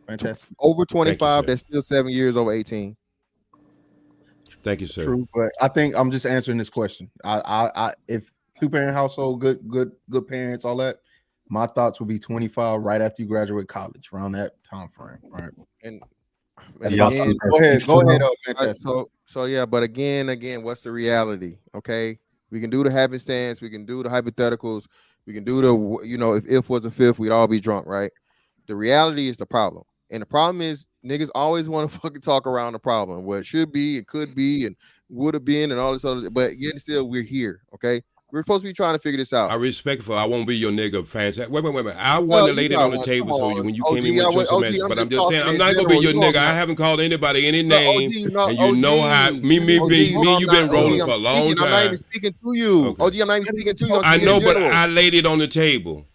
Fantastic. Over 25, that's still 7 years over 18. Thank you, sir. True, but I think I'm just answering this question. I if 2-parent household, good parents, all that, my thoughts would be 25 right after you graduate college, around that time frame, right? And again, go ahead, Fantastic. So yeah, but again, what's the reality? Okay, we can do the happenstance, we can do the hypotheticals, we can do the if was a fifth, we'd all be drunk, right? The reality is the problem, and the problem is niggas always want to fucking talk around the problem, what it should be, it could be, and would have been, and all this other. But yet still, we're here. Okay. We're supposed to be trying to figure this out. I respectful. I won't be your nigga fans. Wait. I want to lay it on the table so when you came in with your message. But I'm just saying, I'm not gonna be your nigga. I haven't called anybody any name, and you know how me. You've been rolling for a long time. I'm not even speaking to you, OG. I'm not even speaking to you. I know, but I laid it on the table,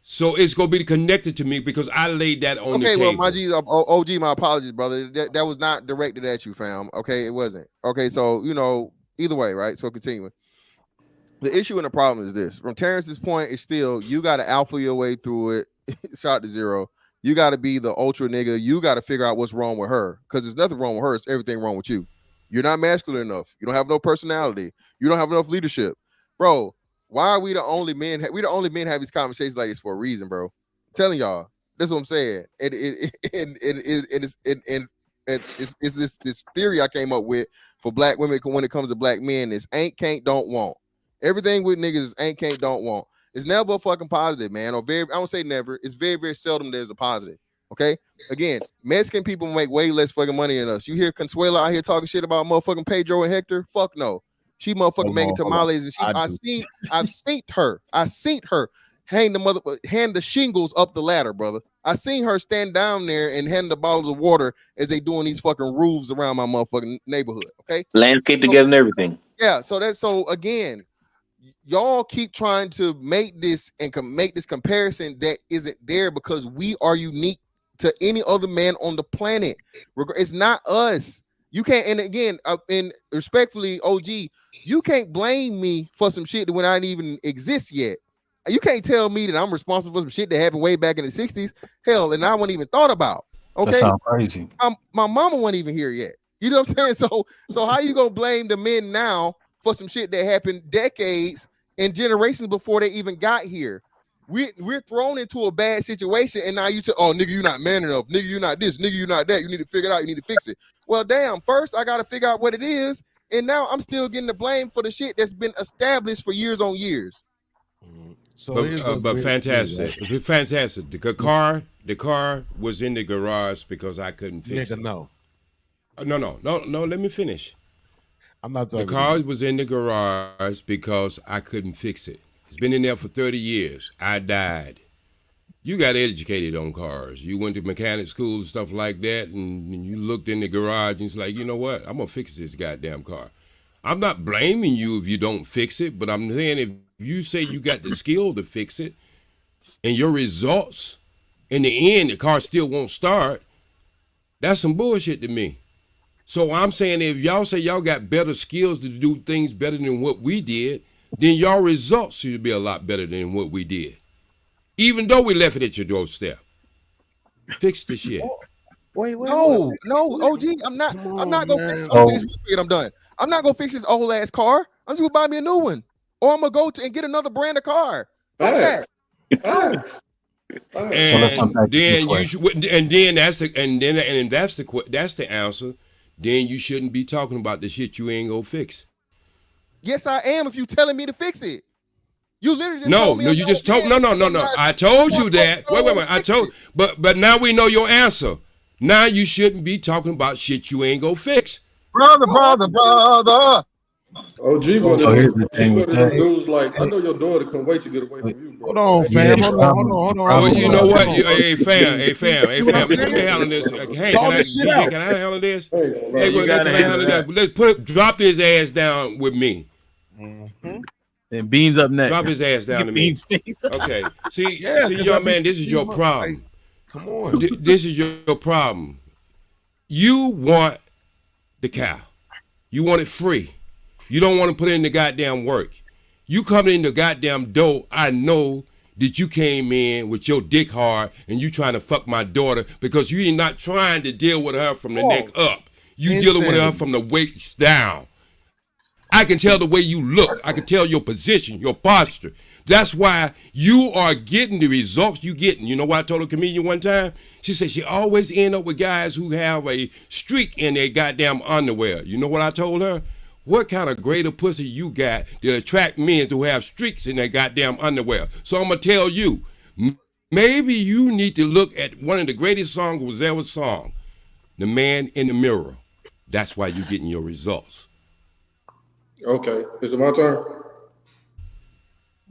so it's gonna be connected to me because I laid that on the table. Okay, well, my G, OG, my apologies, brother. That was not directed at you, fam. Okay, it wasn't. Okay, so either way, right? So continuing. The issue and the problem is this. From Terrence's point, it's still you got to alpha your way through it. Shot to zero. You got to be the ultra nigga. You got to figure out what's wrong with her because there's nothing wrong with her. It's everything wrong with you. You're not masculine enough. You don't have no personality. You don't have enough leadership, bro. Why are we the only men? We the only men have these conversations like this for a reason, bro. I'm telling y'all, that's what I'm saying. It's this theory I came up with for black women when it comes to black men is ain't, can't, don't, want. Everything with niggas is ain't, can't, don't, want. It's never a fucking positive, man. Or I don't say never. It's very, very seldom there's a positive. Okay? Again, Mexican people make way less fucking money than us. You hear Consuela out here talking shit about motherfucking Pedro and Hector? Fuck no. She motherfucking making tamales and I've seen her hang the shingles up the ladder, brother. I seen her stand down there and hand the bottles of water as they doing these fucking roofs around my motherfucking neighborhood. Okay? Landscape together and everything. Yeah, so again, y'all keep trying to make this comparison that isn't there because we are unique to any other man on the planet. It's not us. You can't, and again, and respectfully, OG, you can't blame me for some shit that when I didn't even exist yet. You can't tell me that I'm responsible for some shit that happened way back in the 60s. Hell, and I wasn't even thought about. Okay. That sounds crazy. My mama wasn't even here yet. You know what I'm saying? So how you gonna blame the men now for some shit that happened decades and generations before they even got here? We're thrown into a bad situation, and now you say, "Oh, nigga, you not man enough. Nigga, you not this. Nigga, you not that. You need to figure it out. You need to fix it." Well, damn. First, I gotta figure out what it is, and now I'm still getting the blame for the shit that's been established for years on years. So but fantastic, fantastic. The car was in the garage because I couldn't fix it. No. Let me finish. I'm not talking. The car was in the garage because I couldn't fix it. It's been in there for 30 years. I died. You got educated on cars. You went to mechanic school and stuff like that, and you looked in the garage and it's like, you know what? I'm gonna fix this goddamn car. I'm not blaming you if you don't fix it, but I'm saying if you say you got the skill to fix it, and your results, in the end, the car still won't start, that's some bullshit to me. So I'm saying if y'all say y'all got better skills to do things better than what we did, then y'all results should be a lot better than what we did. Even though we left it at your doorstep. Fix the shit. Wait, no, OG, I'm not gonna fix it. I'm done. I'm not gonna fix this old ass car. I'm just gonna buy me a new one. Or I'm gonna go to and get another brand of car. Like that. And then you should, and then that's the answer. Then you shouldn't be talking about the shit you ain't gonna fix. Yes, I am. If you telling me to fix it, you literally just no. told me You just told no. I told you that. Wait. I told, but now we know your answer. Now you shouldn't be talking about shit you ain't gonna fix, brother. OG, so here's the thing with that. Dudes like, I know your daughter couldn't wait to get away from you, bro. Hold on, fam. Hold on. Well, you know what? Hey, fam. Let me handle this. Hey, can I handle this? Let's drop his ass down with me. And Beans up next. Drop his ass down to me. Okay. See, young man, this is your problem. Come on. This is your problem. You want the cow. You want it free. You don't want to put in the goddamn work. You coming in the goddamn door, I know that you came in with your dick hard and you trying to fuck my daughter because you ain't not trying to deal with her from the neck up. You dealing with her from the waist down. I can tell the way you look. I can tell your position, your posture. That's why you are getting the results you getting. You know what I told a comedian one time? She said she always end up with guys who have a streak in their goddamn underwear. You know what I told her? What kind of greater pussy you got that attract men to have streaks in their goddamn underwear? So I'm going to tell you, maybe you need to look at one of the greatest songs was ever sung, The Man in the Mirror. That's why you're getting your results. Okay. Is it my turn?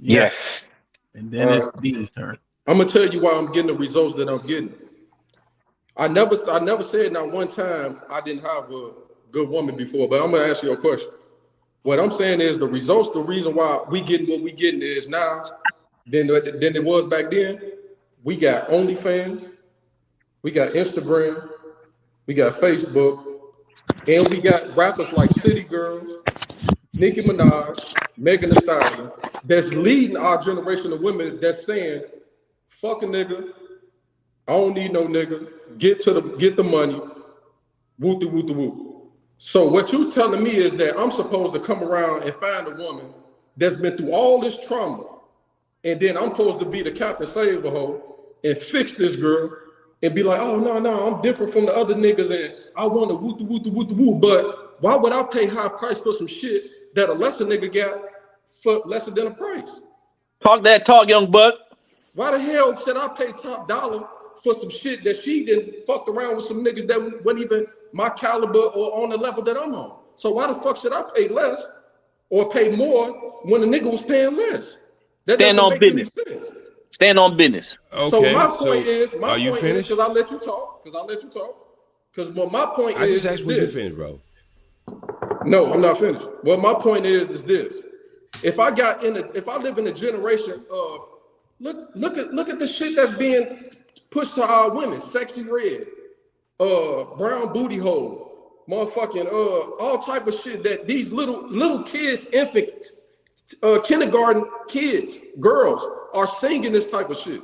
Yes. And then it's B's turn. I'm going to tell you why I'm getting the results that I'm getting. I never said not one time I didn't have a good woman before, but I'm gonna ask you a question. What I'm saying is the results, the reason why we getting what we getting is now than it was back then. We got OnlyFans, we got Instagram, we got Facebook, and we got rappers like City Girls, Nicki Minaj, Megan Thee Stallion, that's leading our generation of women that's saying, fuck a nigga, I don't need no nigga, get the money, woo-de-woo-de-woo. So what you telling me is that I'm supposed to come around and find a woman that's been through all this trauma, and then I'm supposed to be the Captain Save-A-Ho and fix this girl and be like, oh, no, I'm different from the other niggas and I want to woo-de-woo-de-woo-de-woo, but why would I pay high price for some shit that a lesser nigga got for lesser than a price? Talk that talk, young buck. Why the hell should I pay top dollar for some shit that she didn't fucked around with some niggas that wasn't even my caliber or on the level that I'm on? So why the fuck should I pay less or pay more when the nigga was paying less? That Stand on business. Stand on business. Okay, so my point is, because I let you talk, because my point is, I just asked when you finished, bro. No, I'm not finished. Well, my point is this: if I live in a generation of look at the shit that's being pushed to our women, Sexy Red, brown booty hole, motherfucking all type of shit that these little kids, infant, kindergarten kids, girls are singing this type of shit.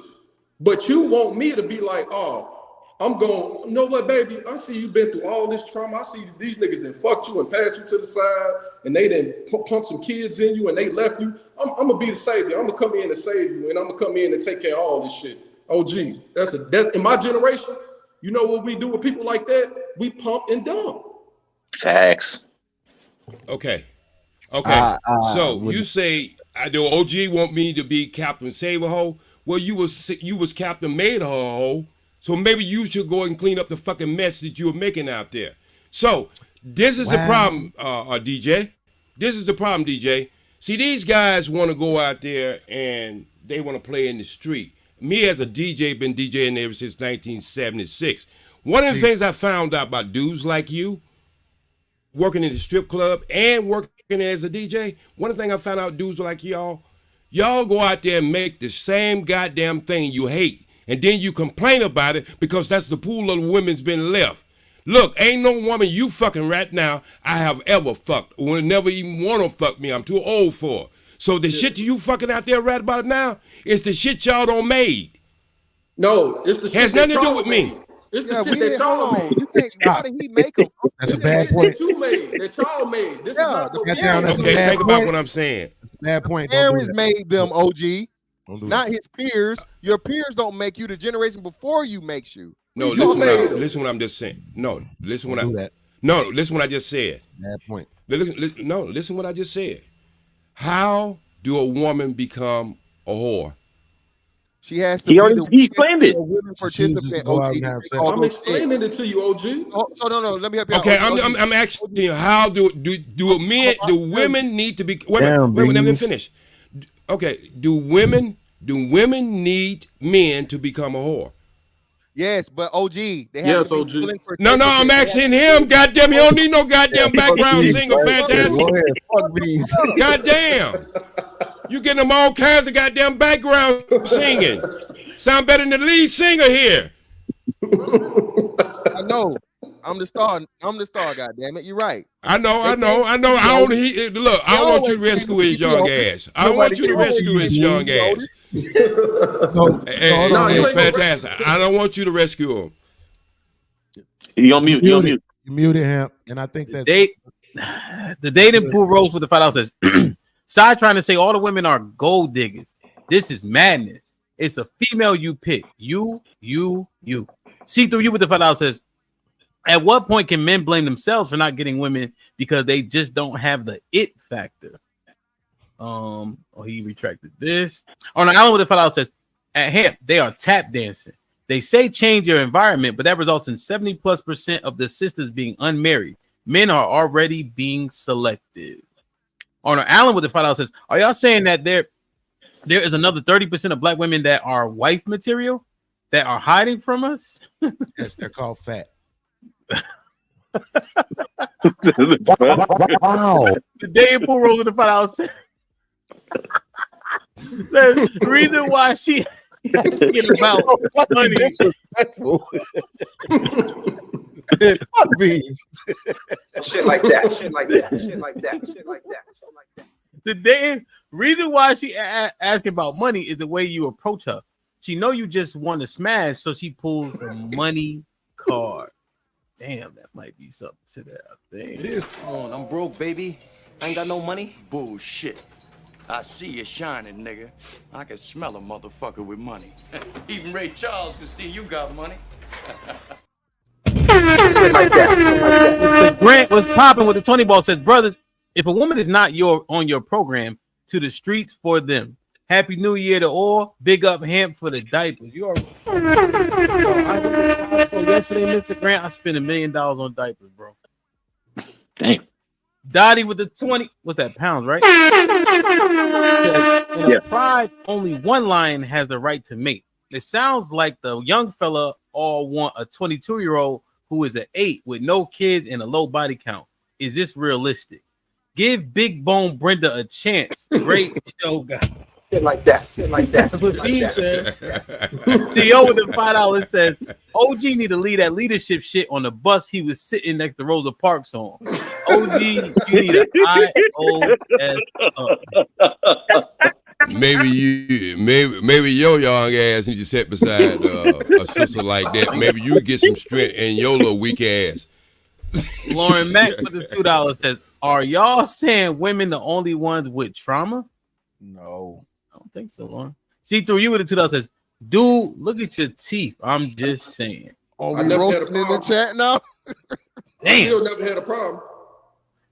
But you want me to be like, oh, I'm going, you know what, baby? I see you been through all this trauma. I see these niggas done fucked you and passed you to the side, and they done pumped some kids in you and they left you. I'm gonna be the savior. I'm gonna come in and save you, and I'm gonna come in and take care of all this shit. OG, that's in my generation. You know what we do with people like that? We pump and dump. Facts. Okay. So you say, do OG want me to be Captain Save-A-Ho? Well, you was Captain Made-A-Ho, so maybe you should go and clean up the fucking mess that you were making out there. So this is the problem, DJ. This is the problem, DJ. See, these guys want to go out there and they want to play in the street. Me as a DJ, been DJing ever since 1976. One of the things I found out about dudes like you, working in the strip club and working as a DJ, one of the things I found out dudes like y'all go out there and make the same goddamn thing you hate. And then you complain about it because that's the pool of the women's been left. Look, ain't no woman you fucking right now I have ever fucked or will never even want to fuck me. I'm too old for. So the shit you fucking out there right about now is the shit y'all don't made. No, it's the shit has nothing to do with me. It's the shit that y'all made. You think how did he make them? That's a bad point. That you made, that y'all made. This is not what we That's Okay, a bad think point. about what I'm saying. That's a bad point. Don't do Parents that. made them, OG. Don't do Not that. his peers. Your peers don't make you. The generation before you makes you. No, listen what I'm just saying. No, listen what Don't do that. listen what I just said. Bad point. Listen what I just said. How do a woman become a whore? She has to. He explained it. Women She chooses to participant. go out OG. and have sex. I'm explaining it to you, OG. So no. Let me help you Okay, out. OG. I'm asking you, how do women need to be? Wait, Damn, let me beans. finish. Okay, do women need men to become a whore? Yes, but OG. They have Yes, to be OG. willing No, I'm asking him. Goddamn, he don't need no goddamn background singer. Fantastic. Go ahead, fuck beans. Goddamn, you getting them all kinds of goddamn background singing. Sound better than the lead singer here. I know. I'm the star. God damn it. You're right. I know. I don't want you to rescue his young ass. I want you to rescue his young ass. Hey, fantastic. I don't want you to rescue him. You on mute. You on mute. You muted him, and I think that The dating pool rose with the $5 says, Side trying to say all the women are gold diggers. This is madness. It's a female you pick. You. See through you with the $5 says, at what point can men blame themselves for not getting women because they just don't have the it factor? He retracted this. On an island with the $5 says, at Hamp, they are tap dancing. They say change your environment, but that results in 70+% of the sisters being unmarried. Men are already being selected. On an island with the $5 says, are y'all saying that there is another 30% of black women that are wife material that are hiding from us? yes, they're called fat. Wow. The dating pool rose with the $5 says, the reason why she asking about money. Disrespectful. Fuck beans. Shit like that. The reason why she asking about money is the way you approach her. She know you just want to smash, so she pulls the money card. Damn, that might be something to that. I think it is. I'm broke, baby. I ain't got no money. Bullshit. I see you shining, nigga. I can smell a motherfucker with money. Even Ray Charles can see you got money. The Grant was popping with the Tony Ball says, brothers, if a woman is not on your program, to the streets for them. Happy New Year to all. Big up Hamp for the diapers. You already. Yesterday, Mr. Grant, I spent $1 million on diapers, bro. Damn. Dottie with the 20. What's that, pounds, right? In a pride, only one lion has the right to mate. It sounds like the young fella all want a 22-year-old who is an 8 with no kids and a low body count. Is this realistic? Give Big Bone Brenda a chance. Great show, guys. Shit like that. That's what he said. CEO with the $5 says, OG need to lead that leadership shit on the bus he was sitting next to Rosa Parks on. OG, you need an IOS up. Maybe your young ass need to sit beside a sister like that. Maybe you get some strength in your little weak ass. Lauren Mack with the $2 says, are y'all saying women the only ones with trauma? No. I don't think so, Lauren. See through you with the $2 says, dude, look at your teeth. I'm just saying. Oh, we roasting in the chat now? Damn. Still never had a problem.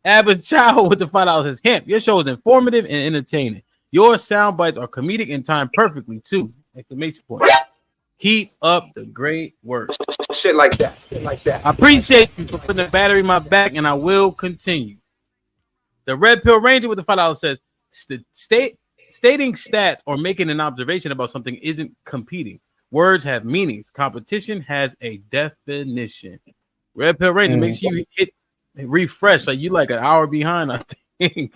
Abbas Chow with the $5 says, Hemp, your show is informative and entertaining. Your sound bites are comedic and timed perfectly, too. Exclamation point. Keep up the great work. Shit like that. I appreciate you for putting the battery in my back, and I will continue. The Red Pill Ranger with the $5 says, stating stats or making an observation about something isn't competing. Words have meanings. Competition has a definition. Red Pill Ranger makes you hit refresh. Like you like an hour behind, I think.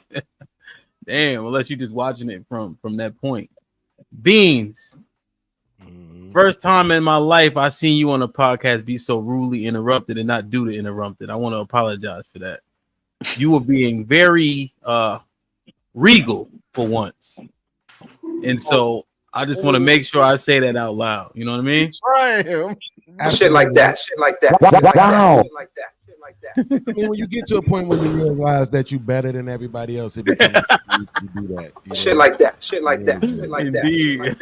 Damn, unless you're just watching it from that point. Beans. First time in my life I seen you on a podcast be so rudely interrupted and not do the interrupted. I want to apologize for that. You were being very regal for once. And so I just want to make sure I say that out loud. You know what I mean? Try him. Shit like that. Wow. I mean, when you get to a point where you realize that you're better than everybody else, it becomes easy to do that. Shit like that. Indeed.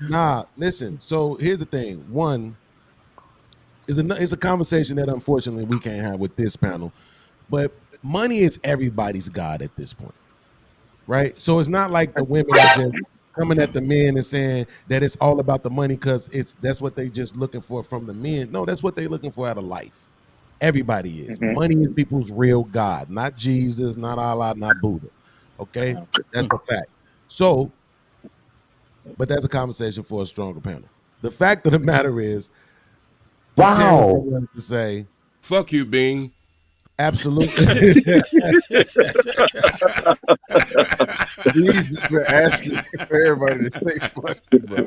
Nah, listen. So here's the thing. One is it's a conversation that unfortunately we can't have with this panel, but money is everybody's god at this point, right? So it's not like the women are just coming at the men and saying that it's all about the money because that's what they just looking for from the men. No, that's what they're looking for out of life. Everybody is. Money is people's real god, not Jesus, not Allah, not Buddha. Okay, that's a fact. So, but that's a conversation for a stronger panel. The fact of the matter is, wow, to say, fuck you, Bean. Absolutely. He's been asking for everybody to say fuck you, bro.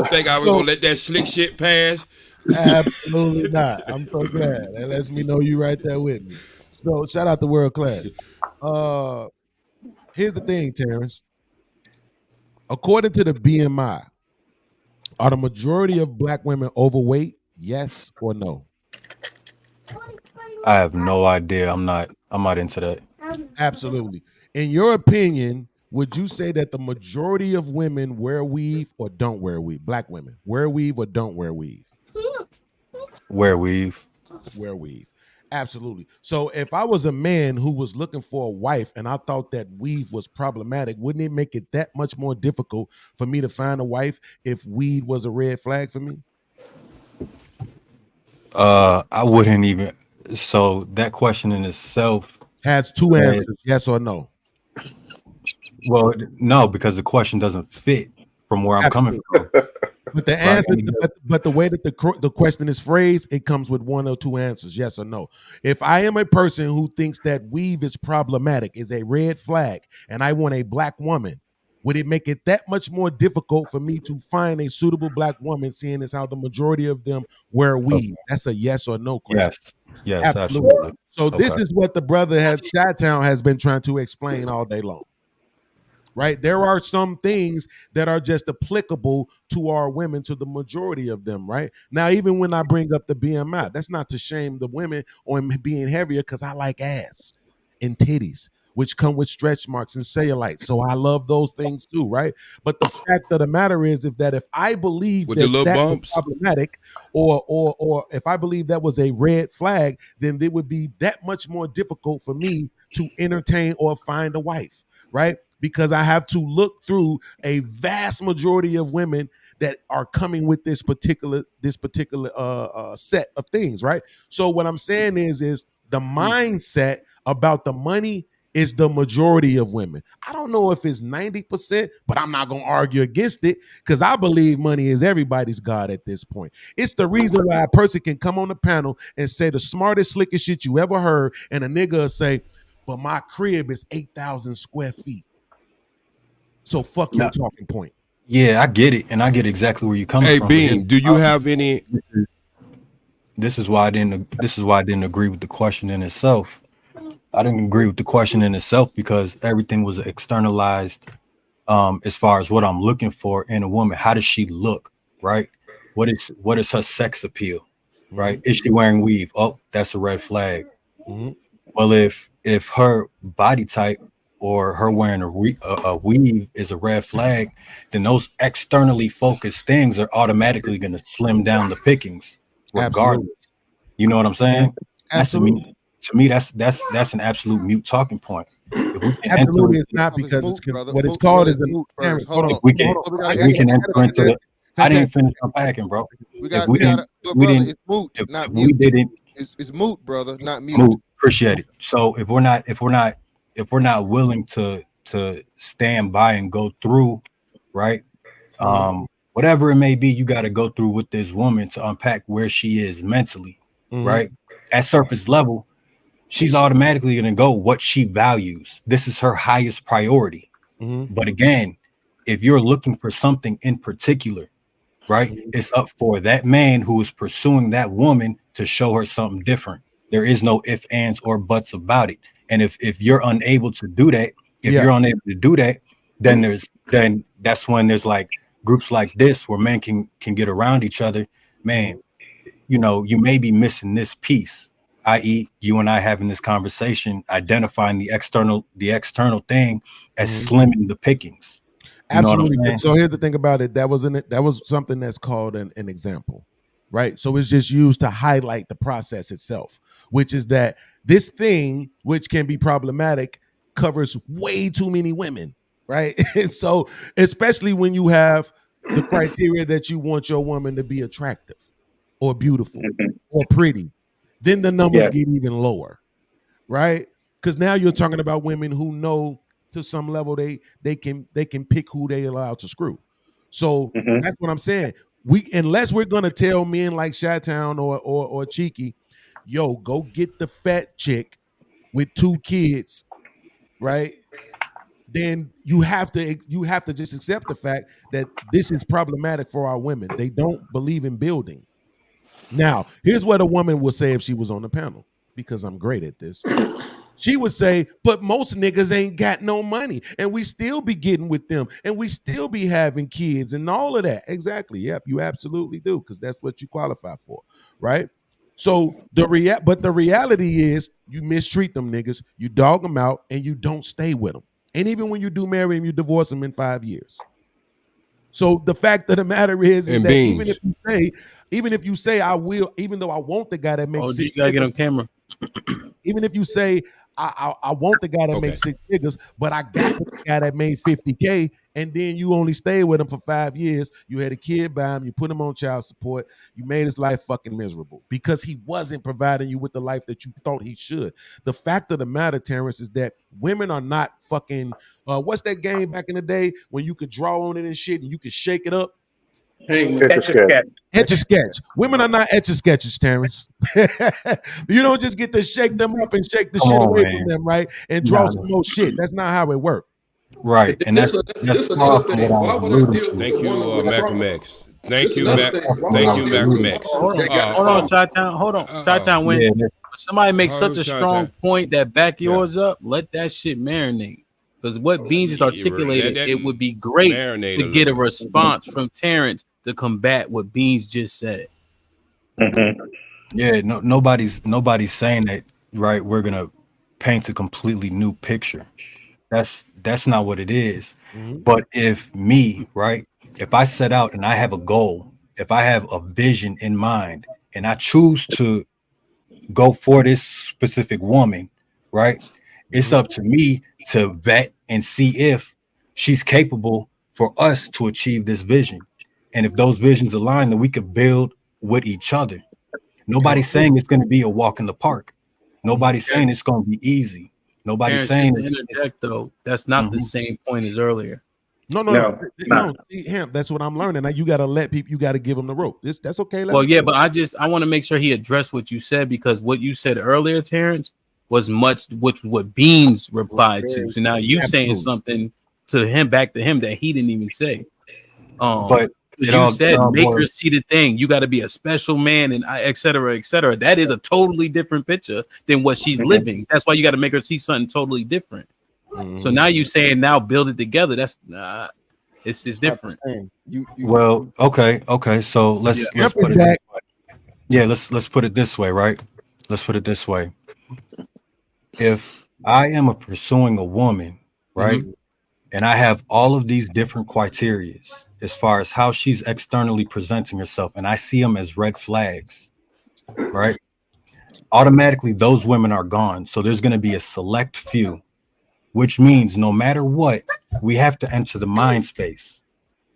Think I was gonna let that slick shit pass? Absolutely not. I'm so glad. That lets me know you right there with me. So shout out to World Class. Here's the thing, Terrence. According to the BMI, are the majority of black women overweight? Yes or no? I have no idea. I'm not into that. Absolutely. In your opinion, would you say that the majority of women wear weave or don't wear weave? Black women wear weave or don't wear weave? Wear weave. Wear weave. Absolutely. So if I was a man who was looking for a wife and I thought that weave was problematic, wouldn't it make it that much more difficult for me to find a wife if weed was a red flag for me? I wouldn't even. So that question in itself has two answers, yes or no. Well, no, because the question doesn't fit from where I'm coming from. But the answer, but the way that the question is phrased, it comes with one or two answers, yes or no. If I am a person who thinks that weave is problematic, is a red flag, and I want a black woman, would it make it that much more difficult for me to find a suitable black woman, seeing as how the majority of them wear weave? That's a yes or no question. Yes, absolutely. So this is what the brother Chi-Town has been trying to explain all day long. Right? There are some things that are just applicable to our women, to the majority of them, right? Now, even when I bring up the BMI, that's not to shame the women on being heavier, because I like ass and titties, which come with stretch marks and cellulite. So I love those things too, right? But the fact of the matter is that if I believe with that the little that bumps was problematic, or if I believe that was a red flag, then it would be that much more difficult for me to entertain or find a wife, right? Because I have to look through a vast majority of women that are coming with this particular set of things, right? So what I'm saying is the mindset about the money is the majority of women. I don't know if it's 90%, but I'm not going to argue against it because I believe money is everybody's god at this point. It's the reason why a person can come on the panel and say the smartest, slickest shit you ever heard, and a nigga will say, but my crib is 8,000 square feet. So fuck your talking point. Yeah, I get it, and I get exactly where you're coming from. Hey, Bean, do you have any? This is why I didn't agree with the question in itself. I didn't agree with the question in itself because everything was externalized as far as what I'm looking for in a woman. How does she look, right? What is her sex appeal, right? Is she wearing weave? Oh, that's a red flag. Well, if her body type or her wearing a weave is a red flag, then those externally focused things are automatically going to slim down the pickings regardless. Absolutely. You know what I'm saying? Absolutely. To me, that's an absolute mute talking point. Absolutely, it's not, because what it's called is the. If we can enter into the. I didn't finish unpacking, bro. It's moot, brother, not mute. Moot. Appreciate it. So if we're not willing to stand by and go through, right? Whatever it may be, you got to go through with this woman to unpack where she is mentally, right? At surface level, she's automatically going to go what she values. This is her highest priority. But again, if you're looking for something in particular, right, it's up for that man who is pursuing that woman to show her something different. There is no ifs, ands, or buts about it. And if you're unable to do that, then that's when there's like groups like this where men can get around each other. Man, you know, you may be missing this piece, i.e., you and I having this conversation, identifying the external thing as slimming the pickings. Absolutely. So here's the thing about it. That was something that's called an example, right? So it's just used to highlight the process itself, which is that this thing, which can be problematic, covers way too many women, right? And so, especially when you have the criteria that you want your woman to be attractive or beautiful or pretty, then the numbers get even lower, right? Because now you're talking about women who know to some level they can pick who they allow to screw. So that's what I'm saying. Unless we're gonna tell men like Chi-Town or Cheeky, yo, go get the fat chick with 2 kids, right? Then you have to just accept the fact that this is problematic for our women. They don't believe in building. Now, here's what a woman will say if she was on the panel, because I'm great at this. She would say, but most niggas ain't got no money, and we still be getting with them, and we still be having kids and all of that. Exactly. Yep, you absolutely do, because that's what you qualify for, right? So the reality is you mistreat them niggas, you dog them out, and you don't stay with them. And even when you do marry them, you divorce them in 5 years. So the fact of the matter is that even if you say I will, even though I want the guy that makes you gotta get on camera. Even if you say I want the guy that makes 6 figures, but I got the guy that made 50K, and then you only stay with him for 5 years. You had a kid by him, you put him on child support, you made his life fucking miserable because he wasn't providing you with the life that you thought he should. The fact of the matter, Terrence, is that women are not fucking what's that game back in the day when you could draw on it and shit and you could shake it up? Etch a sketch. Women are not etch a sketches, Terrence. You don't just get to shake them up and shake the shit away from them, right? And draw some more shit. That's not how it works. Right. And that's another thing. Why would I deal with Thank you, Malcolm X. Thank you, Malcolm X. Hold on, Chi-Town. Hold on. Chi-Town, when somebody makes such a strong point that back yours up, let that shit marinate. Because what Beans just articulated, it would be great to get a response from Terrence to combat what Beans just said. Yeah, nobody's saying that, right? We're gonna paint a completely new picture. That's not what it is. But if I set out and I have a goal, if I have a vision in mind, and I choose to go for this specific woman, right? It's up to me to vet and see if she's capable for us to achieve this vision. And if those visions align, then we could build with each other. Nobody's saying it's going to be a walk in the park. Nobody's saying it's going to be easy. Nobody's saying interject though. That's not the same point as earlier. No. See, him. That's what I'm learning. Now you got to let people. You got to give them the rope. That's okay. But I want to make sure he addressed what you said, because what you said earlier, Terrence, was what Beans replied to. So now you saying something to him, back to him, that he didn't even say. But you said make her see the thing. You got to be a special man, and et cetera, et cetera. That is a totally different picture than what she's living. That's why you got to make her see something totally different. So now you saying now build it together. That's it's different. Well, okay. So let's put it this way. Yeah, let's put it this way, right? Let's put it this way. If I am pursuing a woman, right, and I have all of these different criteria as far as how she's externally presenting herself, and I see them as red flags, right, automatically those women are gone. So there's going to be a select few, which means no matter what, we have to enter the mind space,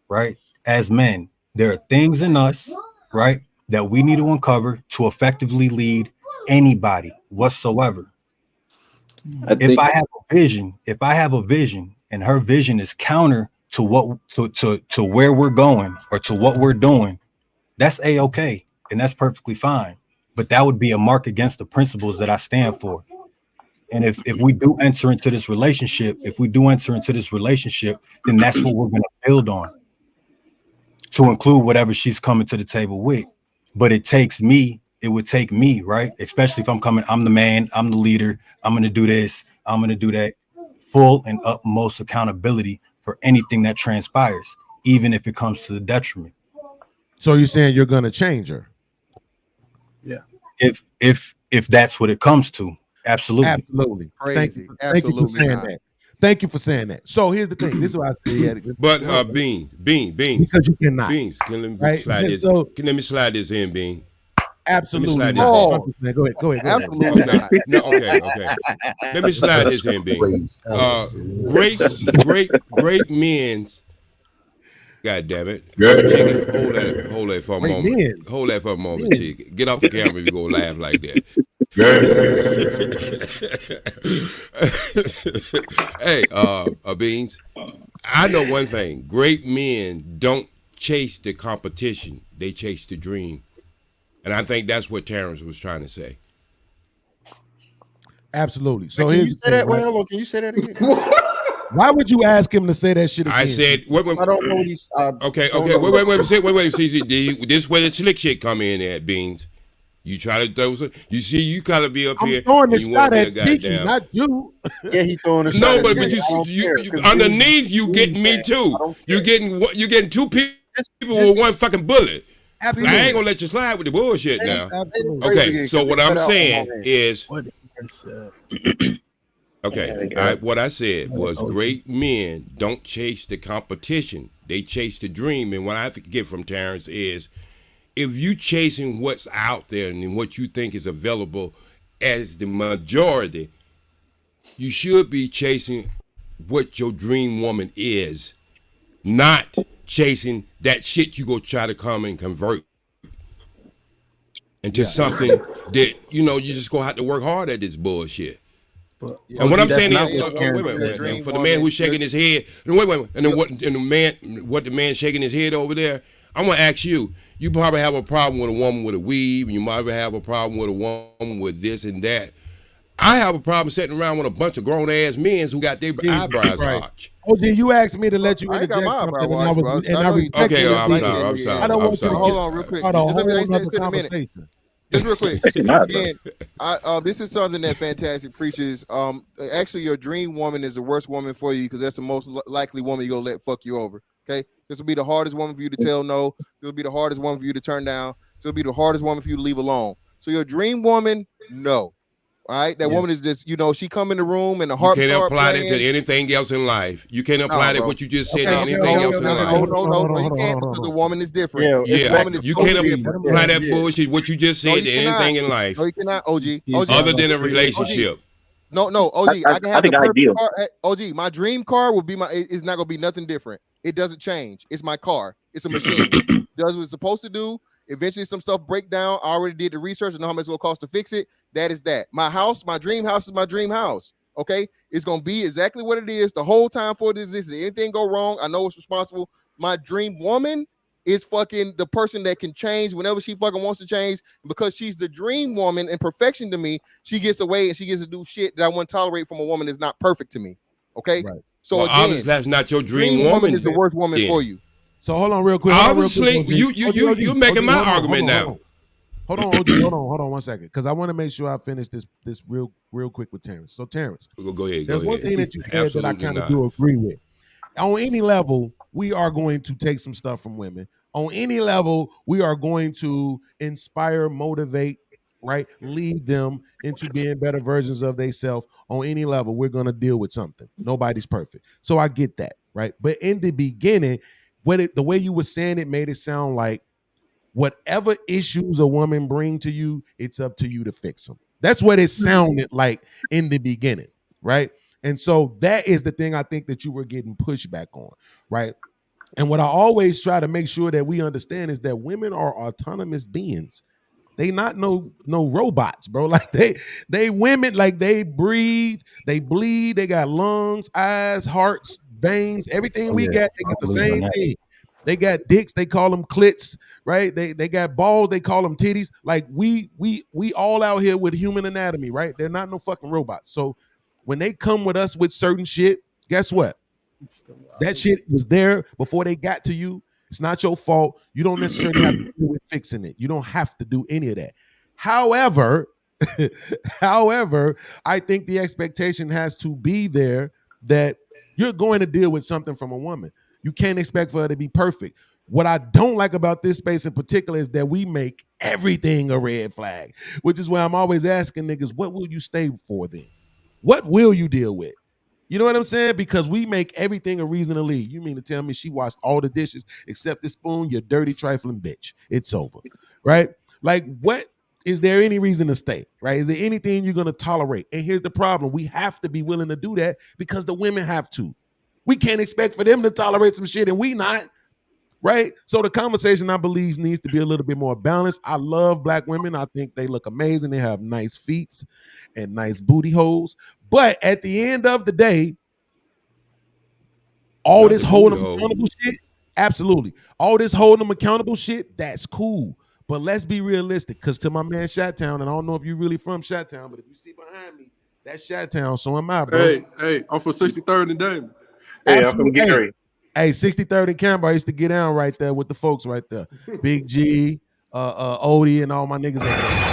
right? As men, there are things in us, right, that we need to uncover to effectively lead anybody whatsoever. If I have a vision and her vision is counter to what to where we're going or to what we're doing, that's a-okay and that's perfectly fine. But that would be a mark against the principles that I stand for. And if we do enter into this relationship, then that's what we're going to build on, to include whatever she's coming to the table with. But it would take me, right? Especially if I'm the man, I'm the leader, I'm going to do this, I'm going to do that. Full and utmost accountability for anything that transpires, even if it comes to the detriment. So you're saying you're going to change her? Yeah. If that's what it comes to. Absolutely. Crazy. Thank you for saying that. Thank you for saying that. So here's the thing. This is what I said. But Beans. Because you cannot. Beans. Can let me slide this in, Bean. Absolutely. Go ahead. Absolutely not. No, okay. Let me slide this in, Bean. Great men. God damn it. Chicken, hold that for a moment. Hold that for a moment, chicken. Get off the camera if you go laugh like that. Hey, Beans, I know one thing. Great men don't chase the competition. They chase the dream. And I think that's what Terrence was trying to say. Absolutely. So can you say that? Well, can you say that again? Why would you ask him to say that shit again? I said, wait. I don't know what he's. Okay. Wait. CCD. This is where the slick shit come in at, Beans. You try to throw some. You see, you gotta be up here. I'm throwing the shot at Tiki, not you. Yeah, he throwing the shot. No, at but you underneath you getting me too. You getting two people with one fucking bullet. Absolutely. I ain't gonna let you slide with the bullshit now. Okay, so what I'm saying is. Okay, what I said was great men don't chase the competition. They chase the dream. And what I get from Terrence is if you chasing what's out there and what you think is available as the majority, you should be chasing what your dream woman is, not chasing that shit you go try to come and convert into something that, you just gonna have to work hard at this bullshit. And what I'm saying is, for the man who's shaking his head, and what the man shaking his head over there, I'm gonna ask you. You probably have a problem with a woman with a weave, and you might have a problem with a woman with this and that. I have a problem sitting around with a bunch of grown ass men who got their eyebrows arched. Oh, did you asked me to let you interject something, and I respect it. Okay, I'm sorry. I don't want you to hold on real quick. Just real quick. Again, this is something that Fantastic preaches. Actually, your dream woman is the worst woman for you because that's the most likely woman you're gonna let fuck you over. Okay, this will be the hardest woman for you to tell no. This will be the hardest woman for you to turn down. This will be the hardest woman for you to leave alone. So your dream woman, no. All right, that woman is just, she come in the room and the heart. You can't apply it to anything else in life. You can't apply that what you just said to anything else in life. No, you can't because the woman is different. Yeah, you can't apply that bullshit what you just said to anything in life. No, you cannot, OG. Other than a relationship. No, OG. I can have the perfect car. OG, my dream car will be it's not gonna be nothing different. It doesn't change. It's my car. It's a machine. Does what it's supposed to do. Eventually, some stuff break down. I already did the research and know how much it's gonna cost to fix it. That is that. My house, my dream house is my dream house. Okay, it's gonna be exactly what it is the whole time for this. If anything go wrong, I know it's responsible. My dream woman is fucking the person that can change whenever she fucking wants to change. Because she's the dream woman and perfection to me, she gets away and she gets to do shit that I wouldn't tolerate from a woman that's not perfect to me. Okay, so again, obviously that's not your dream woman. Is the worst woman for you. So hold on real quick. Obviously, you're making my argument now. Hold on, OG, hold on 1 second, because I want to make sure I finish this real quick with Terrence. So Terrence, go ahead. There's one thing that you said that I kind of do agree with. On any level, we are going to take some stuff from women. On any level, we are going to inspire, motivate, right? Lead them into being better versions of themselves. On any level, we're going to deal with something. Nobody's perfect. So I get that, right? But in the beginning, the way you were saying it made it sound like whatever issues a woman bring to you, it's up to you to fix them. That's what it sounded like in the beginning, right? And so that is the thing I think that you were getting pushback on, right? And what I always try to make sure that we understand is that women are autonomous beings. They not no robots, bro. Like they women, like they breathe, they bleed, they got lungs, eyes, hearts, veins, everything we got, they I got the believe in same that. thing. They got dicks, they call them clits, right? They got balls, they call them titties. Like we all out here with human anatomy, right? They're not no fucking robots. So when they come with us with certain shit, guess what? That shit was there before they got to you. It's not your fault. You don't necessarily have to do with fixing it. You don't have to do any of that. However, I think the expectation has to be there that you're going to deal with something from a woman. You can't expect for her to be perfect. What I don't like about this space in particular is that we make everything a red flag, which is why I'm always asking niggas, what will you stay for then? What will you deal with? You know what I'm saying? Because we make everything a reason to leave. You mean to tell me she washed all the dishes except the spoon? You dirty trifling bitch. It's over, right? Like, what is there any reason to stay, right? Is there anything you're going to tolerate? And here's the problem. We have to be willing to do that because the women have to. We can't expect for them to tolerate some shit and we not, right? So the conversation, I believe, needs to be a little bit more balanced. I love black women. I think they look amazing. They have nice feet and nice booty holes. But at the end of the day, all this holding them accountable shit, absolutely. All this holding them accountable shit, that's cool. But let's be realistic, because to my man Chi-Town, and I don't know if you're really from Chi-Town, but if you see behind me, that's Chi-Town, so am I, bro. Hey, I'm from 63rd and Damon. Hey, I'm from Gary. Hey, 63rd and Canberra, I used to get down right there with the folks right there. Big G, Odie, and all my niggas over there.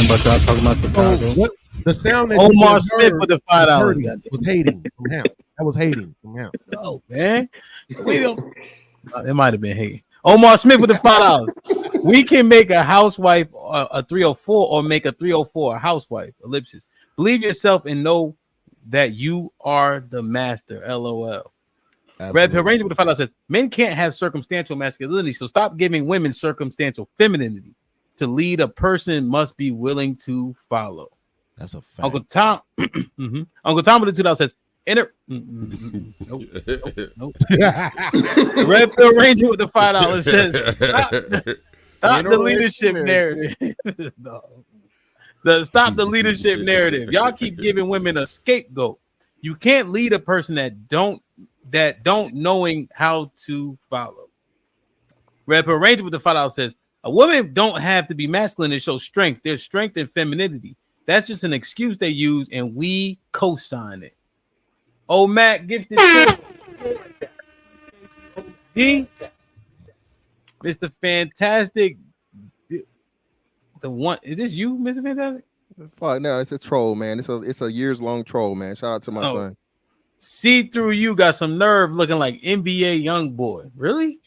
But y'all talking about the The sound that Omar Smith with the $5 was hating from him. That was hating from him. Oh man, we don't. It might have been hating. Omar Smith with the $5. We can make a housewife a 304 or make a 304 a housewife. Ellipsis. Believe yourself and know that you are the master. LOL. Red Pill Ranger with the $5 says men can't have circumstantial masculinity, so stop giving women circumstantial femininity. To lead a person must be willing to follow. That's a fact. Uncle Tom, Uncle Tom with the $2 says, nope. Red Pill Ranger with the $5 says, stop the leadership narrative. Stop the leadership narrative. Y'all keep giving women a scapegoat. You can't lead a person that don't knowing how to follow. Red Pill Ranger with the $5 says, a woman don't have to be masculine to show strength. There's strength in femininity. That's just an excuse they use, and we co-sign it. Oh, Matt, gifted G, Mr. Fantastic. The one is this you, Mr. Fantastic? Fuck no, it's a troll, man. It's a years-long troll, man. Shout out to my son. See through you, got some nerve looking like NBA young boy. Really?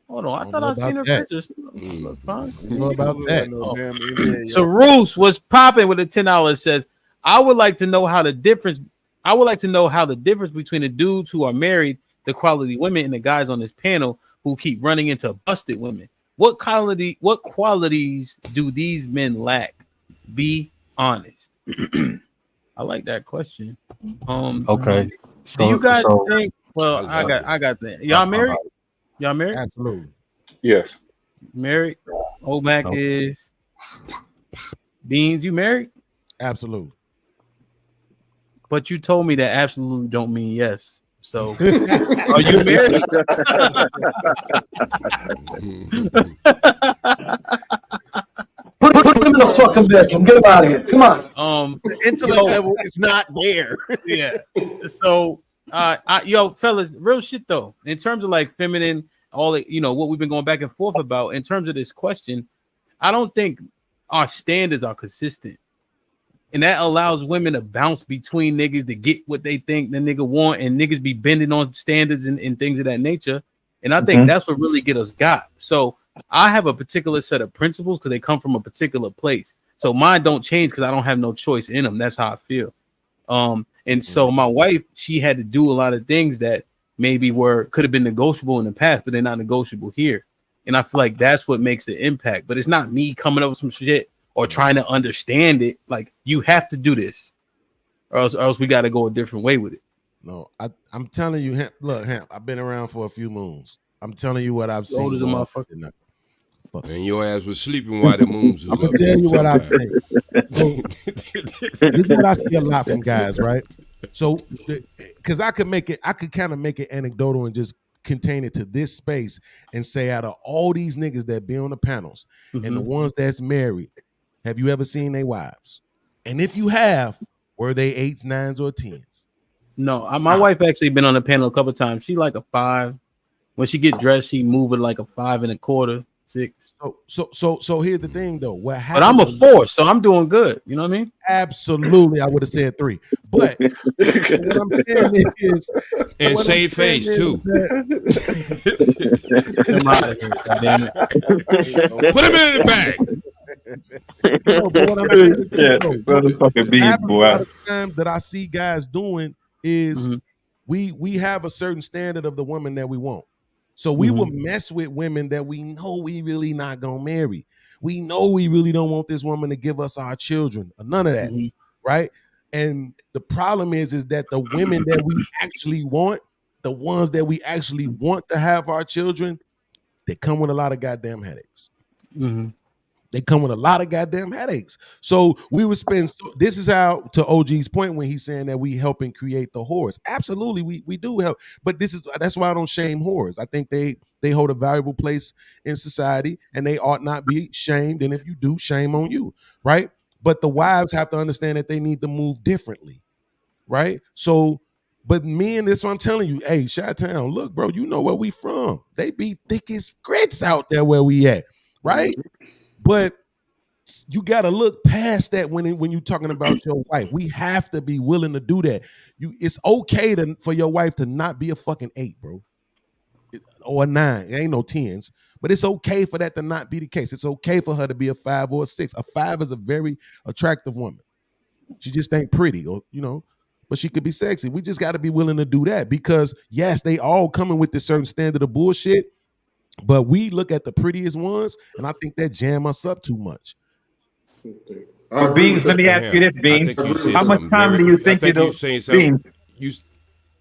Hold on, I thought I seen her pictures. What about that? So Roos was popping with a $10. Says, I would like to know how the difference between the dudes who are married, the quality women, and the guys on this panel who keep running into busted women. What qualities do these men lack? Be honest. I like that question. Okay. Do you guys think? Well, I got that. Y'all married? Y'all married? Absolutely. Yes. Married? Mac is. Beans, you married? Absolutely. But you told me that absolutely don't mean yes. So are you married? Put him in the fucking bedroom. Get him out of here. Come on. The intellect level is not there. Yeah. So fellas, real shit though. In terms of like feminine, all the, what we've been going back and forth about in terms of this question, I don't think our standards are consistent. And that allows women to bounce between niggas to get what they think the nigga want, and niggas be bending on standards and things of that nature. And I think that's what really get us got. So I have a particular set of principles because they come from a particular place. So mine don't change because I don't have no choice in them. That's how I feel. And so my wife, she had to do a lot of things that maybe could have been negotiable in the past, but they're not negotiable here. And I feel like that's what makes the impact. But it's not me coming up with some shit or trying to understand it. Like, you have to do this, or else we got to go a different way with it. No, I'm telling you, Hamp, look, Hamp, I've been around for a few moons. I'm telling you what I've You old seen. as a motherfucker. And your ass was sleeping while the moons was I'm gonna up. tell too you what I sometime. think. So, this is what I see a lot from guys, right? So, because I could kind of make it anecdotal and just contain it to this space and say, out of all these niggas that be on the panels and the ones that's married, have you ever seen their wives? And if you have, were they 8s, 9s, or 10s? No, my wife actually been on the panel a couple of times. She like a 5. When she get dressed, she move it like a 5 1/4, 6. So here's the thing though. What happens? But I'm a 4, so I'm doing good. You know what I mean? Absolutely, I would have said 3. But what I'm saying is, and save face too. Come out of here, damn it. Put him in the bag. No, but what I'm saying is, Motherfucking beast, boy. a lot of time that I see guys doing is we have a certain standard of the woman that we want. So we will mess with women that we know we really not gonna marry. We know we really don't want this woman to give us our children, or none of that, right? And the problem is that the women that we actually want, the ones that we actually want to have our children, they come with a lot of goddamn headaches. They come with a lot of goddamn headaches. So we would spend. This is how, to OG's point when he's saying that we helping create the whores. Absolutely, we do help. But that's why I don't shame whores. I think they hold a valuable place in society, and they ought not be shamed. And if you do, shame on you, right? But the wives have to understand that they need to move differently, right? So, but men, that's what I'm telling you. Hey, Chi-Town, look, bro, you know where we from. They be thick as grits out there where we at, right? But you got to look past that when you're talking about your wife. We have to be willing to do that. It's okay for your wife to not be a fucking 8, bro, or a 9. It ain't no 10s, but it's okay for that to not be the case. It's okay for her to be a 5 or a 6. A 5 is a very attractive woman. She just ain't pretty, or but she could be sexy. We just got to be willing to do that, because yes, they all coming with this certain standard of bullshit. But we look at the prettiest ones, and I think that jam us up too much. Well, Beans, let me ask you this, Beans. How much time do you think Beans?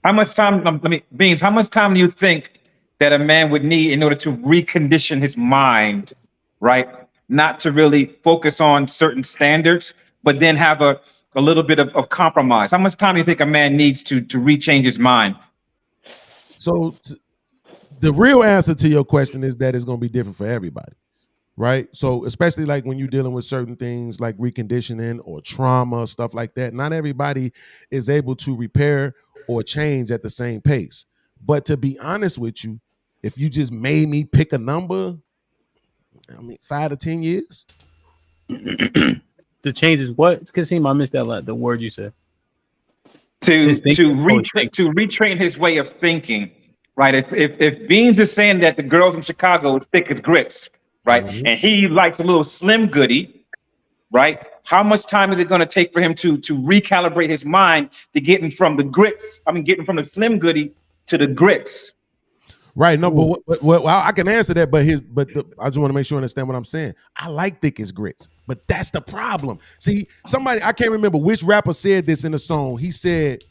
How much time? Beans. How much time do you think that a man would need in order to recondition his mind, right? Not to really focus on certain standards, but then have a little bit of compromise. How much time do you think a man needs to rechange his mind? So the real answer to your question is that it's going to be different for everybody, right? So especially like when you're dealing with certain things like reconditioning or trauma, stuff like that, not everybody is able to repair or change at the same pace. But to be honest with you, if you just made me pick a number, 5 to 10 years. The change is what? Because I missed that the word you said. To retrain his way of thinking. Right, if Beans is saying that the girls in Chicago is thick as grits, right, and he likes a little slim goody, right? How much time is it going to take for him to recalibrate his mind to get him from the grits? Getting from the slim goody to the grits. Right. No, but well, I can answer that. But I just want to make sure you understand what I'm saying. I like thick as grits, but that's the problem. See, I can't remember which rapper said this in a song. He said,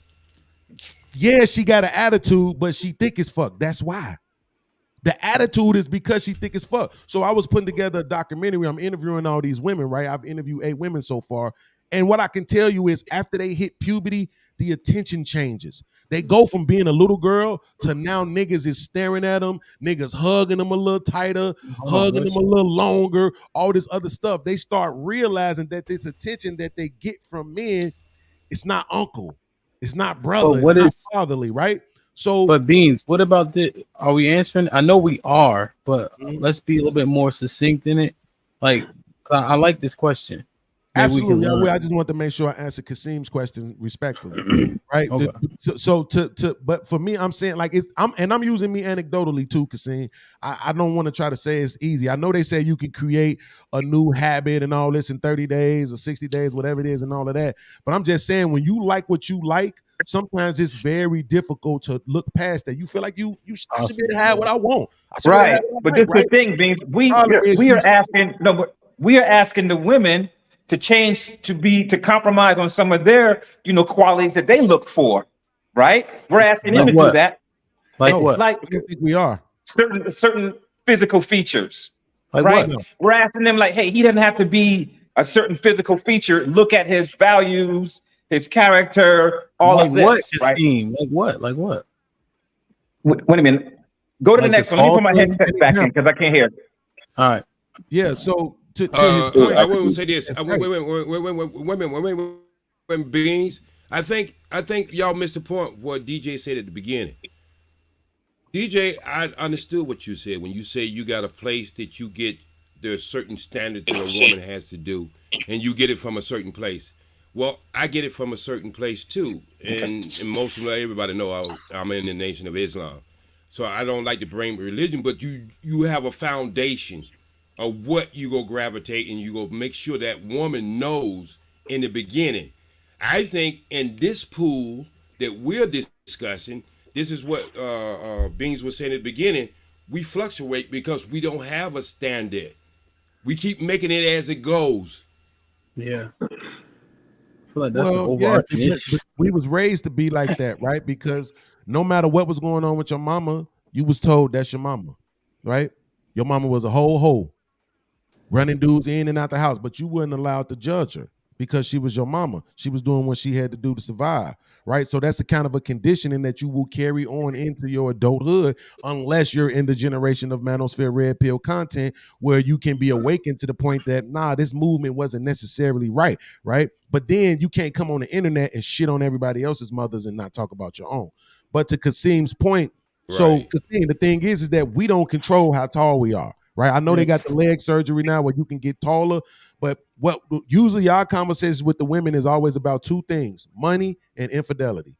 yeah, she got an attitude, but she thick as fuck. That's why. The attitude is because she thick as fuck. So I was putting together a documentary. I'm interviewing all these women, right? I've interviewed 8 women so far. And what I can tell you is after they hit puberty, the attention changes. They go from being a little girl to now niggas is staring at them, niggas hugging them a little tighter, hugging them a little longer, all this other stuff. They start realizing that this attention that they get from men, it's not uncle. It's not brother. What it's is not fatherly, right? So, but Beans, what about are we answering? I know we are, but let's be a little bit more succinct in it. Like, I like this question. Maybe absolutely. I just want to make sure I answer Kasim's question respectfully, right? Okay. But for me, I'm saying like I'm using me anecdotally too, Kasim. I don't want to try to say it's easy. I know they say you can create a new habit and all this in 30 days or 60 days, whatever it is, and all of that. But I'm just saying when you like what you like, sometimes it's very difficult to look past that. You feel like I should be able to have what I want. Right. But this is the thing, Beans. We are asking the women to change, to compromise on some of their, qualities that they look for, right? We're asking them Like to what? do that. Like No, what? Like I don't think we are. certain physical features, Like right? what? No. We're asking them like, hey, he doesn't have to be a certain physical feature. Look at his values, his character, all Like of what, this, right? Kasim? Like what? Like what? Wait a minute. Go to Like the next one. Let me put my headset back in because I can't hear. All right. Yeah. So to his point, I will say this. Wait, Beans. I think y'all missed the point what DJ said at the beginning. DJ, I understood what you said when you say you got a place that you get there's certain standard that a woman has to do, and you get it from a certain place. Well, I get it from a certain place too, and most of everybody know I'm in the Nation of Islam, so I don't like to bring religion, but you have a foundation of what you go gravitate, and you go make sure that woman knows in the beginning. I think in this pool that we're discussing, this is what Beans was saying at the beginning. We fluctuate because we don't have a standard. We keep making it as it goes. Yeah. I feel like that's an well, overarching yeah, issue. but we was raised to be like that, right? Because no matter what was going on with your mama, you was told that's your mama, right? Your mama was a whole hoe, running dudes in and out the house, but you weren't allowed to judge her because she was your mama. She was doing what she had to do to survive, right? So that's the kind of a conditioning that you will carry on into your adulthood unless you're in the generation of manosphere red pill content where you can be awakened to the point that, nah, this movement wasn't necessarily right? But then you can't come on the internet and shit on everybody else's mothers and not talk about your own. But to Kasim's point, so Kasim, the thing is that we don't control how tall we are. Right, I know they got the leg surgery now where you can get taller, but what usually our conversations with the women is always about two things: money and infidelity.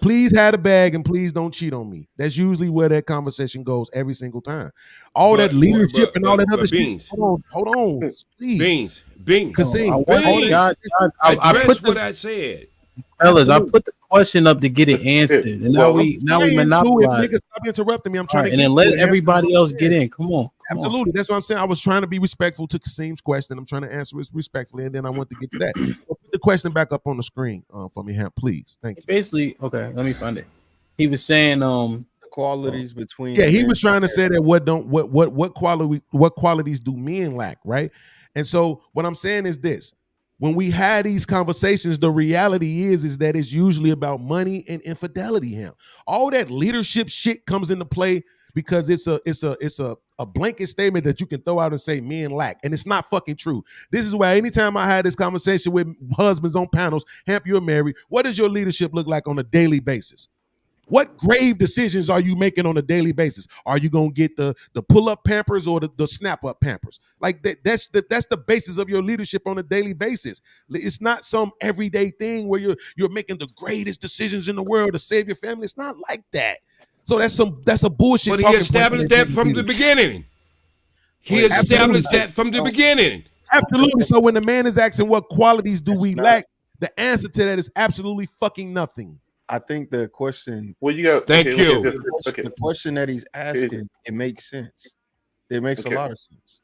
Please have a bag and please don't cheat on me. That's usually where that conversation goes every single time. All that leadership and all that other shit. Hold on, please. Beans. Kasim, I put what I said. Fellas, I put the question up to get it answered, and now we monopolize. Nigga, stop interrupting me. I'm trying to and then let everybody else get in. Come on. Absolutely. That's what I'm saying. I was trying to be respectful to Kasim's question. I'm trying to answer it respectfully, and then I want to get to that. Put the question back up on the screen for me, Hamp, please. Thank you. Basically, okay, let me find it. He was saying qualities between. Yeah, he was trying to say that what qualities do men lack, right? And so what I'm saying is this. When we had these conversations, the reality is that it's usually about money and infidelity. Him, all that leadership shit comes into play because it's a blanket statement that you can throw out and say men lack, and it's not fucking true. This is why anytime I had this conversation with husbands on panels, Hamp, you're married. What does your leadership look like on a daily basis? What grave decisions are you making on a daily basis? Are you gonna get the pull-up Pampers or the snap-up Pampers? Like that's the basis of your leadership on a daily basis. It's not some everyday thing where you're making the greatest decisions in the world to save your family. It's not like that. So that's a bullshit. But he established that from the beginning. He established that from the beginning. Absolutely. So when the man is asking what qualities do we lack, the answer to that is absolutely fucking nothing. I think the question. Well, you got. Thank you. The question that he's asking, it makes sense. It makes a lot of sense.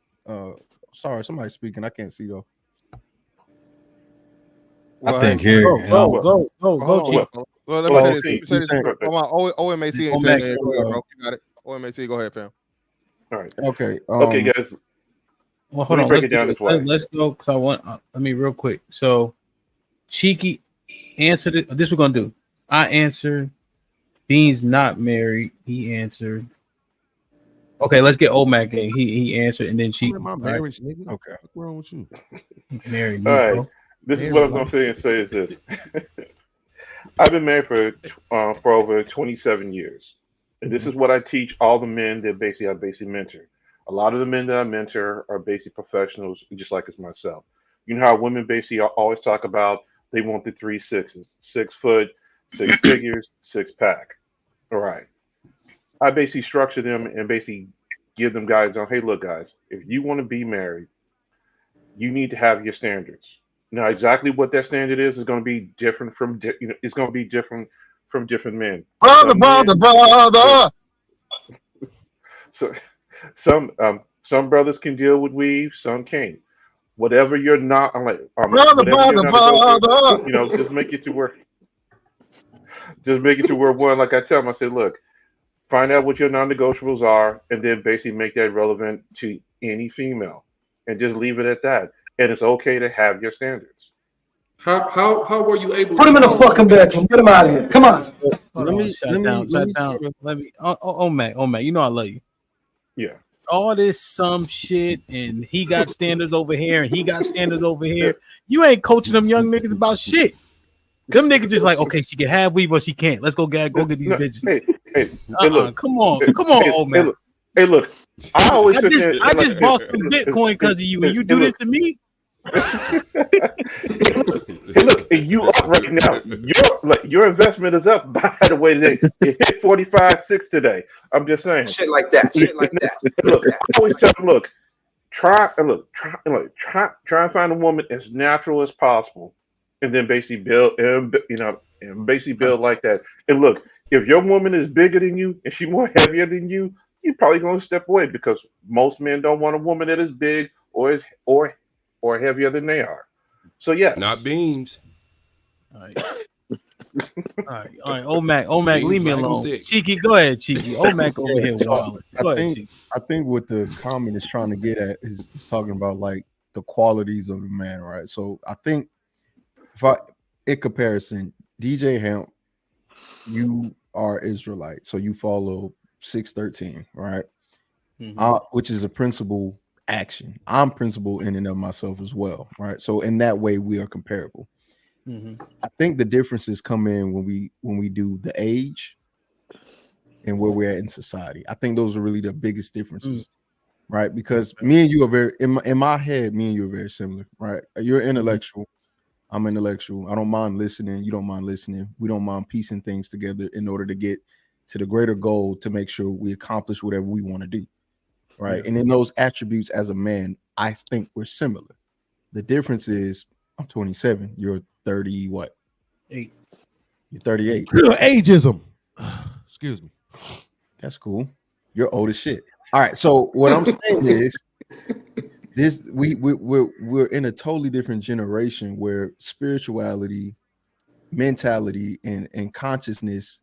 Sorry, somebody's speaking. I can't see though. I think here. Go, Chief. Well, let me say this. OMAC ain't saying that. You got it. OMAC, go ahead, fam. All right. Okay. Okay, guys. Well, hold on. Let's go because I want. Let me real quick. So, Cheeky answered it. This we're gonna do. I answered. Bean's not married. He answered. Okay, let's get Omac in. He answered, and then Cheeky. My marriage, nigga. Okay. What's wrong with you? Married. All right. This is what I'm going to say is this. I've been married for over 27 years. And this is what I teach all the men that I basically mentor. A lot of the men that I mentor are basically professionals, just like as myself. You know how women basically always talk about they want the 3 6s, 6 foot, 6 figures, 6 pack. All right. I basically structure them and basically give them guides on, hey, look, guys, if you want to be married, you need to have your standards. Now, exactly what that standard is going to be different from, it's going to be different from different men. Brother. So, some brothers can deal with weave, some can't. Whatever you're not, I'm like, brother. just make it to work. Just make it to where one, like I tell them, I said, look, find out what your non-negotiables are, and then basically make that relevant to any female, and just leave it at that. And it's okay to have your standards. How were you able Put him in a fucking bedroom. Get him out of here. Come on. Shut down. Let me. Oh, Mac. You know I love you. Yeah. All this some shit, and he got standards over here, and he got standards over here. You ain't coaching them young niggas about shit. Them niggas just like, okay, she can have weed, but she can't. Let's go get these bitches. Hey, look. Come on, old man. Hey, look. I just bought some Bitcoin because of you, and you do this to me. Hey, look, you up right now. Your investment is up. By the way, it hit 45.6 today. I'm just saying. Shit like that. Look, I always tell them, look, try and find a woman as natural as possible, and then basically build, and basically build like that. And look, if your woman is bigger than you and she's more heavier than you, you're probably going to step away because most men don't want a woman that is big or heavier than they are. So yeah, not Beams. All right. Omac, leave me alone. Cheeky, go ahead, Cheeky. Omac over here. I think what the comment is trying to get at is talking about like the qualities of the man, right? So I think in comparison, DJ Hemp, you are Israelite, so you follow 613, right? Which is a principle action. I'm principle in and of myself as well, right? So in that way, we are comparable. I think the differences come in when we do the age and where we're at in society. I think those are really the biggest differences, right? Because me and you are very in my head. Me and you are very similar, right? You're intellectual. I'm intellectual. I don't mind listening. You don't mind listening. We don't mind piecing things together in order to get to the greater goal to make sure we accomplish whatever we want to do, right? And in those attributes as a man, I think we're similar. The difference is I'm 27. You're 30. What? 8. You're 38. Ageism. Excuse me. That's cool. You're old as shit. All right. So what I'm saying is we're in a totally different generation where spirituality, mentality, and consciousness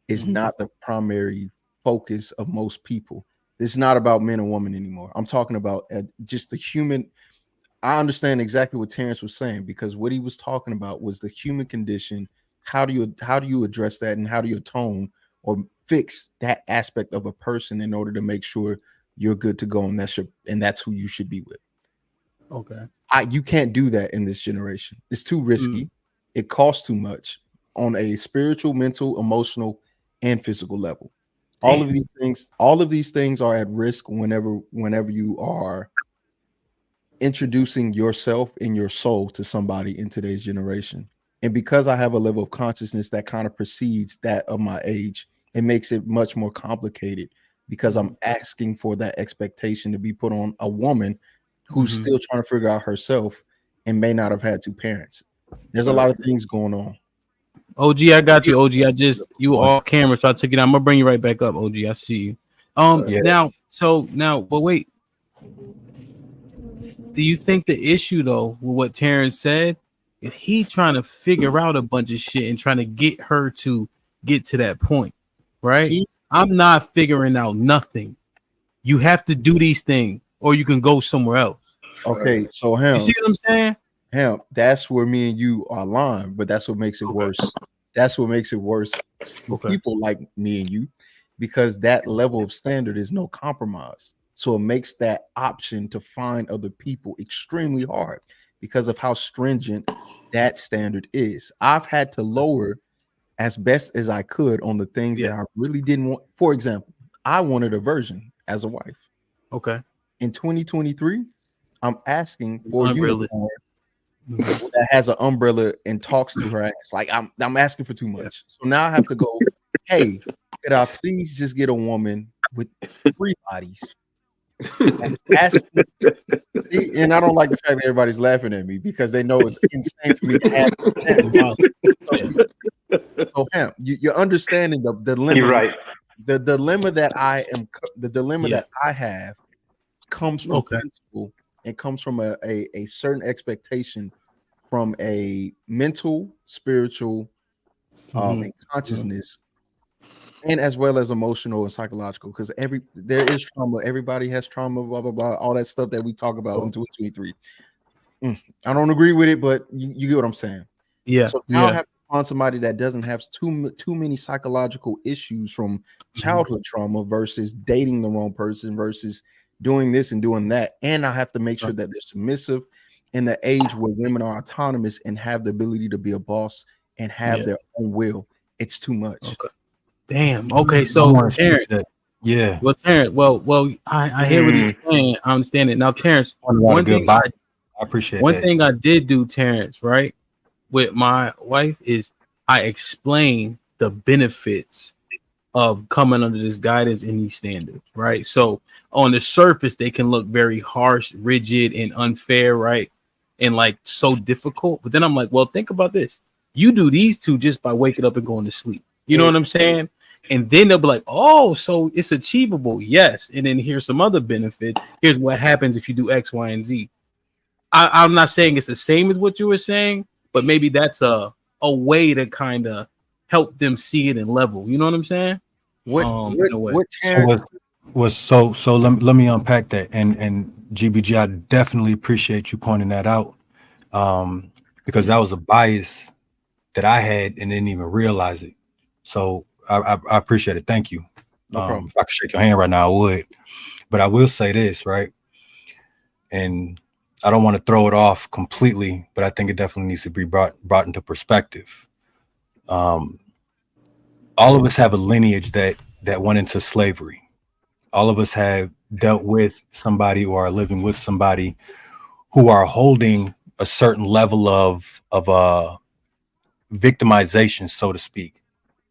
is not the primary focus of most people. It's not about men and women anymore. I'm talking about just the human. I understand exactly what Terrence was saying because what he was talking about was the human condition. How do you address that, and how do you atone or fix that aspect of a person in order to make sure you're good to go, and that's who you should be with. Okay. You can't do that in this generation. It's too risky. It costs too much on a spiritual, mental, emotional, and physical level. All of these things are at risk whenever you are introducing yourself and your soul to somebody in today's generation. And because I have a level of consciousness that kind of precedes that of my age, it makes it much more complicated because I'm asking for that expectation to be put on a woman who's still trying to figure out herself and may not have had 2 parents. There's a lot of things going on. OG, I got you. OG, you were off camera, so I took it out. I'm gonna bring you right back up, OG. I see you. Now, but wait. Do you think the issue though with what Terrence said is he trying to figure out a bunch of shit and trying to get her to get to that point, right? I'm not figuring out nothing. You have to do these things, or you can go somewhere else. Okay, so him. You see what I'm saying? Him. That's where me and you are aligned, but that's what makes it worse. That's what makes it worse for people like me and you, because that level of standard is no compromise. So it makes that option to find other people extremely hard because of how stringent that standard is. I've had to lower as best as I could on the things that I really didn't want. For example, I wanted a virgin as a wife. Okay. In 2023, I'm asking for a Umbrella. unicorn that has an umbrella and talks to her ass. Like I'm asking for too much. So now I have to go, hey, could I please just get a woman with 3 bodies? And I don't like the fact that everybody's laughing at me because they know it's insane for me to have this. So Ham, you're understanding the dilemma. You're right. The dilemma that that I have comes from principle and comes from a certain expectation from a mental, spiritual, and consciousness, and as well as emotional and psychological, because there is trauma. Everybody has trauma, blah blah blah, all that stuff that we talk about in 2023. I don't agree with it, but you get what I'm saying. Yeah. So now I have to find somebody that doesn't have too many psychological issues from childhood trauma versus dating the wrong person versus doing this and doing that. And I have to make sure that they're submissive in the age where women are autonomous and have the ability to be a boss and have their own will. It's too much. Okay. Damn. Okay. So Terrence, Well, Terrence, I hear what he's saying. I understand it. Now, Terrence, one thing I appreciate one that. thing I did do, Terrence, right, with my wife is I explained the benefits of coming under this guidance and these standards, right? So on the surface, they can look very harsh, rigid, and unfair, right? And like so difficult. But then I'm like, well, think about this. You do these two just by waking up and going to sleep. You know what I'm saying? And then they'll be like, oh, so it's achievable. Yes. And then here's some other benefit. Here's what happens if you do X, Y, and Z. I'm not saying it's the same as what you were saying, but maybe that's a way to kind of help them see it and level. You know what I'm saying? So let me unpack that. And GBG, I definitely appreciate you pointing that out. Because that was a bias that I had and didn't even realize it. So I appreciate it. Thank you. No problem. If I could shake your hand right now, I would. But I will say this, right? And I don't want to throw it off completely, but I think it definitely needs to be brought into perspective. All of us have a lineage that went into slavery. All of us have dealt with somebody or are living with somebody who are holding a certain level of victimization, so to speak,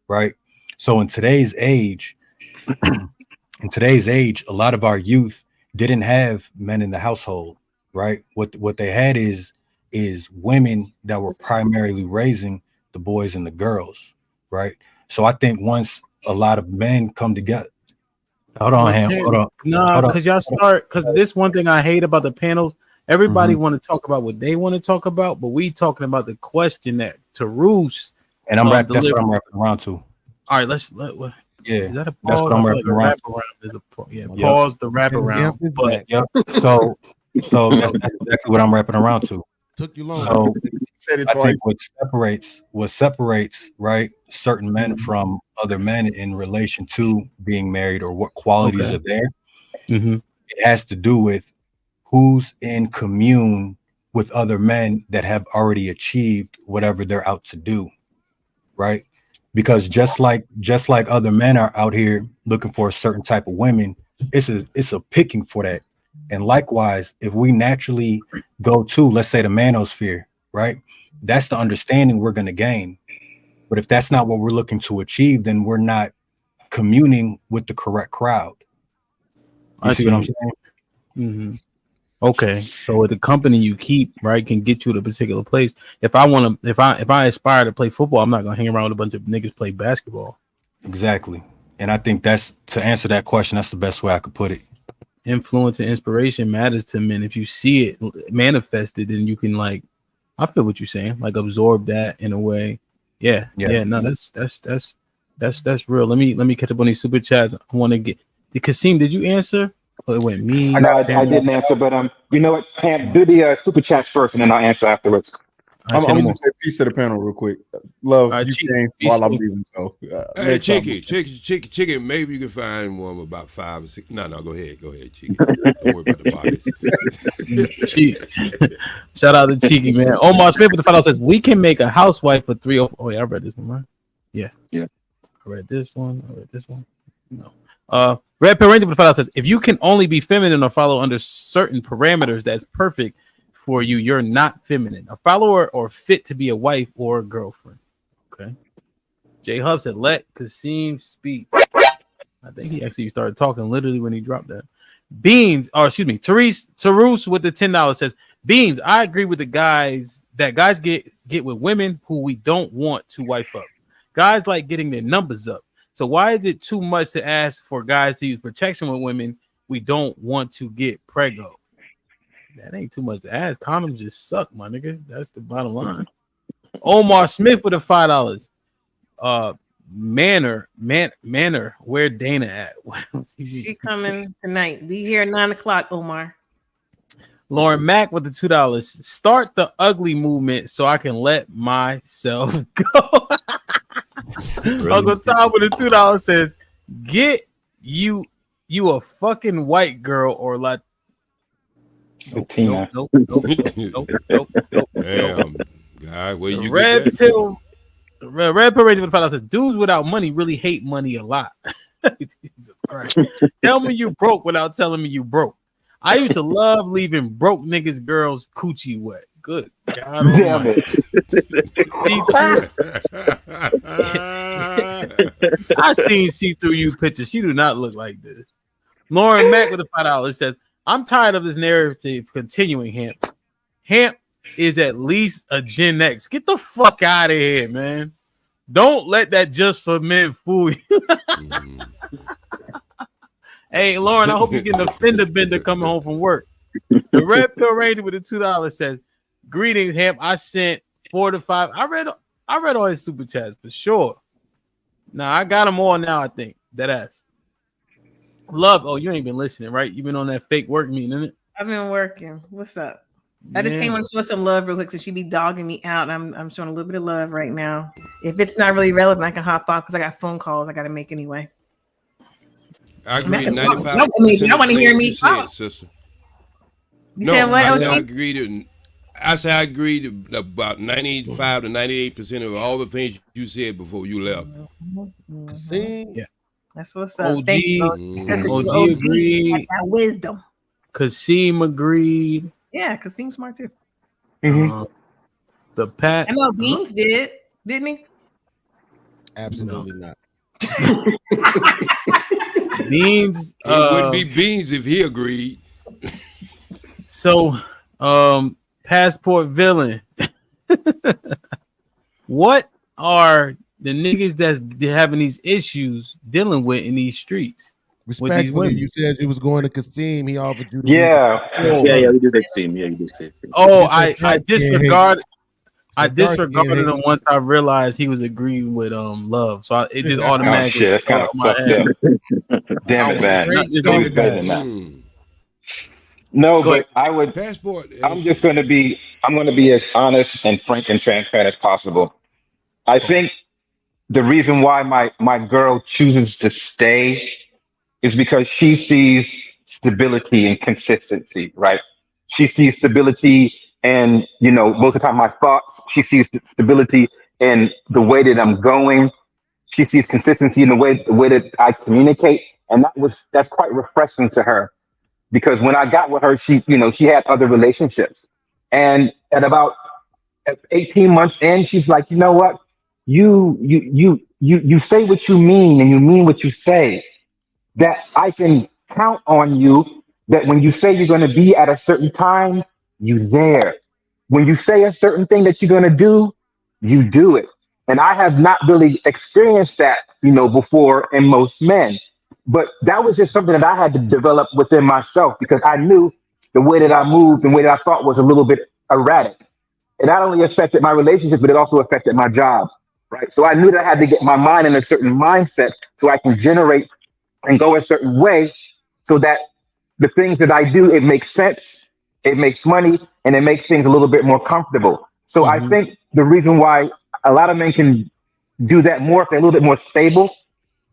right? So in today's age, a lot of our youth didn't have men in the household, right? What they had is women that were primarily raising the boys and the girls, right? So I think once a lot of men come together, hold on, because y'all start, because this one thing I hate about the panels, everybody want to talk about what they want to talk about, but we talking about the question that Tarus and that's what I'm wrapping around to. All right, is that a pause? That's what I'm wrapping around. Pause the wrap around. But so that's exactly what I'm wrapping around to. Took you long. So said it I twice. think what separates right certain men from other men in relation to being married or what qualities are there, it has to do with who's in commune with other men that have already achieved whatever they're out to do, right? Because just like other men are out here looking for a certain type of women, it's a picking for that. And likewise, if we naturally go to, let's say, the manosphere, right? That's the understanding we're going to gain. But if that's not what we're looking to achieve, then we're not communing with the correct crowd. You see what I'm saying? Mm-hmm. Okay, so the company you keep, right, can get you to a particular place. If I aspire to play football, I'm not gonna hang around with a bunch of niggas play basketball. Exactly, and I think that's, to answer that question, that's the best way I could put it. Influence and inspiration matters to men. If you see it manifested, then you can, like, I feel what you're saying, like absorb that in a way. Yeah. No, that's real. Let me catch up on these super chats. I want to get. Kasim, did you answer? Oh, it went me. No, I didn't answer, but you know what? Pam, do the super chats first, and then I'll answer afterwards. I'm gonna just say peace to the panel real quick. Love, you came while I'm leaving, so hey, Chicky, maybe you can find one about 5 or 6. No, go ahead, Chicky. Don't worry about the bodies. Shout out to Cheeky, man. Omar Smith with the final says we can make a housewife for 3. Oh yeah, I read this one, right? Yeah. I read this one. No. Red Ranger with the final says if you can only be feminine or follow under certain parameters, that's perfect for you. You're not feminine, a follower, or fit to be a wife or a girlfriend. Okay. J Hub said let Kasim speak. I think he actually started talking literally when he dropped that. Tarus with the $10 says Beans, I agree with the guys that guys get with women who we don't want to wife up. Guys like getting their numbers up. So why is it too much to ask for guys to use protection with women we don't want to get preggo? That ain't too much to ask. Condoms just suck, my nigga. That's the bottom line. Omar Smith with the $5. Manor, where Dana at? She coming tonight. Be here at 9 o'clock, Omar. Lauren Mack with the $2. Start the ugly movement so I can let myself go. Uncle Tom with the $2 says, "Get you a fucking white girl or like." Nope. Damn, God, where you Red get that pill. Red Pill Ranger with $5 says, "Dudes without money really hate money a lot." Jesus Christ! Tell me you broke without telling me you broke. I used to love leaving broke niggas girls coochie wet. Good God, damn it! I seen see through you pictures. She do not look like this. Lauren Mack with the $5 says, "I'm tired of this narrative continuing. Hamp is at least a Gen X. Get the fuck out of here, man. Don't let that just for men fool you." Hey, Lauren, I hope you get a fender bender coming home from work. The Red Pill Ranger with the $2 says, "Greetings, Hamp. I sent 4 to 5. I read all his super chats for sure. Nah, I got them all now, I think. That ass. Love. Oh, you ain't been listening, right? You've been on that fake work meeting, isn't it? I've been working. What's up? I just came on to show some love real quick, so she be dogging me out. I'm showing a little bit of love right now. If it's not really relevant, I can hop off because I got phone calls I got to make anyway. I agree. 95%. I want to hear me talk. Sister. You said what? I said I agree to about 95 to 98% of all the things you said before you left. Yeah. That's what's up. OG, Thank you, OG agreed. That wisdom. Kasim agreed. Yeah, Kasim's smart too. The Pat. I know Beans didn't he? Absolutely not. Beans. It wouldn't be Beans if he agreed. So, Passport Villain. What are the niggas that's having these issues dealing with in these streets? Respectfully, you said you was going to Kasim. He offered you. Yeah, yeah, we did Kasim. Yeah, you did Kasim. Oh, I disregarded. I disregarded him once I realized he was agreeing with Love, so it just automatically. Shit, that's kind of fucked up. Damn it, man. Nothing's better than that. No, but I would. I'm going to be as honest and frank and transparent as possible. I think the reason why my girl chooses to stay is because she sees stability and consistency, right? She sees stability and, most of the time my thoughts, she sees stability in the way that I'm going. She sees consistency in the way that I communicate. And that's quite refreshing to her, because when I got with her, she had other relationships. And at about 18 months in, she's like, you know what? You say what you mean and you mean what you say. That I can count on you, that when you say you're going to be at a certain time, you there. When you say a certain thing that you're going to do, you do it. And I have not really experienced that, before in most men. But that was just something that I had to develop within myself, because I knew the way that I moved and the way that I thought was a little bit erratic. It not only affected my relationship, but it also affected my job, right? So I knew that I had to get my mind in a certain mindset so I can generate and go a certain way, so that the things that I do, it makes sense, it makes money, and it makes things a little bit more comfortable. So I think the reason why a lot of men can do that more if they're a little bit more stable,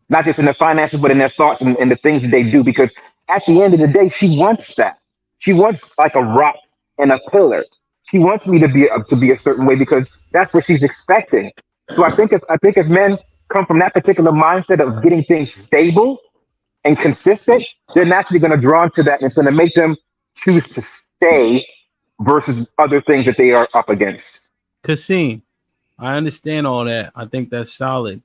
not just in their finances, but in their thoughts and the things that they do, because at the end of the day, she wants that. She wants like a rock and a pillar. She wants me to be a certain way, because that's what she's expecting. So I think if men come from that particular mindset of getting things stable and consistent, they're naturally going to draw into that, and it's going to make them choose to stay versus other things that they are up against. Kasim, I understand all that. I think that's solid.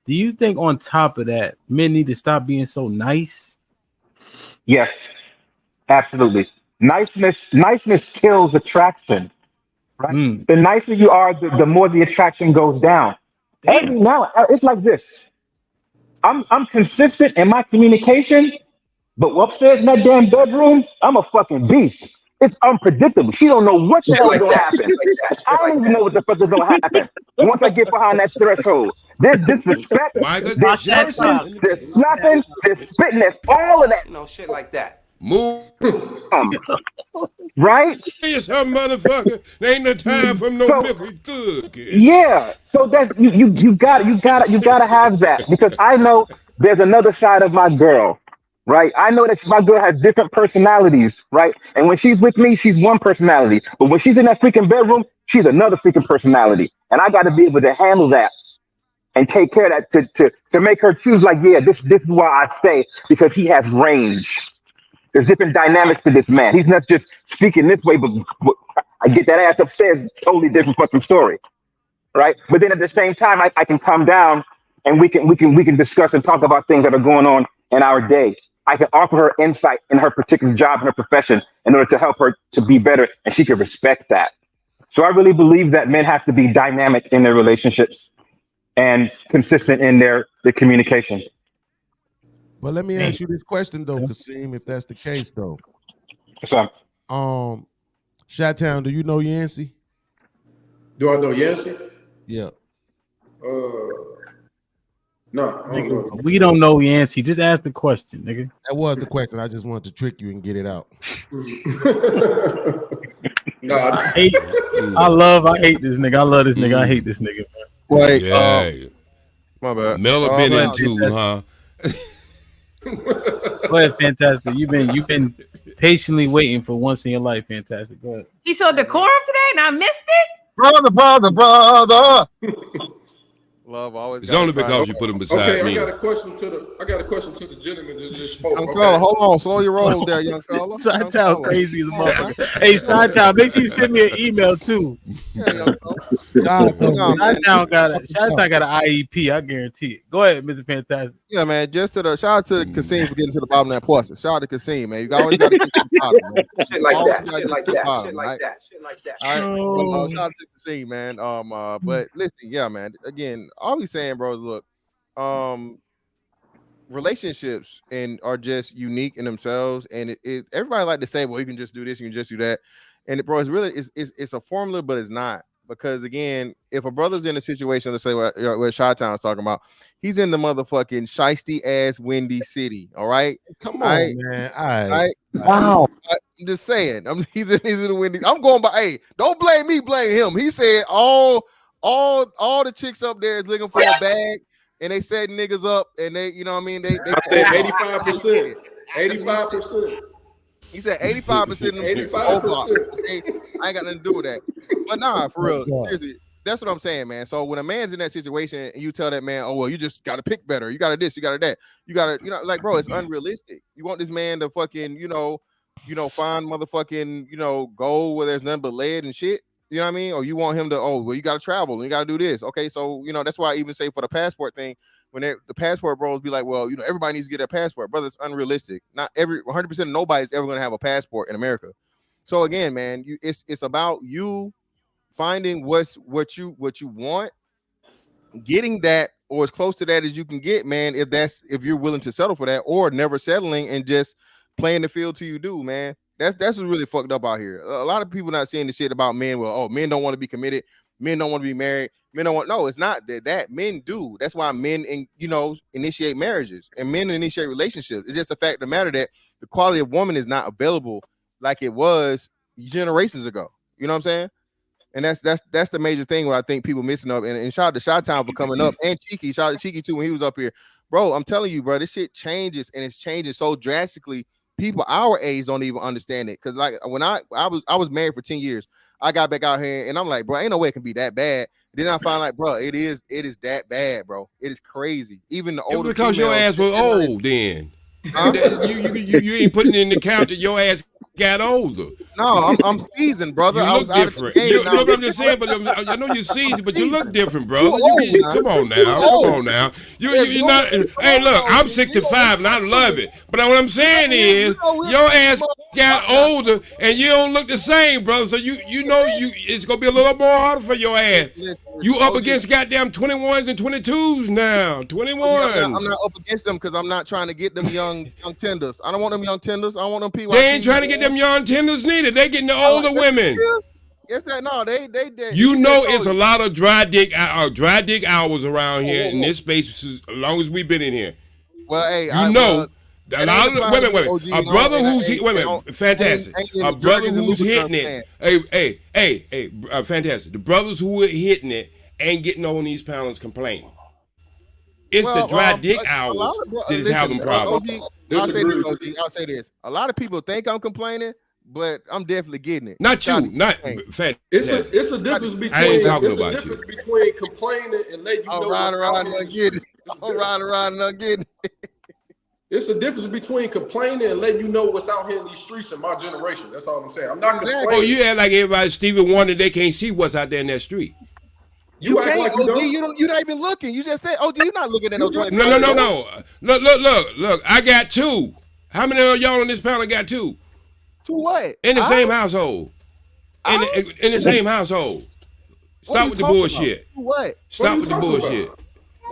Do you think on top of that, men need to stop being so nice? Yes, absolutely. Niceness kills attraction. Right? The nicer you are, the more the attraction goes down. Every now, it's like this. I'm consistent in my communication, but upstairs in that damn bedroom, I'm a fucking beast. It's unpredictable. She don't know what the hell is gonna happen. I don't even know what the fuck is gonna happen once I get behind that threshold. There's disrespect. Michael There's Jackson. punching. There's slapping. There's spitting. There's all of that. You know, shit like that. Move. Right? Hey, some motherfucker. There ain't no time for no So- milky thug. Yeah. So that you gotta have that, because I know there's another side of my girl, right? I know that my girl has different personalities, right? And when she's with me, she's one personality, but when she's in that freaking bedroom, she's another freaking personality, and I got to be able to handle that and take care of that to make her choose. Like, yeah, this is why I stay, because he has range. There's different dynamics to this man. He's not just speaking this way, but I get that ass upstairs. Totally different fucking story, right? But then at the same time, I can come down and we can discuss and talk about things that are going on in our day. I can offer her insight in her particular job and her profession in order to help her to be better, and she can respect that. So I really believe that men have to be dynamic in their relationships and consistent in their communication. But let me ask you this question though, Kasim, if that's the case though. What's up? Chi-Town, do you know Yancey? Do I know Yancey? Yeah. No, I don't know. We don't know Yancey. Just ask the question, nigga. That was the question. I just wanted to trick you and get it out. I hate this nigga. I love this nigga. I hate this nigga. Wait, Yeah. my bad. Miller been into, huh? Go ahead, Fantastic. You've been patiently waiting for once in your life, Fantastic. Go ahead. He showed decorum today, and I missed it. Brother. Love always. It's only because you put him beside me. I got a question to the gentleman that just spoke. Young fella, hold on, slow your roll there, young fella. Chi-Town crazy as a motherfucker. Hey, Chi-Town, make sure you send me an email too. Chi-Town got an IEP, I guarantee it. Go ahead, Mr. Fantastic. Yeah, man. Just to the shout out to Kasim for getting to the bottom of that pussy. Shout out to Kasim, man. You always got to get to the bottom, man. Shit like Always that. gotta Shit get like to the that. bottom, Shit like right? that. Shit like that. All right. Well, shout out to Kasim, man. But listen, yeah, man. Again, all we saying, bro, is look, relationships are just unique in themselves, and it everybody like to say, well, you can just do this, you can just do that, and bro, it's really it's a formula, but it's not. Because again, if a brother's in a situation, let's say what Chi-Town's talking about, he's in the motherfucking shiesty ass Windy City. All right, come on, man. All right. Wow. I'm just saying. He's in the Windy. I'm going by. Hey, don't blame me. Blame him. He said all the chicks up there is looking for a bag, and they set niggas up, and they, you know what I mean? They I said 85%. 85%. He said 85% of them 85%. Okay, I ain't got nothing to do with that. But nah, for real, seriously, that's what I'm saying, man. So when a man's in that situation and you tell that man, oh well, you just gotta pick better, you gotta this, you gotta that, you gotta, like, bro, it's unrealistic. You want this man to fucking, find motherfucking, gold where there's nothing but lead and shit. You know what I mean? Or you want him to, oh well, you gotta travel and you gotta do this. Okay, so that's why I even say for the passport thing. When the passport bros be like, well, everybody needs to get a passport, brother. It's unrealistic. Not 100% of nobody's ever gonna have a passport in America. So again, man, it's about you finding what you want, getting that or as close to that as you can get, man. If you're willing to settle for that, or never settling and just playing the field till you do, man. That's what's really fucked up out here. A lot of people not seeing the shit about men. Well, oh, men don't want to be committed. Men don't want to be married. Men don't want. No, it's not that men do. That's why men, initiate marriages and men initiate relationships. It's just the fact of the matter that the quality of woman is not available like it was generations ago. You know what I'm saying? And that's the major thing where I think people missing up. And shout out to Chi-Town for coming up, and Cheeky. Shout out to Cheeky too when he was up here, bro. I'm telling you, bro, this shit changes, and it's changing so drastically. People our age don't even understand it. Cause like when I was married for 10 years, I got back out here and I'm like, bro, ain't no way it can be that bad. Then I find like, bro, it is that bad, bro. It is crazy. Even the older because your ass was old then. Huh? You ain't putting in the count that your ass got older. No, I'm seasoned, brother. You look different. Look, I'm just saying, but I know you're seasoned, but you look different, brother. Come on now. You're not. Hey, look, I'm 65 and I love it. But what I'm saying is, your ass got older and you don't look the same, brother. So it's gonna be a little more harder for your ass. You up against goddamn 21s and 22s now. 21. I'm not up against them because I'm not trying to get them young tenders. I don't want them young tenders. I want them people. They ain't trying to get them young tenders neither. They getting the older women. Yes, that no, they You know, told it's a lot of dry dick hours around here in this space as long as we've been in here. Well, hey, You know, a that lot ain't of applying to me, wait. OG, A brother who's wait, ain't fantastic. in A brother Jergens and who's hitting Louboutins it. Hey, fantastic. The brothers who are hitting it ain't getting on these panels complaining. It's the dry dick hours that is having problems. I'll say this, OG. I'll say this. A lot of people think I'm complaining, but I'm definitely getting it. Not you, not fantastic. It's a difference between. I ain't talking it's a about difference between complaining and letting you know. I'm riding around and getting it. I'm riding around and getting it. It's a difference between complaining and letting you know what's out here in these streets in my generation. That's all I'm saying. I'm not complaining. Oh, you act like everybody Stevie Wonder, they can't see what's out there in that street. You act can't, like OG. You're not even looking. You just said, OG, you're not looking at no 20. No. Look. I got two. How many of y'all on this panel got two? Two what? In the same household. In the same household. Stop with the bullshit. What? Stop with the bullshit.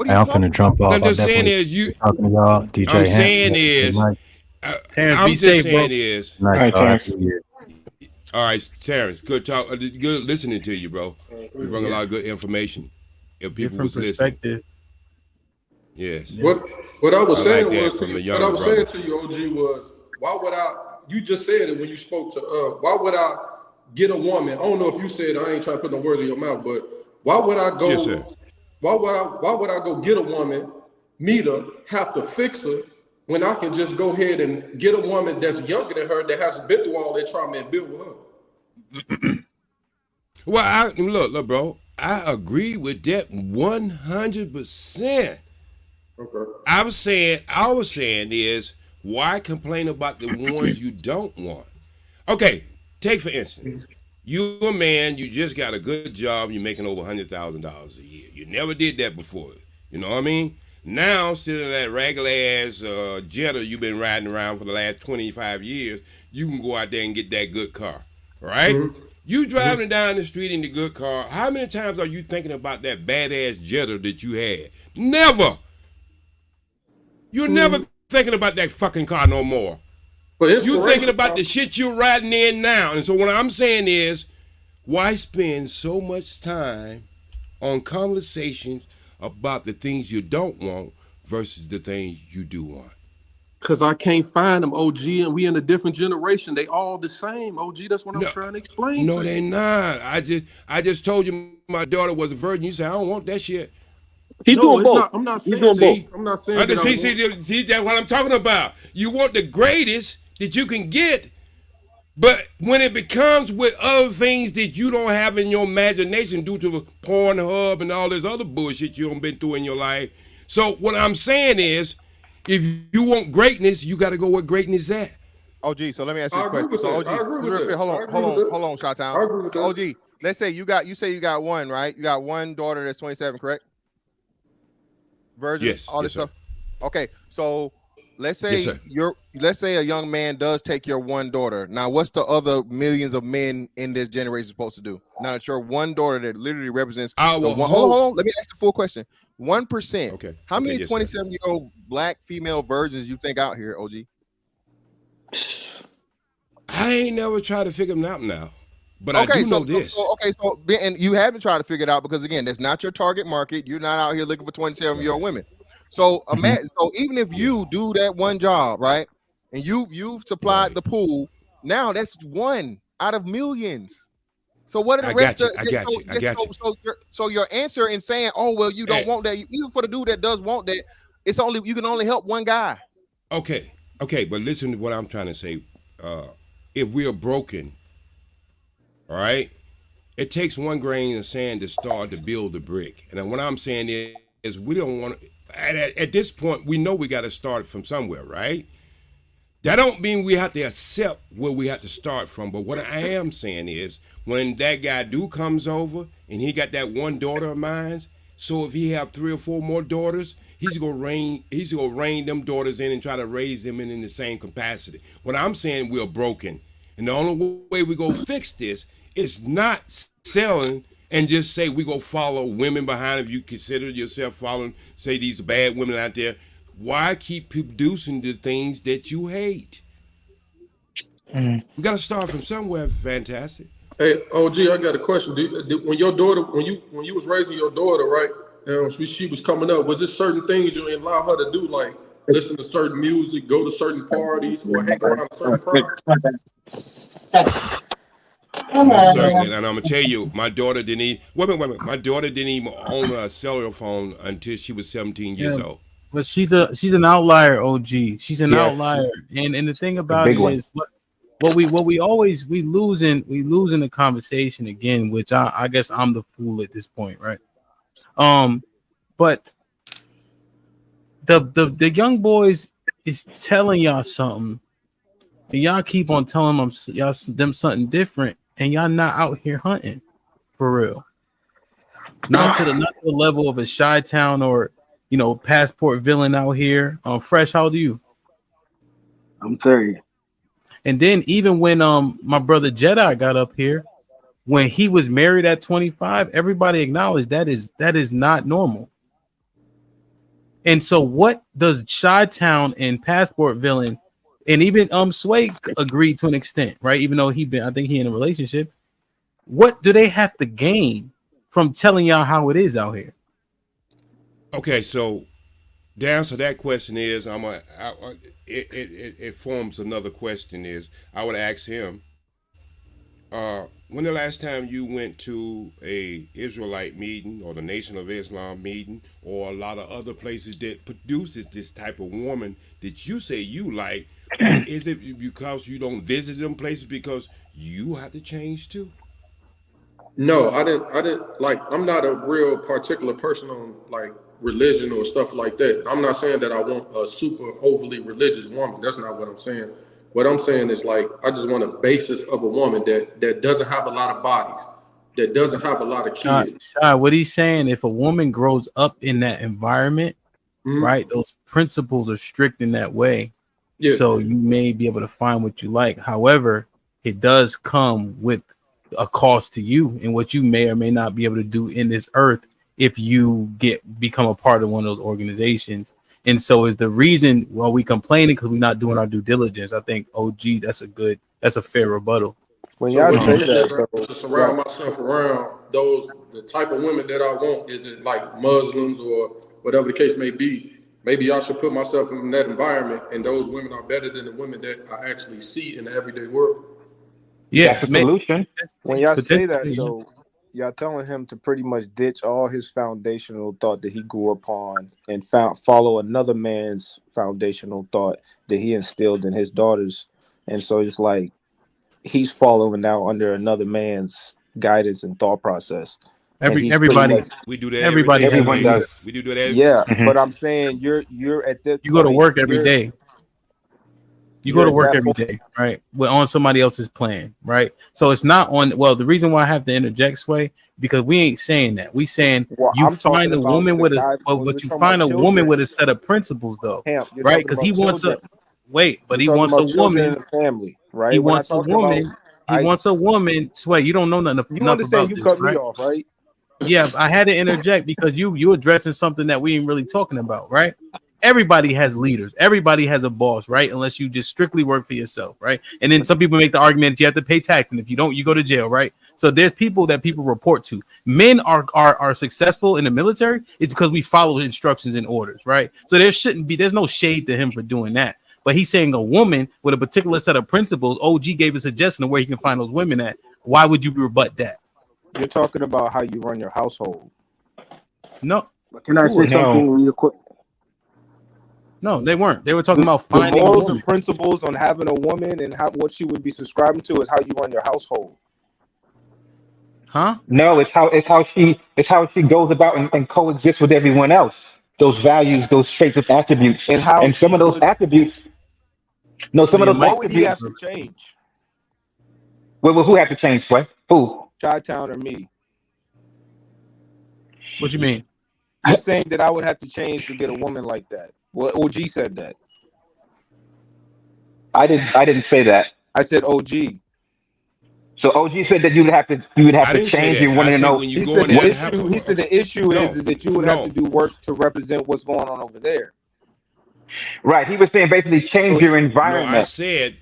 I'm finna jump off. I'm just saying is you. Talking to y'all, DJ. I'm saying is. I'm just saying is. All right, Terrence. All right, Terrence. Good talk. Good listening to you, bro. You bring a lot of good information. If people was listening. Yes. What I was saying like was to you, what I was saying to you, OG, was why would I? You just said it when you spoke to. Why would I get a woman? I don't know if you said. I ain't trying to put no words in your mouth, but why would I go? Yes, sir. Why would I go get a woman, meet her, have to fix her, when I can just go ahead and get a woman that's younger than her that hasn't been through all that trauma and build with her? Well, look, bro. I agree with that 100%. Okay. I was saying is why complain about the ones you don't want? Okay, take for instance, you a man, you just got a good job, you're making over $100,000 a year. You never did that before. You know what I mean? Now, sitting in that regular ass Jetta you've been riding around for the last 25 years, you can go out there and get that good car, right? Mm-hmm. You driving down the street in the good car. How many times are you thinking about that badass Jetta that you had? Never. You're never thinking about that fucking car no more. But you're thinking about the shit you're riding in now. And so what I'm saying is, why spend so much time on conversations about the things you don't want versus the things you do want? Because I can't find them, OG, and we in a different generation. They all the same, OG. That's what I'm trying to explain. No, they not. I just told you my daughter was a virgin. You said I don't want that shit. He's doing both. I'm not saying. I'm not saying. See, that's what I'm talking about. You want the greatest that you can get, but when it becomes with other things that you don't have in your imagination due to Pornhub and all this other bullshit you done been through in your life. So what I'm saying is, if you want greatness, you got to go where greatness at. OG, so let me ask you a question. So OG, hold on, Shot Town. OG, let's say you got one, right? You got one daughter that's 27, correct? Virgin, yes, all this yes, stuff. Okay, so let's say let's say a young man does take your one daughter. Now, what's the other millions of men in this generation supposed to do? Now that your one daughter that literally represents hold on. Let me ask the full question. 1%. Okay. How many 27-year-old black female virgins you think out here, OG? I ain't never tried to figure them out now. But I do know this. And you haven't tried to figure it out because again, that's not your target market. You're not out here looking for 27-year-old women. So imagine, so even if you do that one job, right, and you've supplied the pool, now that's one out of millions. So what are the rest of I got you. So your answer in saying, oh well, you don't want that, even for the dude that does want that, it's only you can only help one guy. Okay, but listen to what I'm trying to say. If we are broken, all right, it takes one grain of sand to start to build the brick. And what I'm saying is we don't want to, at this point, we know we got to start from somewhere, right? That don't mean we have to accept where we have to start from. But what I am saying is when that guy comes over and he got that one daughter of mine, so if he have 3 or 4 more daughters, he's gonna rein them daughters in and try to raise them in the same capacity. What I'm saying, we're broken. And the only way we go fix this is not selling and just say we go follow women behind. If you consider yourself following, say these bad women out there, why keep producing the things that you hate? We got to start from somewhere. Fantastic. Hey, OG, I got a question. When your daughter, when you was raising your daughter, right? She was coming up. Was there certain things you allow her to do, like listen to certain music, go to certain parties, or hang around a certain crowd? Most certainly, and I'm gonna tell you, my daughter didn't even wait a minute. My daughter didn't even own a cellular phone until she was 17 years old. But she's an outlier, OG. She's an Yes. outlier, and the thing A about big it one. is what we always we losing the conversation again, which I guess I'm the fool at this point, right? But the young boys is telling y'all something, and y'all keep on telling them something different, and y'all not out here hunting for real. Not to the level of a Chi-Town or passport villain out here. Fresh, how old are you? I'm 30. And then even when my brother Jedi got up here, when he was married at 25, everybody acknowledged that is not normal. And so what does Chi-Town and passport villain and even Sway agreed to an extent, right? Even though I think he in a relationship. What do they have to gain from telling y'all how it is out here? Okay, so the answer to that question is it forms another question. Is I would ask him, when the last time you went to a Israelite meeting or the Nation of Islam meeting or a lot of other places that produces this type of woman that you say you like? Is it because you don't visit them places because you have to change too? No, I didn't like. I'm not a real particular person on like religion or stuff like that. I'm not saying that I want a super overly religious woman. That's not what I'm saying. What I'm saying is like I just want a basis of a woman that doesn't have a lot of bodies, that doesn't have a lot of kids. Shy, what he's saying, if a woman grows up in that environment, right, those principles are strict in that way. Yeah. So you may be able to find what you like. However, it does come with a cost to you and what you may or may not be able to do in this earth if you become a part of one of those organizations. And so is the reason why we complaining because we're not doing our due diligence. I think OG, that's a fair rebuttal. When So y'all what say you that, saying is to surround myself around the type of women that I want. Is it like Muslims or whatever the case may be? Maybe I should put myself in that environment, and those women are better than the women that I actually see in the everyday world. Yeah, that's a solution. When y'all say that though, y'all telling him to pretty much ditch all his foundational thought that he grew upon and follow another man's foundational thought that he instilled in his daughters. And so it's like he's following now under another man's guidance and thought process. Everybody we do that. Everyone does. We do that. Every Yeah, but I'm saying you're at this. You go to work every day. You go to work every point. day, right? We're on somebody else's plan, right? So it's not on. Well, the reason why I have to interject, Sway, because we ain't saying that. We saying you find a woman with a, but you find a woman with a set of principles, though, right? Because he wants a but he wants a woman. In the family, right? He wants a woman. He wants a woman. Sway, you don't know nothing understand? about You this, cut right? me off, right? Yeah, I had to interject because you addressing something that we ain't really talking about, right? Everybody has leaders. Everybody has a boss, right? Unless you just strictly work for yourself, right? And then some people make the argument that you have to pay tax, and if you don't, you go to jail, right? So there's people that people report to. Men are successful in the military. It's because we follow instructions and orders, right? So there's no shade to him for doing that. But he's saying a woman with a particular set of principles. OG gave a suggestion of where he can find those women at. Why would you rebut that? You're talking about how you run your household. No. Can I say something real quick? No, they weren't. They were talking about the finding morals and principles on having a woman and what she would be subscribing to is how you run your household. Huh? No, it's how she goes about and coexists with everyone else. Those values, those traits, those attributes, and some of those attributes. No, some of those what would he attributes. have to change? Well, who have to change, Sway? Who? Chi-Town or me? What you mean? You're saying that I would have to change to get a woman like that. Well, OG said that. I didn't say that. I said OG. So OG said that you would have to change. You wanted to know. He said the issue is that you would have to do work to represent what's going on over there. Right. He was saying basically change your environment. No, I said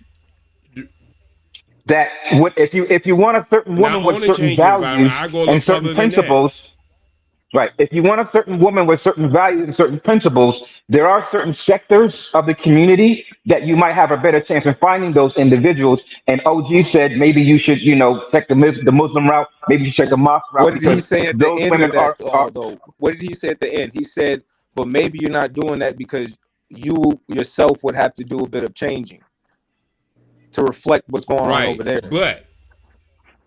that if you want a certain Not woman with only certain change the environment, values I go a little and certain further than that. principles, right? If you want a certain woman with certain values and certain principles, there are certain sectors of the community that you might have a better chance of finding those individuals. And OG said maybe you should, check the Muslim route, maybe you should check the mosque route What did he because say at the those end women of that are though? What did he say at the end? He said, but maybe you're not doing that because you yourself would have to do a bit of changing to reflect what's going on over there. But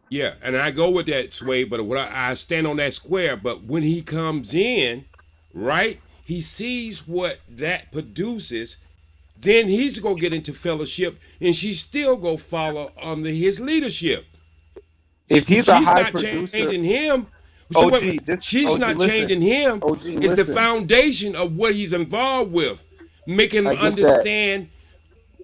yeah, and I go with that, Sway, but what I stand on that square. But when he comes in, right, he sees what that produces, then he's gonna get into fellowship, and she's still gonna follow under his leadership. If he's she's a high not producer, changing him. She's not changing him. It's the foundation of what he's involved with, making him understand.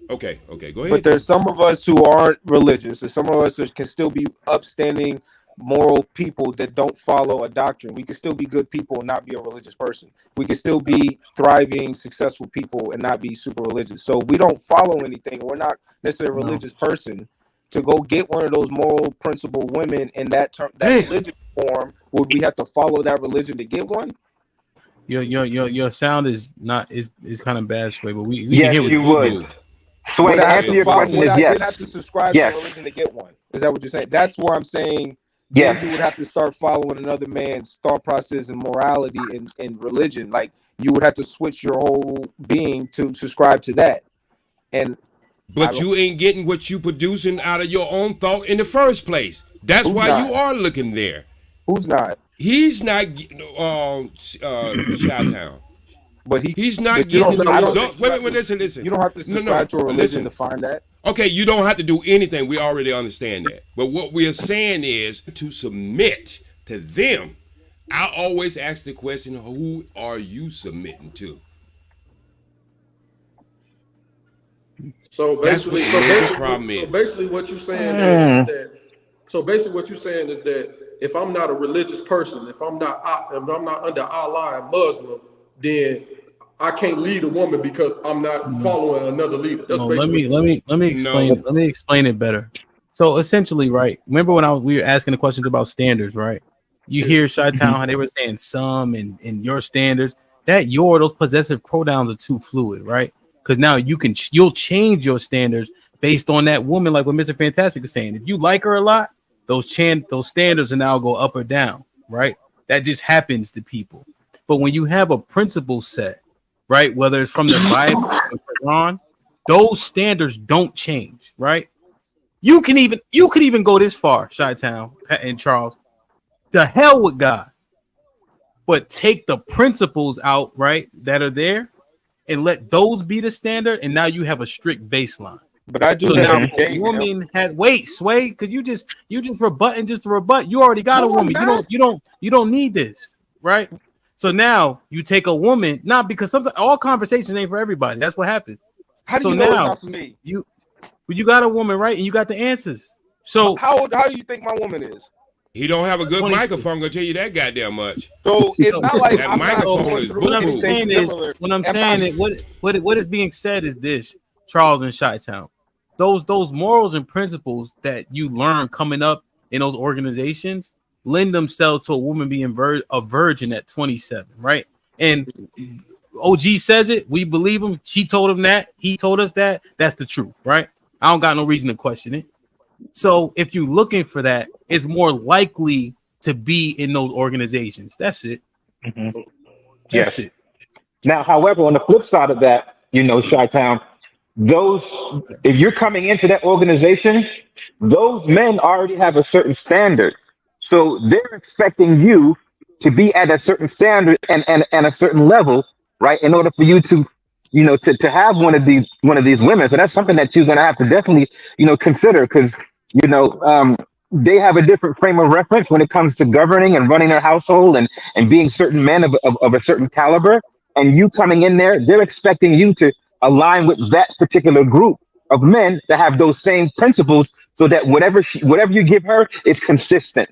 Okay, go ahead. But there's some of us who aren't religious, and some of us can still be upstanding, moral people that don't follow a doctrine. We can still be good people and not be a religious person. We can still be thriving, successful people and not be super religious. So we don't follow anything. We're not necessarily a religious person. To go get one of those moral principle women in that religious form, would we have to follow that religion to get one? Your sound is kind of bad, Sway, but we yes, can hear what you would. Sway, to answer your question is yes. Would I have to subscribe to a religion to get one? Is that what you're saying? That's where I'm saying. Yes. You would have to start following another man's thought process and morality and religion. Like you would have to switch your whole being to subscribe to that. But you ain't getting what you producing out of your own thought in the first place. That's why you are looking there. Who's not? He's not getting Chi-Town. But he's not getting the results. Wait, listen. You don't have to subscribe to a religion to find that. Okay, you don't have to do anything. We already understand that. But what we are saying is to submit to them. I always ask the question, who are you submitting to? So basically, what you're saying is that if I'm not a religious person, if I'm not under Allah and Muslim, then I can't lead a woman because I'm not following another leader. That's let me explain. Let me explain it better. So essentially, right? Remember when we were asking the questions about standards, right? You hear Chi-Town how they were saying some and your standards. Those possessive pronouns are too fluid, right? Because now you'll change your standards based on that woman, like what Mr. Fantastic is saying. If you like her a lot, those standards will now go up or down, right? That just happens to people. But when you have a principle set, right, whether it's from the Bible or the Quran, those standards don't change, right? You could even go this far, Chi-Town and Charles. The hell with God, but take the principles out, right, that are there, and let those be the standard, and now you have a strict baseline. But I do. So now a woman had Sway, because you just rebutting just to rebut. You already got a woman. You don't need this, right? So now you take a woman, not because sometimes all conversations ain't for everybody. That's what happens. How do you know it's not for me? You got a woman, right, and you got the answers. So how do you think my woman is? He don't have a good microphone. Gonna tell you that goddamn much. So it's not like that microphone is what I'm saying is what is being said is this, Charles and Chi-Town. Those morals and principles that you learn coming up in those organizations lend themselves to a woman being a virgin at 27, right? And OG says it, we believe him. She told him that, he told us that. That's the truth, right? I don't got no reason to question it. So if you're looking for that, it's more likely to be in those organizations. That's it. Mm-hmm. That's it. Now, however, on the flip side of that, Chi-Town, if you're coming into that organization, those men already have a certain standard. So they're expecting you to be at a certain standard and a certain level, right? In order for you to have one of these women. So that's something that you're going to have to definitely, consider, because, they have a different frame of reference when it comes to governing and running their household and being certain men of a certain caliber. And you coming in there, they're expecting you to align with that particular group of men that have those same principles, so that whatever you give her is consistent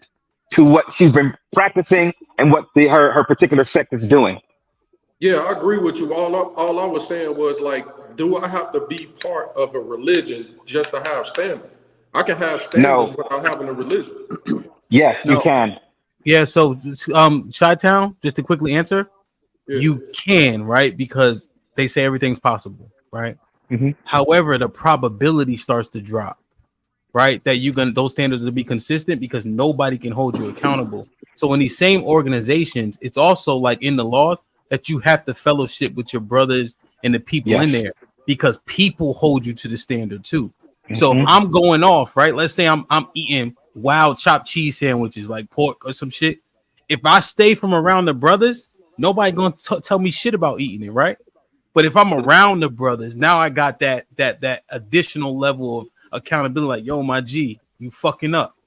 to what she's been practicing and what her particular sect is doing. Yeah, I agree with you. All I was saying was, like, do I have to be part of a religion just to have standards? I can have standards without having a religion. Yes, you can. Yeah, so Chi-Town, just to quickly answer, you can, right? Because they say everything's possible, right? However, the probability starts to drop, right? That those standards will be consistent because nobody can hold you accountable. So in these same organizations, it's also like in the laws that you have to fellowship with your brothers and the people in there because people hold you to the standard too. So if I'm going off, right? Let's say I'm eating wild chopped cheese sandwiches like pork or some shit. If I stay from around the brothers, nobody gonna tell me shit about eating it, right? But if I'm around the brothers, now I got that additional level of accountability. Like, yo, my G, you fucking up.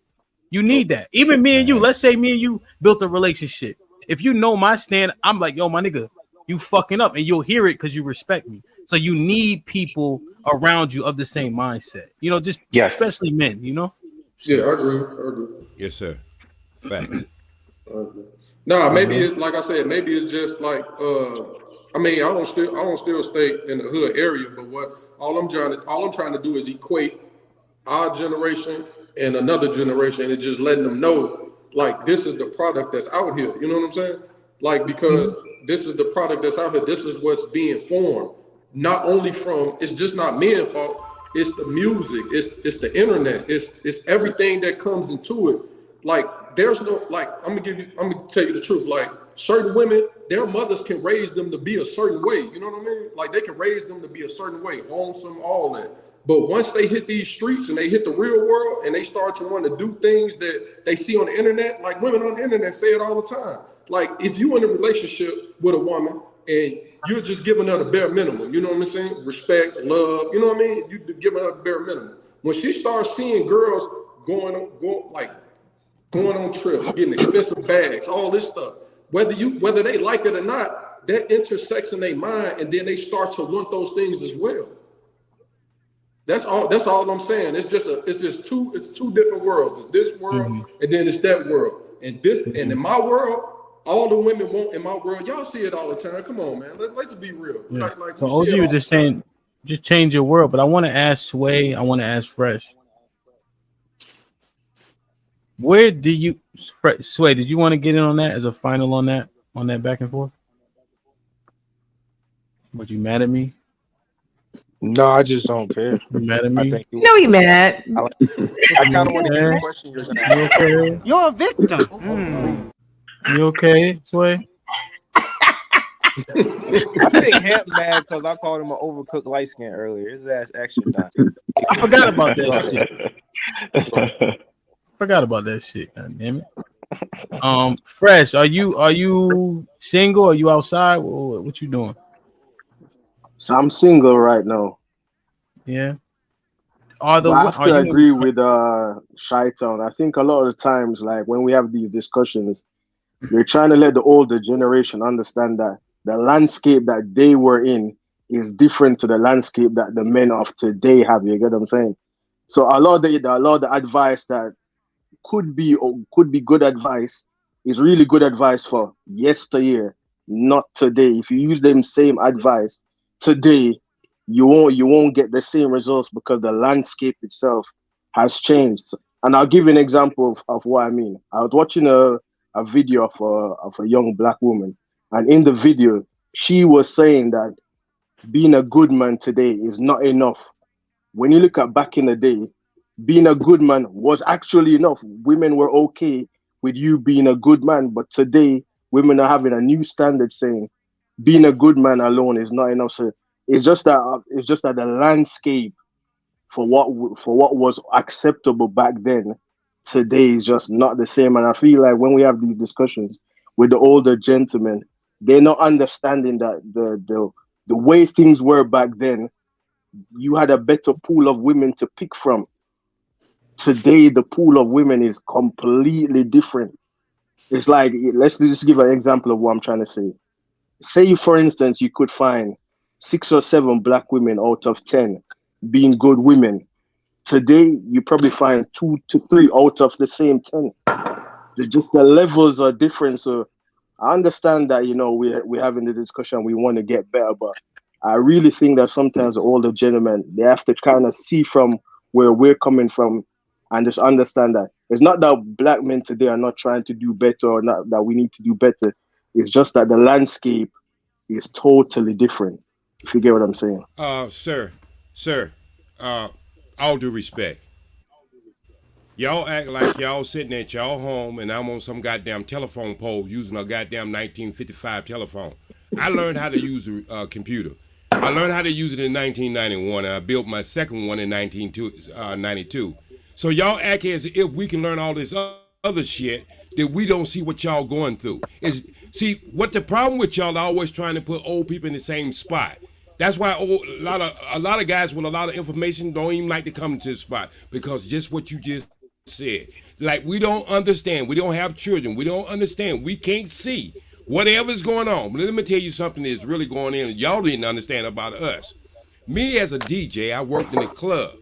You need that. Even me and you. Let's say me and you built a relationship. If you know my stand, I'm like, yo, my nigga, you fucking up, and you'll hear it because you respect me. So you need people around you of the same mindset. You know, just especially men. You know. Yeah, I agree. Yes, sir. Facts. Nah, maybe like I said, maybe it's just like I mean, I don't still stay in the hood area, but all I'm trying to do is equate our generation and another generation and just letting them know like this is the product that's out here. You know what I'm saying? Like because this is the product that's out here. This is what's being formed. Not only from it's just not men's fault. It's the music. It's the internet. It's everything that comes into it. Like there's no like I'm gonna tell you the truth. Like certain women, their mothers can raise them to be a certain way. You know what I mean? Like they can raise them to be a certain way, wholesome, all that. But once they hit these streets and they hit the real world and they start to want to do things that they see on the internet, like women on the internet say it all the time. Like if you in a relationship with a woman and you're just giving her the bare minimum, you know what I'm saying? Respect, love, you know what I mean? You giving her the bare minimum. When she starts seeing girls going on trips, getting expensive bags, all this stuff, whether they like it or not, that intersects in their mind, and then they start to want those things as well. That's all I'm saying. It's two different worlds. It's this world and then it's that world. And in my world, all the women want in my world, y'all see it all the time. Come on, man. Let's be real. Yeah. Like So OG was just saying, just change your world. But I want to ask Sway, I want to ask Fresh. Where do you Sway? Did you want to get in on that as a final on that back and forth? Was you mad at me? No, I just don't care. You mad at me? I think No, he mad. I kind of want to get the question you're gonna ask. Okay? You're a victim. You okay, Sway? I think Hemp mad because I called him an overcooked light skin earlier. His ass actually died. I forgot about that shit. Forgot about that shit. God damn it. Fresh, are you single? Are you outside? What you doing? So I'm single right now. Yeah. I have to agree with Shy-Town. I think a lot of the times, like when we have these discussions, we're trying to let the older generation understand that the landscape that they were in is different to the landscape that the men of today have. You get what I'm saying? So a lot of the advice that could be good advice is really good advice for yesteryear, not today. If you use them same advice today, you won't get the same results because the landscape itself has changed. And I'll give you an example of what I mean. I was watching a video of a young black woman, and in the video, she was saying that being a good man today is not enough. When you look at back in the day, being a good man was actually enough. Women were okay with you being a good man, but today women are having a new standard saying being a good man alone is not enough. So it's just that the landscape for what was acceptable back then today is just not the same. And I feel like when we have these discussions with the older gentlemen, they're not understanding that the way things were back then, you had a better pool of women to pick from. Today, the pool of women is completely different. It's like, let's just give an example of what I'm trying to say. Say, for instance, you could find 6 or 7 black women out of 10 being good women. Today, you probably find 2 to 3 out of the same 10. Just the levels are different. So I understand that, we're having the discussion, we want to get better, but I really think that sometimes the older gentlemen, they have to kind of see from where we're coming from and just understand that it's not that black men today are not trying to do better or not that we need to do better. It's just that the landscape is totally different. If you get what I'm saying. Sir, all due respect. Y'all act like y'all sitting at y'all home and I'm on some goddamn telephone pole using a goddamn 1955 telephone. I learned how to use a computer. I learned how to use it in 1991 and I built my second one in 1992. So y'all act as if we can learn all this other shit that we don't see what y'all going through. See what the problem with y'all are always trying to put old people in the same spot. That's why a lot of guys with a lot of information don't even like to come to the spot because just what you just said. Like we don't understand. We don't have children. We don't understand. We can't see whatever's going on. But let me tell you something that's really going on and y'all didn't understand about us. Me as a DJ, I worked in a club.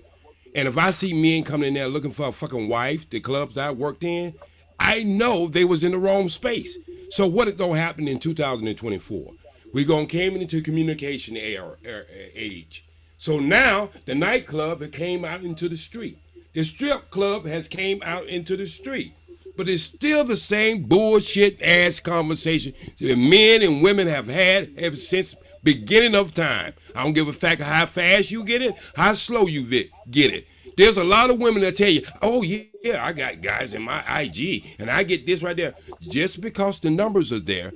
And if I see men coming in there looking for a fucking wife, the clubs I worked in, I know they was in the wrong space. So what is going to happen in 2024? We're going to came into communication age. So now the nightclub came out into the street. The strip club has came out into the street. But it's still the same bullshit ass conversation that men and women have had ever since beginning of time. I don't give a fuck how fast you get it, how slow you get it. There's a lot of women that tell you, oh yeah, I got guys in my IG and I get this right there. Just because the numbers are there,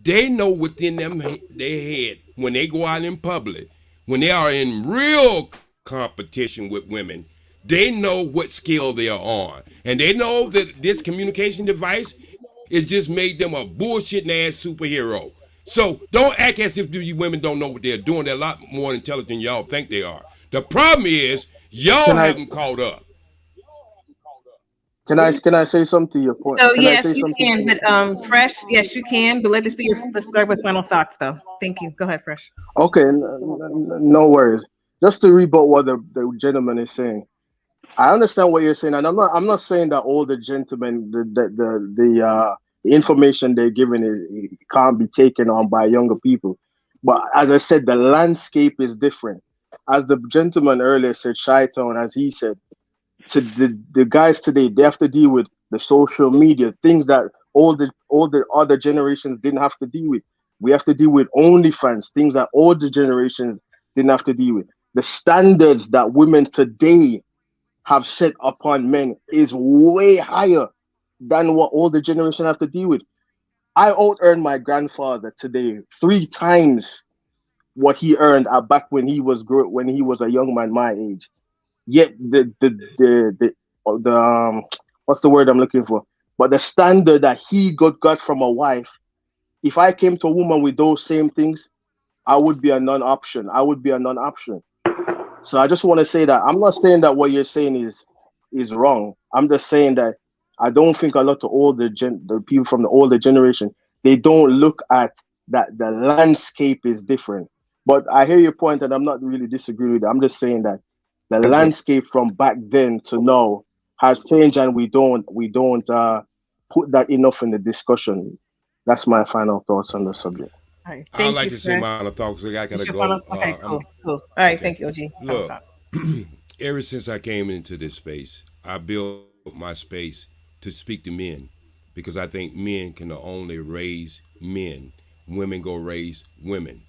they know within their head when they go out in public, when they are in real competition with women, they know what skill they are on. And they know that this communication device, it just made them a bullshit ass superhero. So don't act as if these women don't know what they're doing. They're a lot more intelligent than y'all think they are. The problem is y'all haven't caught up. Can I say something to your point? So yes, you can, but Fresh, yes, you can. But let this be your. Let's start with final thoughts, though. Thank you. Go ahead, Fresh. Okay, no worries. Just to rebut what the gentleman is saying, I understand what you're saying, and I'm not saying that all the gentlemen, the information they're giving it can't be taken on by younger people. But as I said, the landscape is different. As the gentleman earlier said, Shy-Town, as he said, to the guys today, they have to deal with the social media, things that all the other generations didn't have to deal with. We have to deal with OnlyFans, things that older generations didn't have to deal with. The standards that women today have set upon men is way higher than what older generation have to deal with. I out-earned my grandfather today 3 times what he earned back when he was a young man my age. Yet the what's the word I'm looking for? But the standard that he got from a wife, if I came to a woman with those same things, I would be a non-option. So I just want to say that I'm not saying that what you're saying is wrong. I'm just saying that I don't think a lot of the people from the older generation, they don't look at that the landscape is different. But I hear your point, and I'm not really disagreeing with it. I'm just saying that the landscape from back then to now has changed, and we don't put that enough in the discussion. That's my final thoughts on the subject. Right, I'd like to say my thoughts. I gotta go. Okay, cool. All right, thank you, OG. Look, ever since I came into this space, I built my space to speak to men because I think men can only raise men. Women go raise women.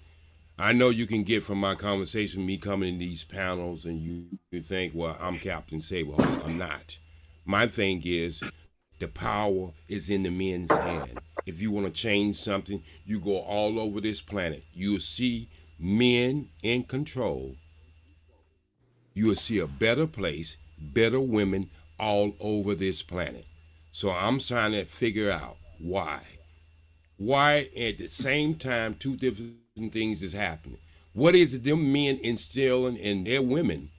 I know you can get from my conversation, me coming in these panels, and you think, well, I'm Captain Sable. I'm not. My thing is, the power is in the men's hand. If you want to change something, you go all over this planet. You'll see men in control. You will see a better place, better women all over this planet. So I'm trying to figure out why. Why at the same time 2 different things is happening? What is it them men instilling in their women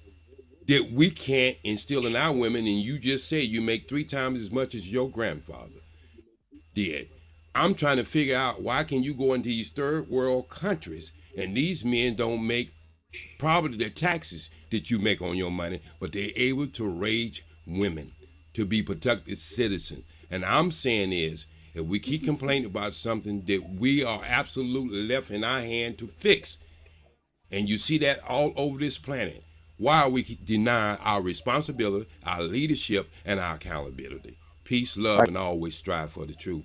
that we can't instill in our women? And you just said you make 3 times as much as your grandfather did. I'm trying to figure out why can you go into these third world countries and these men don't make probably the taxes that you make on your money, but they're able to raise women to be productive citizens. And I'm saying is, if we keep complaining about something that we are absolutely left in our hand to fix, and you see that all over this planet, Why are we denying our responsibility, our leadership, and our accountability? Peace, love, and always strive for the truth.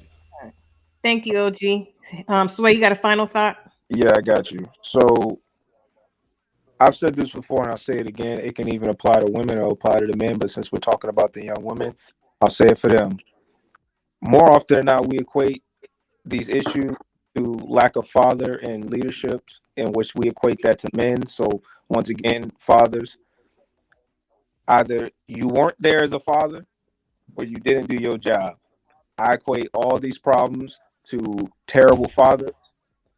Thank you, OG. Sway, you got a final thought? Yeah, I got you. So I've said this before and I'll say it again. It can even apply to women or apply to the men, but since we're talking about the young women, I'll say it for them. More often than not, we equate these issues to lack of father and leaderships, in which we equate that to men. So once again, fathers, either you weren't there as a father or you didn't do your job. I equate all these problems to terrible fathers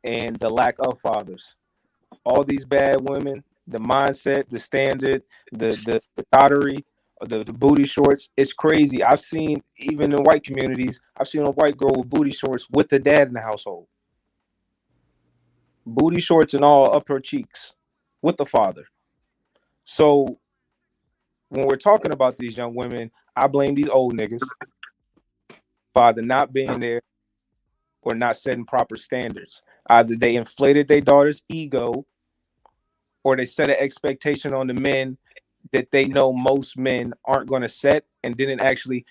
and the lack of fathers. All these bad women, the mindset, the standard, the thottery, the booty shorts, it's crazy. I've seen, even in white communities, I've seen a white girl with booty shorts with the dad in the household. Booty shorts and all up her cheeks with the father. So when we're talking about these young women, I blame these old niggas. Father not being there or not setting proper standards. Either they inflated their daughter's ego or they set an expectation on the men that they know most men aren't going to set and didn't actually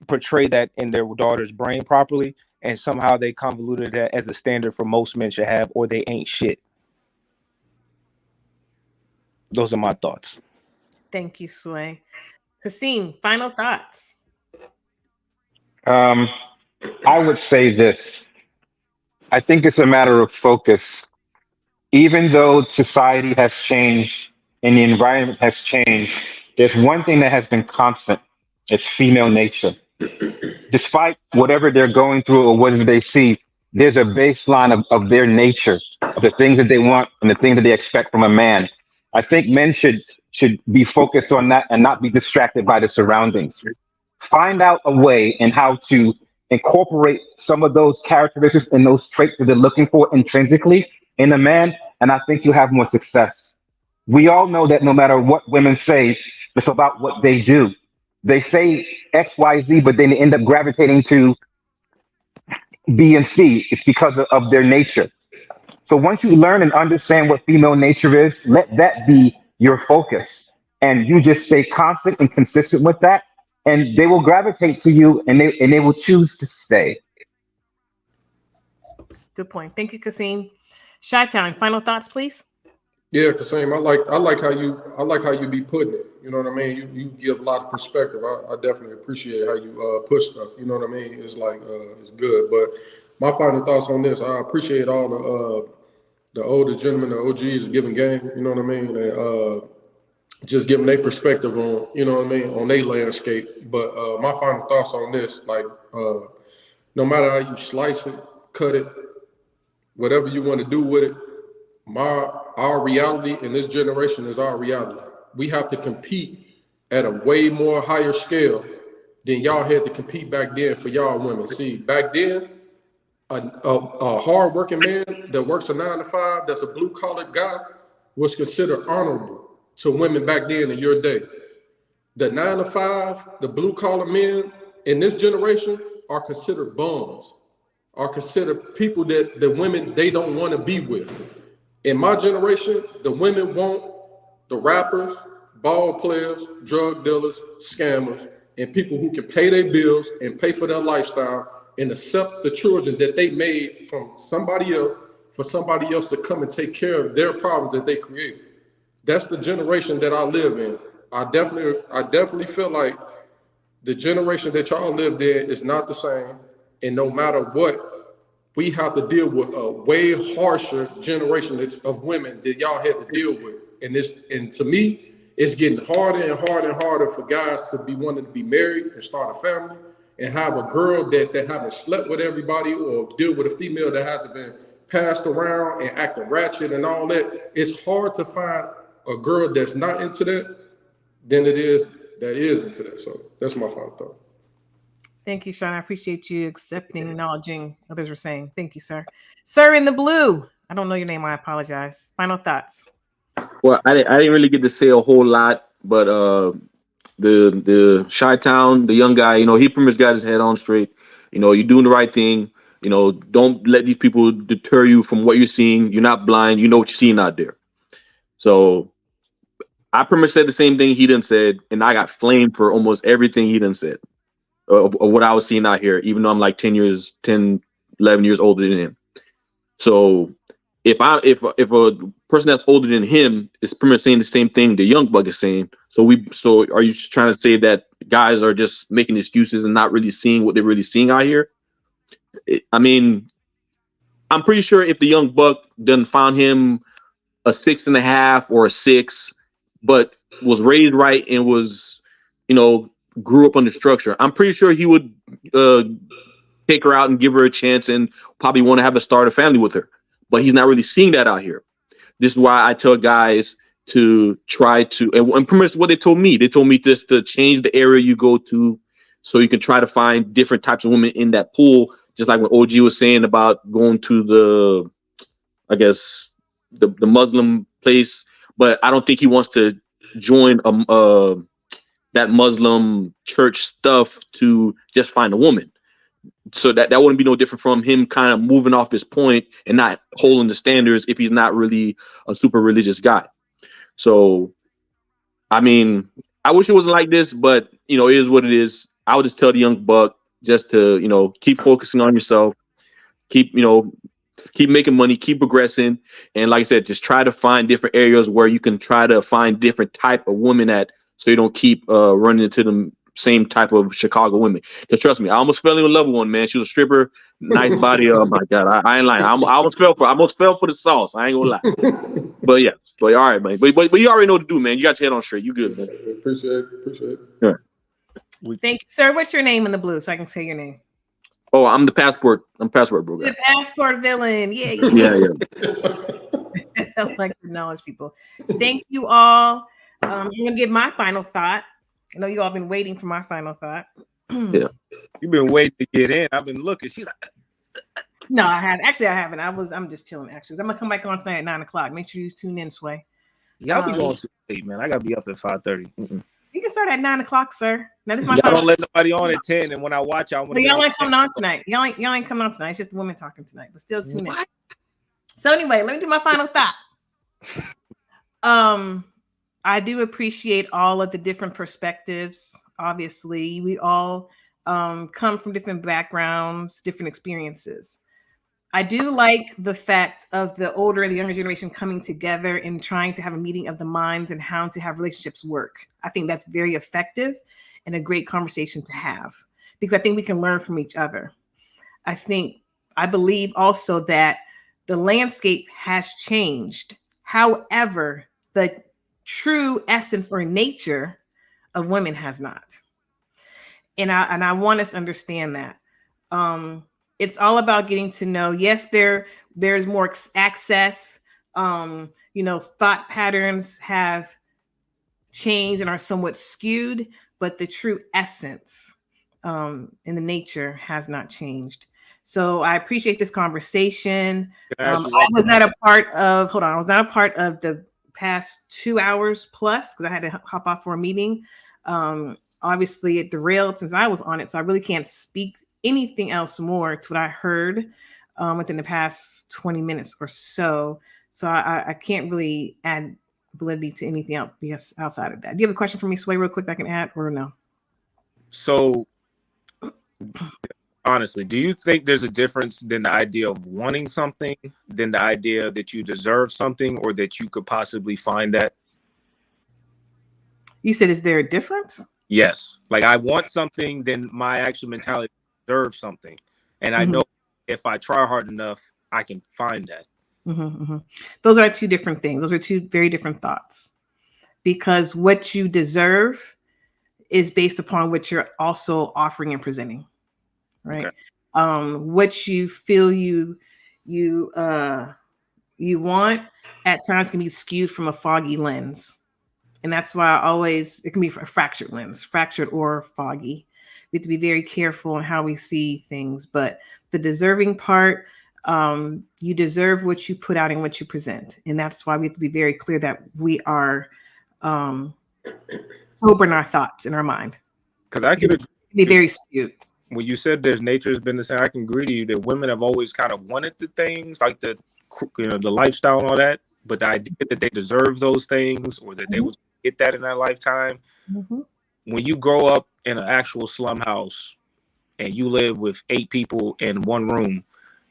portray that in their daughter's brain properly. And somehow they convoluted that as a standard for most men should have, or they ain't shit. Those are my thoughts. Thank you, Sway. Kasim, final thoughts. I would say this. I think it's a matter of focus. Even though society has changed and the environment has changed, there's one thing that has been constant. It's female nature. Despite whatever they're going through or whatever they see, there's a baseline of their nature, of the things that they want and the things that they expect from a man. I think men should be focused on that and not be distracted by the surroundings. Find out a way in how to incorporate some of those characteristics and those traits that they're looking for intrinsically in a man, and I think you'll have more success. We all know that no matter what women say, it's about what they do. They say X, Y, Z, but then they end up gravitating to B and C. It's because of their nature. So once you learn and understand what female nature is, let that be your focus. And you just stay constant and consistent with that, and they will gravitate to you and they will choose to stay. Good point. Thank you, Kasim. Chi-Town, final thoughts, please. Yeah, Kasim, I like how you be putting it. You know what I mean? You give a lot of perspective. I definitely appreciate how you push stuff. You know what I mean? It's like it's good. But my final thoughts on this, I appreciate all the older gentlemen, the OGs giving game. You know what I mean? And just giving their perspective on, you know what I mean, on their landscape. But my final thoughts on this, like no matter how you slice it, cut it, whatever you want to do with it, our reality in this generation is our reality. We have to compete at a way more higher scale than y'all had to compete back then for y'all women. See, back then, a hard-working man that works a 9 to 5, that's a blue-collar guy, was considered honorable to women back then in your day. The 9 to 5, the blue-collar men in this generation are considered bums, are considered people that the women they don't want to be with. In my generation, the women want the rappers, ball players, drug dealers, scammers, and people who can pay their bills and pay for their lifestyle and accept the children that they made from somebody else for somebody else to come and take care of their problems that they created. That's the generation that I live in. I definitely feel like the generation that y'all lived in is not the same. And no matter what, we have to deal with a way harsher generation of women that y'all had to deal with. And to me, it's getting harder and harder and harder for guys to be wanting to be married and start a family and have a girl that haven't slept with everybody or deal with a female that hasn't been passed around and acting ratchet and all that. It's hard to find a girl that's not into that than it is that is into that. So that's my final thought. Thank you, Sean. I appreciate you accepting and acknowledging others were saying. Thank you, sir. Sir in the blue. I don't know your name. I apologize. Final thoughts. Well, I didn't really get to say a whole lot, but the Chi-Town, the young guy, he pretty much got his head on straight. You're doing the right thing. Don't let these people deter you from what you're seeing. You're not blind. You know what you're seeing out there. So I pretty much said the same thing he done said, and I got flamed for almost everything he done said, of what I was seeing out here, even though I'm like 10, 11 years older than him. So if a person that's older than him is pretty much saying the same thing the young buck is saying, so are you trying to say that guys are just making excuses and not really seeing what they're really seeing out here? I mean, I'm pretty sure if the young buck done found him a 6.5 or a 6, but was raised right and was, grew up under structure, I'm pretty sure he would take her out and give her a chance and probably want to start a family with her. But he's not really seeing that out here. This is why I tell guys to try to, and pretty much what they told me just to change the area you go to so you can try to find different types of women in that pool. Just like what OG was saying about going to the Muslim place, but I don't think he wants to join that Muslim church stuff to just find a woman. So that wouldn't be no different from him kind of moving off his point and not holding the standards if he's not really a super religious guy. So, I mean, I wish it wasn't like this, but it is what it is. I would just tell the young buck just to, keep focusing on yourself, keep making money, keep progressing. And like I said, just try to find different areas where you can try to find different type of women so you don't keep running into the same type of Chicago women. Because trust me, I almost fell in love with one, man. She was a stripper, nice body. Oh my God, I ain't lying. I almost fell for the sauce. I ain't gonna lie. But yeah, all right, man. But you already know what to do, man. You got your head on straight. You good, man. Appreciate it. Yeah. Thank you, sir. What's your name in the blue so I can say your name? Oh, I'm the passport. I'm passport bro guy. The passport villain. Yeah. I like to acknowledge people. Thank you all. I'm gonna give my final thought. I know you all been waiting for my final thought. Yeah. You've been waiting to get in. I've been looking. She's like, no, I haven't. Actually, I haven't. I'm just chilling. Actually, I'm gonna come back on tonight at 9:00. Make sure you tune in, Sway. Y'all be going too late, man. I gotta be up at 5:30. You can start at 9:00, sir. Now this is my y'all don't let nobody on at 10, and when I watch y'all, but y'all ain't coming on tonight. Y'all ain't coming on tonight. It's just women talking tonight, but still tune in. So anyway, let me do my final thought. I do appreciate all of the different perspectives. Obviously, we all come from different backgrounds, different experiences. I do like the fact of the older and the younger generation coming together and trying to have a meeting of the minds and how to have relationships work. I think that's very effective and a great conversation to have because I think we can learn from each other. I believe also that the landscape has changed. However, the true essence or nature of women has not. And I want us to understand that. It's all about getting to know. Yes, there's more access. Thought patterns have changed and are somewhat skewed, but the true essence in the nature has not changed. So I appreciate this conversation. I was not a part of the past 2 hours plus because I had to hop off for a meeting. Obviously it derailed since I was on it, so I really can't speak anything else more to what I heard within the past 20 minutes or so. So I can't really add validity to anything else because outside of that. Do you have a question for me, Sway, real quick that I can add or no? So honestly, do you think there's a difference than the idea of wanting something than the idea that you deserve something or that you could possibly find that? You said, is there a difference? Yes. Like I want something, then my actual mentality deserves something. And I know if I try hard enough, I can find that. Those are two different things. Those are two very different thoughts. Because what you deserve is based upon what you're also offering and presenting. Right. Okay. What you feel you want at times can be skewed from a foggy lens. And that's why it can be a fractured lens, fractured or foggy. We have to be very careful on how we see things. But the deserving part, you deserve what you put out and what you present. And that's why we have to be very clear that we are sober in our thoughts, in our mind. Because I could be very skewed. When you said there's nature has been the same, I can agree to you that women have always kind of wanted the things like the lifestyle and all that. But the idea that they deserve those things or that they would get that in their lifetime. Mm-hmm. When you grow up in an actual slum house and you live with 8 people in one room,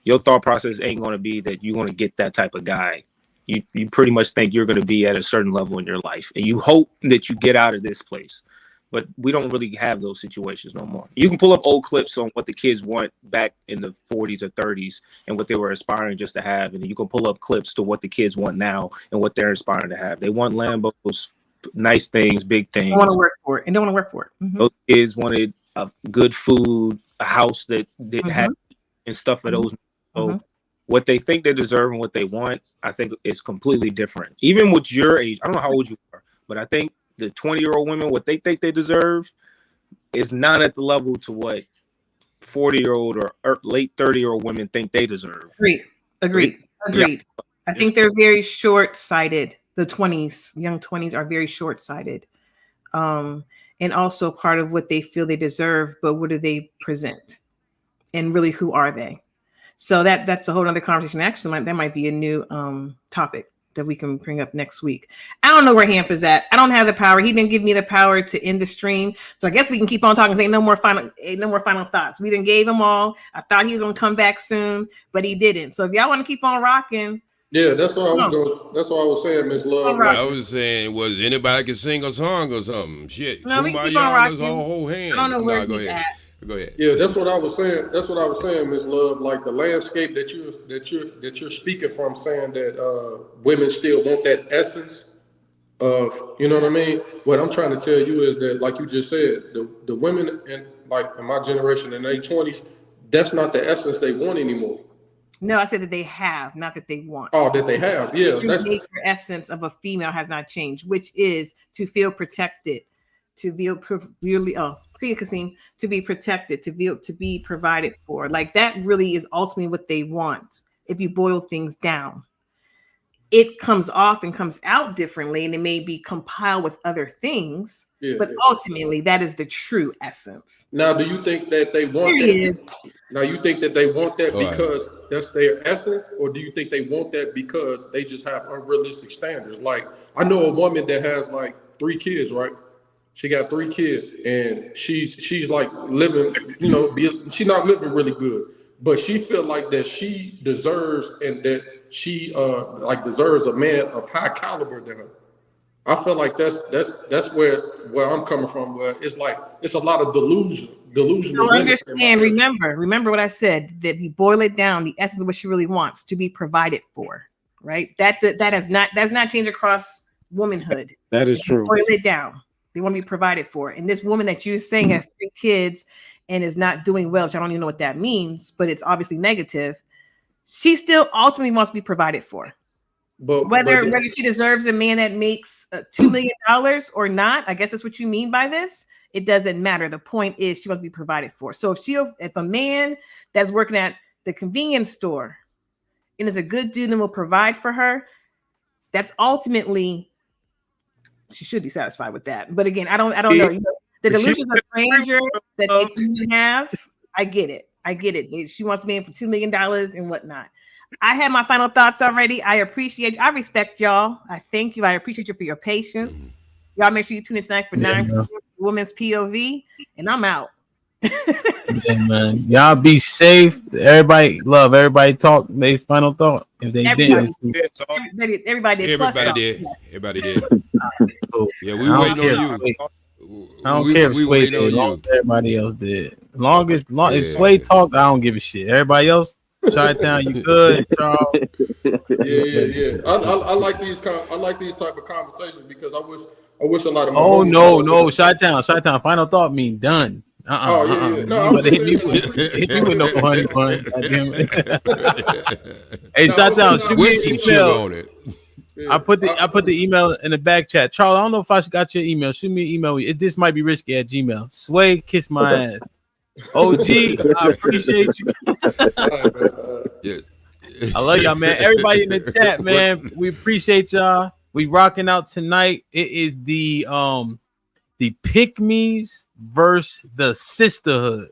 your thought process ain't going to be that you're going to get that type of guy. You pretty much think you're going to be at a certain level in your life, and you hope that you get out of this place. But we don't really have those situations no more. You can pull up old clips on what the kids want back in the 40s or 30s and what they were aspiring just to have, and you can pull up clips to what the kids want now and what they're aspiring to have. They want Lambos, nice things, big things. Don't want to work for it, and don't want to work for it. Mm-hmm. Those kids wanted good food, a house that had and stuff for those. So what they think they deserve and what they want, I think is completely different. Even with your age, I don't know how old you are, but I think the 20-year-old women, what they think they deserve is not at the level to what 40-year-old or late 30-year-old women think they deserve. Agreed. Yeah. I think they're very short-sighted. The 20s, young 20s are very short-sighted. And also part of what they feel they deserve, but what do they present? And really, who are they? So that's a whole other conversation. Actually, that might be a new topic that we can bring up next week. I don't know where Hamp is at. I don't have the power. He didn't give me the power to end the stream. So I guess we can keep on talking. Ain't no more final thoughts. We didn't gave him all. I thought he was gonna come back soon, but he didn't. So if y'all want to keep on rocking. Yeah, that's what I was going. That's what I was saying, Miss Love. I was saying, was anybody can sing a song or something? Shit, no, we keep on rocking. Whole hand. I don't know where go he's ahead. at. Go ahead. Yeah, that's what I was saying. That's what I was saying, Miss Love. Like the landscape that you're speaking from, saying that women still want that essence of, you know what I mean. What I'm trying to tell you is that, like you just said, the women in my generation in their 20s, that's not the essence they want anymore. No, I said that they have, not that they want. Oh, that they have. Yeah, the nature essence of a female has not changed, which is to feel protected. To feel really, Kasim, to be protected, to be provided for. Like that really is ultimately what they want. If you boil things down, it comes off and comes out differently, and it may be compiled with other things, but ultimately that is the true essence. Now, do you think that they want that? Now, you think that they want that because that's their essence, or do you think they want that because they just have unrealistic standards? Like, I know a woman that has like 3 kids, right? She got 3 kids, and she's like living, she's not living really good, but she feel like that she deserves and that she deserves a man of high caliber than her. I feel like that's where I'm coming from. Where it's like it's a lot of delusional. So understand. Remember what I said. That you boil it down, the essence of what she really wants to be provided for, right? That does not change across womanhood. That is true. Boil it down. They want to be provided for. And this woman that you're saying has 3 kids and is not doing well, which I don't even know what that means, but it's obviously negative. She still ultimately wants to be provided for. But whether she deserves a man that makes $2 million or not, I guess that's what you mean by this. It doesn't matter. The point is she wants to be provided for. So if a man that's working at the convenience store and is a good dude and will provide for her, that's ultimately, she should be satisfied with that. But again, I don't know. The delusions of grandeur that they have, I get it. She wants to be in for $2 million and whatnot. I have my final thoughts already. I respect y'all. I thank you. I appreciate you for your patience. Y'all make sure you tune in tonight for 9 Women's POV, and I'm out. Yeah, man. Y'all be safe. Everybody talk. Their final thought. If they didn't, everybody did. Everybody did. Yeah, we waiting on you. I don't care if Sway did. Everybody else did. If Sway talked, I don't give a shit. Everybody else, Chi-Town, you good, Charles? Yeah. I like these type of conversations because I wish a lot of my no, Chi-Town. Final thought mean done. Yeah. No, hit me with no honey bun. Hey, Chi-Town, shoot me an email. I put the email in the back chat. Charles, I don't know if I got your email. Shoot me an email. This might be risky at Gmail. Sway, kiss my ass. OG, I appreciate you. I love y'all, man. Everybody in the chat, man. We appreciate y'all. We rocking out tonight. It is the pick-me's versus the sisterhood.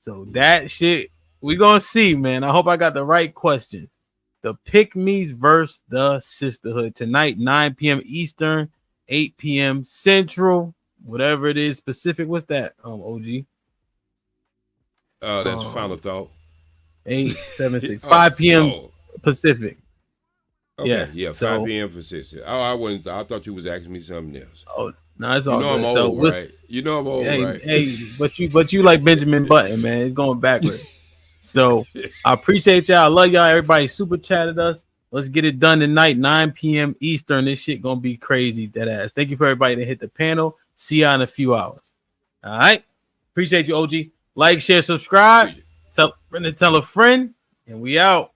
So that shit, we gonna see, man. I hope I got the right questions. The pick-me's versus the sisterhood tonight, 9 p.m. Eastern. 8 p.m. Central, whatever it is, Pacific. What's that? OG. That's final thought. 8, 7, 6, 5 p.m. Pacific. Okay, Yeah, 5 p.m. Pacific. Oh, I thought you was asking me something else. Oh, no, it's all you know good. I'm old, right? You know I'm old, right? Hey, but you like Benjamin Button, man. It's going backwards. So I appreciate y'all. I love y'all. Everybody super chatted us. Let's get it done tonight, 9 p.m. Eastern. This shit gonna be crazy, dead ass. Thank you for everybody that hit the panel. See y'all in a few hours. All right. Appreciate you, OG. Like, share, subscribe. Tell a friend, and we out.